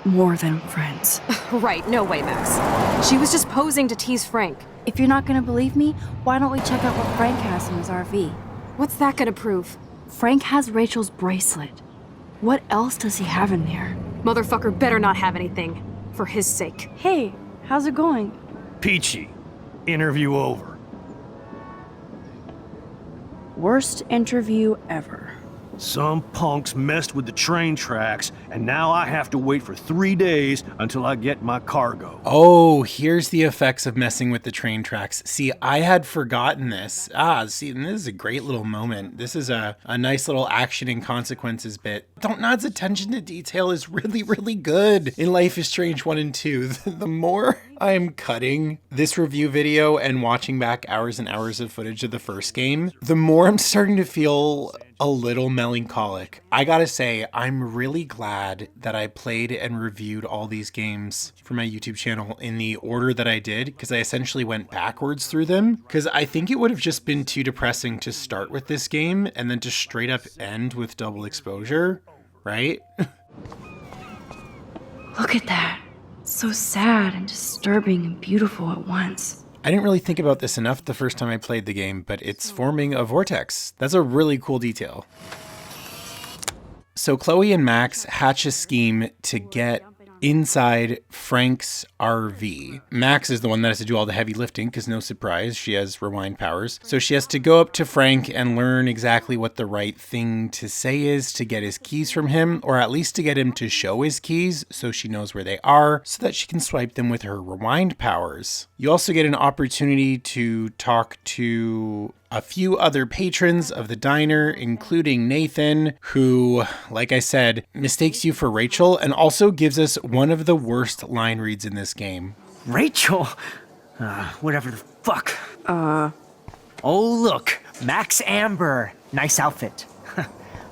more than friends. Right, no way, Max. She was just posing to tease Frank. If you're not gonna believe me, why don't we check out what Frank has in his RV? What's that gonna prove? Frank has Rachel's bracelet. What else does he have in there? Motherfucker better not have anything. For his sake. Hey, how's it going? Peachy. Interview over. Worst interview ever. Some punks messed with the train tracks, and now I have to wait for 3 days until I get my cargo. Oh, here's the effects of messing with the train tracks. See, I had forgotten this. See, and this is a great little moment. This is a nice little action and consequences bit. Dontnod's attention to detail is really, really good in Life is Strange 1 and 2. The more I am cutting this review video and watching back hours and hours of footage of the first game, the more I'm starting to feel a little melancholic. I gotta say, I'm really glad that I played and reviewed all these games for my YouTube channel in the order that I did, because I essentially went backwards through them, because I think it would have just been too depressing to start with this game and then to straight up end with Double Exposure, right? Look at that. It's so sad and disturbing and beautiful at once. I didn't really think about this enough the first time I played the game, but it's forming a vortex. That's a really cool detail. So Chloe and Max hatch a scheme to get inside Frank's RV. Max is the one that has to do all the heavy lifting because no surprise, she has rewind powers. So she has to go up to Frank and learn exactly what the right thing to say is to get his keys from him, or at least to get him to show his keys so she knows where they are so that she can swipe them with her rewind powers. You also get an opportunity to talk to a few other patrons of the diner, including Nathan, who, like I said, mistakes you for Rachel and also gives us one of the worst line reads in this game. Rachel? Whatever the fuck. Oh, look. Max Amber. Nice outfit.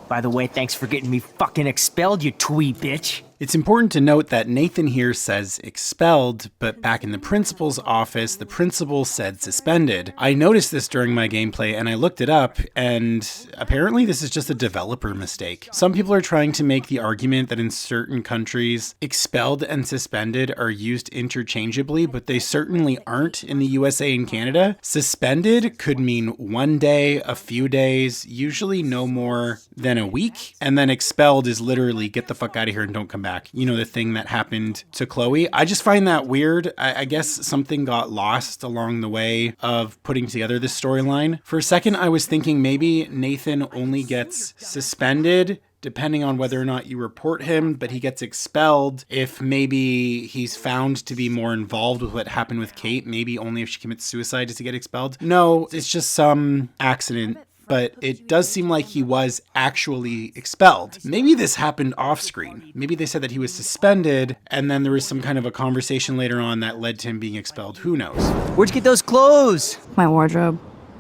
By the way, thanks for getting me fucking expelled, you twee bitch. It's important to note that Nathan here says expelled, but back in the principal's office, the principal said suspended. I noticed this during my gameplay and I looked it up, and apparently this is just a developer mistake. Some people are trying to make the argument that in certain countries, expelled and suspended are used interchangeably, but they certainly aren't in the USA and Canada. Suspended could mean 1 day, a few days, usually no more than a week, and then expelled is literally get the fuck out of here and don't come back. You know, the thing that happened to Chloe. I just find that weird. I guess something got lost along the way of putting together this storyline. For a second, I was thinking maybe Nathan only gets suspended depending on whether or not you report him, but he gets expelled if maybe he's found to be more involved with what happened with Kate. Maybe only if she commits suicide does he get expelled. No, it's just some accident. But it does seem like he was actually expelled. Maybe this happened off screen. Maybe they said that he was suspended, and then there was some kind of a conversation later on that led to him being expelled. Who knows? Where'd you get those clothes? My wardrobe.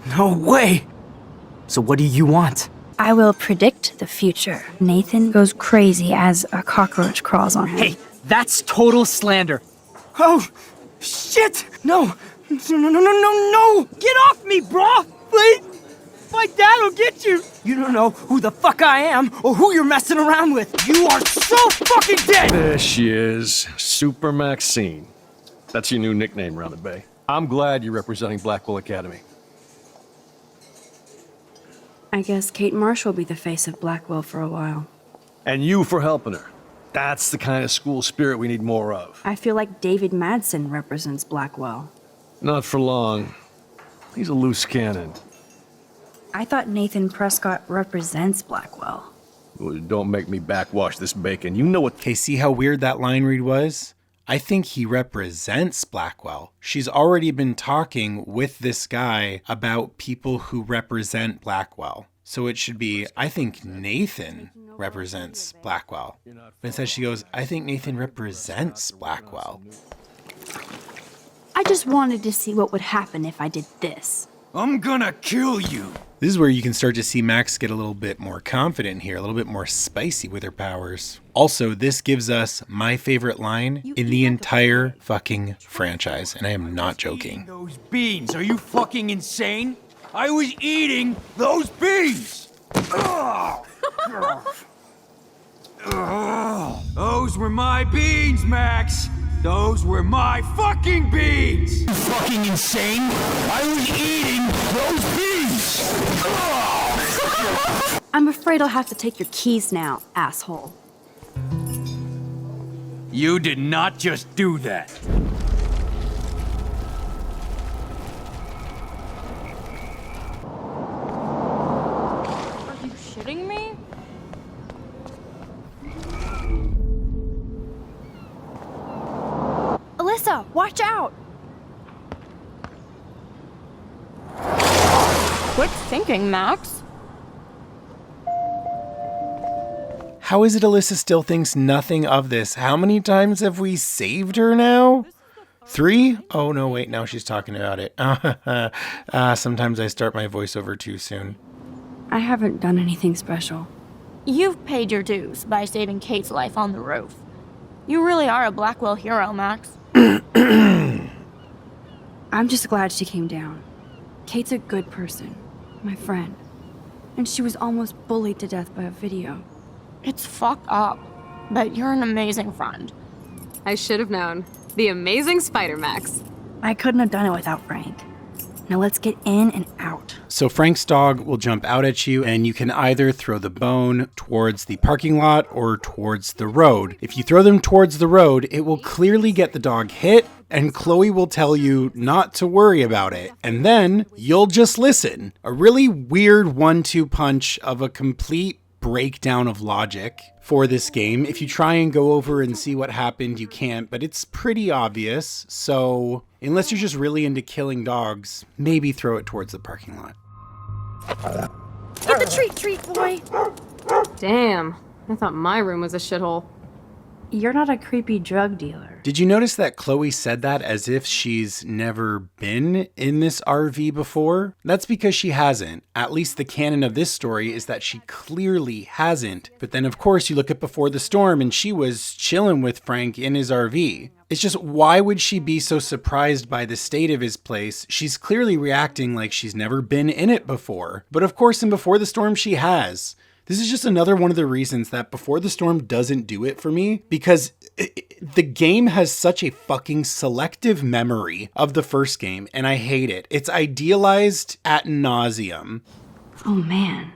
No way! So what do you want? I will predict the future. Nathan goes crazy as a cockroach crawls on him. Hey, that's total slander. Oh, shit! No! No! Get off me, bro! Please! My dad will get you! You don't know who the fuck I am or who you're messing around with. You are so fucking dead! There she is, Super Maxine. That's your new nickname around the bay. I'm glad you're representing Blackwell Academy. I guess Kate Marsh will be the face of Blackwell for a while. And you for helping her. That's the kind of school spirit we need more of. I feel like David Madsen represents Blackwell. Not for long. He's a loose cannon. I thought Nathan Prescott represents Blackwell. Well, don't make me backwash this bacon. You know what... Okay, see how weird that line read was? I think he represents Blackwell. She's already been talking with this guy about people who represent Blackwell. So it should be, I think Nathan represents Blackwell. But instead she goes, I think Nathan represents Blackwell. I just wanted to see what would happen if I did this. I'm gonna kill you. This is where you can start to see Max get a little bit more confident here, a little bit more spicy with her powers. Also, this gives us my favorite line in the entire fucking franchise, and I am not joking. Those beans, are you fucking insane? I was eating those beans! Those were my beans, Max! Those were my fucking beans! You fucking insane? I was eating those beans! I'm afraid I'll have to take your keys now, asshole. You did not just do that. Are you shitting me? Alyssa, watch out! Quick thinking, Max. How is it Alyssa still thinks nothing of this? How many times have we saved her now? 3? Oh no, wait, now she's talking about it. Sometimes I start my voiceover too soon. I haven't done anything special. You've paid your dues by saving Kate's life on the roof. You really are a Blackwell hero, Max. I'm just glad she came down. Kate's a good person, my friend. And she was almost bullied to death by a video. It's fucked up, but you're an amazing friend. I should have known. The amazing Spider-Max. I couldn't have done it without Frank. Now let's get in and out. So Frank's dog will jump out at you, and you can either throw the bone towards the parking lot or towards the road. If you throw them towards the road, it will clearly get the dog hit, and Chloe will tell you not to worry about it. And then you'll just listen. A really weird 1-2 punch of a complete breakdown of logic for this game. If you try and go over and see what happened, you can't, but it's pretty obvious. So unless you're just really into killing dogs, maybe throw it towards the parking lot. Get the treat, boy! Damn, I thought my room was a shithole. You're not a creepy drug dealer. Did you notice that Chloe said that as if she's never been in this RV before? That's because she hasn't. At least the canon of this story is that she clearly hasn't. But then of course you look at Before the Storm and she was chilling with Frank in his RV. It's just, why would she be so surprised by the state of his place? She's clearly reacting like she's never been in it before. But of course in Before the Storm she has. This is just another one of the reasons that Before the Storm doesn't do it for me, because the game has such a fucking selective memory of the first game, and I hate it. It's idealized ad nauseum. Oh man,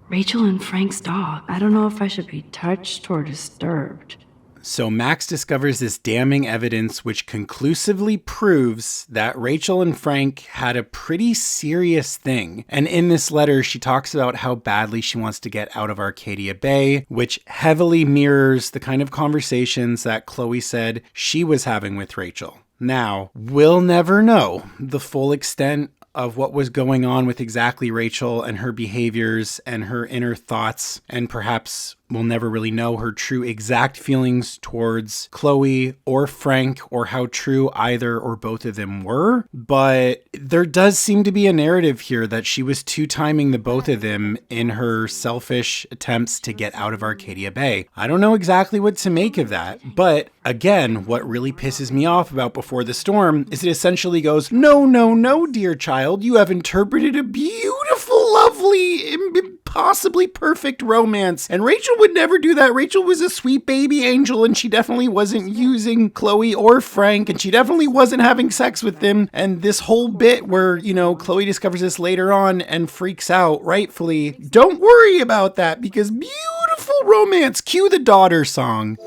Rachel and Frank's dog. I don't know if I should be touched or disturbed. So Max discovers this damning evidence which conclusively proves that Rachel and Frank had a pretty serious thing. And in this letter, she talks about how badly she wants to get out of Arcadia Bay, which heavily mirrors the kind of conversations that Chloe said she was having with Rachel. Now, we'll never know the full extent of what was going on with exactly Rachel and her behaviors and her inner thoughts, and perhaps we'll never really know her true exact feelings towards Chloe or Frank, or how true either or both of them were. But there does seem to be a narrative here that she was two-timing the both of them in her selfish attempts to get out of Arcadia Bay. I don't know exactly what to make of that, but again, what really pisses me off about Before the Storm is it essentially goes, no, dear child, you have interpreted a beautiful, lovely, impossibly perfect romance, and Rachel would never do that. Rachel was a sweet baby angel, and she definitely wasn't using Chloe or Frank, and she definitely wasn't having sex with them. And this whole bit where, Chloe discovers this later on and freaks out, rightfully, don't worry about that, because beautiful romance. Cue the daughter song.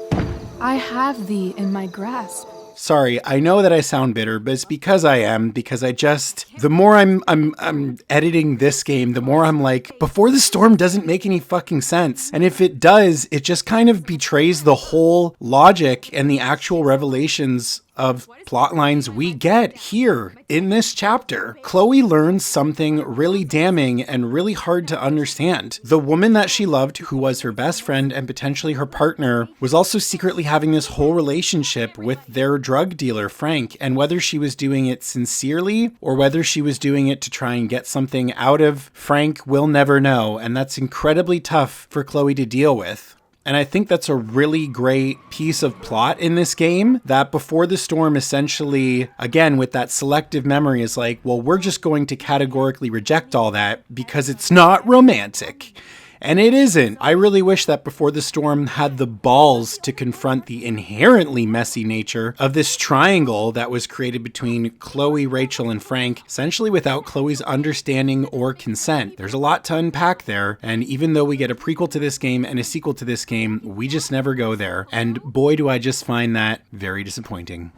I have thee in my grasp. Sorry, I know that I sound bitter, but it's because I am, because the more I'm editing this game, the more I'm like, Before the Storm doesn't make any fucking sense. And if it does, it just kind of betrays the whole logic and the actual revelations of plot lines we get here in this chapter. Chloe learns something really damning and really hard to understand. The woman that she loved, who was her best friend and potentially her partner, was also secretly having this whole relationship with their drug dealer, Frank, and whether she was doing it sincerely or whether she was doing it to try and get something out of Frank, we'll never know, and that's incredibly tough for Chloe to deal with. And I think that's a really great piece of plot in this game, that Before the Storm essentially, again, with that selective memory, is like, well, we're just going to categorically reject all that because it's not romantic. And it isn't. I really wish that Before the Storm had the balls to confront the inherently messy nature of this triangle that was created between Chloe, Rachel, and Frank, essentially without Chloe's understanding or consent. There's a lot to unpack there, and even though we get a prequel to this game and a sequel to this game, we just never go there. And boy, do I just find that very disappointing.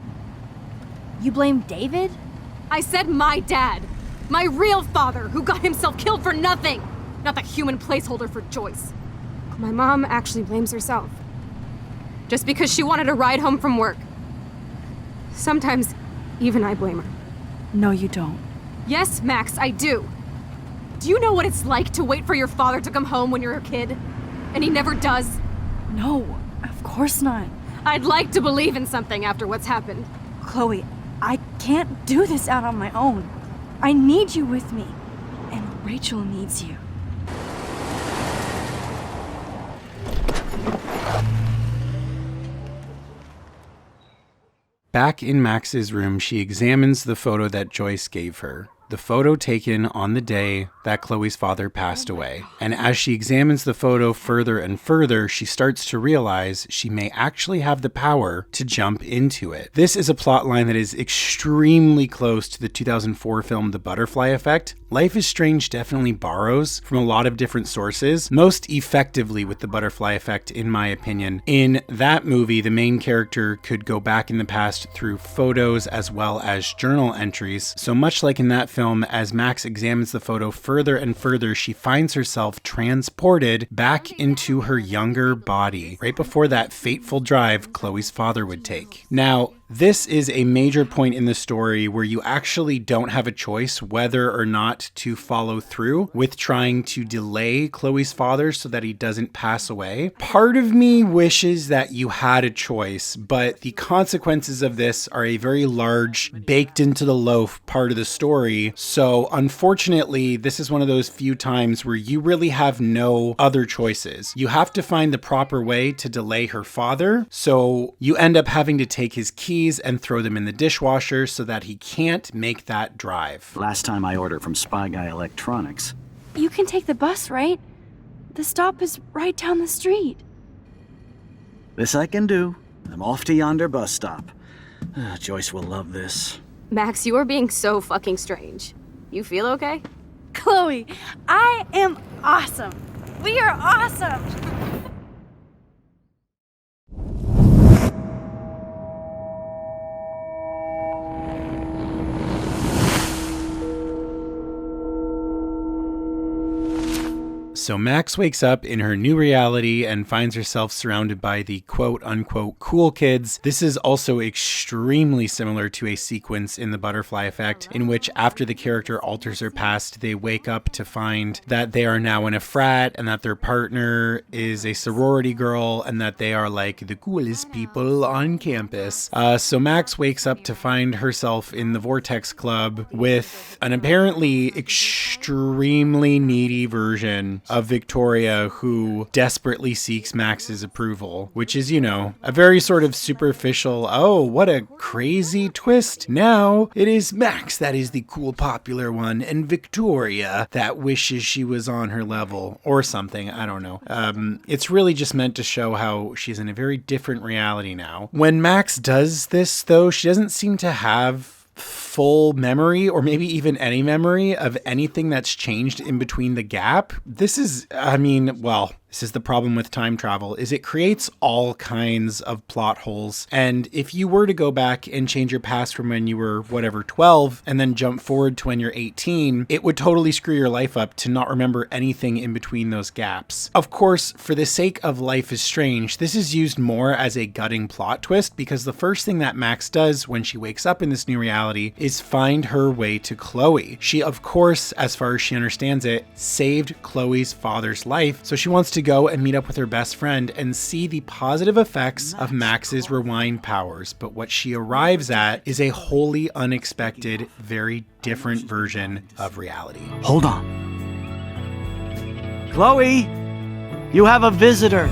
You blame David? I said my dad. My real father, who got himself killed for nothing. Not the human placeholder for Joyce. My mom actually blames herself. Just because she wanted a ride home from work. Sometimes, even I blame her. No, you don't. Yes, Max, I do. Do you know what it's like to wait for your father to come home when you're a kid? And he never does? No, of course not. I'd like to believe in something after what's happened. Chloe, I can't do this out on my own. I need you with me. And Rachel needs you. Back in Max's room, she examines the photo that Joyce gave her. The photo taken on the day that Chloe's father passed away. And as she examines the photo further and further, she starts to realize she may actually have the power to jump into it. This is a plot line that is extremely close to the 2004 film The Butterfly Effect. Life is Strange definitely borrows from a lot of different sources, most effectively with The Butterfly Effect, in my opinion. In that movie, the main character could go back in the past through photos as well as journal entries. So much like in that film, as Max examines the photo further and further, she finds herself transported back into her younger body, right before that fateful drive Chloe's father would take. Now, this is a major point in the story where you actually don't have a choice whether or not to follow through with trying to delay Chloe's father so that he doesn't pass away. Part of me wishes that you had a choice, but the consequences of this are a very large, baked into the loaf part of the story. So unfortunately, this is one of those few times where you really have no other choices. You have to find the proper way to delay her father, so you end up having to take his keys and throw them in the dishwasher so that he can't make that drive. Last time I ordered from Spy Guy Electronics. You can take the bus, right? The stop is right down the street. This I can do. I'm off to yonder bus stop. Joyce will love this. Max, you are being so fucking strange. You feel okay? Chloe, I am awesome. We are awesome. So Max wakes up in her new reality and finds herself surrounded by the quote-unquote cool kids. This is also extremely similar to a sequence in The Butterfly Effect, in which after the character alters her past, they wake up to find that they are now in a frat and that their partner is a sorority girl and that they are like the coolest people on campus. So Max wakes up to find herself in the Vortex Club with an apparently extremely needy version of Victoria who desperately seeks Max's approval, which is, you know, a very sort of superficial, oh, what a crazy twist. Now it is Max that is the cool popular one and Victoria that wishes she was on her level or something. I don't know. It's really just meant to show how she's in a very different reality now. When Max does this, though, she doesn't seem to have full memory or maybe even any memory of anything that's changed in between the gap. This is, I mean, well, This is the problem with time travel, is it creates all kinds of plot holes. And if you were to go back and change your past from when you were, 12, and then jump forward to when you're 18, it would totally screw your life up to not remember anything in between those gaps. Of course, for the sake of Life is Strange, this is used more as a gutting plot twist, because the first thing that Max does when she wakes up in this new reality is find her way to Chloe. She, of course, as far as she understands it, saved Chloe's father's life, so she wants to go and meet up with her best friend and see the positive effects of Max's rewind powers. But what she arrives at is a wholly unexpected, very different version of reality. Hold on. Chloe, you have a visitor.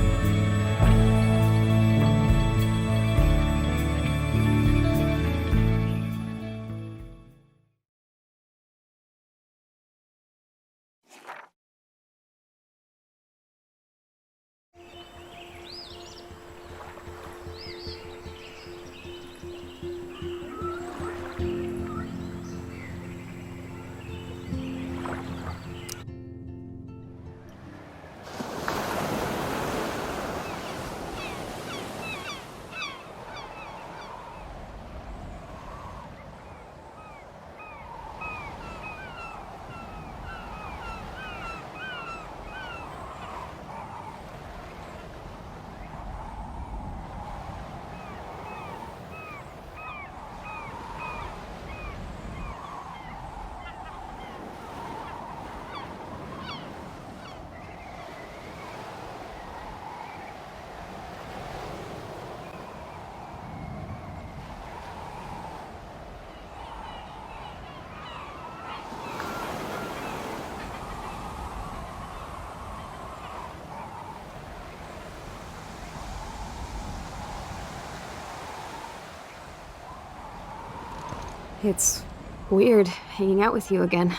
It's weird hanging out with you again.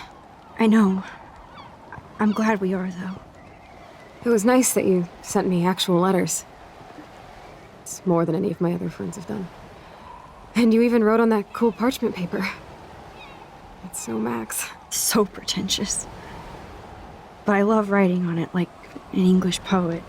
I know. I'm glad we are, though. It was nice that you sent me actual letters. It's more than any of my other friends have done. And you even wrote on that cool parchment paper. It's so Max. So pretentious. But I love writing on it like an English poet.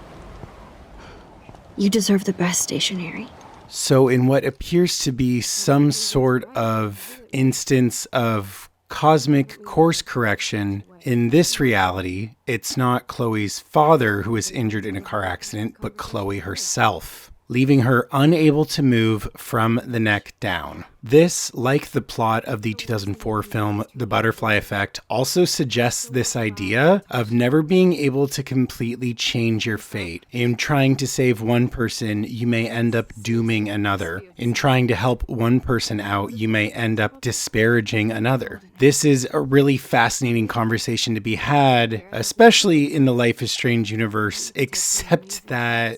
You deserve the best stationery. So in what appears to be some sort of instance of cosmic course correction, in this reality, it's not Chloe's father who is injured in a car accident, but Chloe herself, leaving her unable to move from the neck down. This, like the plot of the 2004 film The Butterfly Effect, also suggests this idea of never being able to completely change your fate. In trying to save one person, you may end up dooming another. In trying to help one person out, you may end up disparaging another. This is a really fascinating conversation to be had, especially in the Life is Strange universe, except that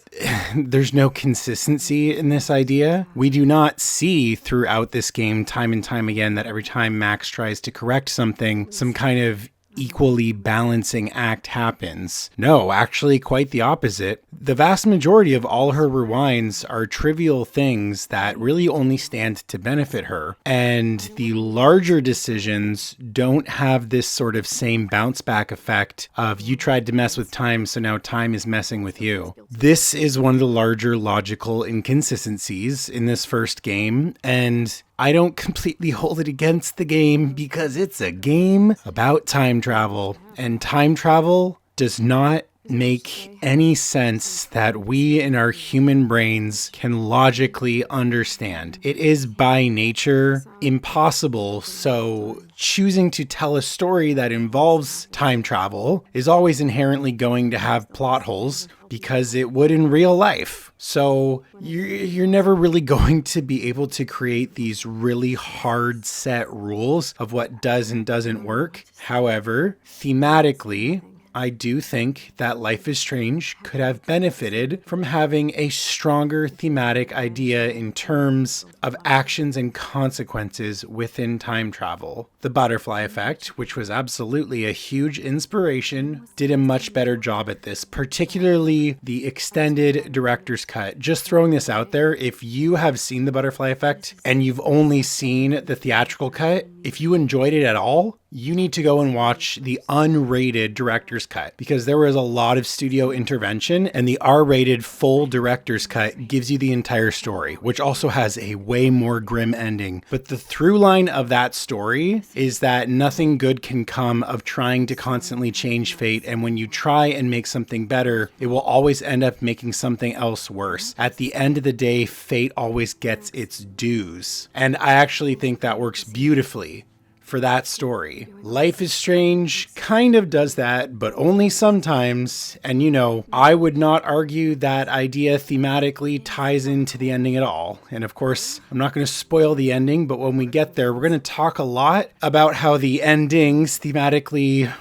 there's no consistency in this idea. We do not see throughout this game time and time again that every time Max tries to correct something, some kind of equally balancing act happens. No, actually quite the opposite. The vast majority of all her rewinds are trivial things that really only stand to benefit her. And the larger decisions don't have this sort of same bounce back effect of you tried to mess with time, so now time is messing with you. This is one of the larger logical inconsistencies in this first game, and I don't completely hold it against the game because it's a game about time travel, and time travel does not make any sense that we in our human brains can logically understand. It is by nature impossible, so choosing to tell a story that involves time travel is always inherently going to have plot holes because it would in real life. So you're never really going to be able to create these really hard set rules of what does and doesn't work. However, thematically, I do think that Life is Strange could have benefited from having a stronger thematic idea in terms of actions and consequences within time travel. The Butterfly Effect, which was absolutely a huge inspiration, did a much better job at this, particularly the extended director's cut. Just throwing this out there, if you have seen The Butterfly Effect and you've only seen the theatrical cut, if you enjoyed it at all, you need to go and watch the unrated director's cut, because there was a lot of studio intervention, and the R-rated full director's cut gives you the entire story, which also has a way more grim ending. But the through line of that story is that nothing good can come of trying to constantly change fate, and when you try and make something better, it will always end up making something else worse. At the end of the day, fate always gets its dues. And I actually think that works beautifully for that story. Life is Strange kind of does that, but only sometimes. And you know, I would not argue that idea thematically ties into the ending at all. And of course, I'm not going to spoil the ending, but when we get there, we're going to talk a lot about how the endings thematically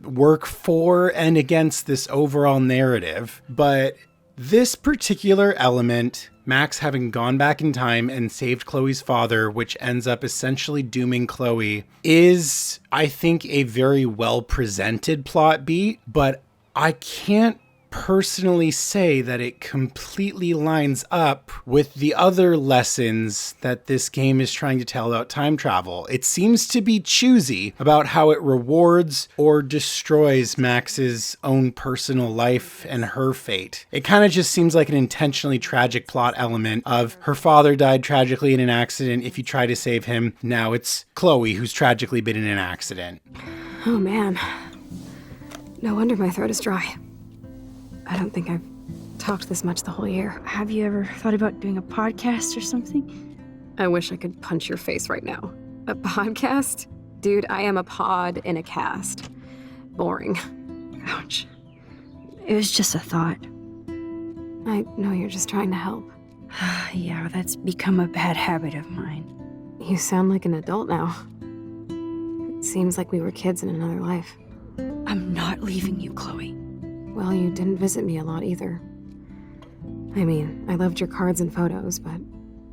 work for and against this overall narrative. But this particular element, Max having gone back in time and saved Chloe's father, which ends up essentially dooming Chloe, is, I think, a very well presented plot beat, but I can't personally say that it completely lines up with the other lessons that this game is trying to tell about time travel. It seems to be choosy about how it rewards or destroys Max's own personal life and her fate. It kind of just seems like an intentionally tragic plot element of her father died tragically in an accident. If you try to save him, now it's Chloe who's tragically been in an accident. Oh man. No wonder my throat is dry. I don't think I've talked this much the whole year. Have you ever thought about doing a podcast or something? I wish I could punch your face right now. A podcast? Dude, I am a pod in a cast. Boring. Ouch. It was just a thought. I know you're just trying to help. Yeah, that's become a bad habit of mine. You sound like an adult now. It seems like we were kids in another life. I'm not leaving you, Chloe. Well, you didn't visit me a lot either. I mean, I loved your cards and photos, but...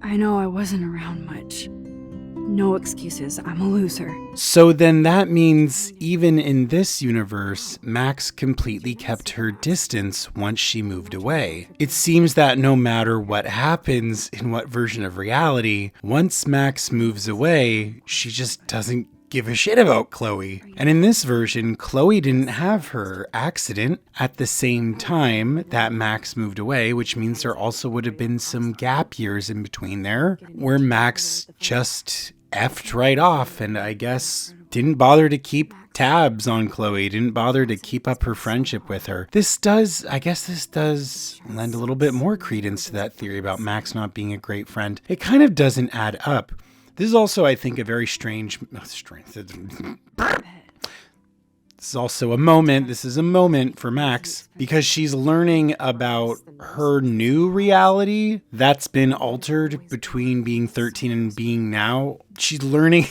I know I wasn't around much. No excuses, I'm a loser. So then that means even in this universe, Max completely kept her distance once she moved away. It seems that no matter what happens in what version of reality, once Max moves away, she just doesn't give a shit about Chloe. And in this version, Chloe didn't have her accident at the same time that Max moved away, which means there also would have been some gap years in between there where Max just effed right off and I guess didn't bother to keep tabs on Chloe, didn't bother to keep up her friendship with her. This does lend a little bit more credence to that theory about Max not being a great friend. It kind of doesn't add up. This is also, I think, a very strange. This is also a moment. This is a moment for Max because she's learning about her new reality that's been altered between being 13 and being now. She's learning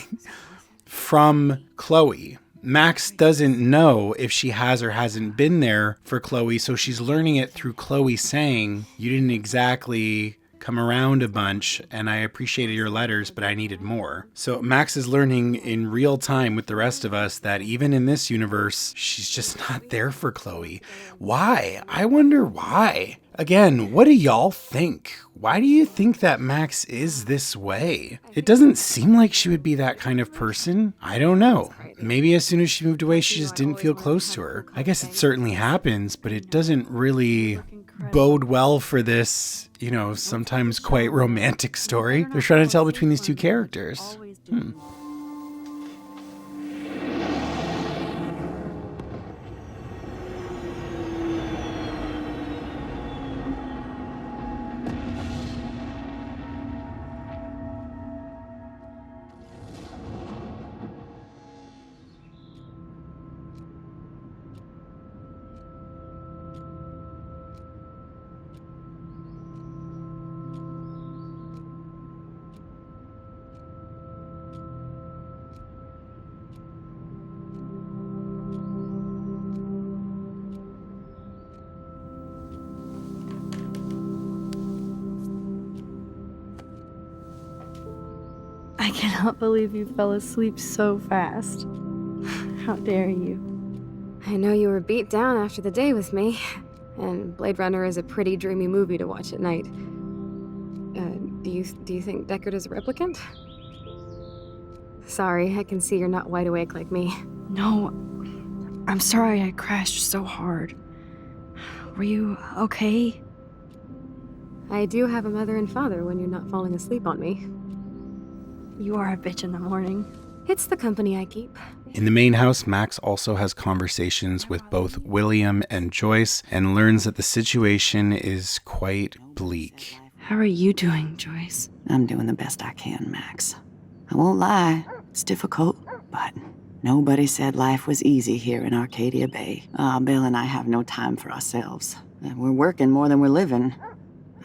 from Chloe. Max doesn't know if she has or hasn't been there for Chloe, so she's learning it through Chloe saying, "You didn't exactly come around a bunch, and I appreciated your letters, but I needed more." So Max is learning in real time with the rest of us that even in this universe, she's just not there for Chloe. Why? I wonder why. Again, what do y'all think? Why do you think that Max is this way? It doesn't seem like she would be that kind of person. I don't know. Maybe as soon as she moved away, she just didn't feel close to her. I guess it certainly happens, but it doesn't really bode well for this, sometimes quite romantic story they're trying to tell between these two characters. I cannot believe you fell asleep so fast. How dare you? I know you were beat down after the day with me, and Blade Runner is a pretty dreamy movie to watch at night. Do you think Deckard is a replicant? Sorry, I can see you're not wide awake like me. No, I'm sorry I crashed so hard. Were you okay? I do have a mother and father when you're not falling asleep on me. You are a bitch in the morning. It's the company I keep. In the main house, Max also has conversations with both William and Joyce and learns that the situation is quite bleak. How are you doing, Joyce? I'm doing the best I can, Max. I won't lie, it's difficult, but nobody said life was easy here in Arcadia Bay. Bill and I have no time for ourselves. We're working more than we're living.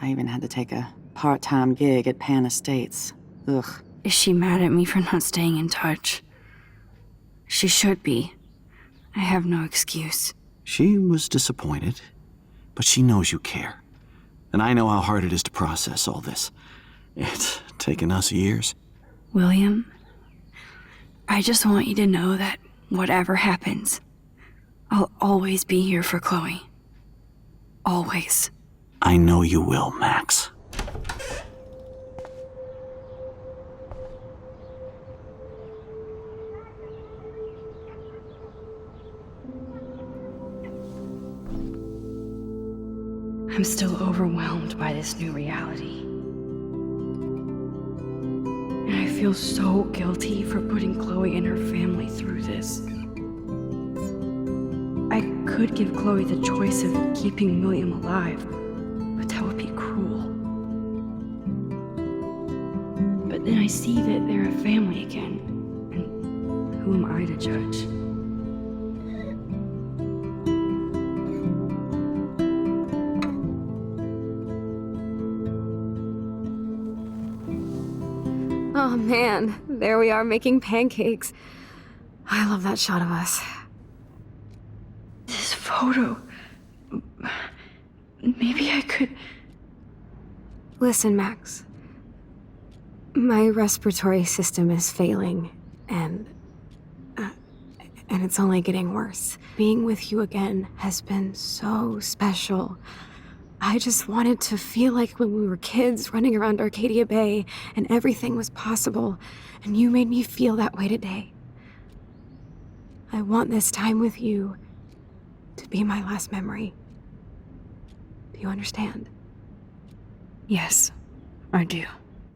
I even had to take a part-time gig at Pan Estates. Ugh. Is she mad at me for not staying in touch? She should be. I have no excuse. She was disappointed, but she knows you care. And I know how hard it is to process all this. It's taken us years. William, I just want you to know that whatever happens, I'll always be here for Chloe. Always. I know you will, Max. I'm still overwhelmed by this new reality. And I feel so guilty for putting Chloe and her family through this. I could give Chloe the choice of keeping William alive, but that would be cruel. But then I see that they're a family again, and who am I to judge? Oh man, there we are making pancakes. I love that shot of us. This photo... Maybe I could... Listen, Max. My respiratory system is failing, and it's only getting worse. Being with you again has been so special. I just wanted to feel like when we were kids running around Arcadia Bay and everything was possible, and you made me feel that way today. I want this time with you to be my last memory. Do you understand? Yes, I do.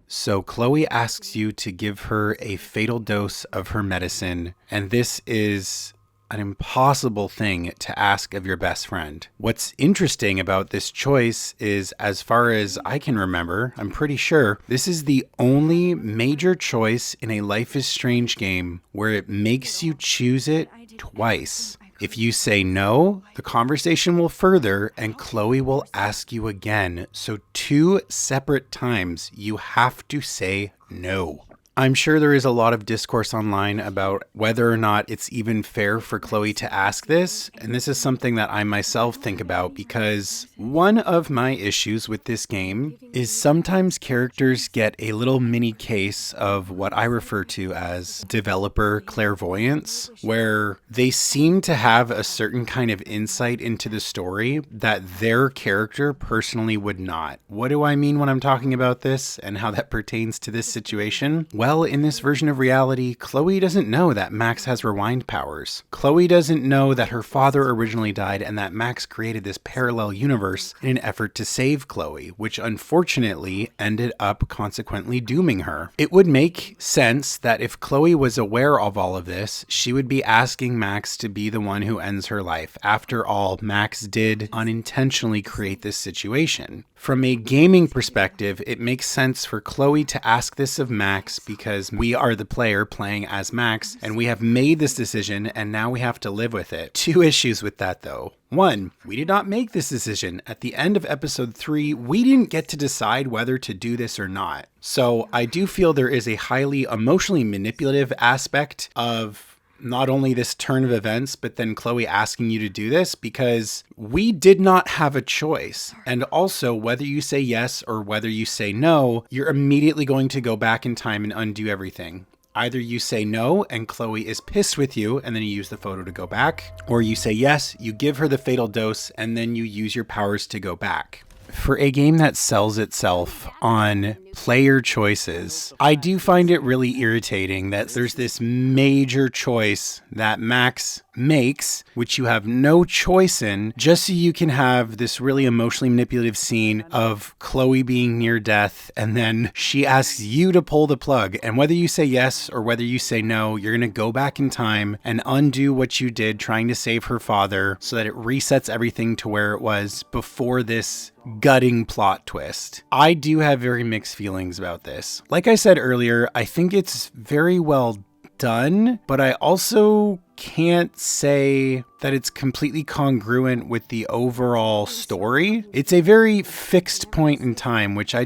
So Chloe asks you to give her a fatal dose of her medicine, and this is an impossible thing to ask of your best friend. What's interesting about this choice is, as far as I can remember, I'm pretty sure, this is the only major choice in a Life is Strange game where it makes you choose it twice. If you say no, the conversation will further and Chloe will ask you again. So 2 separate times you have to say no. I'm sure there is a lot of discourse online about whether or not it's even fair for Chloe to ask this, and this is something that I myself think about because one of my issues with this game is sometimes characters get a little mini case of what I refer to as developer clairvoyance, where they seem to have a certain kind of insight into the story that their character personally would not. What do I mean when I'm talking about this and how that pertains to this situation? Well, in this version of reality, Chloe doesn't know that Max has rewind powers. Chloe doesn't know that her father originally died and that Max created this parallel universe in an effort to save Chloe, which unfortunately ended up consequently dooming her. It would make sense that if Chloe was aware of all of this, she would be asking Max to be the one who ends her life. After all, Max did unintentionally create this situation. From a gaming perspective, it makes sense for Chloe to ask this of Max because we are the player playing as Max and we have made this decision and now we have to live with it. 2 issues with that though. 1, we did not make this decision. At the end of episode 3, we didn't get to decide whether to do this or not. So I do feel there is a highly emotionally manipulative aspect of not only this turn of events, but then Chloe asking you to do this because we did not have a choice. And also, whether you say yes or whether you say no, you're immediately going to go back in time and undo everything. Either you say no and Chloe is pissed with you and then you use the photo to go back, or you say yes, you give her the fatal dose and then you use your powers to go back. For a game that sells itself on player choices. I do find it really irritating that there's this major choice that Max makes, which you have no choice in, just so you can have this really emotionally manipulative scene of Chloe being near death, and then she asks you to pull the plug. And whether you say yes or whether you say no, you're going to go back in time and undo what you did trying to save her father so that it resets everything to where it was before this gutting plot twist. I do have very mixed feelings about this. Like I said earlier, I think it's very well done, but I also can't say that it's completely congruent with the overall story. It's a very fixed point in time, which I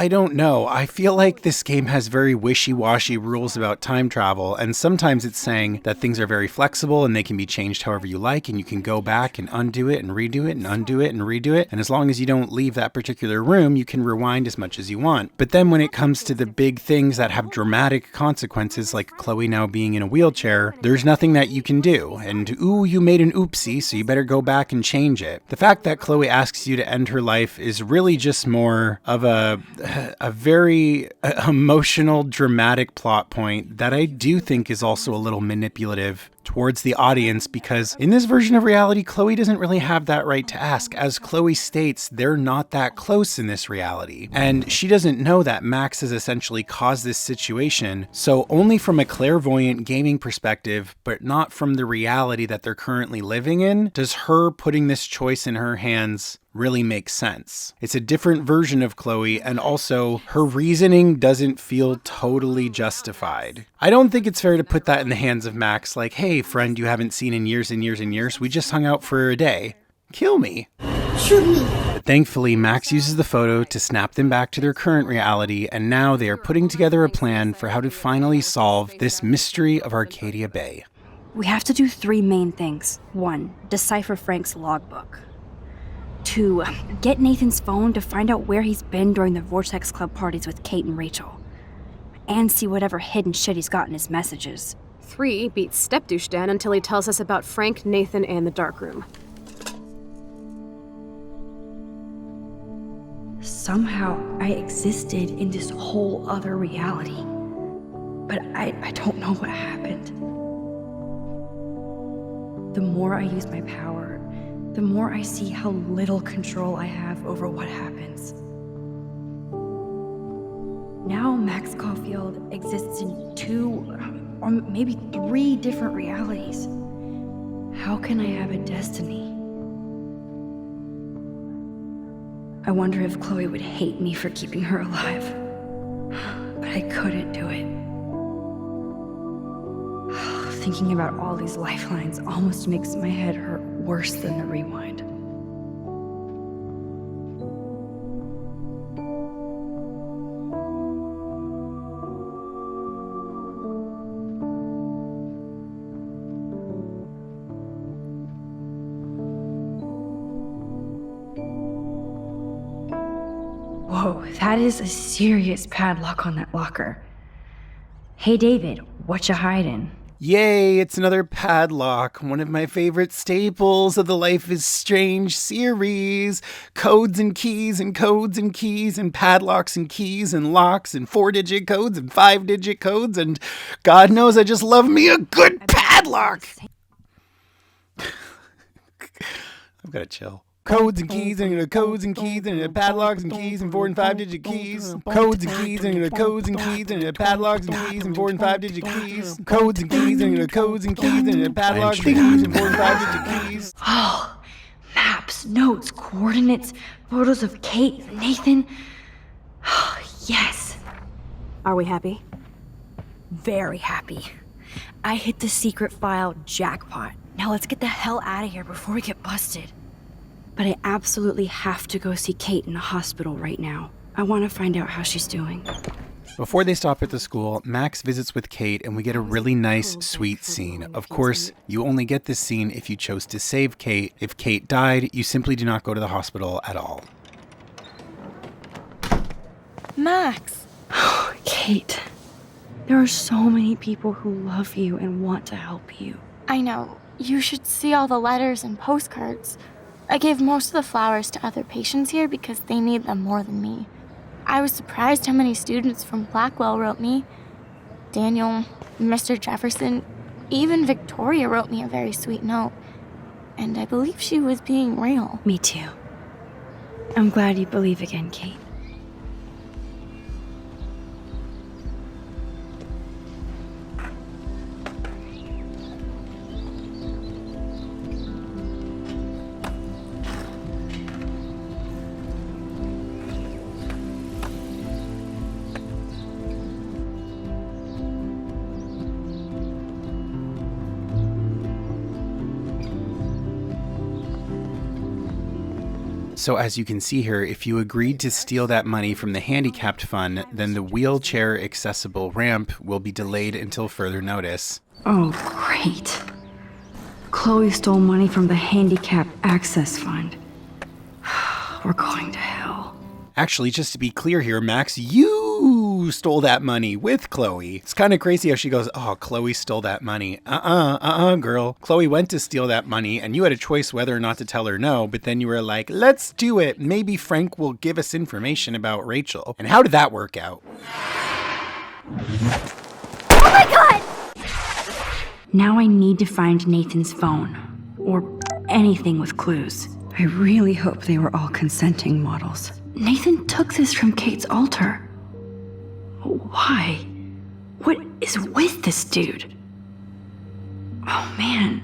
don't know. I feel like this game has very wishy-washy rules about time travel, and sometimes it's saying that things are very flexible and they can be changed however you like, and you can go back and undo it and redo it and undo it and redo it, and as long as you don't leave that particular room, you can rewind as much as you want. But then when it comes to the big things that have dramatic consequences, like Chloe now being in a wheelchair, there's nothing that you can do, and ooh, you made an oopsie, so you better go back and change it. The fact that Chloe asks you to end her life is really just more of a very emotional, dramatic plot point that I do think is also a little manipulative towards the audience, because in this version of reality, Chloe doesn't really have that right to ask. As Chloe states, they're not that close in this reality, and she doesn't know that Max has essentially caused this situation, so only from a clairvoyant gaming perspective, but not from the reality that they're currently living in, does her putting this choice in her hands really makes sense. It's a different version of Chloe, and also her reasoning doesn't feel totally justified. I don't think it's fair to put that in the hands of Max, like, hey, friend you haven't seen in years and years and years, we just hung out for a day. Kill me. Shoot me. But thankfully, Max uses the photo to snap them back to their current reality, and now they are putting together a plan for how to finally solve this mystery of Arcadia Bay. We have to do 3 main things. 1, decipher Frank's logbook. 2, get Nathan's phone to find out where he's been during the Vortex Club parties with Kate and Rachel. And see whatever hidden shit he's got in his messages. 3, beat Stepdouche Dan until he tells us about Frank, Nathan, and the darkroom. Somehow, I existed in this whole other reality. But I don't know what happened. The more I use my power, the more I see how little control I have over what happens. Now Max Caulfield exists in 2, or maybe 3 different realities. How can I have a destiny? I wonder if Chloe would hate me for keeping her alive. But I couldn't do it. Thinking about all these lifelines almost makes my head hurt worse than the rewind. Whoa, that is a serious padlock on that locker. Hey David, what you hiding? Yay, it's another padlock, one of my favorite staples of the Life is Strange series. Codes and keys and codes and keys and padlocks and keys and locks and 4-digit codes and 5-digit codes, and God knows I just love me a good padlock. I've got to chill. Codes and keys and codes and keys and padlocks and keys and 4 and 5-digit keys. Codes and keys and codes and keys and padlocks and keys and 4 and 5-digit keys. Codes and keys and codes and keys and padlocks and keys and 4 and 5-digit keys. Oh, maps, notes, coordinates, photos of Kate, Nathan. Oh, yes. Are we happy? Very happy. I hit the secret file jackpot. Now let's get the hell out of here before we get busted. But I absolutely have to go see Kate in the hospital right now. I want to find out how she's doing. Before they stop at the school, Max visits with Kate and we get a really nice, sweet scene. Of course, you only get this scene if you chose to save Kate. If Kate died, you simply do not go to the hospital at all. Max! Kate, there are so many people who love you and want to help you. I know. You should see all the letters and postcards. I gave most of the flowers to other patients here because they need them more than me. I was surprised how many students from Blackwell wrote me. Daniel, Mr. Jefferson, even Victoria wrote me a very sweet note. And I believe she was being real. Me too. I'm glad you believe again, Kate. So as you can see here, if you agreed to steal that money from the handicapped fund, then the wheelchair accessible ramp will be delayed until further notice. Oh, great. Chloe stole money from the Handicap Access Fund. We're going to hell. Actually, just to be clear here, Max, you stole that money with Chloe. It's kind of crazy how she goes, oh, Chloe stole that money. Girl. Chloe went to steal that money and you had a choice whether or not to tell her no, but then you were like, let's do it. Maybe Frank will give us information about Rachel. And how did that work out? Oh my God! Now I need to find Nathan's phone. Or anything with clues. I really hope they were all consenting models. Nathan took this from Kate's altar. Why? What is with this dude? Oh man,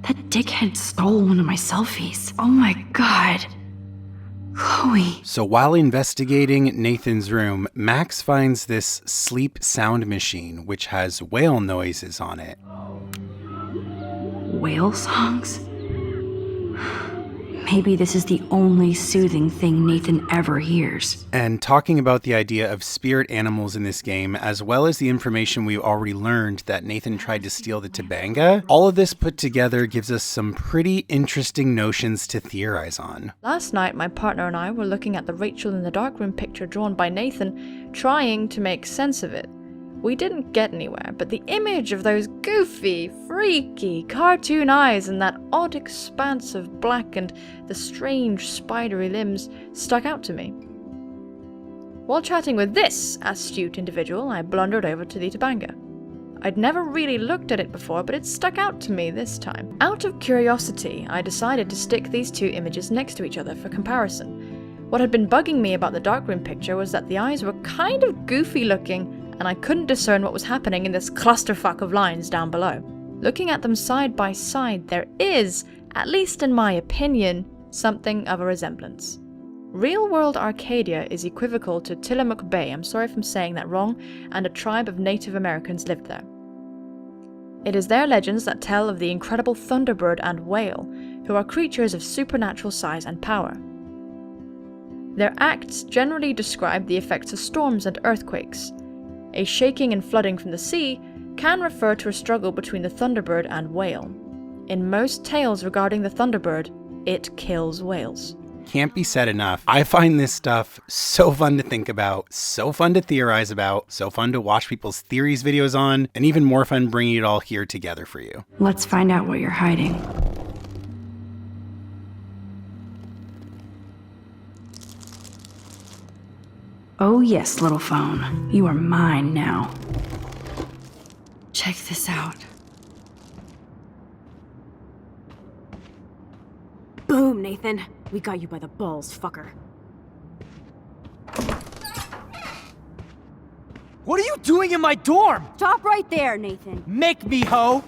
that dickhead stole one of my selfies. Oh my God. Chloe. So while investigating Nathan's room, Max finds this sleep sound machine, which has whale noises on it. Whale songs? Maybe this is the only soothing thing Nathan ever hears. And talking about the idea of spirit animals in this game, as well as the information we already learned that Nathan tried to steal the Tabanga, all of this put together gives us some pretty interesting notions to theorize on. Last night, my partner and I were looking at the Rachel in the Darkroom picture drawn by Nathan, trying to make sense of it. We didn't get anywhere, but the image of those goofy, freaky, cartoon eyes and that odd expanse of black and the strange spidery limbs stuck out to me. While chatting with this astute individual, I blundered over to the Tabanga. I'd never really looked at it before, but it stuck out to me this time. Out of curiosity, I decided to stick these two images next to each other for comparison. What had been bugging me about the Darkroom picture was that the eyes were kind of goofy looking, and I couldn't discern what was happening in this clusterfuck of lines down below. Looking at them side by side, there is, at least in my opinion, something of a resemblance. Real-world Arcadia is equivocal to Tillamook Bay, I'm sorry if I'm saying that wrong, and a tribe of Native Americans lived there. It is their legends that tell of the incredible Thunderbird and Whale, who are creatures of supernatural size and power. Their acts generally describe the effects of storms and earthquakes. A shaking and flooding from the sea can refer to a struggle between the Thunderbird and whale. In most tales regarding the Thunderbird, it kills whales. Can't be said enough. I find this stuff so fun to think about, so fun to theorize about, so fun to watch people's theories videos on, and even more fun bringing it all here together for you. Let's find out what you're hiding. Oh yes, little phone. You are mine now. Check this out. Boom, Nathan. We got you by the balls, fucker. What are you doing in my dorm? Stop right there, Nathan. Make me, ho!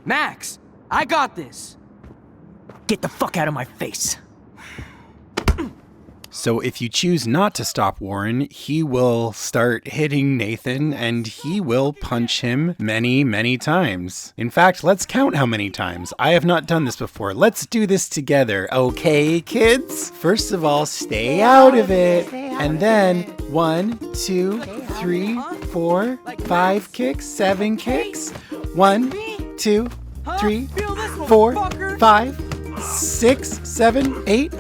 Max, I got this. Get the fuck out of my face. So if you choose not to stop Warren, he will start hitting Nathan and he will punch him many, many times. In fact, let's count how many times. I have not done this before. Let's do this together, okay, kids? First of all, stay out of it. And then 1, 2, 3, 4, 5 kicks, 7 kicks. 1, 2, 3, 4, 5, 6, 7, 8,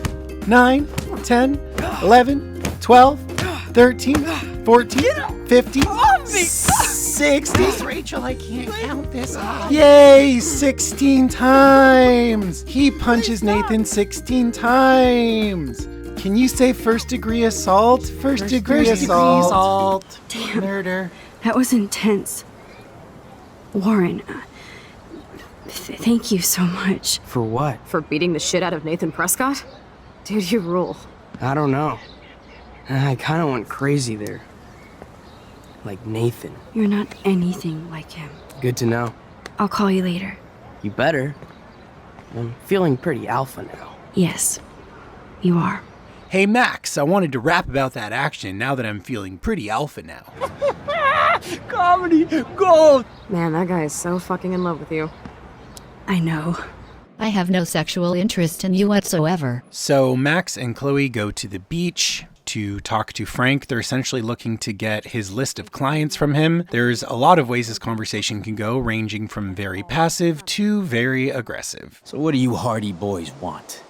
9, 10, 11, 12, 13, 14, 15, 60. Rachel, I can't count this. Yay, 16 times. He punches Nathan 16 times. Can you say first degree assault? First degree assault. Damn. Murder. That was intense. Warren, thank you so much. For what? For beating the shit out of Nathan Prescott? Dude, you rule. I don't know. I kind of went crazy there. Like Nathan. You're not anything like him. Good to know. I'll call you later. You better. I'm feeling pretty alpha now. Yes, you are. Hey Max, I wanted to rap about that action now that I'm feeling pretty alpha now. Comedy gold! Man, that guy is so fucking in love with you. I know. I have no sexual interest in you whatsoever. So Max and Chloe go to the beach to talk to Frank. They're essentially looking to get his list of clients from him. There's a lot of ways this conversation can go, ranging from very passive to very aggressive. So what do you hardy boys want?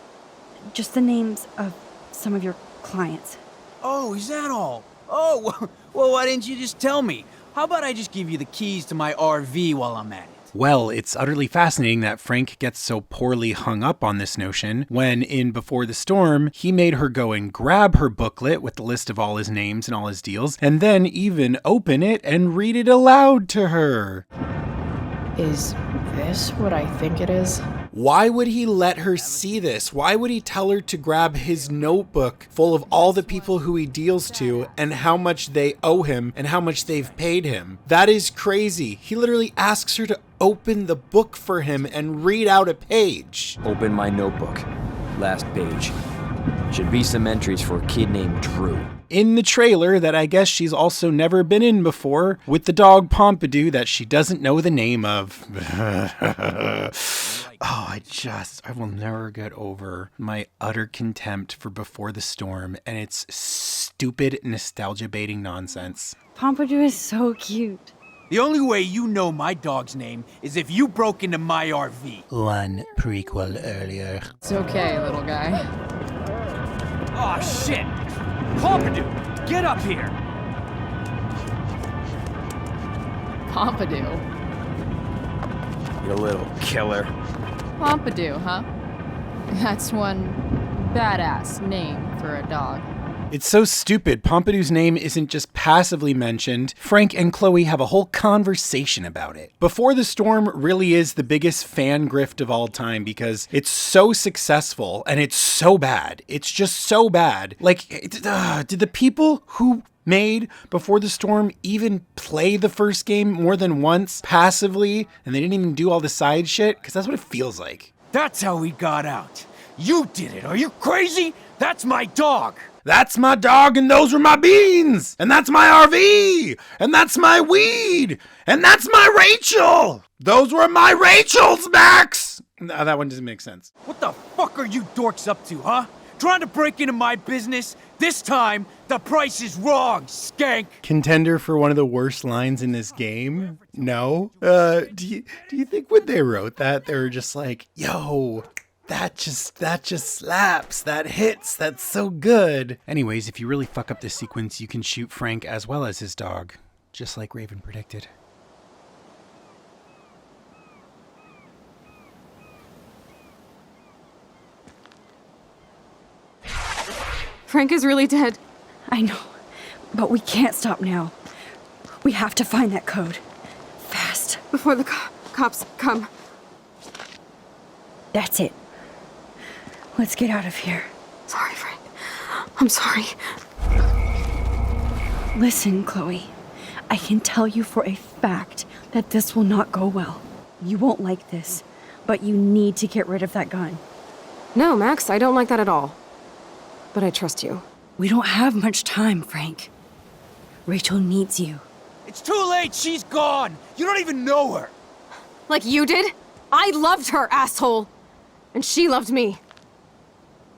Just the names of some of your clients. Oh, is that all? Oh, well, why didn't you just tell me? How about I just give you the keys to my RV while I'm at it? Well, it's utterly fascinating that Frank gets so poorly hung up on this notion when in Before the Storm, he made her go and grab her booklet with the list of all his names and all his deals, and then even open it and read it aloud to her. Is this what I think it is? Why would he let her see this? Why would he tell her to grab his notebook full of all the people who he deals to and how much they owe him and how much they've paid him? That is crazy. He literally asks her to open the book for him and read out a page. Open my notebook. Last page. Should be some entries for a kid named Drew. In the trailer that I guess she's also never been in before, with the dog Pompidou that she doesn't know the name of. I will never get over my utter contempt for Before the Storm and its stupid nostalgia-baiting nonsense. Pompidou is so cute. The only way you know my dog's name is if you broke into my RV. One prequel earlier. It's okay, little guy. Aw, shit! Pompidou, get up here! Pompidou. You little killer. Pompidou, huh? That's one badass name for a dog. It's so stupid. Pompidou's name isn't just passively mentioned. Frank and Chloe have a whole conversation about it. Before the Storm really is the biggest fan grift of all time because it's so successful and it's so bad. It's just so bad. Like, did the people who made Before the Storm even play the first game more than once passively and they didn't even do all the side shit? Because that's what it feels like. That's how we got out. You did it. Are you crazy? That's my dog. That's my dog and those were my beans. And that's my RV. And that's my weed. And that's my Rachel. Those were my Rachels, Max. No, that one doesn't make sense. What the fuck are you dorks up to, huh? Trying to break into my business? This time, the price is wrong, skank. Contender for one of the worst lines in this game? No? Do you think when they wrote that, they were just like, yo, that just slaps, that hits, that's so good. Anyways, if you really fuck up this sequence, you can shoot Frank as well as his dog, just like Raven predicted. Frank is really dead. I know, but we can't stop now. We have to find that code. Fast. Before the cops come. That's it. Let's get out of here. Sorry, Frank. I'm sorry. Listen, Chloe. I can tell you for a fact that this will not go well. You won't like this, but you need to get rid of that gun. No, Max, I don't like that at all. But I trust you. We don't have much time, Frank. Rachel needs you. It's too late. She's gone. You don't even know her. Like you did? I loved her, asshole. And she loved me.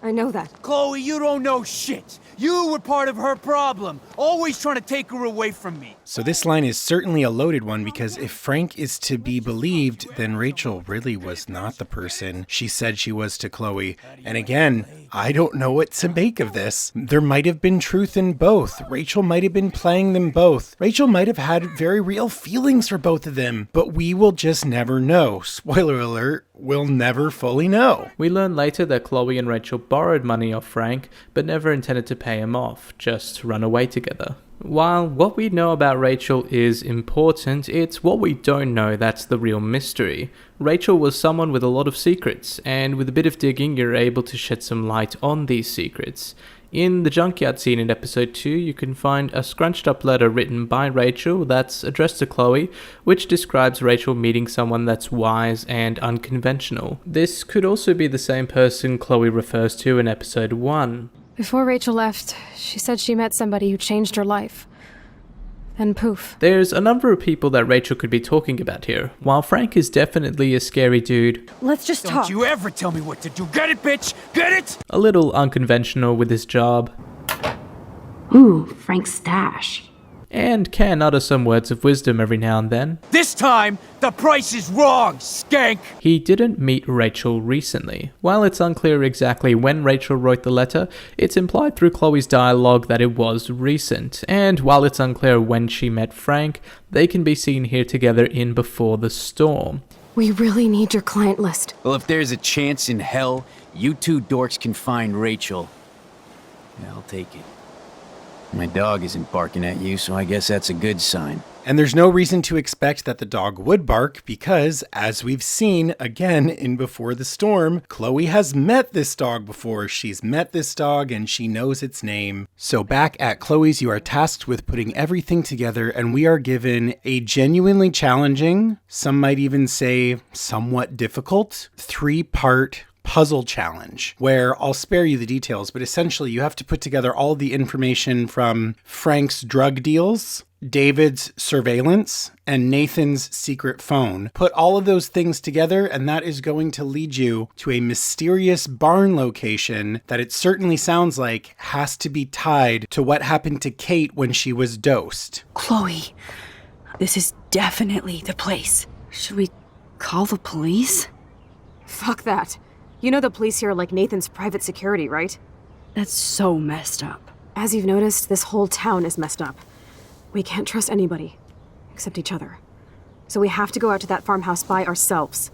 I know that. Chloe, you don't know shit. You were part of her problem, always trying to take her away from me. So this line is certainly a loaded one, because if Frank is to be believed, then Rachel really was not the person she said she was to Chloe. And again, I don't know what to make of this. There might have been truth in both. Rachel might have been playing them both. Rachel might have had very real feelings for both of them, but we will just never know. Spoiler alert, we'll never fully know. We learn later that Chloe and Rachel borrowed money off Frank, but never intended to pay him off, just run away together. While what we know about Rachel is important, it's what we don't know that's the real mystery. Rachel was someone with a lot of secrets, and with a bit of digging you're able to shed some light on these secrets. In the junkyard scene in episode 2, you can find a scrunched up letter written by Rachel that's addressed to Chloe, which describes Rachel meeting someone that's wise and unconventional. This could also be the same person Chloe refers to in episode 1. Before Rachel left, she said she met somebody who changed her life. And poof. There's a number of people that Rachel could be talking about here. While Frank is definitely a scary dude, let's just talk. Don't you ever tell me what to do. Get it, bitch? Get it? a little unconventional with his job, Ooh, Frank's stash. and can utter some words of wisdom every now and then. This time, the price is wrong, skank! He didn't meet Rachel recently. While it's unclear exactly when Rachel wrote the letter, it's implied through Chloe's dialogue that it was recent, and while it's unclear when she met Frank, they can be seen here together in Before the Storm. We really need your client list. Well, if there's a chance in hell, you two dorks can find Rachel. Yeah, I'll take it. My dog isn't barking at you, so I guess that's a good sign. And there's no reason to expect that the dog would bark because, as we've seen again in Before the Storm, Chloe has met this dog before. She's met this dog and she knows its name. So back at Chloe's, you are tasked with putting everything together, and we are given a genuinely challenging, some might even say somewhat difficult, 3-part puzzle challenge, where I'll spare you the details, but essentially you have to put together all the information from Frank's drug deals, David's surveillance, and Nathan's secret phone. Put all of those things together, and that is going to lead you to a mysterious barn location that it certainly sounds like has to be tied to what happened to Kate when she was dosed. Chloe, this is definitely the place. Should we call the police? Fuck that. You know the police here are like Nathan's private security, right? That's so messed up. As you've noticed, this whole town is messed up. We can't trust anybody, except each other. So we have to go out to that farmhouse by ourselves.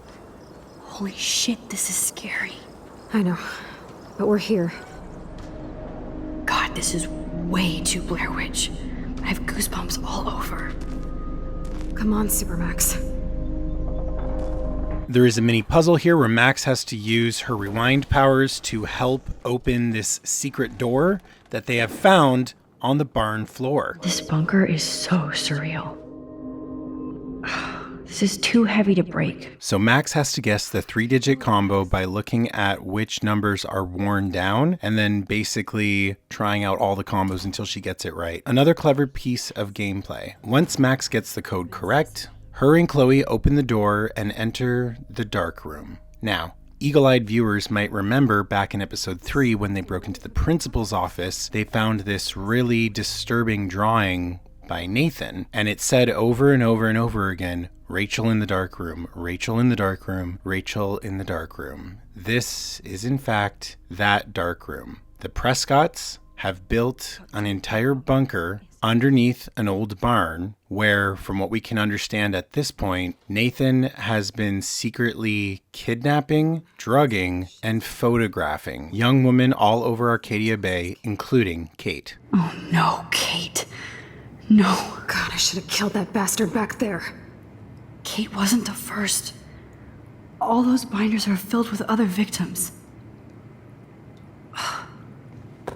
Holy shit, this is scary. I know, but we're here. God, this is way too Blair Witch. I have goosebumps all over. Come on, Supermax. There is a mini puzzle here where Max has to use her rewind powers to help open this secret door that they have found on the barn floor. This bunker is so surreal. This is too heavy to break. So Max has to guess the 3-digit combo by looking at which numbers are worn down and then basically trying out all the combos until she gets it right. Another clever piece of gameplay. Once Max gets the code correct, her and Chloe open the door and enter the dark room. Now, eagle-eyed viewers might remember back in episode 3 when they broke into the principal's office, they found this really disturbing drawing by Nathan, and it said over and over and over again, Rachel in the dark room, Rachel in the dark room, Rachel in the dark room. This is in fact that dark room. The Prescotts have built an entire bunker underneath an old barn where, from what we can understand at this point, Nathan has been secretly kidnapping, drugging, and photographing young women all over Arcadia Bay, including Kate. Oh no, Kate. No. God, I should have killed that bastard back there. Kate wasn't the first. All those binders are filled with other victims.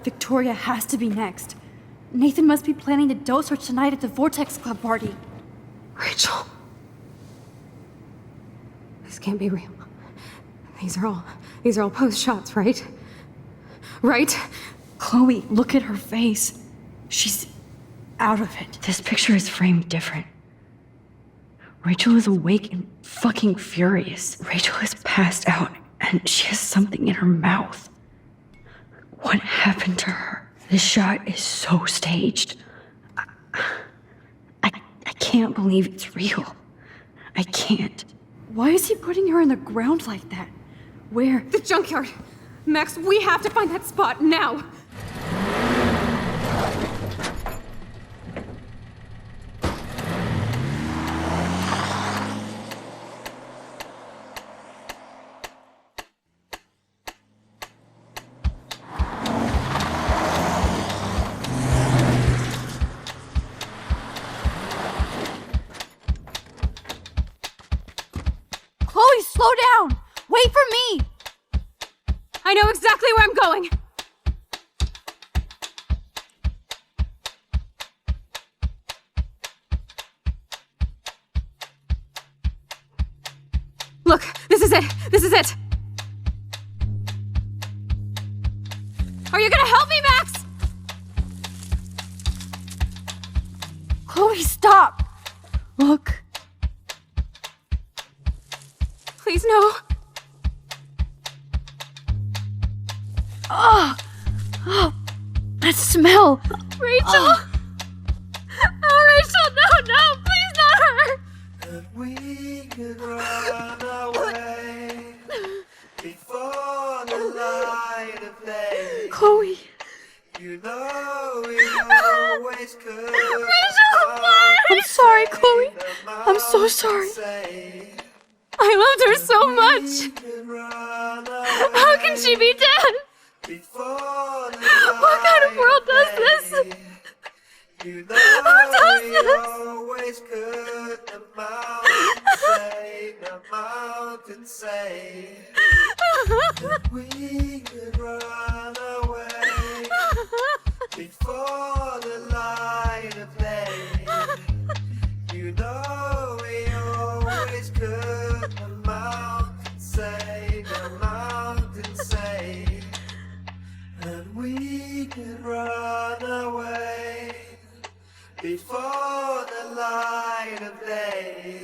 Victoria has to be next. Nathan must be planning to dose her tonight at the Vortex Club party. Rachel. This can't be real. These are all post shots, right? Right? Chloe, look at her face. She's out of it. This picture is framed different. Rachel is awake and fucking furious. Rachel is passed out and she has something in her mouth. What happened to her? This shot is so staged. I can't believe it's real. I can't. Why is he putting her in the ground like that? Where? The junkyard! Max, we have to find that spot now! Chloe, slow down! Wait for me! I know exactly where I'm going! Look, this is it! This is it! Are you gonna help me, Max? Chloe, stop! Look. Please, no. Oh, that smell. Rachel! Oh, Rachel, no, please not her! We could run away before the light of day. Chloe. You know we always could. Rachel, why? I'm sorry, Chloe. I'm so sorry. I loved her so much. How can she be dead? What kind of world does this? You Who does this? always could. The mountain say that we could run away before the light of day. You know we always could. The mountain say that we could run away before the light of day.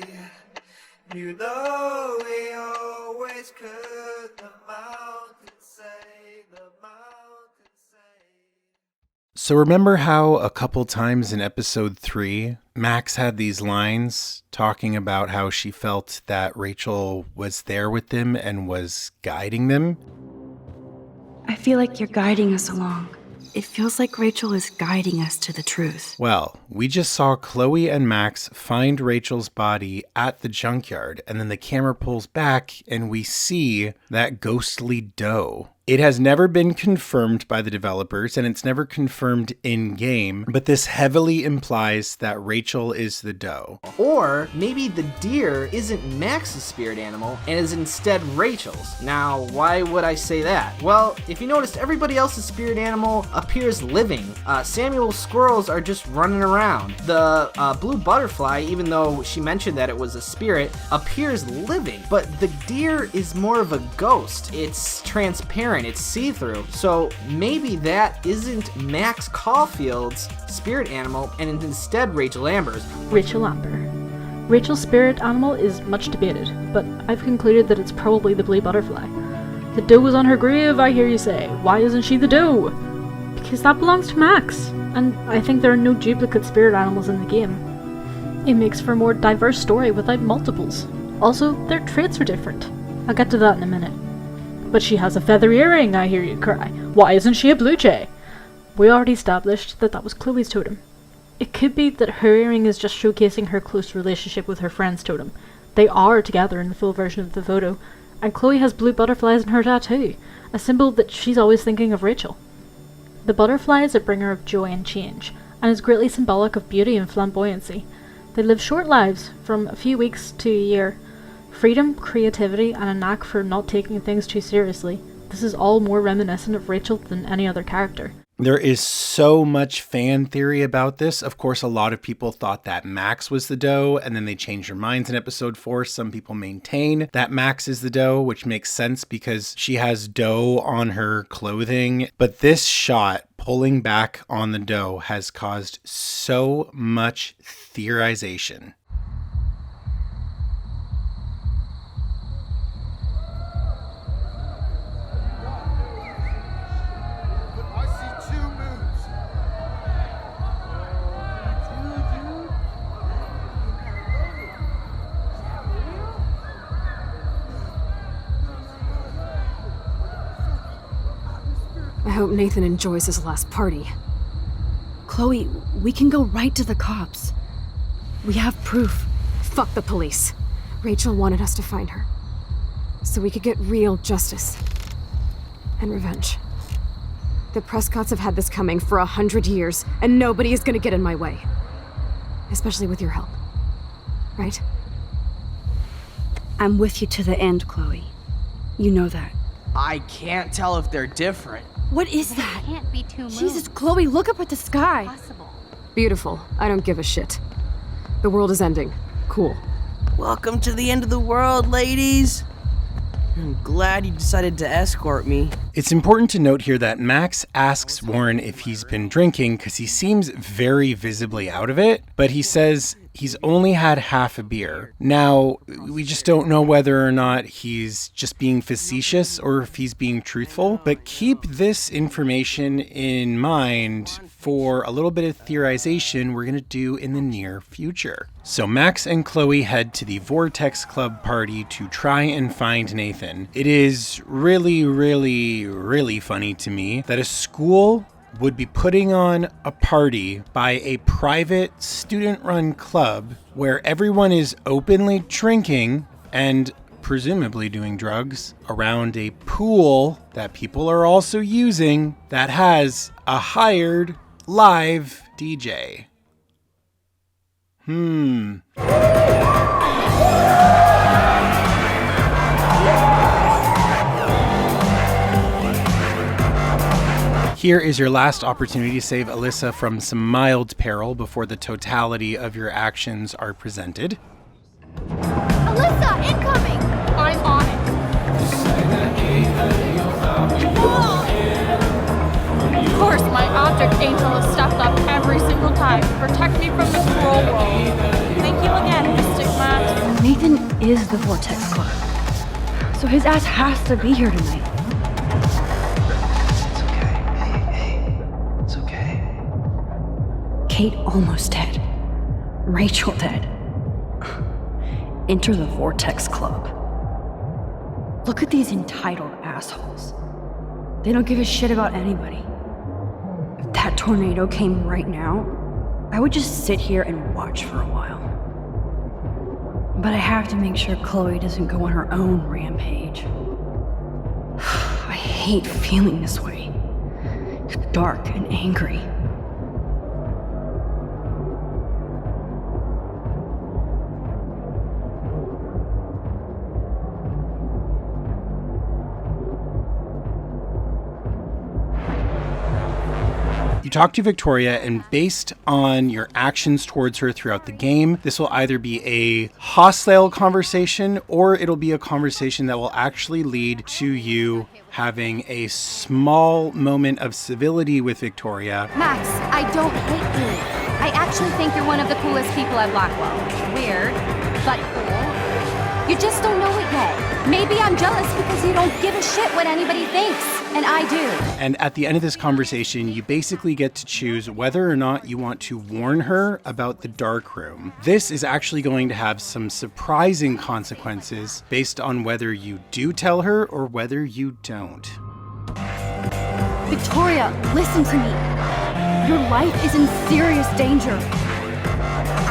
You know we always could. The mountain say, the mountain say. So remember how a couple times in episode 3, Max had these lines talking about how she felt that Rachel was there with them and was guiding them? I feel like you're guiding us along. It feels like Rachel is guiding us to the truth. Well, we just saw Chloe and Max find Rachel's body at the junkyard, and then the camera pulls back and we see that ghostly doe. It has never been confirmed by the developers, and it's never confirmed in-game, but this heavily implies that Rachel is the doe. Or maybe the deer isn't Max's spirit animal and is instead Rachel's. Now, why would I say that? Well, if you noticed, everybody else's spirit animal appears living. Samuel's squirrels are just running around. The blue butterfly, even though she mentioned that it was a spirit, appears living. But the deer is more of a ghost. It's transparent. It's see-through, so maybe that isn't Max Caulfield's spirit animal and instead Rachel Amber's. Rachel Amber. Rachel's spirit animal is much debated, but I've concluded that it's probably the blue butterfly. The doe was on her grave, I hear you say. Why isn't she the doe? Because that belongs to Max, and I think there are no duplicate spirit animals in the game. It makes for a more diverse story without multiples. Also, their traits are different. I'll get to that in a minute. But she has a feather earring, I hear you cry. Why isn't she a blue jay? We already established that that was Chloe's totem. It could be that her earring is just showcasing her close relationship with her friend's totem. They are together in the full version of the photo, and Chloe has blue butterflies in her tattoo, a symbol that she's always thinking of Rachel. The butterfly is a bringer of joy and change, and is greatly symbolic of beauty and flamboyancy. They live short lives, from a few weeks to a year. Freedom, creativity, and a knack for not taking things too seriously. This is all more reminiscent of Rachel than any other character. There is so much fan theory about this. Of course, a lot of people thought that Max was the doe, and then they changed their minds in episode 4. Some people maintain that Max is the doe, which makes sense because she has doe on her clothing. But this shot, pulling back on the doe, has caused so much theorization. I hope Nathan enjoys his last party. Chloe, we can go right to the cops. We have proof. Fuck the police. Rachel wanted us to find her, so we could get real justice. And revenge. The Prescotts have had this coming for 100 years, and nobody is gonna get in my way. Especially with your help. Right? I'm with you to the end, Chloe. You know that. I can't tell if they're different. What is that? Can't be too moved. Jesus, Chloe, look up at the sky. Beautiful. I don't give a shit. The world is ending. Cool. Welcome to the end of the world, ladies. I'm glad you decided to escort me. It's important to note here that Max asks Warren if he's been drinking because he seems very visibly out of it, but he says he's only had half a beer. Now, we just don't know whether or not he's just being facetious or if he's being truthful, but keep this information in mind for a little bit of theorization we're going to do in the near future. So Max and Chloe head to the Vortex Club party to try and find Nathan. It is really, really, really funny to me that a school would be putting on a party by a private student-run club where everyone is openly drinking and presumably doing drugs around a pool that people are also using that has a hired live DJ. Here is your last opportunity to save Alyssa from some mild peril before the totality of your actions are presented. Alyssa, incoming! I'm on it. Of course, my object angel is stuffed up every single time to protect me from the cruel world. Thank you again, Mystic Max. Nathan is the Vortex Club, so his ass has to be here tonight. Kate almost dead. Rachel dead. Enter the Vortex Club. Look at these entitled assholes. They don't give a shit about anybody. If that tornado came right now, I would just sit here and watch for a while. But I have to make sure Chloe doesn't go on her own rampage. I hate feeling this way. Dark and angry. You talk to Victoria, and based on your actions towards her throughout the game, this will either be a hostile conversation or it'll be a conversation that will actually lead to you having a small moment of civility with Victoria. Max, I don't hate you. I actually think you're one of the coolest people at Blackwell. Weird, but cool. You just don't know it yet. Maybe I'm jealous because you don't give a shit what anybody thinks, and I do. And at the end of this conversation, you basically get to choose whether or not you want to warn her about the dark room. This is actually going to have some surprising consequences based on whether you do tell her or whether you don't. Victoria, listen to me. Your life is in serious danger.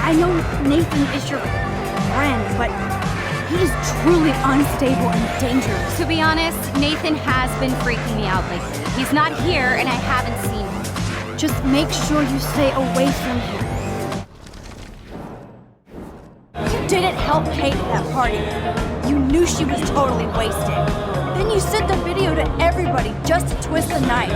I know Nathan is your friend, but he is truly unstable and dangerous. To be honest, Nathan has been freaking me out lately. He's not here, and I haven't seen him. Just make sure you stay away from him. You didn't help Kate at that party. You knew she was totally wasted. Then you sent the video to everybody just to twist the knife.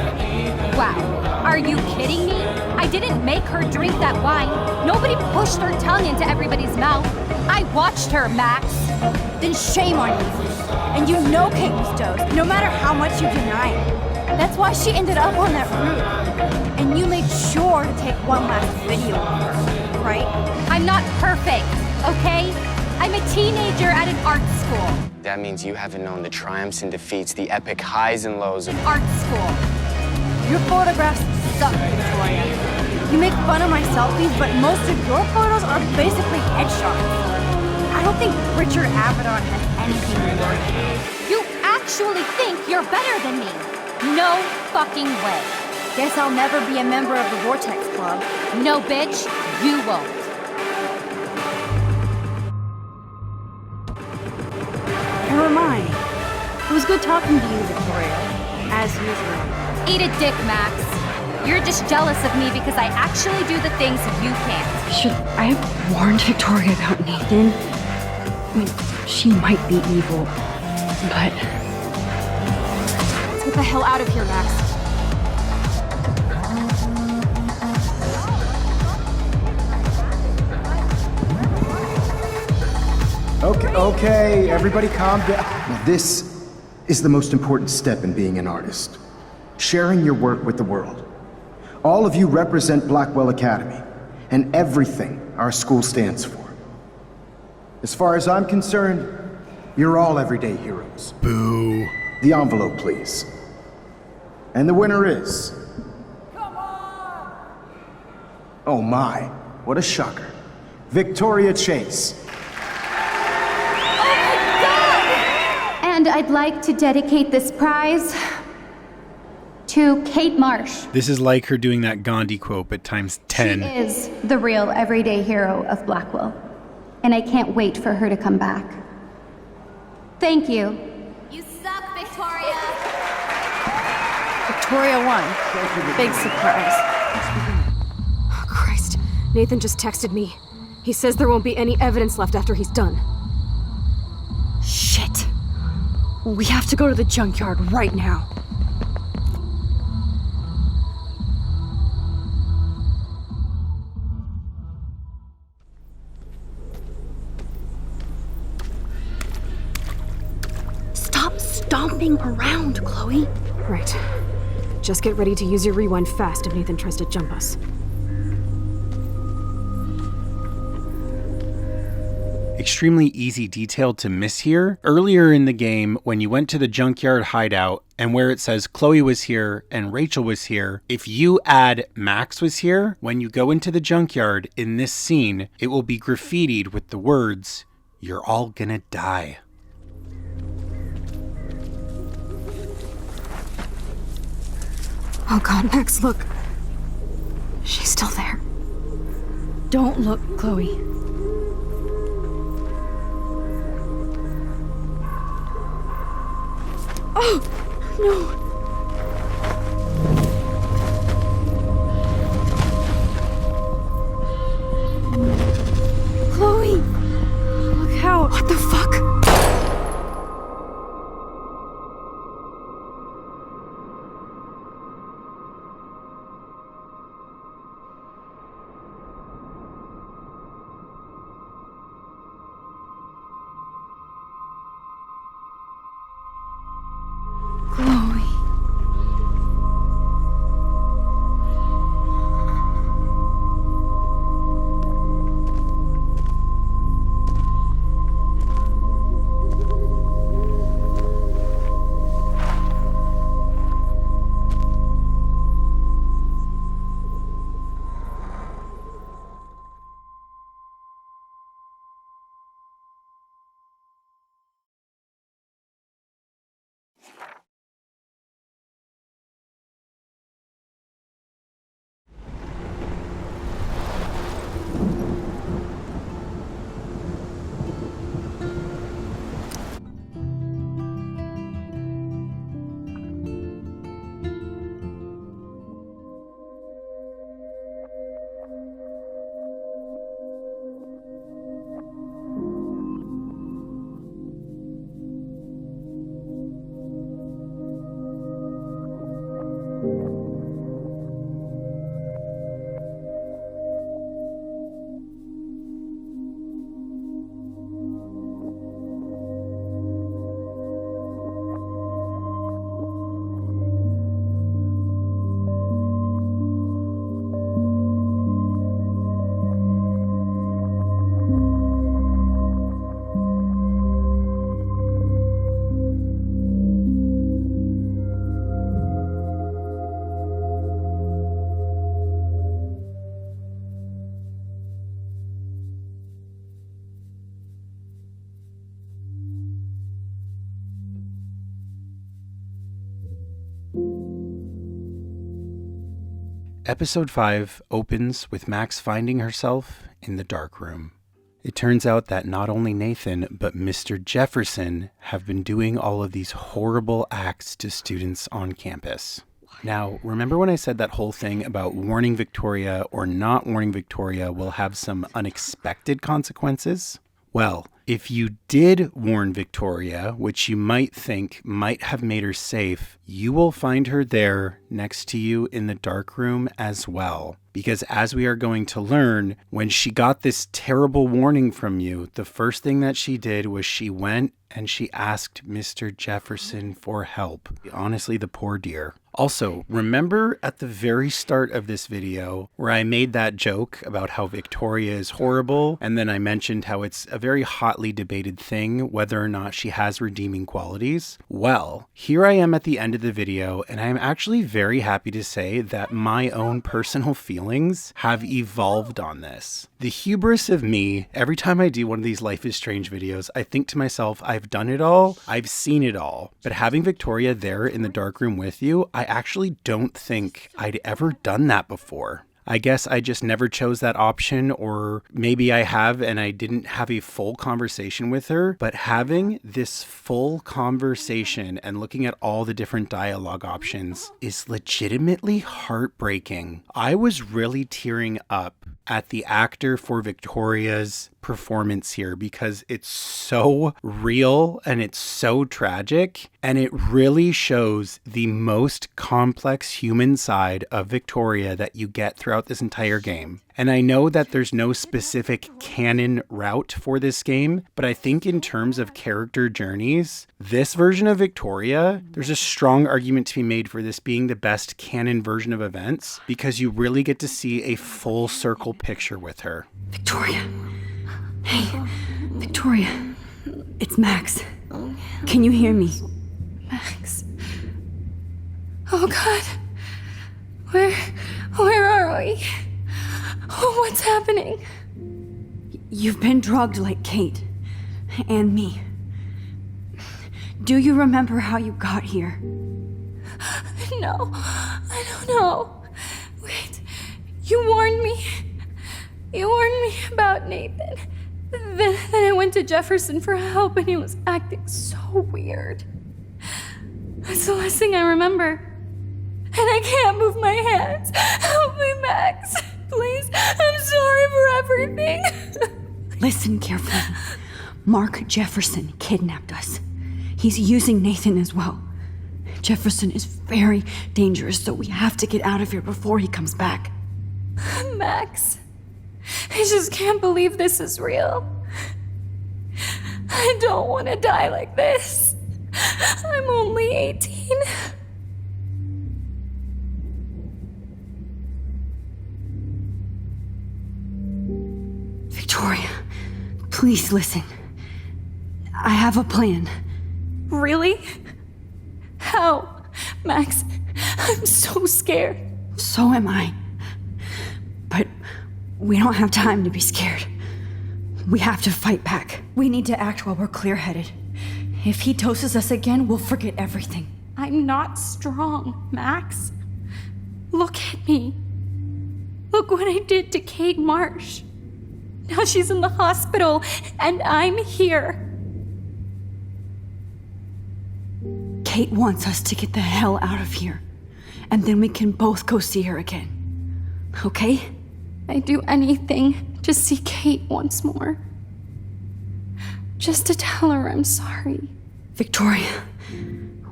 Wow, are you kidding me? I didn't make her drink that wine. Nobody pushed her tongue into everybody's mouth. I watched her, Max. Then shame on you. And you know Kate was dosed, no matter how much you deny it. That's why she ended up on that roof. And you made sure to take one last video of her, right? I'm not perfect, okay? I'm a teenager at an art school. That means you haven't known the triumphs and defeats, the epic highs and lows of art school. Your photographs suck, Victoria. You make fun of my selfies, but most of your photos are basically headshots. I don't think Richard Avedon has anything to worry about. You actually think you're better than me. No fucking way. Guess I'll never be a member of the Vortex Club. No, bitch, you won't. Never mind. It was good talking to you, Victoria. As usual. Eat a dick, Max. You're just jealous of me because I actually do the things you can't. Should I have warned Victoria about Nathan? I mean, she might be evil, but... Let's get the hell out of here, Max. Okay, everybody calm down. Now, this is the most important step in being an artist. Sharing your work with the world. All of you represent Blackwell Academy, and everything our school stands for. As far as I'm concerned, you're all everyday heroes. Boo. The envelope, please. And the winner is... Oh my, what a shocker. Victoria Chase. And I'd like to dedicate this prize to Kate Marsh. This is like her doing that Gandhi quote, but times 10. She is the real everyday hero of Blackwell. And I can't wait for her to come back. Thank you. You suck, Victoria. Victoria won. Big surprise. Oh, Christ. Nathan just texted me. He says there won't be any evidence left after he's done. Shit. We have to go to the junkyard right now. Stop stomping around, Chloe. Right. Just get ready to use your rewind fast if Nathan tries to jump us. Extremely easy detail to miss here. Earlier in the game, when you went to the junkyard hideout and where it says Chloe was here and Rachel was here, if you add Max was here, when you go into the junkyard in this scene, it will be graffitied with the words, "You're all gonna die." Oh god, Max, look. She's still there. Don't look, Chloe. Oh, no. Chloe! Look out. What the fuck? Episode 5 opens with Max finding herself in the dark room. It turns out that not only Nathan, but Mr. Jefferson have been doing all of these horrible acts to students on campus. Now, remember when I said that whole thing about warning Victoria or not warning Victoria will have some unexpected consequences? Well, if you did warn Victoria, which you might think might have made her safe, you will find her there next to you in the dark room as well. Because as we are going to learn, when she got this terrible warning from you, the first thing that she did was she went and she asked Mr. Jefferson for help. Honestly, the poor dear. Also, remember at the very start of this video where I made that joke about how Victoria is horrible, and then I mentioned how it's a very hotly debated thing whether or not she has redeeming qualities? Well, here I am at the end of the video, and I am actually very happy to say that my own personal feelings have evolved on this. The hubris of me, every time I do one of these Life is Strange videos, I think to myself, I've done it all, I've seen it all. But having Victoria there in the dark room with you, I actually don't think I'd ever done that before. I guess I just never chose that option, or maybe I have and I didn't have a full conversation with her, but having this full conversation and looking at all the different dialogue options is legitimately heartbreaking. I was really tearing up at the actor for Victoria's performance here because it's so real and it's so tragic, and it really shows the most complex human side of Victoria that you get throughout this entire game. And I know that there's no specific canon route for this game, but I think in terms of character journeys, this version of Victoria, there's a strong argument to be made for this being the best canon version of events because you really get to see a full circle picture with her. Victoria. Hey, Victoria. It's Max. Can you hear me? Max. Oh God. Where are we? Oh, what's happening? You've been drugged like Kate. And me. Do you remember how you got here? No, I don't know. Wait, you warned me. You warned me about Nathan. Then I went to Jefferson for help and he was acting so weird. That's the last thing I remember. And I can't move my hands. Help me, Max. Please, I'm sorry for everything. Listen carefully. Mark Jefferson kidnapped us. He's using Nathan as well. Jefferson is very dangerous, so we have to get out of here before he comes back. Max, I just can't believe this is real. I don't want to die like this. I'm only 18. Victoria, please listen. I have a plan. Really? How? Max, I'm so scared. So am I. But we don't have time to be scared. We have to fight back. We need to act while we're clear-headed. If he doses us again, we'll forget everything. I'm not strong, Max. Look at me. Look what I did to Kate Marsh. Now she's in the hospital, and I'm here. Kate wants us to get the hell out of here, and then we can both go see her again. Okay? I'd do anything to see Kate once more. Just to tell her I'm sorry. Victoria,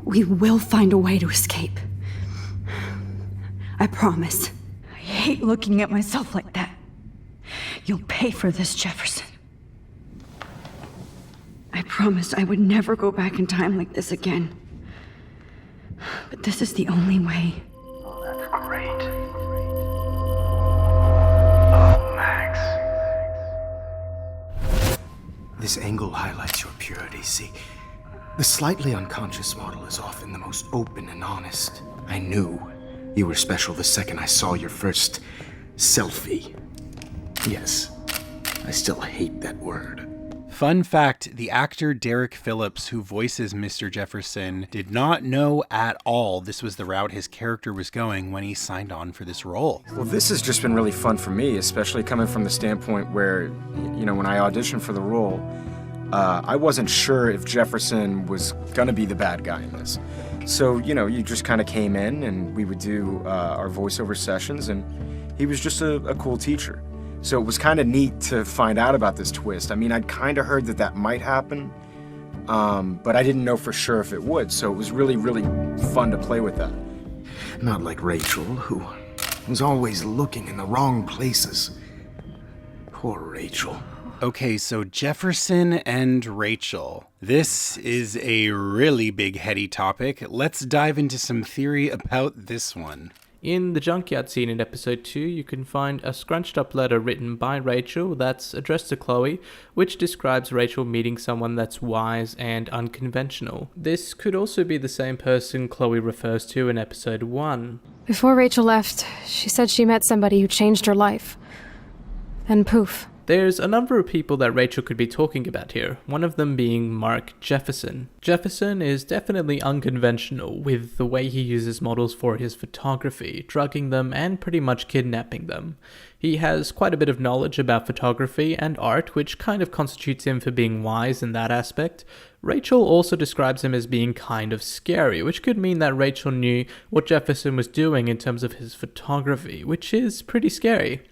we will find a way to escape. I promise. I hate looking at myself like that. You'll pay for this, Jefferson. I promised I would never go back in time like this again. But this is the only way. Oh, that's great. Oh, Max. This angle highlights your purity, see? The slightly unconscious model is often the most open and honest. I knew you were special the second I saw your first selfie. Yes, I still hate that word. Fun fact, the actor Derek Phillips, who voices Mr. Jefferson, did not know at all this was the route his character was going when he signed on for this role. Well, this has just been really fun for me, especially coming from the standpoint where, when I auditioned for the role, I wasn't sure if Jefferson was gonna be the bad guy in this. So, you just kind of came in and we would do our voiceover sessions, and he was just a cool teacher. So it was kind of neat to find out about this twist. I mean, I'd kind of heard that might happen, but I didn't know for sure if it would. So it was really, really fun to play with that. Not like Rachel, who was always looking in the wrong places. Poor Rachel. Okay, so Jefferson and Rachel. This is a really big, heady topic. Let's dive into some theory about this one. In the junkyard scene in episode 2, you can find a scrunched up letter written by Rachel that's addressed to Chloe, which describes Rachel meeting someone that's wise and unconventional. This could also be the same person Chloe refers to in episode 1. Before Rachel left, she said she met somebody who changed her life. Then poof. There's a number of people that Rachel could be talking about here, one of them being Mark Jefferson. Jefferson is definitely unconventional with the way he uses models for his photography, drugging them and pretty much kidnapping them. He has quite a bit of knowledge about photography and art, which kind of constitutes him for being wise in that aspect. Rachel also describes him as being kind of scary, which could mean that Rachel knew what Jefferson was doing in terms of his photography, which is pretty scary.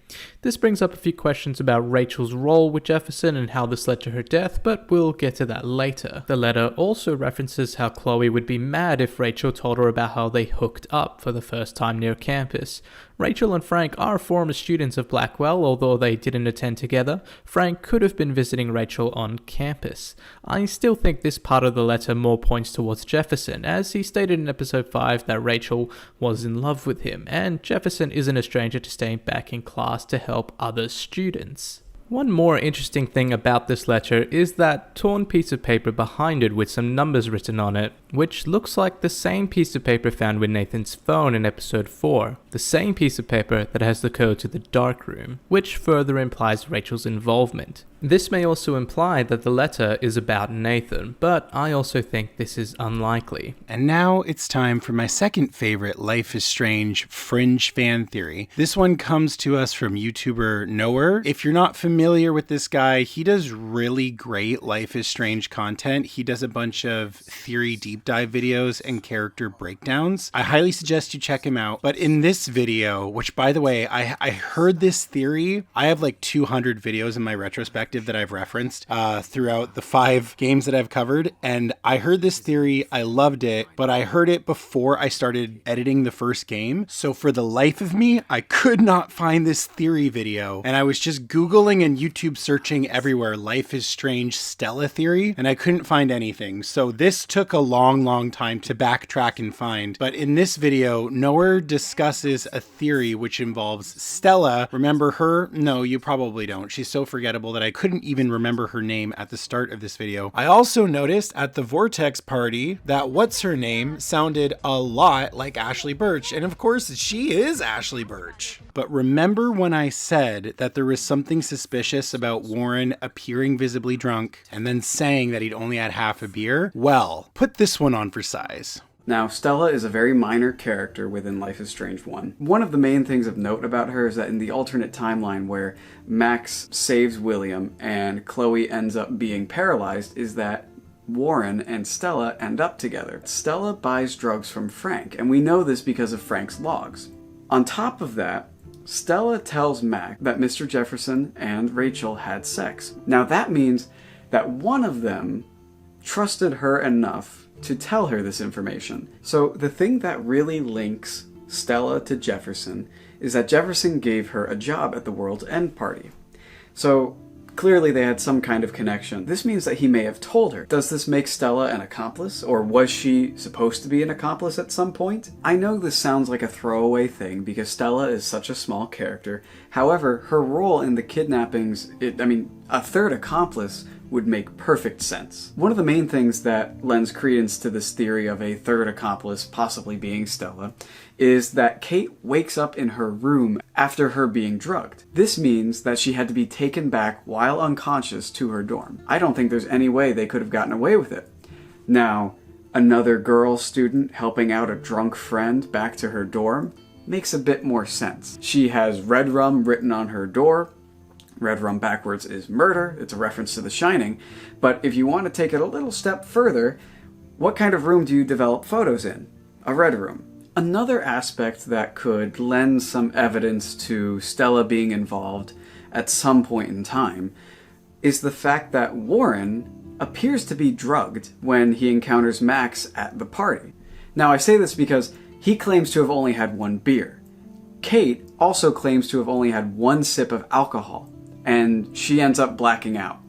This brings up a few questions about Rachel's role with Jefferson and how this led to her death, but we'll get to that later. The letter also references how Chloe would be mad if Rachel told her about how they hooked up for the first time near campus. Rachel and Frank are former students of Blackwell, although they didn't attend together. Frank could have been visiting Rachel on campus. I still think this part of the letter more points towards Jefferson, as he stated in episode 5 that Rachel was in love with him, and Jefferson isn't a stranger to staying back in class to help other students. One more interesting thing about this letter is that torn piece of paper behind it with some numbers written on it, which looks like the same piece of paper found with Nathan's phone in episode 4, the same piece of paper that has the code to the dark room, which further implies Rachel's involvement. This may also imply that the letter is about Nathan, but I also think this is unlikely. And now it's time for my second favorite Life is Strange fringe fan theory. This one comes to us from YouTuber Knower. If you're not familiar with this guy, he does really great Life is Strange content. He does a bunch of theory deep dive videos and character breakdowns. I highly suggest you check him out. But in this video, which by the way, I heard this theory, I have like 200 videos in my retrospective that I've referenced throughout the 5 games that I've covered, and I heard this theory, I loved it, but I heard it before I started editing the first game, so for the life of me, I could not find this theory video, and I was just Googling and YouTube searching everywhere, Life is Strange Stella theory, and I couldn't find anything, so this took a long time to backtrack and find, but in this video, Knower discusses a theory which involves Stella. Remember her? No, you probably don't. She's so forgettable that I couldn't even remember her name at the start of this video. I also noticed at the Vortex party that what's her name sounded a lot like Ashley Birch, and of course she is Ashley Birch. But remember when I said that there was something suspicious about Warren appearing visibly drunk and then saying that he'd only had half a beer? Well, put this one on for size. Now, Stella is a very minor character within Life is Strange 1. One of the main things of note about her is that in the alternate timeline where Max saves William and Chloe ends up being paralyzed is that Warren and Stella end up together. Stella buys drugs from Frank, and we know this because of Frank's logs. On top of that, Stella tells Mac that Mr. Jefferson and Rachel had sex. Now that means that one of them trusted her enough to tell her this information. So the thing that really links Stella to Jefferson is that Jefferson gave her a job at the World's End party. So clearly they had some kind of connection. This means that he may have told her. Does this make Stella an accomplice? Or was she supposed to be an accomplice at some point? I know this sounds like a throwaway thing because Stella is such a small character. However, her role in the kidnappings, a third accomplice would make perfect sense. One of the main things that lends credence to this theory of a third accomplice possibly being Stella is that Kate wakes up in her room after her being drugged. This means that she had to be taken back while unconscious to her dorm. I don't think there's any way they could have gotten away with it. Now, another girl student helping out a drunk friend back to her dorm makes a bit more sense. She has red rum written on her door. Red rum backwards is murder. It's a reference to The Shining. But if you want to take it a little step further, what kind of room do you develop photos in? A red room. Another aspect that could lend some evidence to Stella being involved at some point in time is the fact that Warren appears to be drugged when he encounters Max at the party. Now, I say this because he claims to have only had one beer. Kate also claims to have only had one sip of alcohol, and she ends up blacking out.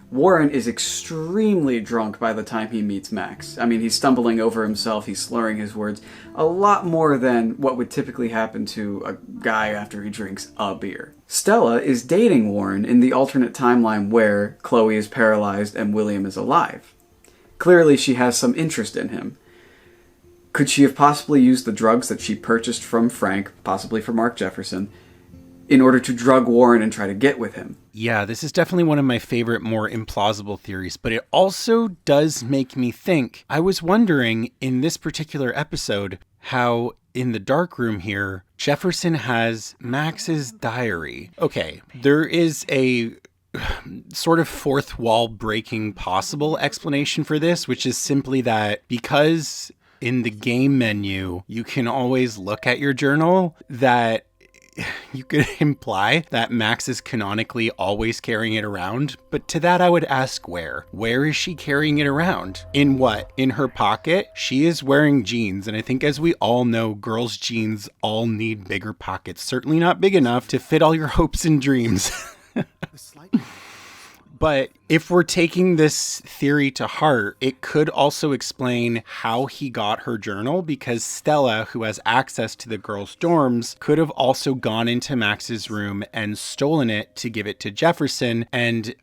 Warren is extremely drunk by the time he meets Max. I mean, he's stumbling over himself, he's slurring his words, a lot more than what would typically happen to a guy after he drinks a beer. Stella is dating Warren in the alternate timeline where Chloe is paralyzed and William is alive. Clearly, she has some interest in him. Could she have possibly used the drugs that she purchased from Frank, possibly from Mark Jefferson, in order to drug Warren and try to get with him? Yeah, this is definitely one of my favorite, more implausible theories, but it also does make me think. I was wondering in this particular episode how in the dark room here, Jefferson has Max's diary. Okay, there is a sort of fourth wall breaking possible explanation for this, which is simply that because in the game menu, you can always look at your journal, that you could imply that Max is canonically always carrying it around, but to that I would ask where? Where is she carrying it around? In what? In her pocket? She is wearing jeans, and I think as we all know, girls' jeans all need bigger pockets. Certainly not big enough to fit all your hopes and dreams. But if we're taking this theory to heart, it could also explain how he got her journal, because Stella, who has access to the girls' dorms, could have also gone into Max's room and stolen it to give it to Jefferson. And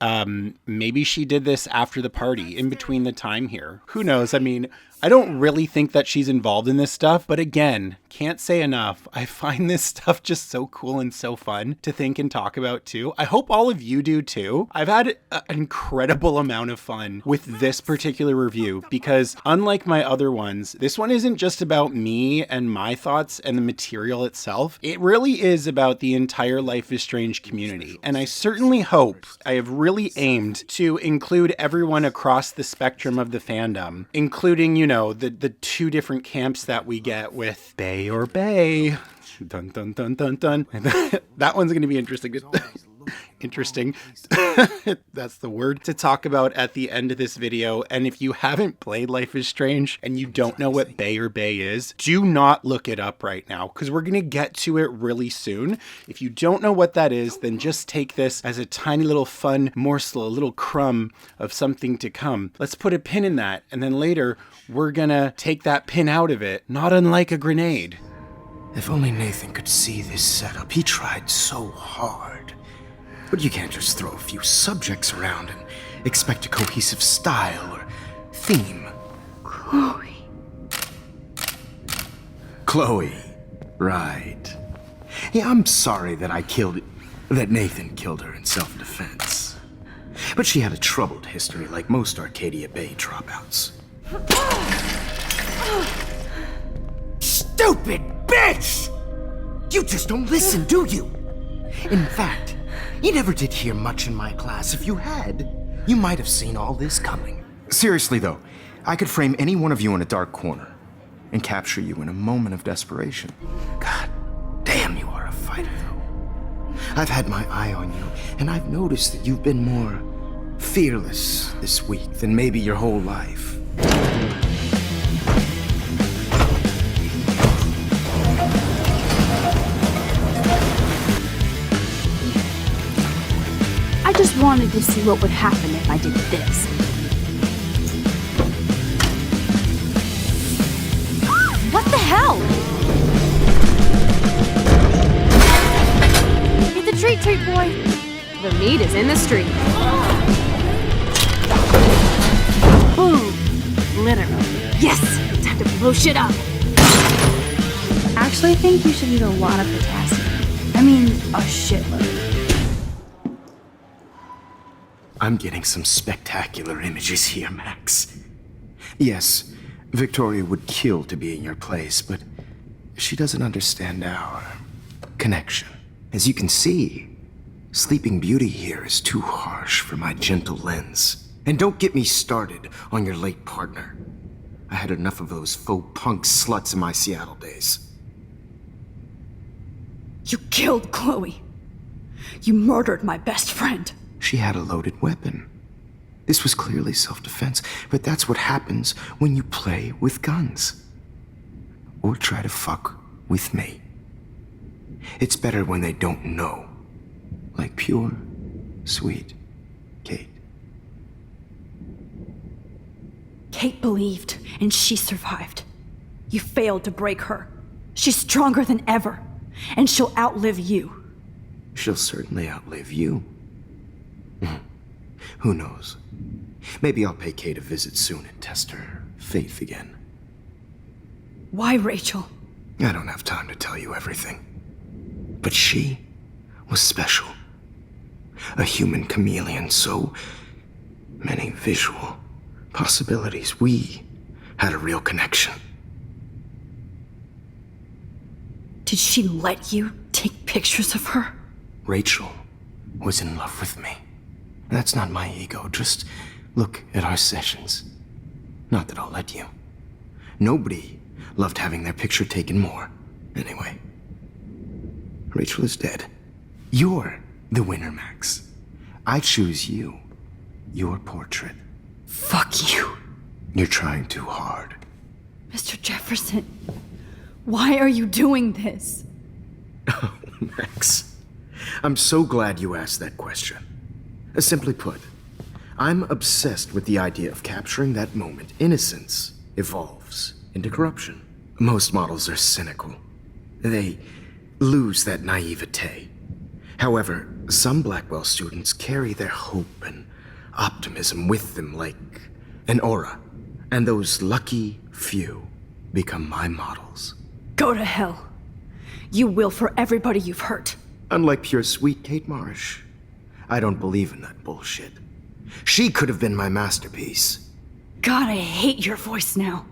maybe she did this after the party, in between the time here. Who knows? I mean, I don't really think that she's involved in this stuff, but again, can't say enough. I find this stuff just so cool and so fun to think and talk about too. I hope all of you do too. I've had an incredible amount of fun with this particular review because unlike my other ones, this one isn't just about me and my thoughts and the material itself. It really is about the entire Life is Strange community. And I certainly hope I have really aimed to include everyone across the spectrum of the fandom, including, you know, the two different camps that we get with Bay or Bay. Dun, dun, dun, dun, dun. That one's going to be interesting. Interesting. That's the word to talk about at the end of this video. And if you haven't played Life is Strange and you don't know what Bay or Bay is, do not look it up right now because we're going to get to it really soon. If you don't know what that is, then just take this as a tiny little fun morsel, a little crumb of something to come. Let's put a pin in that. And then later, we're going to take that pin out of it, not unlike a grenade. If only Nathan could see this setup. He tried so hard. But you can't just throw a few subjects around and expect a cohesive style or theme. Chloe. Right. Yeah, I'm sorry that Nathan killed her in self-defense. But she had a troubled history like most Arcadia Bay dropouts. Stupid bitch! You just don't listen, do you? In fact, you never did hear much in my class. If you had, you might have seen all this coming. Seriously, though, I could frame any one of you in a dark corner and capture you in a moment of desperation. God damn, you are a fighter, though. I've had my eye on you, and I've noticed that you've been more fearless this week than maybe your whole life. I just wanted to see what would happen if I did this. What the hell? Get the treat, boy. The meat is in the street. Boom! Literally. Yes! Time to blow shit up! Actually, I think you should eat a lot of potassium. I mean, a shitload. I'm getting some spectacular images here, Max. Yes, Victoria would kill to be in your place, but she doesn't understand our connection. As you can see, Sleeping Beauty here is too harsh for my gentle lens. And don't get me started on your late partner. I had enough of those faux punk sluts in my Seattle days. You killed Chloe. You murdered my best friend. She had a loaded weapon. This was clearly self-defense, but that's what happens when you play with guns. Or try to fuck with me. It's better when they don't know. Like pure, sweet Kate. Kate believed, and she survived. You failed to break her. She's stronger than ever, and she'll outlive you. She'll certainly outlive you. Who knows? Maybe I'll pay Kate a visit soon and test her faith again. Why, Rachel? I don't have time to tell you everything. But she was special. A human chameleon, so many visual possibilities. We had a real connection. Did she let you take pictures of her? Rachel was in love with me. That's not my ego, just look at our sessions. Not that I'll let you. Nobody loved having their picture taken more. Anyway, Rachel is dead. You're the winner, Max. I choose you. Your portrait. Fuck you. You're trying too hard. Mr. Jefferson, why are you doing this? Oh, Max. I'm so glad you asked that question. Simply put, I'm obsessed with the idea of capturing that moment. Innocence evolves into corruption. Most models are cynical. They lose that naivete. However, some Blackwell students carry their hope and optimism with them like an aura. And those lucky few become my models. Go to hell. You will for everybody you've hurt. Unlike pure sweet Kate Marsh, I don't believe in that bullshit. She could have been my masterpiece. God, I hate your voice now.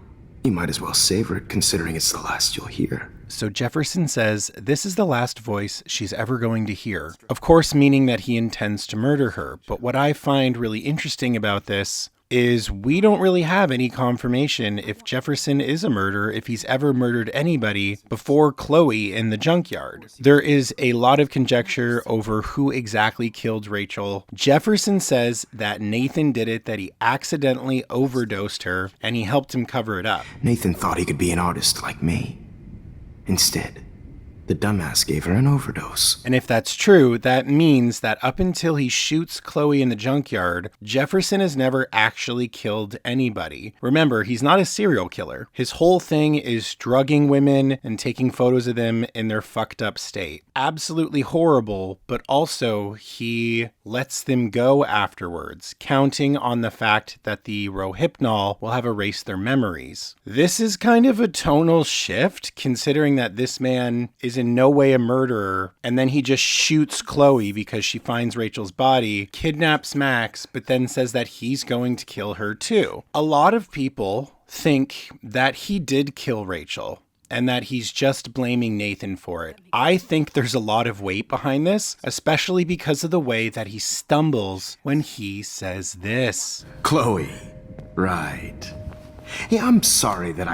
You might as well savor it, considering it's the last you'll hear. So Jefferson says this is the last voice she's ever going to hear. Of course, meaning that he intends to murder her. But what I find really interesting about this is we don't really have any confirmation if Jefferson is a murderer, if he's ever murdered anybody before Chloe in the junkyard. There is a lot of conjecture over who exactly killed Rachel. Jefferson says that Nathan did it, that he accidentally overdosed her, and he helped him cover it up. Nathan thought he could be an artist like me. Instead, the dumbass gave her an overdose. And if that's true, that means that up until he shoots Chloe in the junkyard, Jefferson has never actually killed anybody. Remember, he's not a serial killer. His whole thing is drugging women and taking photos of them in their fucked up state. Absolutely horrible, but also he lets them go afterwards, counting on the fact that the Rohypnol will have erased their memories. This is kind of a tonal shift, considering that this man is in no way a murderer, and then he just shoots Chloe because she finds Rachel's body, kidnaps Max, but then says that he's going to kill her too. A lot of people think that he did kill Rachel and that he's just blaming Nathan for it. I think there's a lot of weight behind this, especially because of the way that he stumbles when he says this. Chloe, right. Yeah, I'm sorry that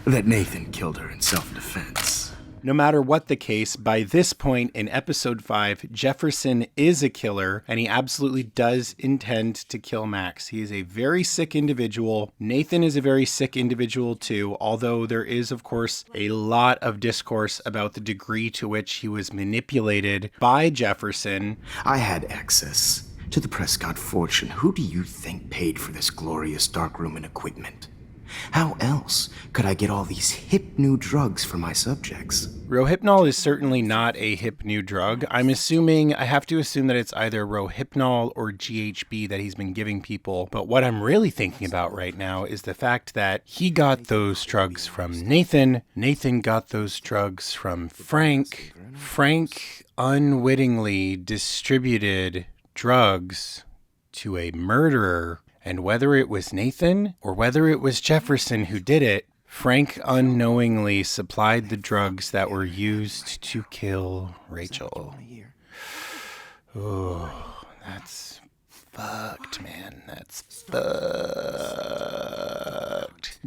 that Nathan killed her in self-defense. No matter what the case, by this point in episode 5, Jefferson is a killer, and he absolutely does intend to kill Max. He is a very sick individual. Nathan is a very sick individual too, although there is, of course, a lot of discourse about the degree to which he was manipulated by Jefferson. I had access to the Prescott fortune. Who do you think paid for this glorious darkroom and equipment? How else could I get all these hip new drugs for my subjects? Rohypnol is certainly not a hip new drug. I have to assume that it's either Rohypnol or GHB that he's been giving people. But what I'm really thinking about right now is the fact that he got those drugs from Nathan. Nathan got those drugs from Frank. Frank unwittingly distributed drugs to a murderer. And whether it was Nathan or whether it was Jefferson who did it, Frank unknowingly supplied the drugs that were used to kill Rachel. Oh, that's fucked, man. That's fucked.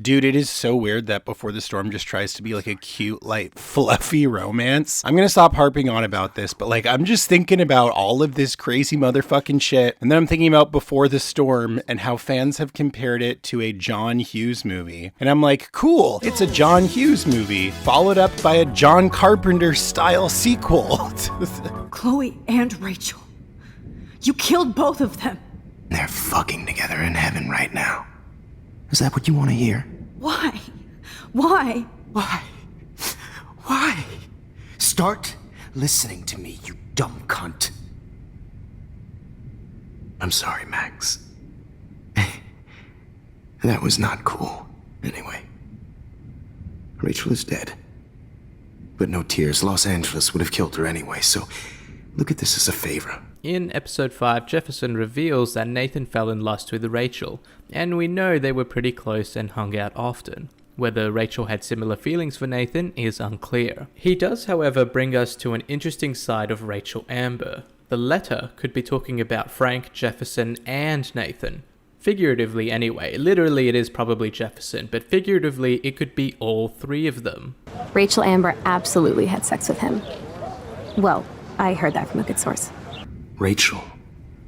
Dude, it is so weird that Before the Storm just tries to be like a cute, light, fluffy romance. I'm gonna stop harping on about this, but like, I'm just thinking about all of this crazy motherfucking shit. And then I'm thinking about Before the Storm and how fans have compared it to a John Hughes movie. And I'm like, cool, it's a John Hughes movie, followed up by a John Carpenter style sequel. Chloe and Rachel. You killed both of them. They're fucking together in heaven right now. Is that what you want to hear? Why? Why? Why? Why? Start listening to me, you dumb cunt. I'm sorry, Max. That was not cool. Anyway, Rachel is dead. But no tears. Los Angeles would have killed her anyway, so look at this as a favor. In episode 5, Jefferson reveals that Nathan fell in lust with Rachel, and we know they were pretty close and hung out often. Whether Rachel had similar feelings for Nathan is unclear. He does, however, bring us to an interesting side of Rachel Amber. The letter could be talking about Frank, Jefferson, and Nathan. Figuratively anyway. Literally it is probably Jefferson, but figuratively it could be all three of them. Rachel Amber absolutely had sex with him. Well, I heard that from a good source. Rachel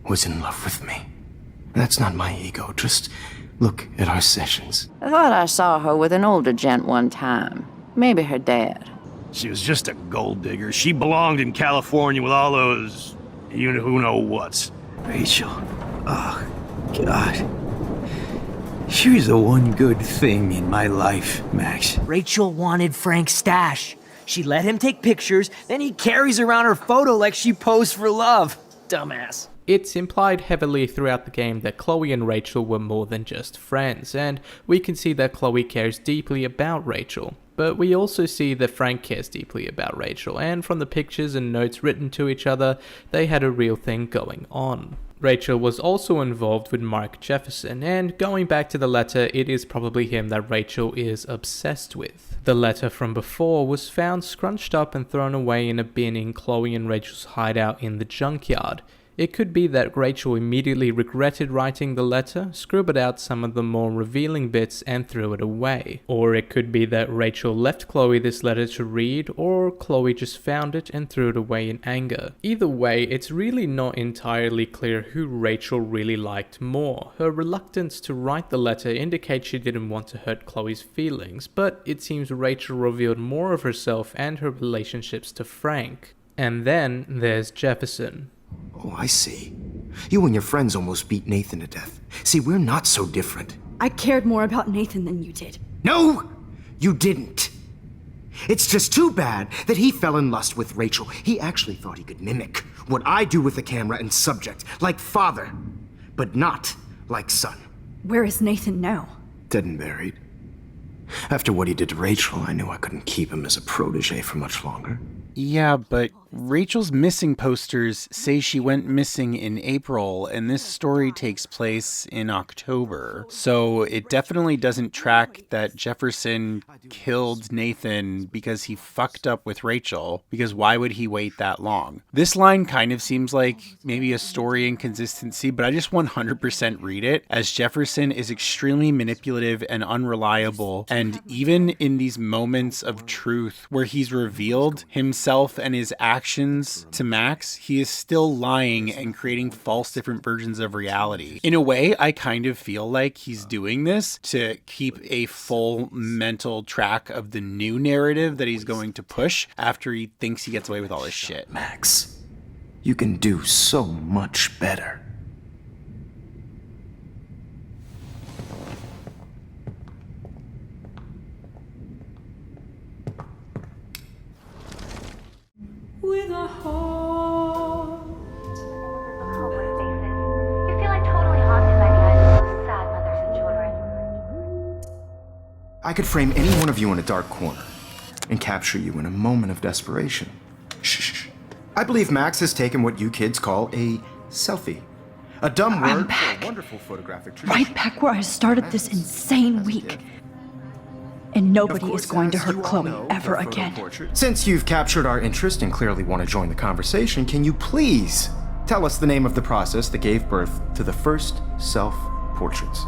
was in love with me. That's not my ego. Just look at our sessions. I thought I saw her with an older gent one time. Maybe her dad. She was just a gold digger. She belonged in California with all those, you know who know what's. Rachel. Oh, God. She was the one good thing in my life, Max. Rachel wanted Frank's stash. She let him take pictures, then he carries around her photo like she posed for love. Dumbass. It's implied heavily throughout the game that Chloe and Rachel were more than just friends, and we can see that Chloe cares deeply about Rachel. But we also see that Frank cares deeply about Rachel, and from the pictures and notes written to each other, they had a real thing going on. Rachel was also involved with Mark Jefferson, and going back to the letter, it is probably him that Rachel is obsessed with. The letter from before was found scrunched up and thrown away in a bin in Chloe and Rachel's hideout in the junkyard. It could be that Rachel immediately regretted writing the letter, scribbled out some of the more revealing bits and threw it away. Or it could be that Rachel left Chloe this letter to read, or Chloe just found it and threw it away in anger. Either way, it's really not entirely clear who Rachel really liked more. Her reluctance to write the letter indicates she didn't want to hurt Chloe's feelings, but it seems Rachel revealed more of herself and her relationships to Frank. And then there's Jefferson. Oh, I see. You and your friends almost beat Nathan to death. See, we're not so different. I cared more about Nathan than you did. No, you didn't. It's just too bad that he fell in lust with Rachel. He actually thought he could mimic what I do with the camera and subject, like father, but not like son. Where is Nathan now? Dead and buried. After what he did to Rachel, I knew I couldn't keep him as a protege for much longer. Yeah, but Rachel's missing posters say she went missing in April, and this story takes place in October. So it definitely doesn't track that Jefferson killed Nathan because he fucked up with Rachel, because why would he wait that long? This line kind of seems like maybe a story inconsistency, but I just 100% read it as Jefferson is extremely manipulative and unreliable, and even in these moments of truth where he's revealed himself and his actions to Max, he is still lying and creating false different versions of reality. In a way, I kind of feel like he's doing this to keep a full mental track of the new narrative that he's going to push after he thinks he gets away with all this shit. Max, you can do so much better. with a heart. You feel like totally haunted by the eyes of those sad mothers and children. I could frame any one of you in a dark corner and capture you in a moment of desperation. Shh. I believe Max has taken what you kids call a selfie. A dumb word for a wonderful photographic tradition. Right back where I started this insane week. And nobody is going to hurt Chloe ever again. Since you've captured our interest and clearly want to join the conversation, can you please tell us the name of the process that gave birth to the first self-portraits?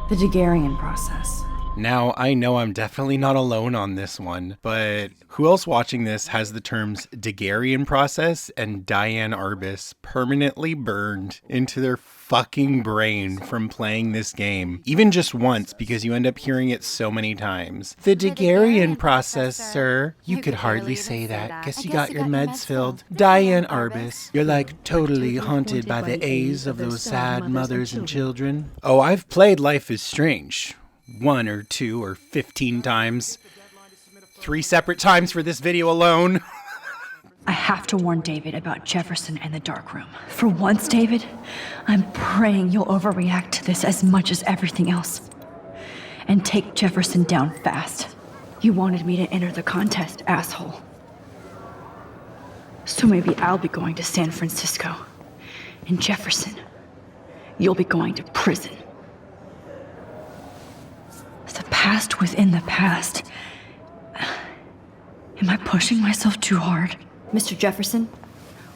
The Daguerrean process. Now, I know I'm definitely not alone on this one, but who else watching this has the terms Daguerrean process and Diane Arbus permanently burned into their fucking brain from playing this game? Even just once, because you end up hearing it so many times. The Daguerrean process, sir. You could hardly say that. Guess you got your meds filled. Diane Arbus. You're like totally haunted by the A's of those sad mothers and children. Oh, I've played Life is Strange. 1 or 2 or 15 times. 3 separate times for this video alone. I have to warn David about Jefferson and the dark room. For once, David, I'm praying you'll overreact to this as much as everything else. And take Jefferson down fast. You wanted me to enter the contest, asshole. So maybe I'll be going to San Francisco. And Jefferson, you'll be going to prison. The past within the past. Am I pushing myself too hard? Mr. Jefferson,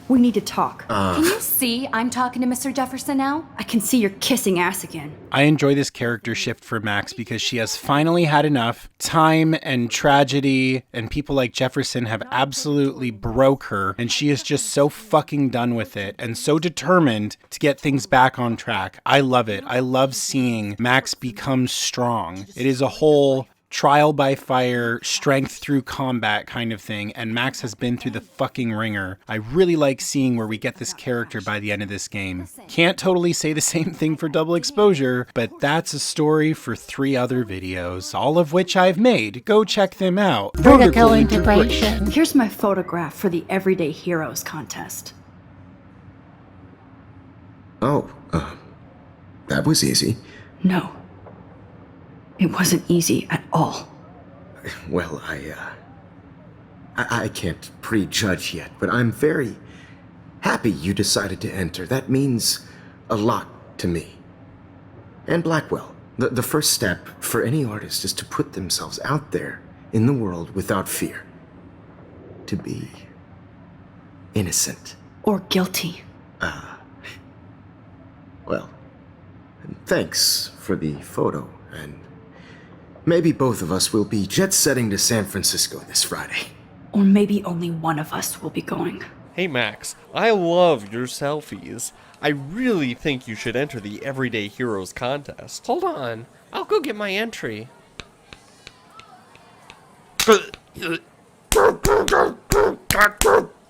we need to talk. Can you see I'm talking to Mr. Jefferson now? I can see you're kissing ass again. I enjoy this character shift for Max because she has finally had enough. Time and tragedy and people like Jefferson have absolutely broke her, and she is just so fucking done with it and so determined to get things back on track. I love it. I love seeing Max become strong. It is a whole trial by fire, strength through combat kind of thing, and Max has been through the fucking ringer. I really like seeing where we get this character by the end of this game. Can't totally say the same thing for Double Exposure, but that's a story for 3 other videos, all of which I've made. Go check them out. Vertical integration. Here's my photograph for the Everyday Heroes contest. Oh, that was easy. No. It wasn't easy at all. Well, I can't prejudge yet, but I'm very happy you decided to enter. That means a lot to me. And Blackwell. The first step for any artist is to put themselves out there in the world without fear. To be innocent. Or guilty. Well, thanks for the photo, and maybe both of us will be jet-setting to San Francisco this Friday. Or maybe only one of us will be going. Hey Max, I love your selfies. I really think you should enter the Everyday Heroes contest. Hold on, I'll go get my entry.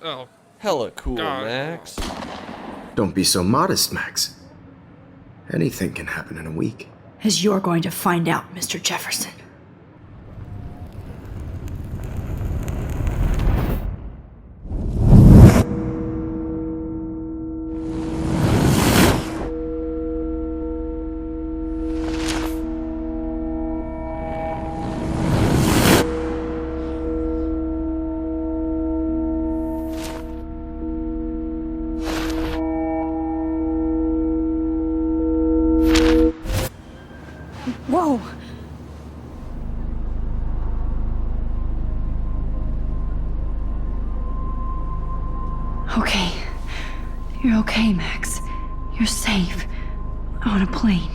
Oh, hella cool, Max. Don't be so modest, Max. Anything can happen in a week. As you're going to find out, Mr. Jefferson. Whoa! Okay. You're okay, Max. You're safe. On a plane.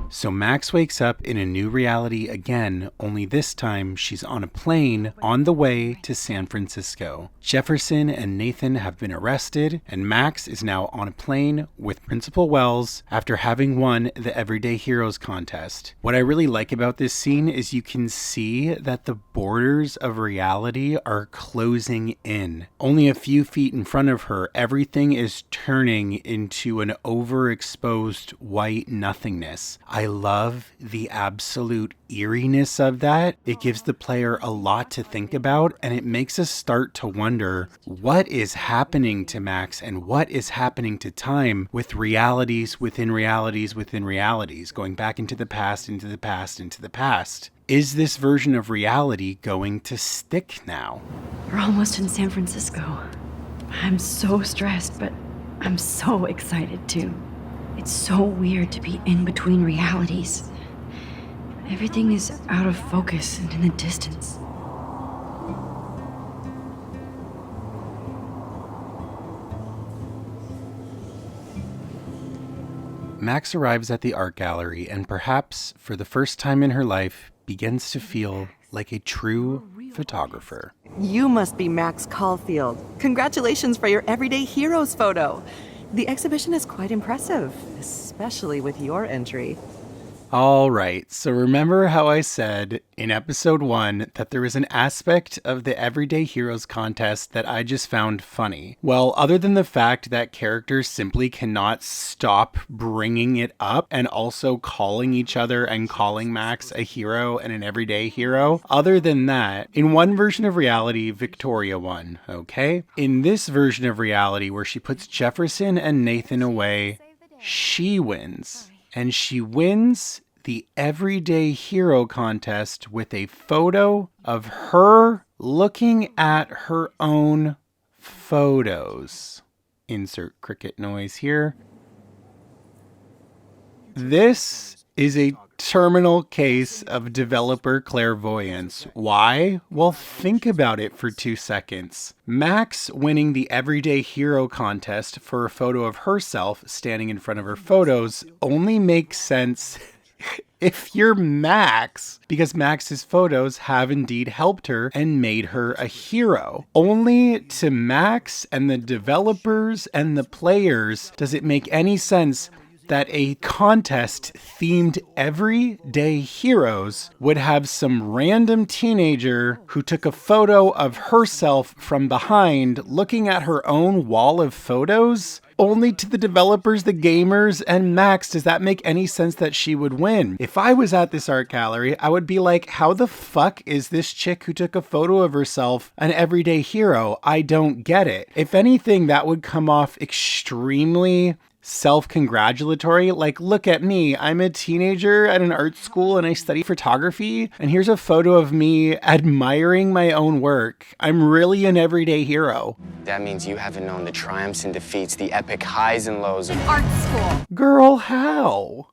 So Max wakes up in a new reality again, only this time she's on a plane on the way to San Francisco. Jefferson and Nathan have been arrested, and Max is now on a plane with Principal Wells after having won the Everyday Heroes contest. What I really like about this scene is you can see that the borders of reality are closing in. Only a few feet in front of her, everything is turning into an overexposed white nothingness. I love the absolute eeriness of that. It gives the player a lot to think about, and it makes us start to wonder what is happening to Max and what is happening to time with realities within realities within realities, going back into the past, into the past, into the past. Is this version of reality going to stick now? We're almost in San Francisco. I'm so stressed, but I'm so excited too. It's so weird to be in between realities. Everything is out of focus and in the distance. Max arrives at the art gallery and perhaps for the first time in her life begins to feel like a true photographer. You must be Max Caulfield. Congratulations for your Everyday Heroes photo. The exhibition is quite impressive, especially with your entry. All right, so remember how I said in episode 1 that there is an aspect of the Everyday Heroes contest that I just found funny? Well, other than the fact that characters simply cannot stop bringing it up and also calling each other and calling Max a hero and an everyday hero, other than that, in one version of reality, Victoria won, okay? In this version of reality where she puts Jefferson and Nathan away, she wins. And she wins the Everyday Hero contest with a photo of her looking at her own photos. Insert cricket noise here. This is a terminal case of developer clairvoyance. Why? Well, think about it for 2 seconds. Max winning the Everyday Hero contest for a photo of herself standing in front of her photos only makes sense if you're Max, because Max's photos have indeed helped her and made her a hero. Only to Max and the developers and the players does it make any sense that a contest themed Everyday Heroes would have some random teenager who took a photo of herself from behind looking at her own wall of photos. Only to the developers, the gamers, and Max does that make any sense that she would win. If I was at this art gallery, I would be like, how the fuck is this chick who took a photo of herself an everyday hero? I don't get it. If anything, that would come off extremely self-congratulatory. Like, look at me, I'm a teenager at an art school and I study photography, and here's a photo of me admiring my own work. I'm really an everyday hero. That means you haven't known the triumphs and defeats, the epic highs and lows of Art school. Girl, how?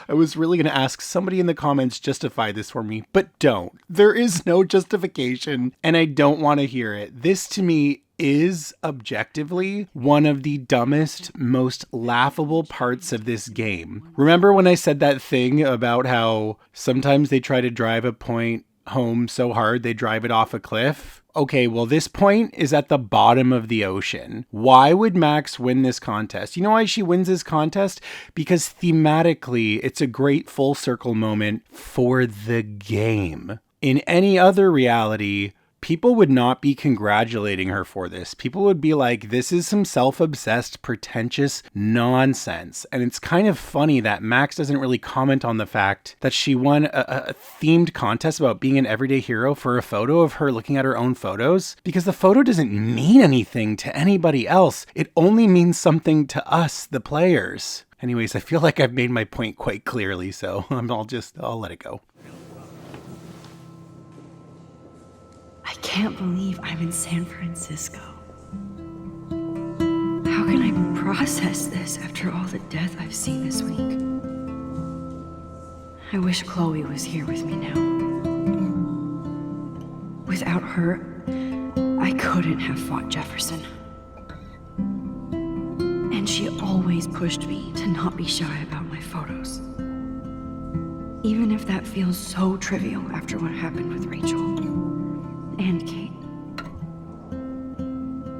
I was really going to ask somebody in the comments justify this for me, but don't. There is no justification, and I don't want to hear it. This to me is objectively one of the dumbest, most laughable parts of this game. Remember when I said that thing about how sometimes they try to drive a point home so hard they drive it off a cliff? Okay, well, this point is at the bottom of the ocean. Why would Max win this contest? You know why she wins this contest? Because thematically, it's a great full circle moment for the game. In any other reality, people would not be congratulating her for this. People would be like, this is some self-obsessed, pretentious nonsense. And it's kind of funny that Max doesn't really comment on the fact that she won a themed contest about being an everyday hero for a photo of her looking at her own photos, because the photo doesn't mean anything to anybody else. It only means something to us, the players. Anyways, I feel like I've made my point quite clearly, so I'll let it go. I can't believe I'm in San Francisco. How can I process this after all the death I've seen this week? I wish Chloe was here with me now. Without her, I couldn't have fought Jefferson. And she always pushed me to not be shy about my photos. Even if that feels so trivial after what happened with Rachel and Kate.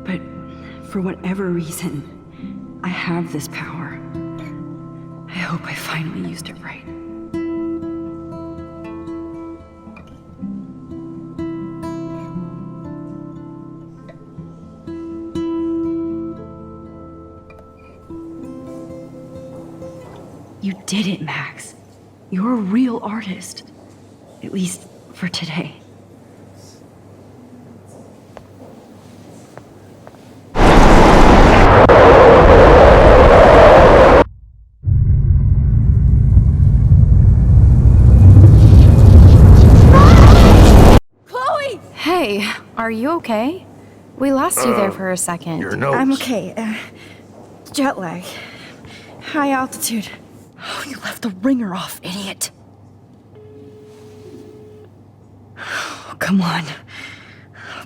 But for whatever reason, I have this power. I hope I finally used it right. You did it, Max. You're a real artist. At least for today. Chloe! Hey, are you okay? We lost you there for a second. Your nose. I'm okay. Jet lag. High altitude. Oh, you left the ringer off, idiot. Oh, come on.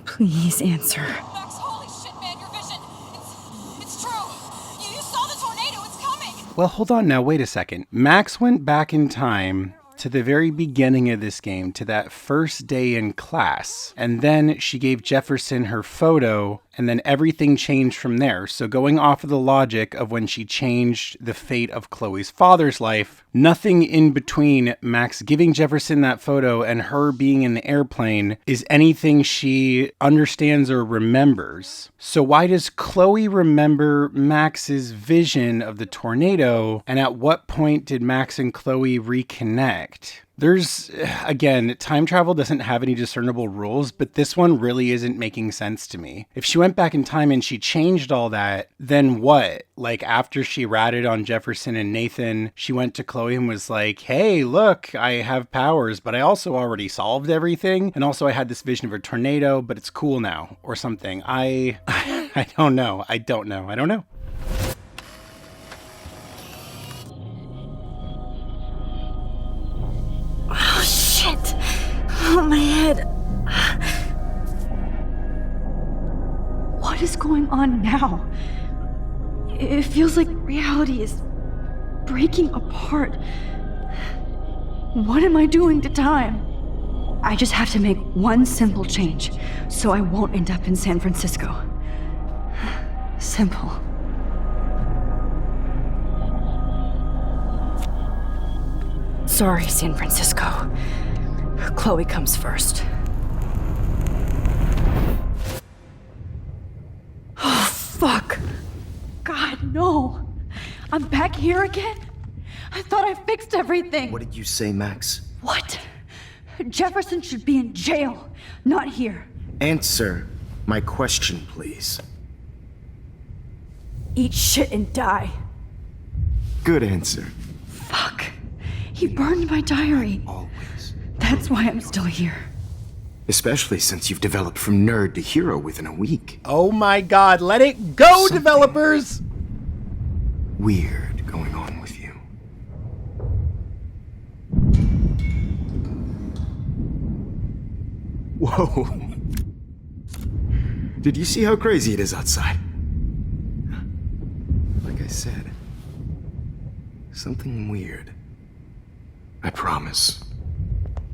Please answer. Max, holy shit, man, your vision. It's true. You saw the tornado. It's coming. Well, hold on now, wait a second. Max went back in time to the very beginning of this game, to that first day in class. And then she gave Jefferson her photo, and then everything changed from there. So going off of the logic of when she changed the fate of Chloe's father's life, nothing in between Max giving Jefferson that photo and her being in the airplane is anything she understands or remembers. So why does Chloe remember Max's vision of the tornado? And at what point did Max and Chloe reconnect? There's, again, time travel doesn't have any discernible rules, but this one really isn't making sense to me. If she went back in time and she changed all that, then what? Like, after she ratted on Jefferson and Nathan, she went to Chloe and was like, hey, look, I have powers, but I also already solved everything. And also I had this vision of a tornado, but it's cool now, or something. I don't know. I don't know. Oh, shit. Oh, my head. What is going on now? It feels like reality is breaking apart. What am I doing to time? I just have to make one simple change, so I won't end up in San Francisco. Simple. Sorry, San Francisco. Chloe comes first. Oh, fuck. God, no. I'm back here again? I thought I fixed everything. What did you say, Max? What? Jefferson should be in jail, not here. Answer my question, please. Eat shit and die. Good answer. Fuck. He burned my diary. Always. That's why I'm still here. Especially since you've developed from nerd to hero within a week. Oh my god, let it go, developers! Weird going on with you. Whoa. Did you see how crazy it is outside? Like I said, something weird. I promise.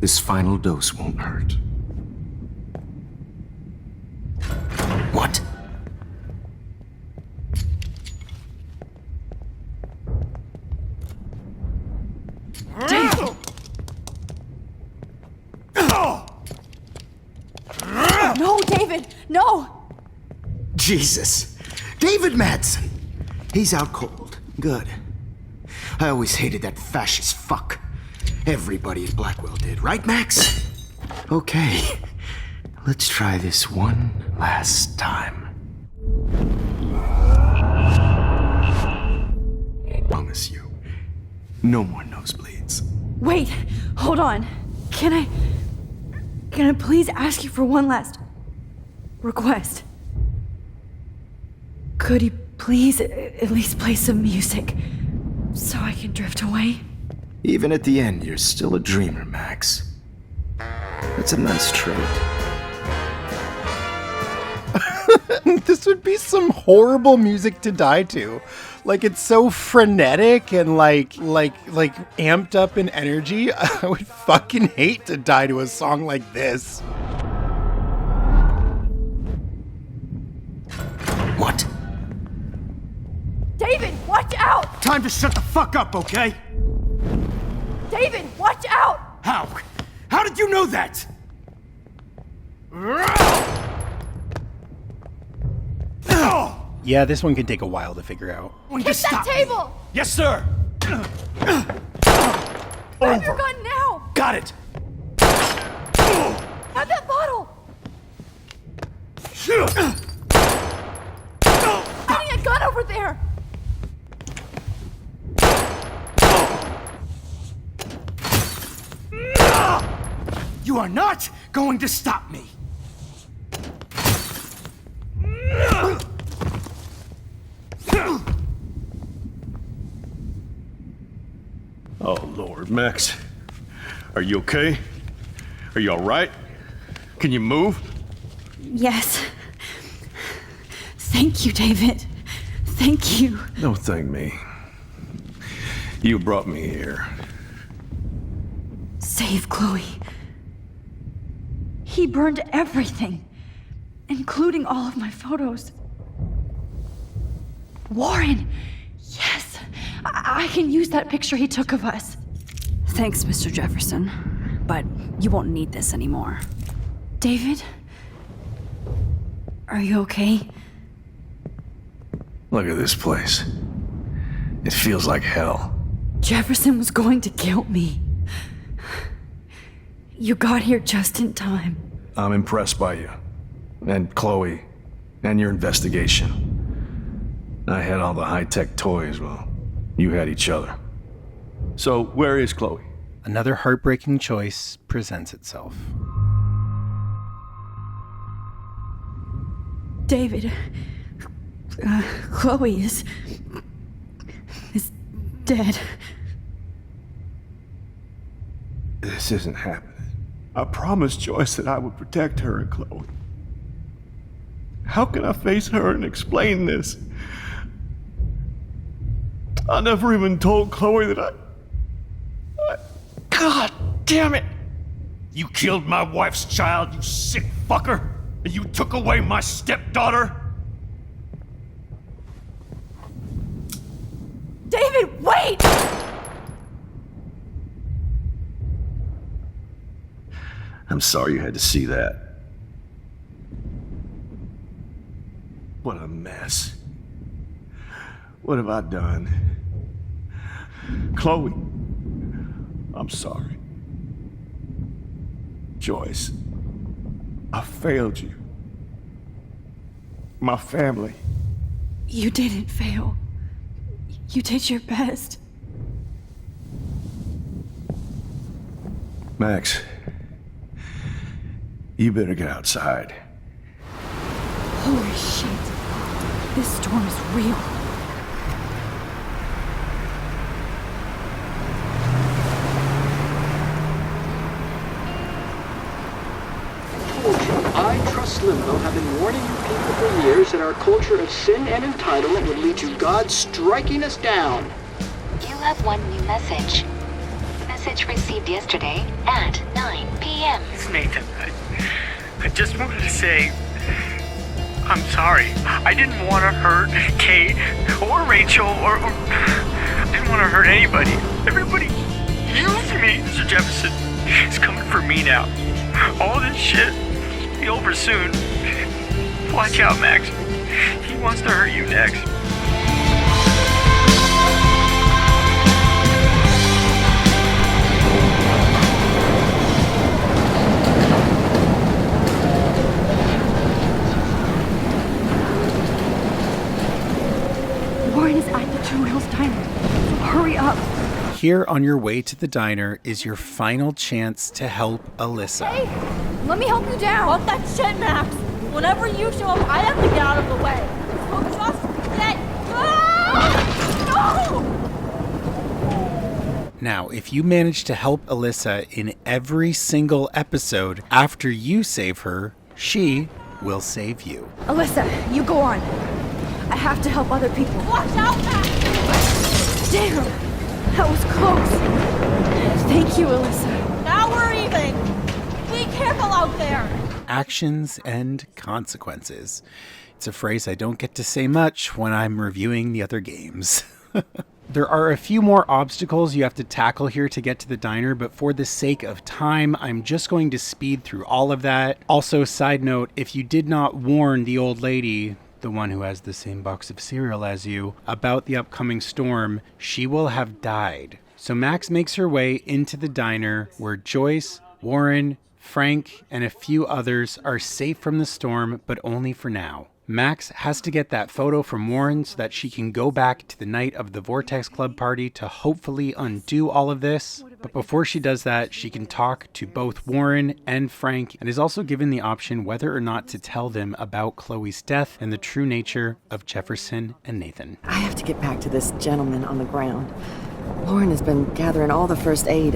This final dose won't hurt. What? David! No, David! No! Jesus. David Madsen. He's out cold. Good. I always hated that fascist fuck. Everybody at Blackwell did, right, Max? Okay. Let's try this one last time. Promise you. No more nosebleeds. Wait, hold on. Can I please ask you for one last request? Could you please at least play some music so I can drift away? Even at the end, you're still a dreamer, Max. That's a nice trait. This would be some horrible music to die to. Like, it's so frenetic and like amped up in energy. I would fucking hate to die to a song like this. What? David, watch out! Time to shut the fuck up, okay? David, watch out! How? How did you know that? Yeah, this one can take a while to figure out. Hit that table! Yes, sir! Grab your gun now! Got it! Have that bottle! I need a gun over there! You are not going to stop me! Oh, Lord, Max. Are you okay? Are you alright? Can you move? Yes. Thank you, David. Thank you. Don't thank me. You brought me here. Save Chloe. He burned everything, including all of my photos. Warren! Yes! I can use that picture he took of us. Thanks, Mr. Jefferson. But you won't need this anymore. David? Are you okay? Look at this place. It feels like hell. Jefferson was going to kill me. You got here just in time. I'm impressed by you. And Chloe. And your investigation. I had all the high-tech toys, well, you had each other. So, where is Chloe? Another heartbreaking choice presents itself. David, Chloe is dead. This isn't happening. I promised Joyce that I would protect her and Chloe. How can I face her and explain this? I never even told Chloe that I... God damn it! You killed my wife's child, you sick fucker! And you took away my stepdaughter? David, wait! I'm sorry you had to see that. What a mess. What have I done? Chloe, I'm sorry. Joyce, I failed you. My family. You didn't fail. You did your best. Max, you better get outside. Holy shit. This storm is real. I trust Limbo have been warning you people for years that our culture of sin and entitlement would lead to God striking us down. You have one new message. Message received yesterday at 9 p.m. It's Nathan. I just wanted to say, I'm sorry. I didn't want to hurt Kate or Rachel or I didn't want to hurt anybody. Everybody used me. Mr. Jefferson is coming for me now. All this shit will be over soon. Watch out, Max. He wants to hurt you next. Warren is at the Two Wheels Diner. Hurry up. Here on your way to the diner is your final chance to help Alyssa. Hey, let me help you down. Fuck that shit, Max. Whenever you show up, I have to get out of the way. So just get... No! Now, if you manage to help Alyssa in every single episode after you save her, she will save you. Alyssa, you go on. I have to help other people. Watch out, Max! Damn, that was close. Thank you, Alyssa. Now we're even. Be careful out there. Actions and consequences. It's a phrase I don't get to say much when I'm reviewing the other games. There are a few more obstacles you have to tackle here to get to the diner, but for the sake of time, I'm just going to speed through all of that. Also, side note, if you did not warn the old lady, the one who has the same box of cereal as you, about the upcoming storm, she will have died. So Max makes her way into the diner where Joyce, Warren, Frank, and a few others are safe from the storm, but only for now. Max has to get that photo from Warren so that she can go back to the night of the Vortex Club party to hopefully undo all of this. But before she does that, she can talk to both Warren and Frank, and is also given the option whether or not to tell them about Chloe's death and the true nature of Jefferson and Nathan. I have to get back to this gentleman on the ground. Lauren has been gathering all the first aid.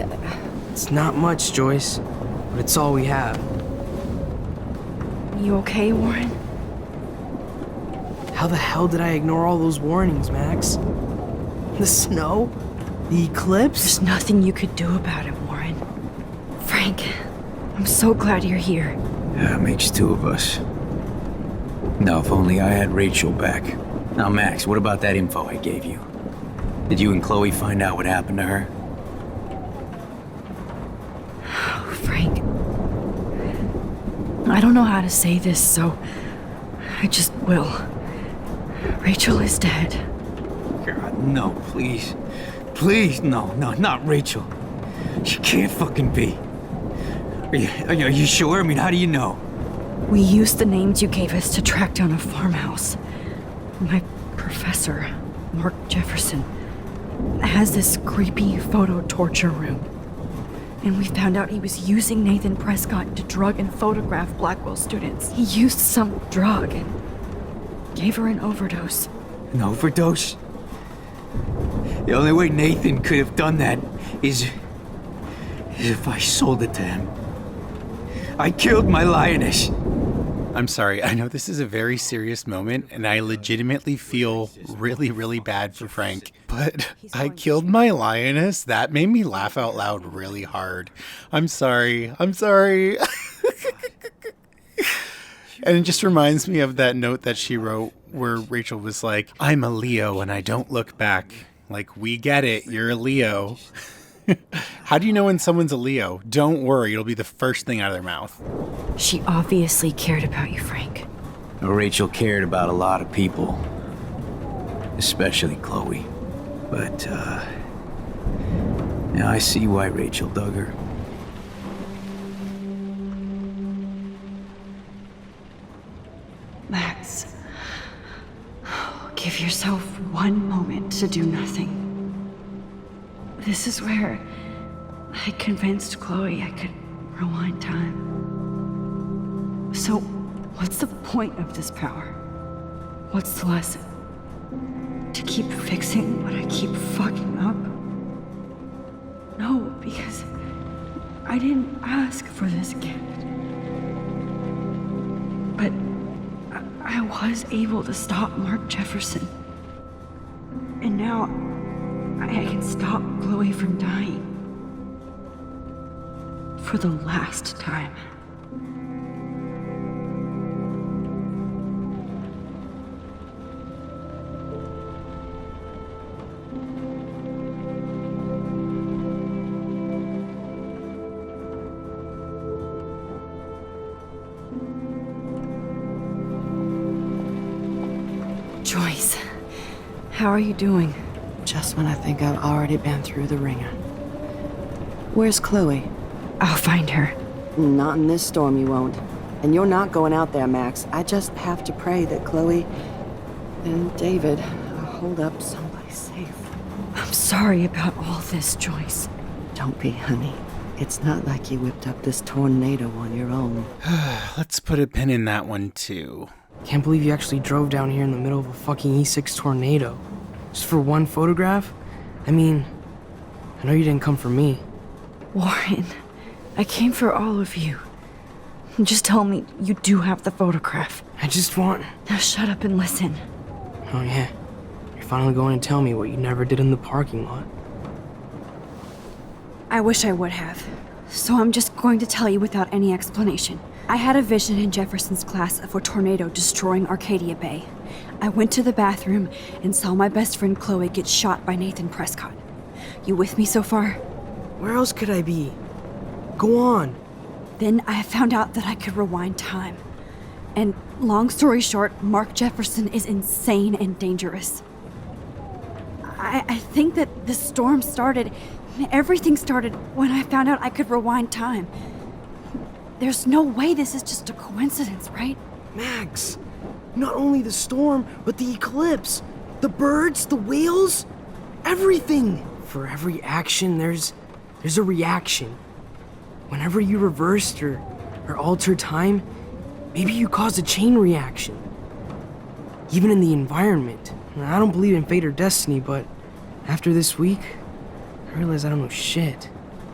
It's not much, Joyce, but it's all we have. You okay, Warren? How the hell did I ignore all those warnings, Max? The snow? The eclipse? There's nothing you could do about it, Warren. Frank, I'm so glad you're here. Yeah, makes two of us. Now, if only I had Rachel back. Now, Max, what about that info I gave you? Did you and Chloe find out what happened to her? Oh, Frank. I don't know how to say this, so I just will. Rachel is dead. God, no, please. Please, no, not Rachel. She can't fucking be. Are you sure? I mean, how do you know? We used the names you gave us to track down a farmhouse. My professor, Mark Jefferson, has this creepy photo torture room. And we found out he was using Nathan Prescott to drug and photograph Blackwell students. He used some drug and gave her an overdose. An overdose? The only way Nathan could have done that is if I sold it to him. I killed my lioness. I'm sorry, I know this is a very serious moment, and I legitimately feel really, really bad for Frank. But I killed my lioness? That made me laugh out loud really hard. I'm sorry. And it just reminds me of that note that she wrote where Rachel was like, I'm a Leo and I don't look back. Like, we get it, you're a Leo. How do you know when someone's a Leo? Don't worry, it'll be the first thing out of their mouth. She obviously cared about you, Frank. Rachel cared about a lot of people. Especially Chloe. But, now I see why Rachel dug her. Max, give yourself one moment to do nothing. This is where I convinced Chloe I could rewind time. So, what's the point of this power? What's the lesson? To keep fixing what I keep fucking up? No, because I didn't ask for this gift. But I was able to stop Mark Jefferson. And now I can stop Chloe from dying. For the last time. Joyce, how are you doing? Just when I think I've already been through the ringer. Where's Chloe? I'll find her. Not in this storm, you won't. And you're not going out there, Max. I just have to pray that Chloe and David hold up someplace safe. I'm sorry about all this, Joyce. Don't be, honey. It's not like you whipped up this tornado on your own. Let's put a pin in that one, too. Can't believe you actually drove down here in the middle of a fucking E6 tornado. Just for one photograph? I mean, I know you didn't come for me. Warren, I came for all of you. Just tell me you do have the photograph. I just want... Now shut up and listen. Oh yeah, you're finally going to tell me what you never did in the parking lot. I wish I would have. So I'm just going to tell you without any explanation. I had a vision in Jefferson's class of a tornado destroying Arcadia Bay. I went to the bathroom and saw my best friend Chloe get shot by Nathan Prescott. You with me so far? Where else could I be? Go on. Then I found out that I could rewind time. And long story short, Mark Jefferson is insane and dangerous. I think that the storm started, everything started when I found out I could rewind time. There's no way this is just a coincidence, right? Max, not only the storm, but the eclipse. The birds, the whales, everything. For every action, there's a reaction. Whenever you reversed or altered time, maybe you caused a chain reaction. Even in the environment. I don't believe in fate or destiny, but after this week, I realize I don't know shit.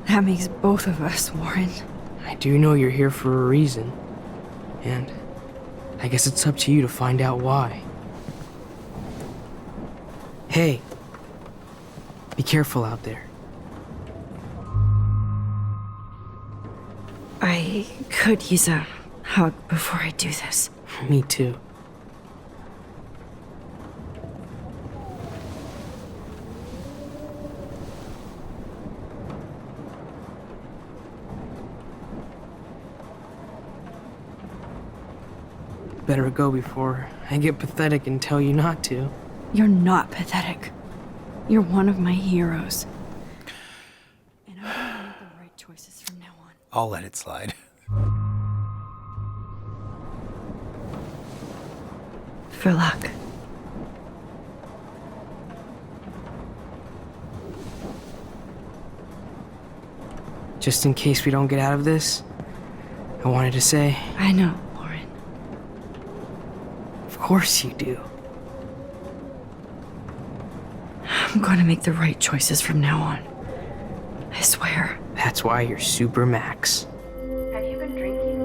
That makes both of us, Warren. I do know you're here for a reason. And I guess it's up to you to find out why. Hey, be careful out there. I could use a hug before I do this. Me too. Better go before I get pathetic and tell you not to. You're not pathetic. You're one of my heroes. And I'm gonna make the right choices from now on. I'll let it slide. For luck. Just in case we don't get out of this, I wanted to say... I know, Warren. Of course you do. I'm gonna make the right choices from now on. I swear. That's why you're Super Max. Have you been drinking?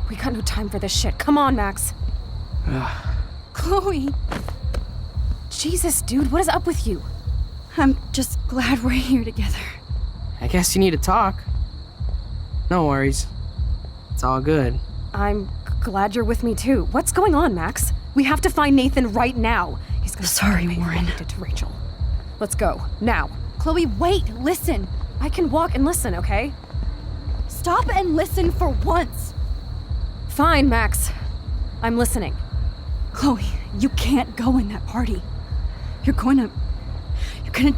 We got no time for this shit. Come on, Max. Chloe! Jesus, dude, what is up with you? I'm just glad we're here together. I guess you need to talk. No worries. It's all good. I'm glad you're with me too. What's going on, Max? We have to find Nathan right now. He's gonna Sorry, Warren. Did to Rachel. Let's go now. Chloe, wait! Listen. I can walk and listen, okay? Stop and listen for once. Fine, Max. I'm listening. Chloe, you can't go in that party. You're gonna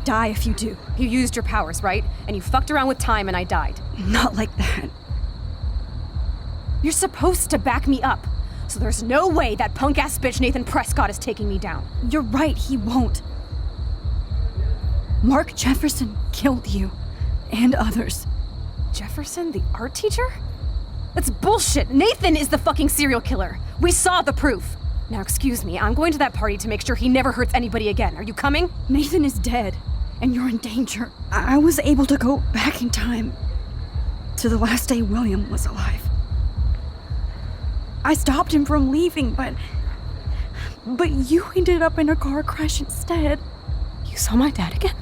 die if you do. You used your powers, right? And you fucked around with time and I died. Not like that. You're supposed to back me up. So there's no way that punk-ass bitch Nathan Prescott is taking me down. You're right, he won't. Mark Jefferson killed you. And others. Jefferson, the art teacher? That's bullshit. Nathan is the fucking serial killer. We saw the proof. Now, excuse me, I'm going to that party to make sure he never hurts anybody again. Are you coming? Nathan is dead, and you're in danger. I was able to go back in time to the last day William was alive. I stopped him from leaving, but you ended up in a car crash instead. You saw my dad again?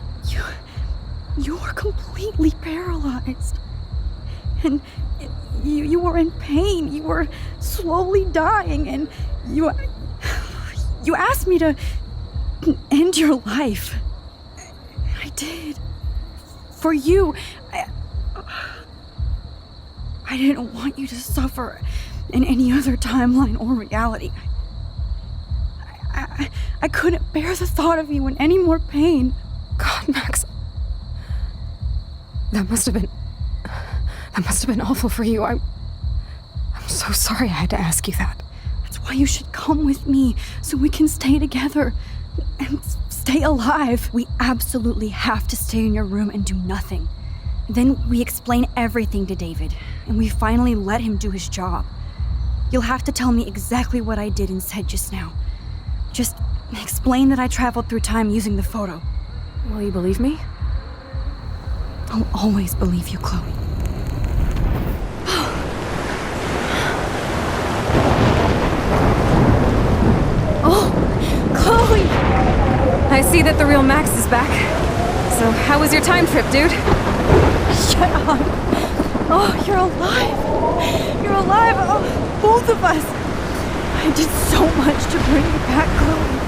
You were completely paralyzed. And you were in pain. You were slowly dying, and you asked me to end your life. I did. For you. I didn't want you to suffer in any other timeline or reality. I couldn't bear the thought of you in any more pain. God, Max. That must have been awful for you. I'm so sorry I had to ask you that. That's why you should come with me, so we can stay together and stay alive. We absolutely have to stay in your room and do nothing. Then we explain everything to David, and we finally let him do his job. You'll have to tell me exactly what I did and said just now. Just explain that I traveled through time using the photo. Will you believe me? I'll always believe you, Chloe. Oh, Chloe! I see that the real Max is back. So how was your time trip, dude? Shut up! Oh, you're alive! You're alive! Oh, both of us! I did so much to bring you back, Chloe.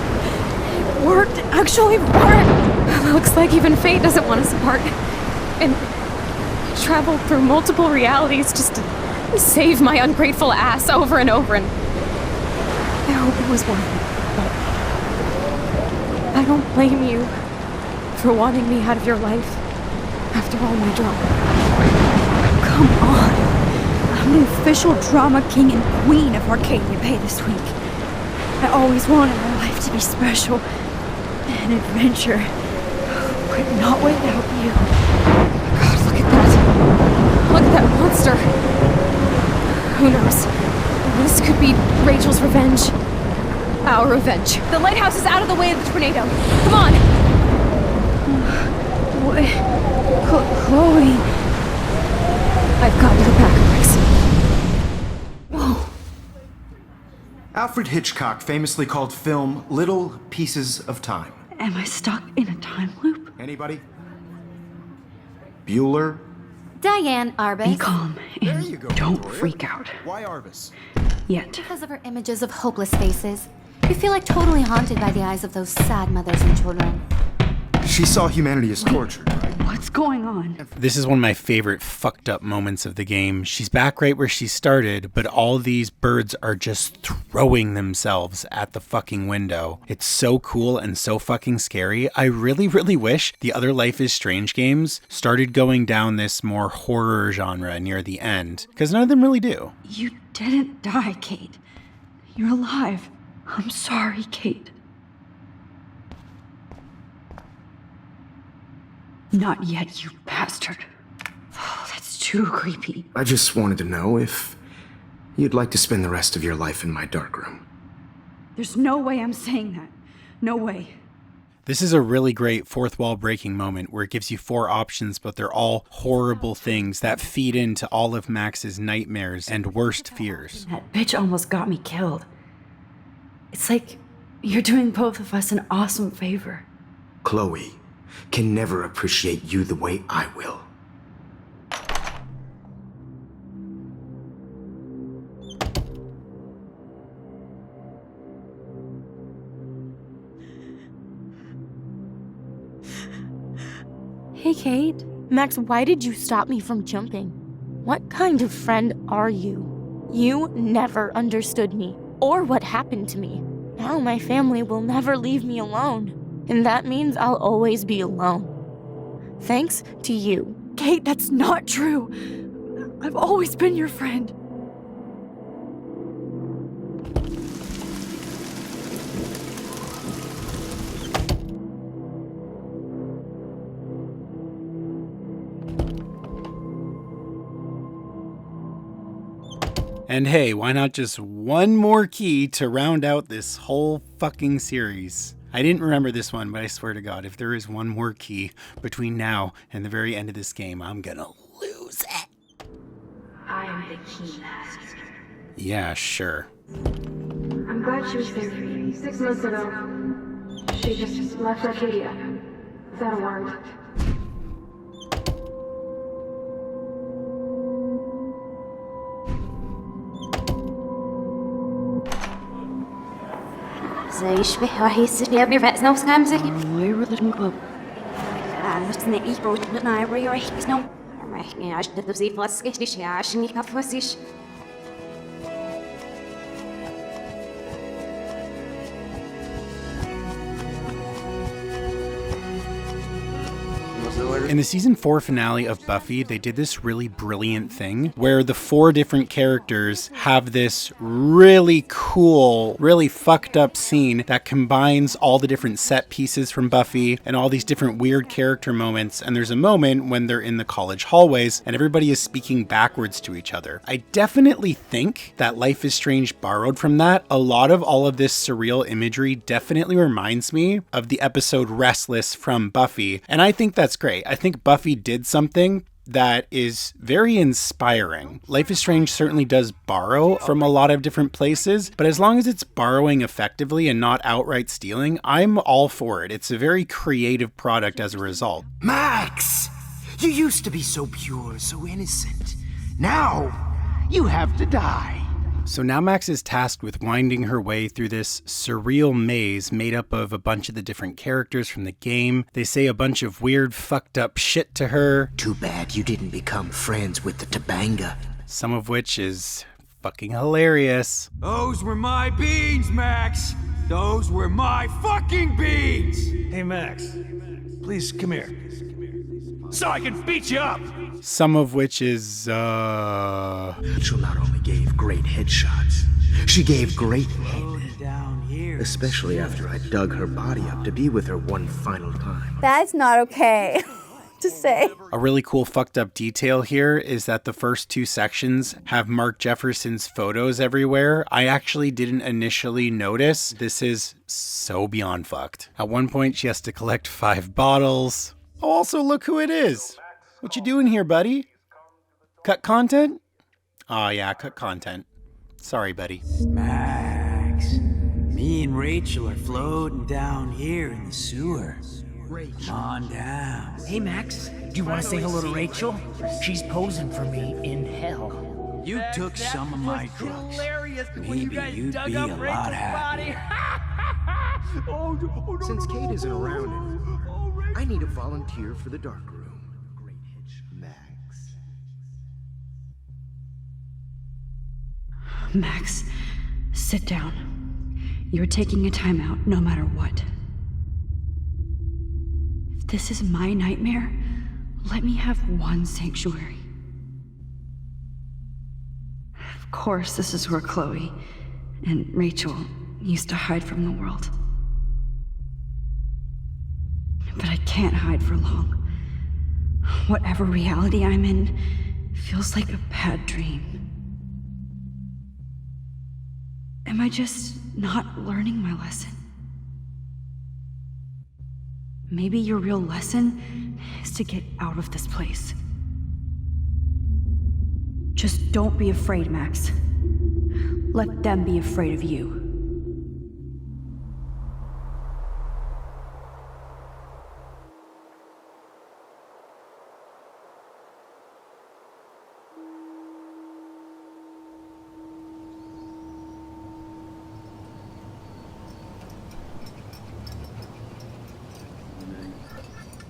It worked. It actually worked! Looks like even fate doesn't want us apart. And travel through multiple realities just to save my ungrateful ass over and over, and I hope it was worth it. But I don't blame you for wanting me out of your life after all my drama. Come on. I'm the official drama king and queen of Arcadia Bay this week. I always wanted my life to be special. An adventure. But not without you. God, look at that. Look at that monster. Who knows? This could be Rachel's revenge. Our revenge. The lighthouse is out of the way of the tornado. Come on! What? Chloe. I've got to the back, Rex. Whoa. Alfred Hitchcock famously called film little pieces of time. Am I stuck in a time loop? Anybody? Bueller? Diane Arbus. Be calm and don't freak out. Why Arbus? Yet. Because of her images of hopeless faces. You feel like totally haunted by the eyes of those sad mothers and children. She saw humanity as tortured, right? What's going on? This is one of my favorite fucked up moments of the game. She's back right where she started, but all these birds are just throwing themselves at the fucking window. It's so cool and so fucking scary. I really, really wish the other Life is Strange games started going down this more horror genre near the end, because none of them really do. You didn't die, Kate. You're alive. I'm sorry, Kate. Not yet, you bastard. Oh, that's too creepy. I just wanted to know if you'd like to spend the rest of your life in my darkroom. There's no way I'm saying that. No way. This is a really great fourth wall breaking moment where it gives you 4 options, but they're all horrible things that feed into all of Max's nightmares and worst fears. That bitch almost got me killed. It's like you're doing both of us an awesome favor. Chloe can never appreciate you the way I will. Hey, Kate. Max, why did you stop me from jumping? What kind of friend are you? You never understood me, or what happened to me. Now my family will never leave me alone, and that means I'll always be alone. Thanks to you. Kate, that's not true. I've always been your friend. And hey, why not just one more key to round out this whole fucking series? I didn't remember this one, but I swear to God, if there is one more key between now and the very end of this game, I'm gonna lose it. I am the key master. Yeah, sure. I'm glad she was there for you. 6 months ago, she just left Arcadia without a word. زي يشبه راح يصير يبي رأس نفس خمسة Where did club? بس نقيش بروتنا يبري راح يسنو راح يعيش تدبسي فاسكش ليش عشان يكفوسيش In the season 4 finale of Buffy, they did this really brilliant thing where the 4 different characters have this really cool, really fucked up scene that combines all the different set pieces from Buffy and all these different weird character moments. And there's a moment when they're in the college hallways and everybody is speaking backwards to each other. I definitely think that Life is Strange borrowed from that. A lot of all of this surreal imagery definitely reminds me of the episode Restless from Buffy. And I think that's great. I think Buffy did something that is very inspiring. Life is Strange certainly does borrow from a lot of different places, but as long as it's borrowing effectively and not outright stealing, I'm all for it. It's a very creative product as a result. Max! You used to be so pure, so innocent. Now, you have to die. So now Max is tasked with winding her way through this surreal maze made up of a bunch of the different characters from the game. They say a bunch of weird, fucked up shit to her. Too bad you didn't become friends with the Tabanga. Some of which is fucking hilarious. Those were my beans, Max! Those were my fucking beans! Hey, Max, please come here. So I can beat you up! Some of which is, Rachel not only gave great headshots, she gave great head. Especially after I dug her body up to be with her one final time. That's not okay to say. A really cool fucked up detail here is that the first 2 sections have Mark Jefferson's photos everywhere. I actually didn't initially notice. This is so beyond fucked. At one point, she has to collect 5 bottles. Oh, also, look who it is. What you doing here, buddy? Cut content? Oh, yeah, cut content. Sorry, buddy. Max, me and Rachel are floating down here in the sewer. Come on down. Hey, Max, do you want to say hello to Rachel? She's posing for me in hell. You took some of my drugs. Maybe you'd be a lot happier. Since Kate isn't around anymore, I need a volunteer for the dark room. Great hitch, Max. Max, sit down. You're taking a timeout no matter what. If this is my nightmare, let me have one sanctuary. Of course, this is where Chloe and Rachel used to hide from the world. But I can't hide for long. Whatever reality I'm in feels like a bad dream. Am I just not learning my lesson? Maybe your real lesson is to get out of this place. Just don't be afraid, Max. Let them be afraid of you.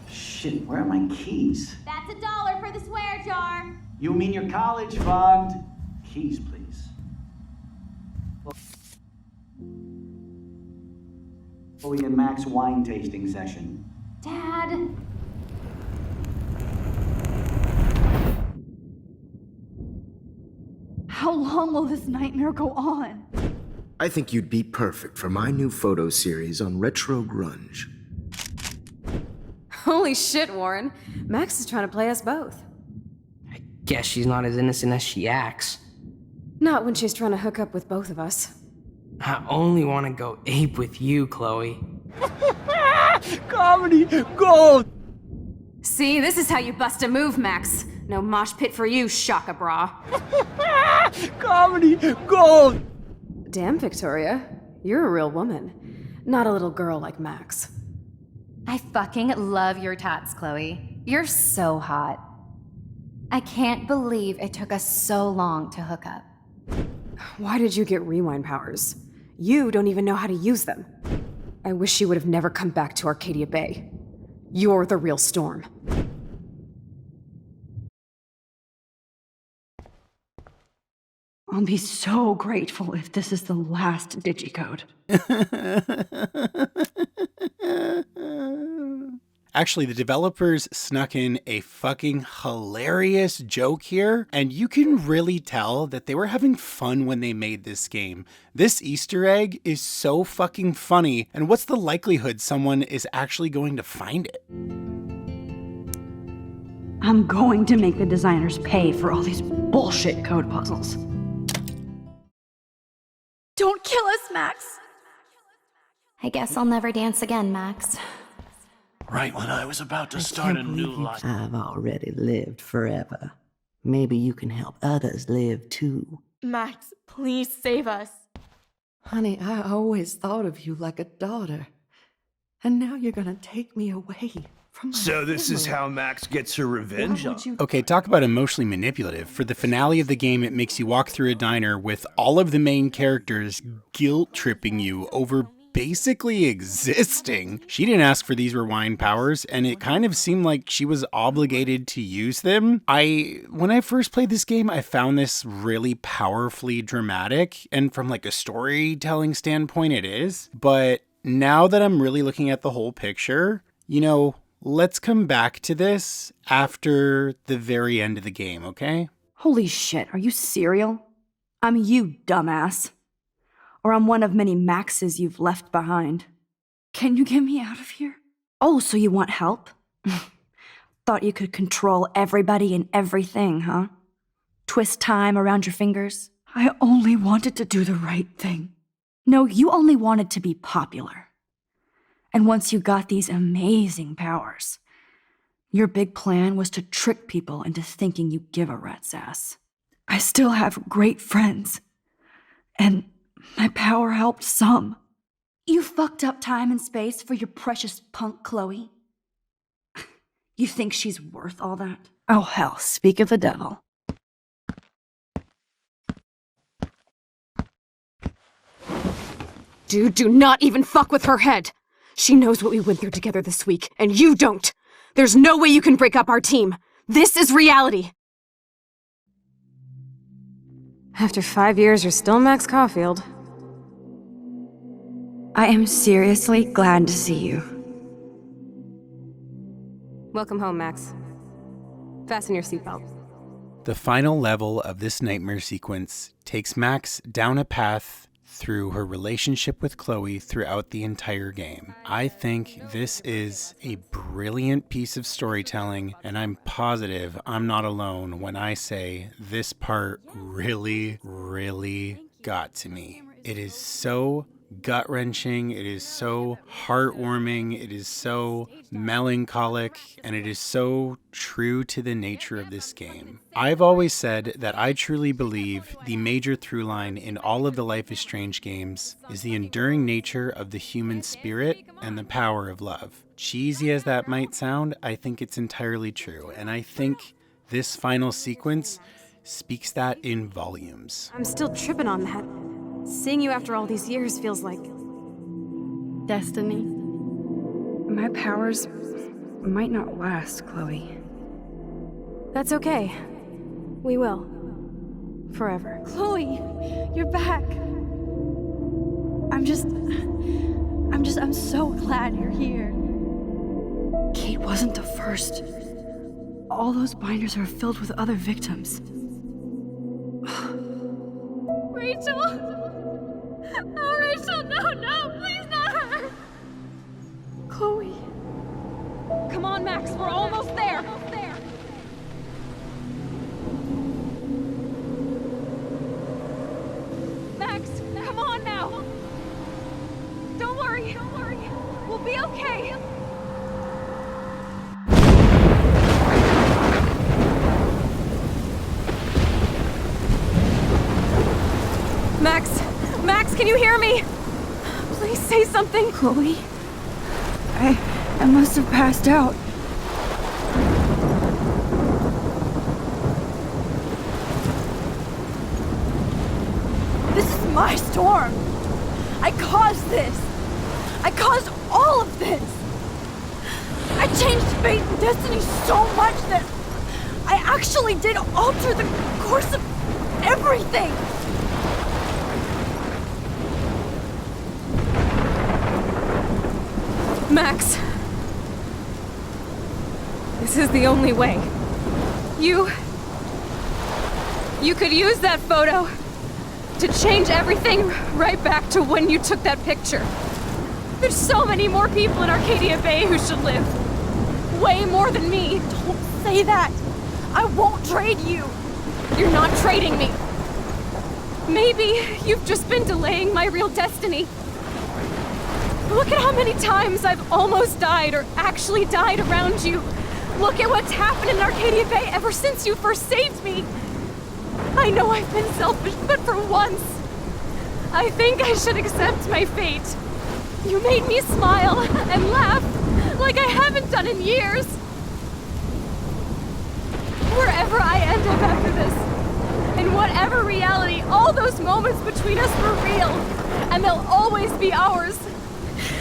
Shit, where are my keys? That's $1 for the swear jar. You mean your college fund? Keys, please. Chloe and Max wine tasting session. Dad. How long will this nightmare go on? I think you'd be perfect for my new photo series on retro grunge. Holy shit, Warren. Max is trying to play us both. Guess she's not as innocent as she acts. Not when she's trying to hook up with both of us. I only want to go ape with you, Chloe. Comedy gold! See, this is how you bust a move, Max. No mosh pit for you, Shaka Bra. Comedy gold! Damn, Victoria. You're a real woman. Not a little girl like Max. I fucking love your tats, Chloe. You're so hot. I can't believe it took us so long to hook up. Why did you get rewind powers? You don't even know how to use them. I wish you would have never come back to Arcadia Bay. You're the real Storm. I'll be so grateful if this is the last digicode. Actually, the developers snuck in a fucking hilarious joke here, and you can really tell that they were having fun when they made this game. This Easter egg is so fucking funny, and what's the likelihood someone is actually going to find it? I'm going to make the designers pay for all these bullshit code puzzles. Don't kill us, Max! I guess I'll never dance again, Max. Right when I was about to start a new life. I've already lived forever. Maybe you can help others live too. Max, please save us. Honey, I always thought of you like a daughter. And now you're gonna take me away So this is how Max gets her revenge on. Okay, talk about emotionally manipulative. For the finale of the game, it makes you walk through a diner with all of the main characters guilt-tripping you over basically existing. She didn't ask for these rewind powers, and it kind of seemed like she was obligated to use them. When I first played this game, I found this really powerfully dramatic, and from like a storytelling standpoint, it is. But now that I'm really looking at the whole picture, you know, let's come back to this after the very end of the game, okay? Holy shit, are you serial? I'm you, dumbass. Or I'm one of many Maxes you've left behind. Can you get me out of here? Oh, so you want help? Thought you could control everybody and everything, huh? Twist time around your fingers? I only wanted to do the right thing. No, you only wanted to be popular. And once you got these amazing powers, your big plan was to trick people into thinking you give a rat's ass. I still have great friends. And my power helped some. You fucked up time and space for your precious punk Chloe. You think she's worth all that? Oh hell, speak of the devil. Dude, do not even fuck with her head. She knows what we went through together this week, and you don't. There's no way you can break up our team. This is reality. After 5 years, you're still Max Caulfield. I am seriously glad to see you. Welcome home, Max. Fasten your seatbelt. The final level of this nightmare sequence takes Max down a path through her relationship with Chloe throughout the entire game. I think this is a brilliant piece of storytelling, and I'm positive I'm not alone when I say this part really, really got to me. It is so gut-wrenching, it is so heartwarming, it is so melancholic, and it is so true to the nature of this game. I've always said that I truly believe the major through line in all of the Life is Strange games is the enduring nature of the human spirit and the power of love. Cheesy as that might sound, I think it's entirely true, and I think this final sequence speaks that in volumes. I'm still tripping on that. Seeing you after all these years feels like destiny. My powers might not last, Chloe. That's okay. We will. Forever. Chloe, you're back. I'm so glad you're here. Kate wasn't the first. All those binders are filled with other victims. Rachel! Oh, Rachel, no, please not her! Chloe. Come on, Max, we're almost there! Max, come on now! Don't worry, we'll be okay! Max, can you hear me? Please say something. Chloe? I must have passed out. This is my storm. I caused this. I caused all of this. I changed fate and destiny so much that I actually did alter the course of everything. Max, this is the only way. You could use that photo to change everything right back to when you took that picture. There's so many more people in Arcadia Bay who should live. Way more than me. Don't say that. I won't trade you. You're not trading me. Maybe you've just been delaying my real destiny. Look at how many times I've almost died or actually died around you. Look at what's happened in Arcadia Bay ever since you first saved me. I know I've been selfish, but for once, I think I should accept my fate. You made me smile and laugh Like I haven't done in years. Wherever I end up after this, in whatever reality, all those moments between us were real, and they'll always be ours.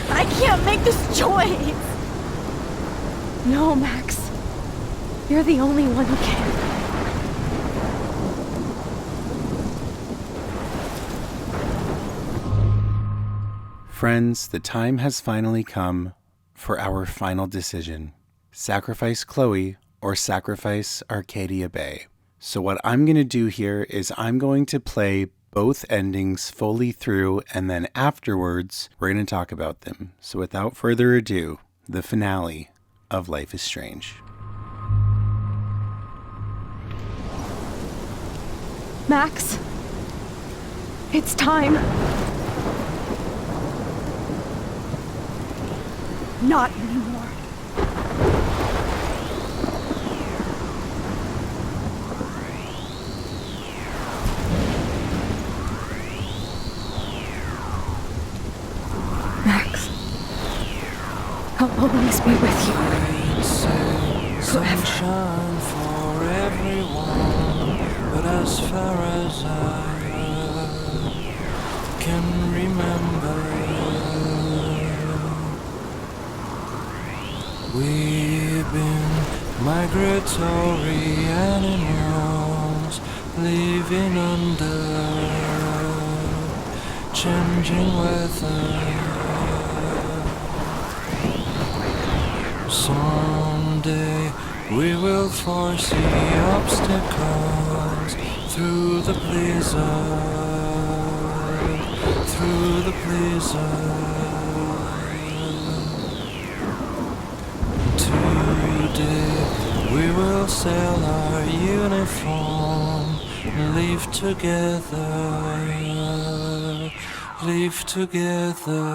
I can't make this choice. No, Max. You're the only one who can. Friends, the time has finally come for our final decision. Sacrifice Chloe or sacrifice Arcadia Bay. So what I'm going to do here is I'm going to play both endings fully through, and then afterwards we're going to talk about them. So without further ado, the finale of Life is Strange. Max, it's time. Not anymore. Max, I'll always be with you. Forever. Sunshine for everyone, but as far as I can remember, we've been migratory animals living under changing weather. Someday we will foresee obstacles through the blizzard, through the blizzard. Today we will sell our uniform, live together, live together.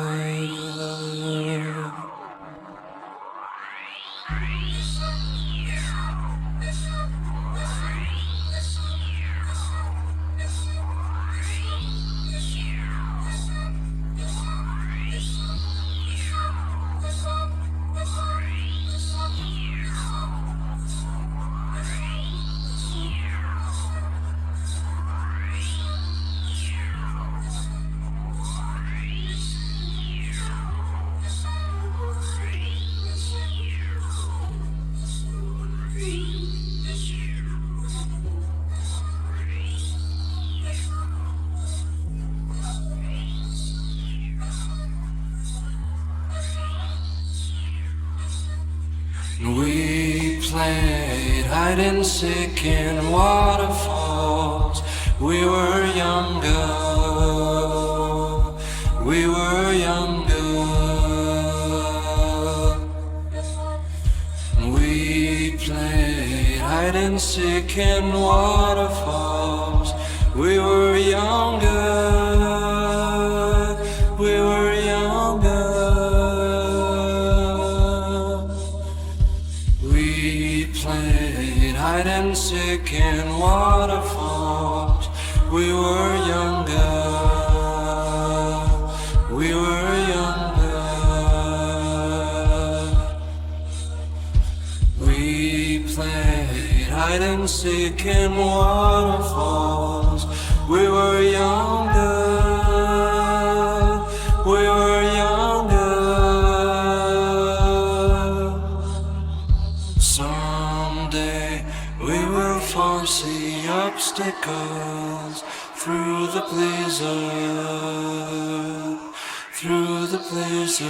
We played hide and seek in waterfalls. We were younger. We were younger. We played hide and seek in waterfalls. We were younger. We were younger. Hide and seek in waterfalls. We were younger. We were younger. We played hide and seek in waterfalls. We were younger. We were younger. Someday we will foresee obstacles through the blizzard, through the blizzard.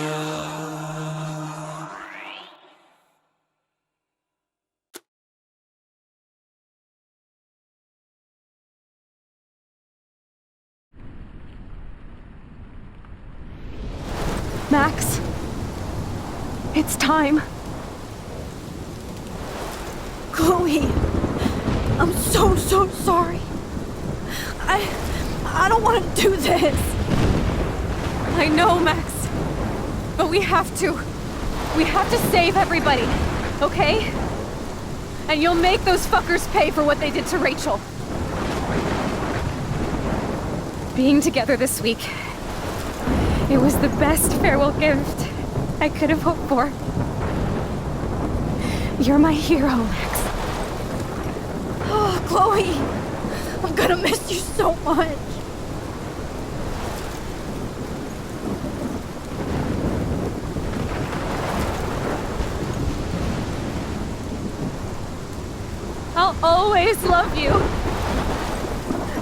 Max, it's time. Chloe, I'm so sorry. I don't want to do this. I know, Max, but we have to. We have to save everybody, okay? And you'll make those fuckers pay for what they did to Rachel. Being together this week, it was the best farewell gift I could have hoped for. You're my hero, Max. Oh, Chloe! I'm gonna miss you so much. I'll always love you.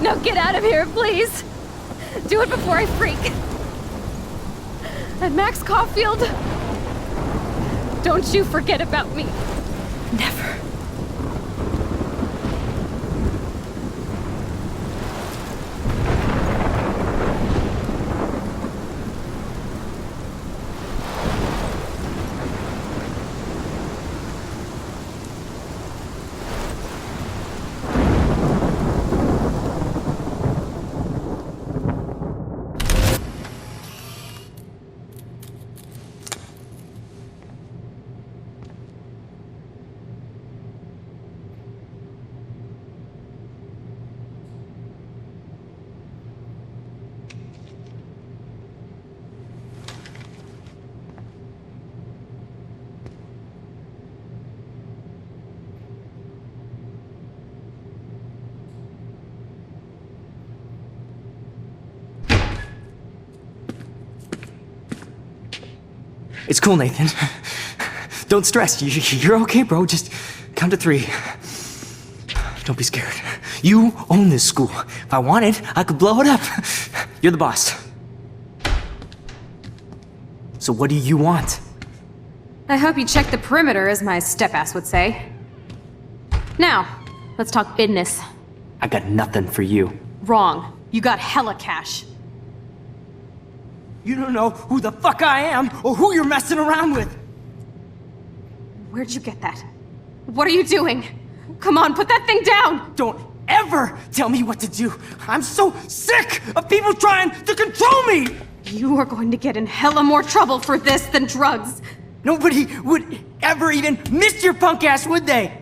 Now get out of here, please. Do it before I freak. And Max Caulfield, don't you forget about me. Never. It's cool, Nathan. Don't stress. You're okay, bro. Just count to 3. Don't be scared. You own this school. If I wanted, I could blow it up. You're the boss. So what do you want? I hope you checked the perimeter, as my step-ass would say. Now, let's talk business. I got nothing for you. Wrong. You got hella cash. You don't know who the fuck I am or who you're messing around with. Where'd you get that? What are you doing? Come on, put that thing down! Don't ever tell me what to do. I'm so sick of people trying to control me! You are going to get in hella more trouble for this than drugs. Nobody would ever even miss your punk ass, would they?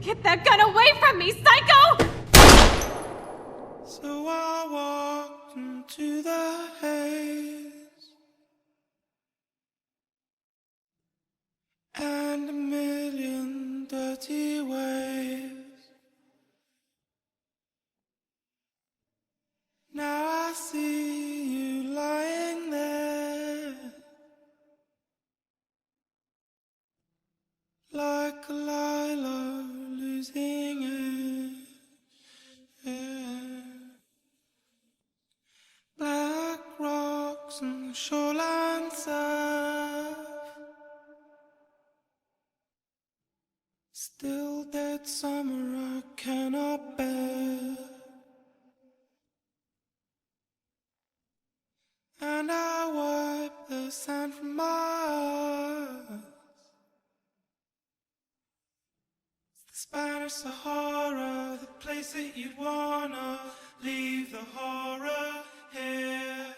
Get that gun away from me, psycho! So I walked into the haze, and a million dirty ways. Now I see you lying there, like a lilo losing it. Black rocks and the shoreline surf, still dead summer I cannot bear. And I wipe the sand from my eyes. The Spanish Sahara, the place that you'd wanna leave the horror here.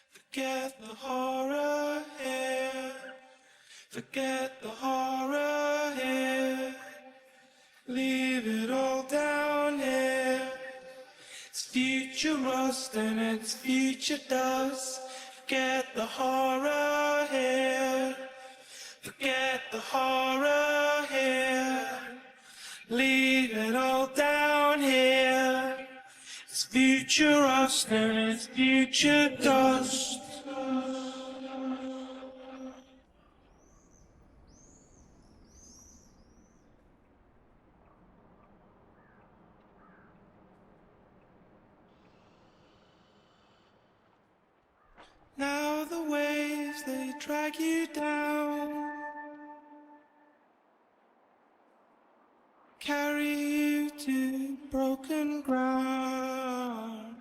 Forget the horror here. Forget the horror here. Leave it all down here. It's future rust and it's future dust. Forget the horror here. Forget the horror here. Leave it all down here. It's future rust and it's future dust. Now the waves, they drag you down, carry you to broken ground.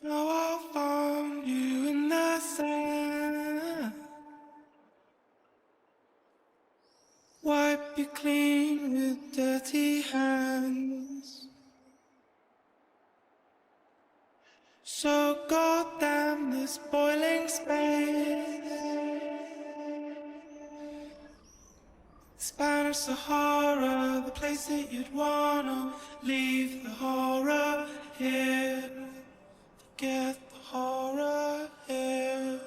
Now I'll find you in the sand, wipe you clean with dirty hands. So goddamn this boiling space, Spanish Sahara, the place that you'd wanna leave the horror here. Forget the horror here.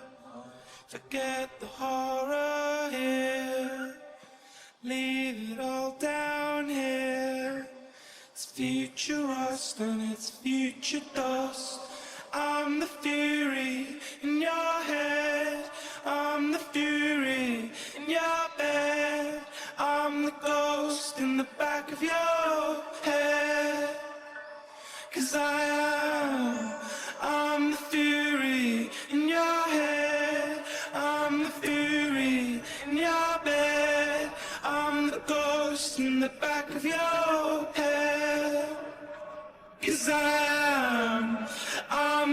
Forget the horror here. future dust. I'm the fury in your head. I'm the fury in your bed. I'm the ghost in the back of your head. 'Cause I'm the fury in your head. I'm the fury in your bed. I'm the ghost in the back of your head. 'Cause I'm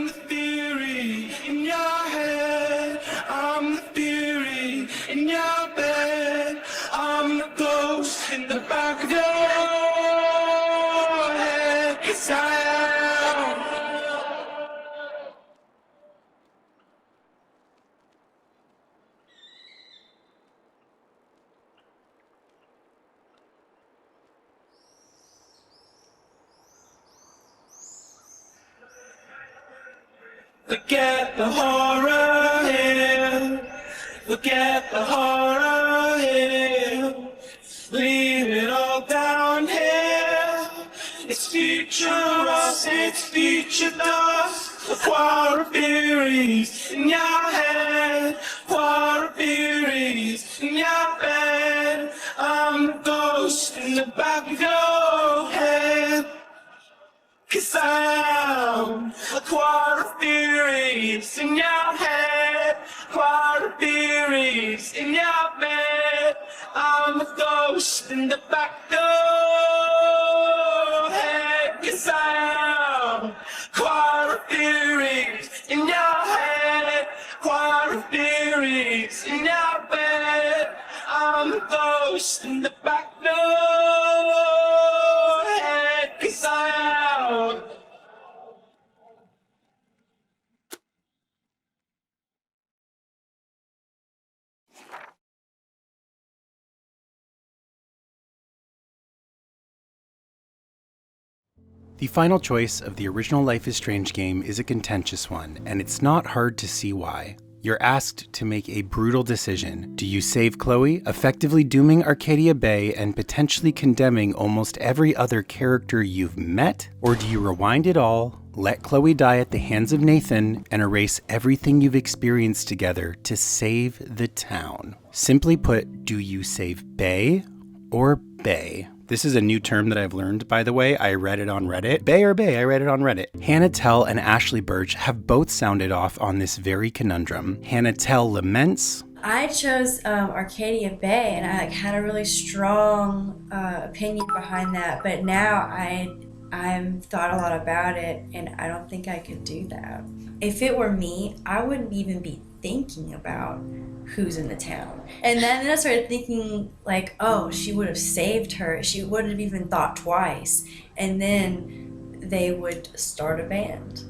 the fury in your head. I'm the fury in your bed. I'm the ghost in the back of your head. 'Cause look at the horror here. Look at the horror here. Leave it all down here. It's future us, it's future dust. What are theories in your head? What are theories in your bed? I'm the ghost in the back of your head. 'Cause I'm a quarter theories in your head, quarter theories in your bed. I'm a ghost in the back door head. 'Cause I'm quarter theories in your head, quarter theories in your bed. I'm a ghost in the back door head. 'Cause I'm The final choice of the original Life is Strange game is a contentious one, and it's not hard to see why. You're asked to make a brutal decision. Do you save Chloe, effectively dooming Arcadia Bay and potentially condemning almost every other character you've met? Or do you rewind it all, let Chloe die at the hands of Nathan, and erase everything you've experienced together to save the town? Simply put, do you save Bay or Bay? This is a new term that I've learned, by the way. I read it on Reddit. Bay or Bay, I read it on Reddit. Hannah Tell and Ashley Birch have both sounded off on this very conundrum. Hannah Tell laments, I chose Arcadia Bay, and I had a really strong opinion behind that, but now I've thought a lot about it, and I don't think I could do that. If it were me, I wouldn't even be thinking about who's in the town. And then I started thinking, like, oh, she would have saved her. She wouldn't have even thought twice. And then they would start a band.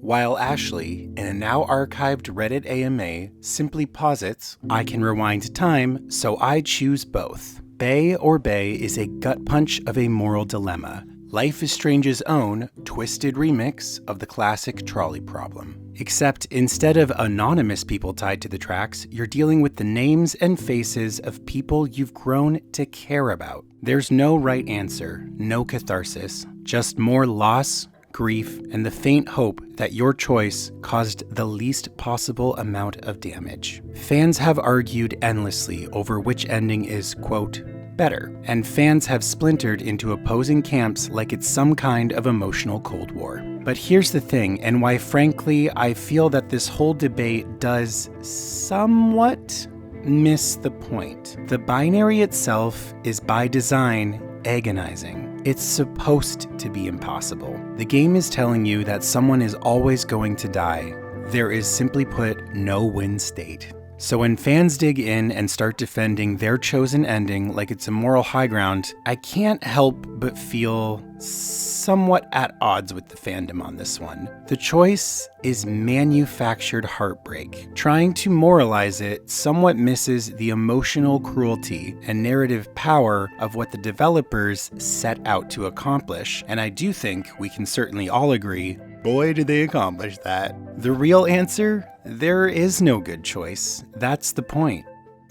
while Ashley, in a now archived Reddit AMA, simply posits, I can rewind time, so I choose both. Bay or Bay is a gut punch of a moral dilemma. Life is Strange's own twisted remix of the classic trolley problem. Except instead of anonymous people tied to the tracks, you're dealing with the names and faces of people you've grown to care about. There's no right answer, no catharsis, just more loss, grief, and the faint hope that your choice caused the least possible amount of damage. Fans have argued endlessly over which ending is, quote, better, and fans have splintered into opposing camps like it's some kind of emotional Cold War. But here's the thing, and why frankly I feel that this whole debate does somewhat miss the point. The binary itself is by design agonizing. It's supposed to be impossible. The game is telling you that someone is always going to die. There is, simply put, no win state. So when fans dig in and start defending their chosen ending like it's a moral high ground, I can't help but feel somewhat at odds with the fandom on this one. The choice is manufactured heartbreak. Trying to moralize it somewhat misses the emotional cruelty and narrative power of what the developers set out to accomplish, and I do think we can certainly all agree, boy did they accomplish that. The real answer? There is no good choice. That's the point.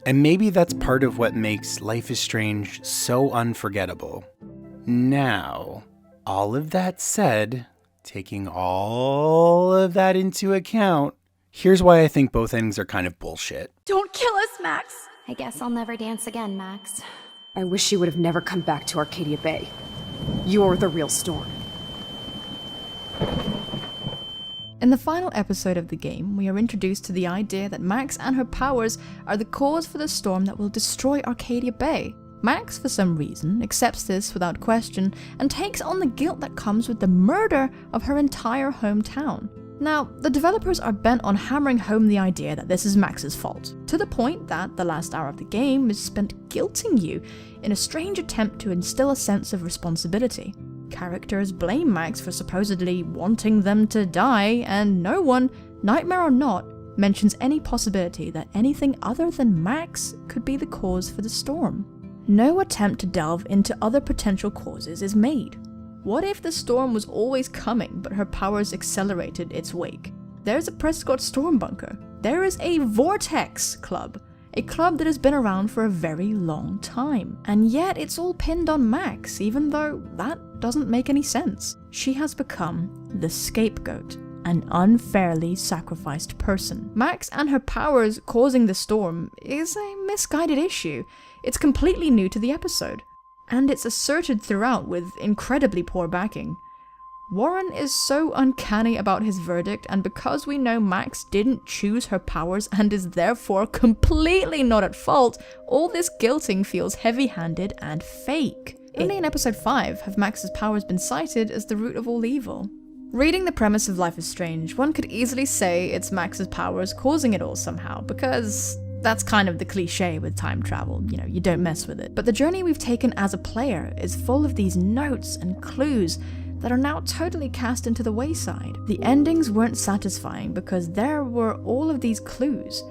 And maybe that's part of what makes Life is Strange so unforgettable. Now, all of that said, Taking all of that into account, here's why I think both endings are kind of bullshit. Don't kill us, Max! I guess I'll never dance again, Max. I wish you would have never come back to Arcadia Bay. You're the real Storm. In the final episode of the game, we are introduced to the idea that Max and her powers are the cause for the storm that will destroy Arcadia Bay. Max, for some reason, accepts this without question and takes on the guilt that comes with the murder of her entire hometown. Now, the developers are bent on hammering home the idea that this is Max's fault, to the point that the last hour of the game is spent guilting you in a strange attempt to instill a sense of responsibility. Characters blame Max for supposedly wanting them to die, and no one, nightmare or not, mentions any possibility that anything other than Max could be the cause for the storm. No attempt to delve into other potential causes is made. What if the storm was always coming, but her powers accelerated its wake? There's a Prescott storm bunker. There is a Vortex Club, a club that has been around for a very long time. And yet it's all pinned on Max, even though that doesn't make any sense. She has become the scapegoat, an unfairly sacrificed person. Max and her powers causing the storm is a misguided issue. It's completely new to the episode, and it's asserted throughout with incredibly poor backing. Warren is so uncanny about his verdict, and because we know Max didn't choose her powers and is therefore completely not at fault, all this guilting feels heavy-handed and fake. Only in episode 5 have Max's powers been cited as the root of all evil. Reading the premise of Life is Strange, one could easily say it's Max's powers causing it all somehow, because that's kind of the cliche with time travel, you don't mess with it. But the journey we've taken as a player is full of these notes and clues that are now totally cast into the wayside. The endings weren't satisfying because there were all of these clues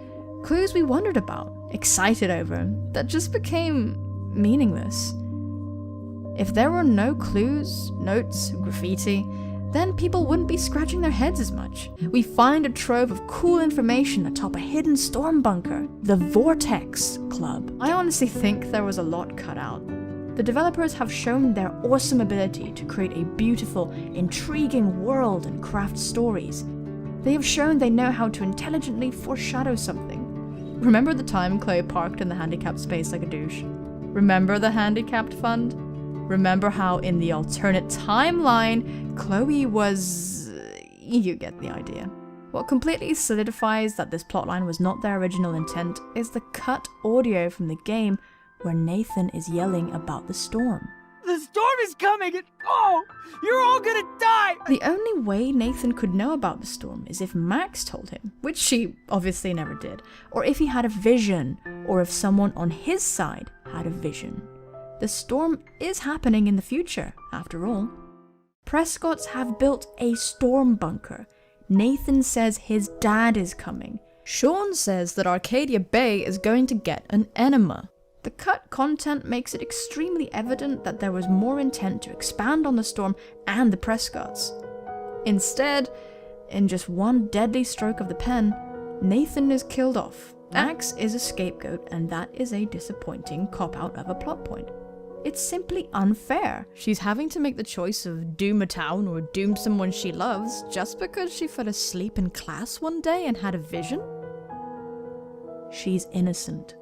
we wondered about, excited over, that just became meaningless. If there were no clues, notes, graffiti, then people wouldn't be scratching their heads as much. We find a trove of cool information atop a hidden storm bunker, the Vortex Club. I honestly think there was a lot cut out. The developers have shown their awesome ability to create a beautiful, intriguing world and craft stories. They have shown they know how to intelligently foreshadow something. Remember the time Chloe parked in the handicapped space like a douche? Remember the handicapped fund? Remember how in the alternate timeline, Chloe was... you get the idea. What completely solidifies that this plotline was not their original intent is the cut audio from the game where Nathan is yelling about the storm. The storm is coming and oh, you're all gonna die! The only way Nathan could know about the storm is if Max told him, which she obviously never did, or if he had a vision, or if someone on his side had a vision. The storm is happening in the future, after all. Prescotts have built a storm bunker. Nathan says his dad is coming. Sean says that Arcadia Bay is going to get an enema. The cut content makes it extremely evident that there was more intent to expand on the storm and the Prescotts. Instead, in just one deadly stroke of the pen, Nathan is killed off. Max is a scapegoat, and that is a disappointing cop-out of a plot point. It's simply unfair. She's having to make the choice of doom a town or doom someone she loves just because she fell asleep in class one day and had a vision? She's innocent.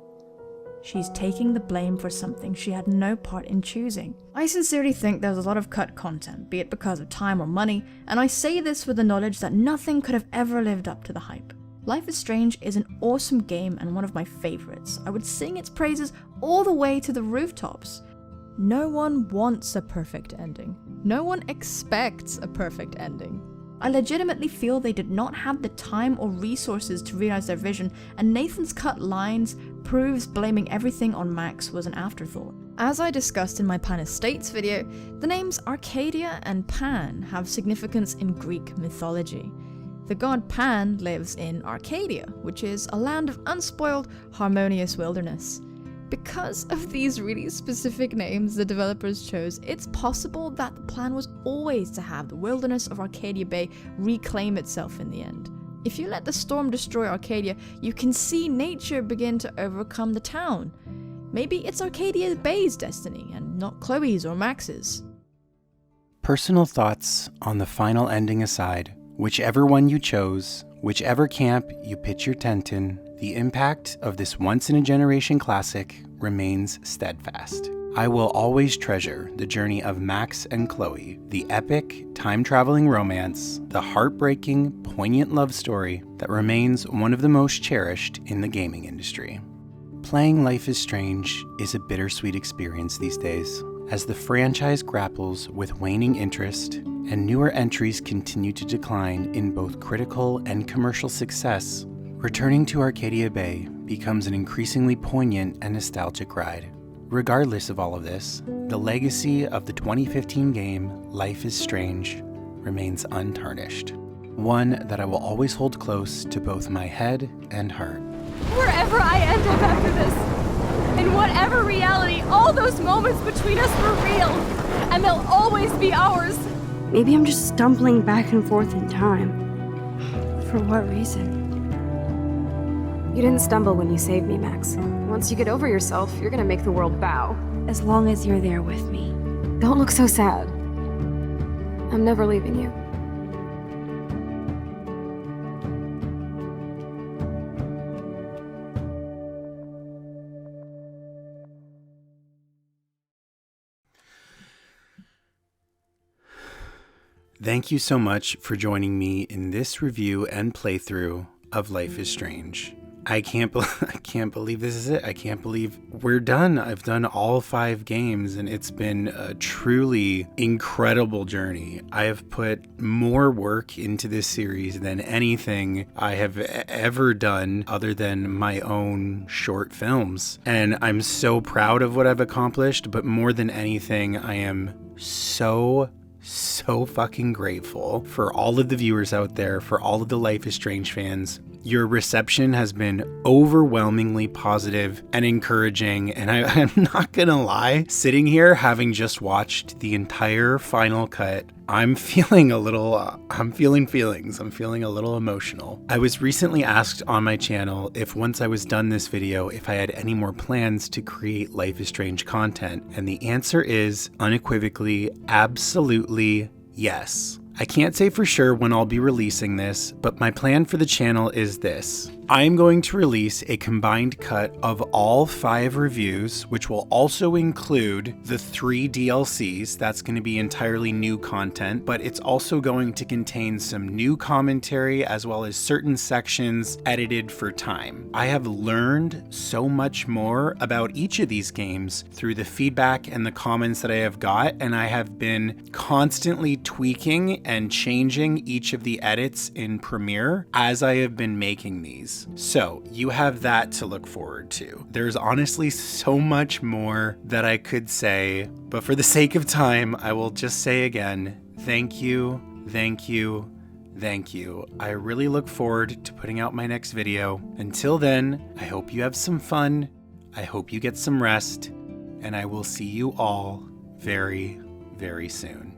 She's taking the blame for something she had no part in choosing. I sincerely think there's a lot of cut content, be it because of time or money, and I say this with the knowledge that nothing could have ever lived up to the hype. Life is Strange is an awesome game and one of my favorites. I would sing its praises all the way to the rooftops. No one wants a perfect ending. No one expects a perfect ending. I legitimately feel they did not have the time or resources to realize their vision, and Nathan's cut lines proves blaming everything on Max was an afterthought. As I discussed in my Pan Estates video, the names Arcadia and Pan have significance in Greek mythology. The god Pan lives in Arcadia, which is a land of unspoiled, harmonious wilderness. Because of these really specific names the developers chose, it's possible that the plan was always to have the wilderness of Arcadia Bay reclaim itself in the end. If you let the storm destroy Arcadia, you can see nature begin to overcome the town. Maybe it's Arcadia Bay's destiny and not Chloe's or Max's. Personal thoughts on the final ending aside, whichever one you chose, whichever camp you pitch your tent in, the impact of this once-in-a-generation classic remains steadfast. I will always treasure the journey of Max and Chloe, the epic, time-traveling romance, the heartbreaking, poignant love story that remains one of the most cherished in the gaming industry. Playing Life is Strange is a bittersweet experience these days, as the franchise grapples with waning interest and newer entries continue to decline in both critical and commercial success. Returning to Arcadia Bay becomes an increasingly poignant and nostalgic ride. Regardless of all of this, the legacy of the 2015 game Life is Strange remains untarnished. One that I will always hold close to both my head and heart. Wherever I end up after this, in whatever reality, all those moments between us were real, and they'll always be ours. Maybe I'm just stumbling back and forth in time. For what reason? You didn't stumble when you saved me, Max. Once you get over yourself, you're gonna make the world bow. As long as you're there with me. Don't look so sad. I'm never leaving you. Thank you so much for joining me in this review and playthrough of Life is Strange. I can't believe this is it. I can't believe we're done. I've done all 5 games, and it's been a truly incredible journey. I have put more work into this series than anything I have ever done other than my own short films. And I'm so proud of what I've accomplished, but more than anything, I am so fucking grateful for all of the viewers out there, for all of the Life is Strange fans. Your reception has been overwhelmingly positive and encouraging, and I'm not gonna lie, sitting here having just watched the entire final cut, I'm feeling feelings. I'm feeling a little emotional. I was recently asked on my channel if once I was done this video, if I had any more plans to create Life is Strange content, and the answer is unequivocally, absolutely yes. I can't say for sure when I'll be releasing this, but my plan for the channel is this. I'm going to release a combined cut of all 5 reviews, which will also include the 3 DLCs. That's going to be entirely new content, but it's also going to contain some new commentary as well as certain sections edited for time. I have learned so much more about each of these games through the feedback and the comments that I have got, and I have been constantly tweaking and changing each of the edits in Premiere as I have been making these. So you have that to look forward to. There's honestly so much more that I could say, but for the sake of time, I will just say again, thank you, thank you, thank you. I really look forward to putting out my next video. Until then, I hope you have some fun. I hope you get some rest, and I will see you all very, very soon.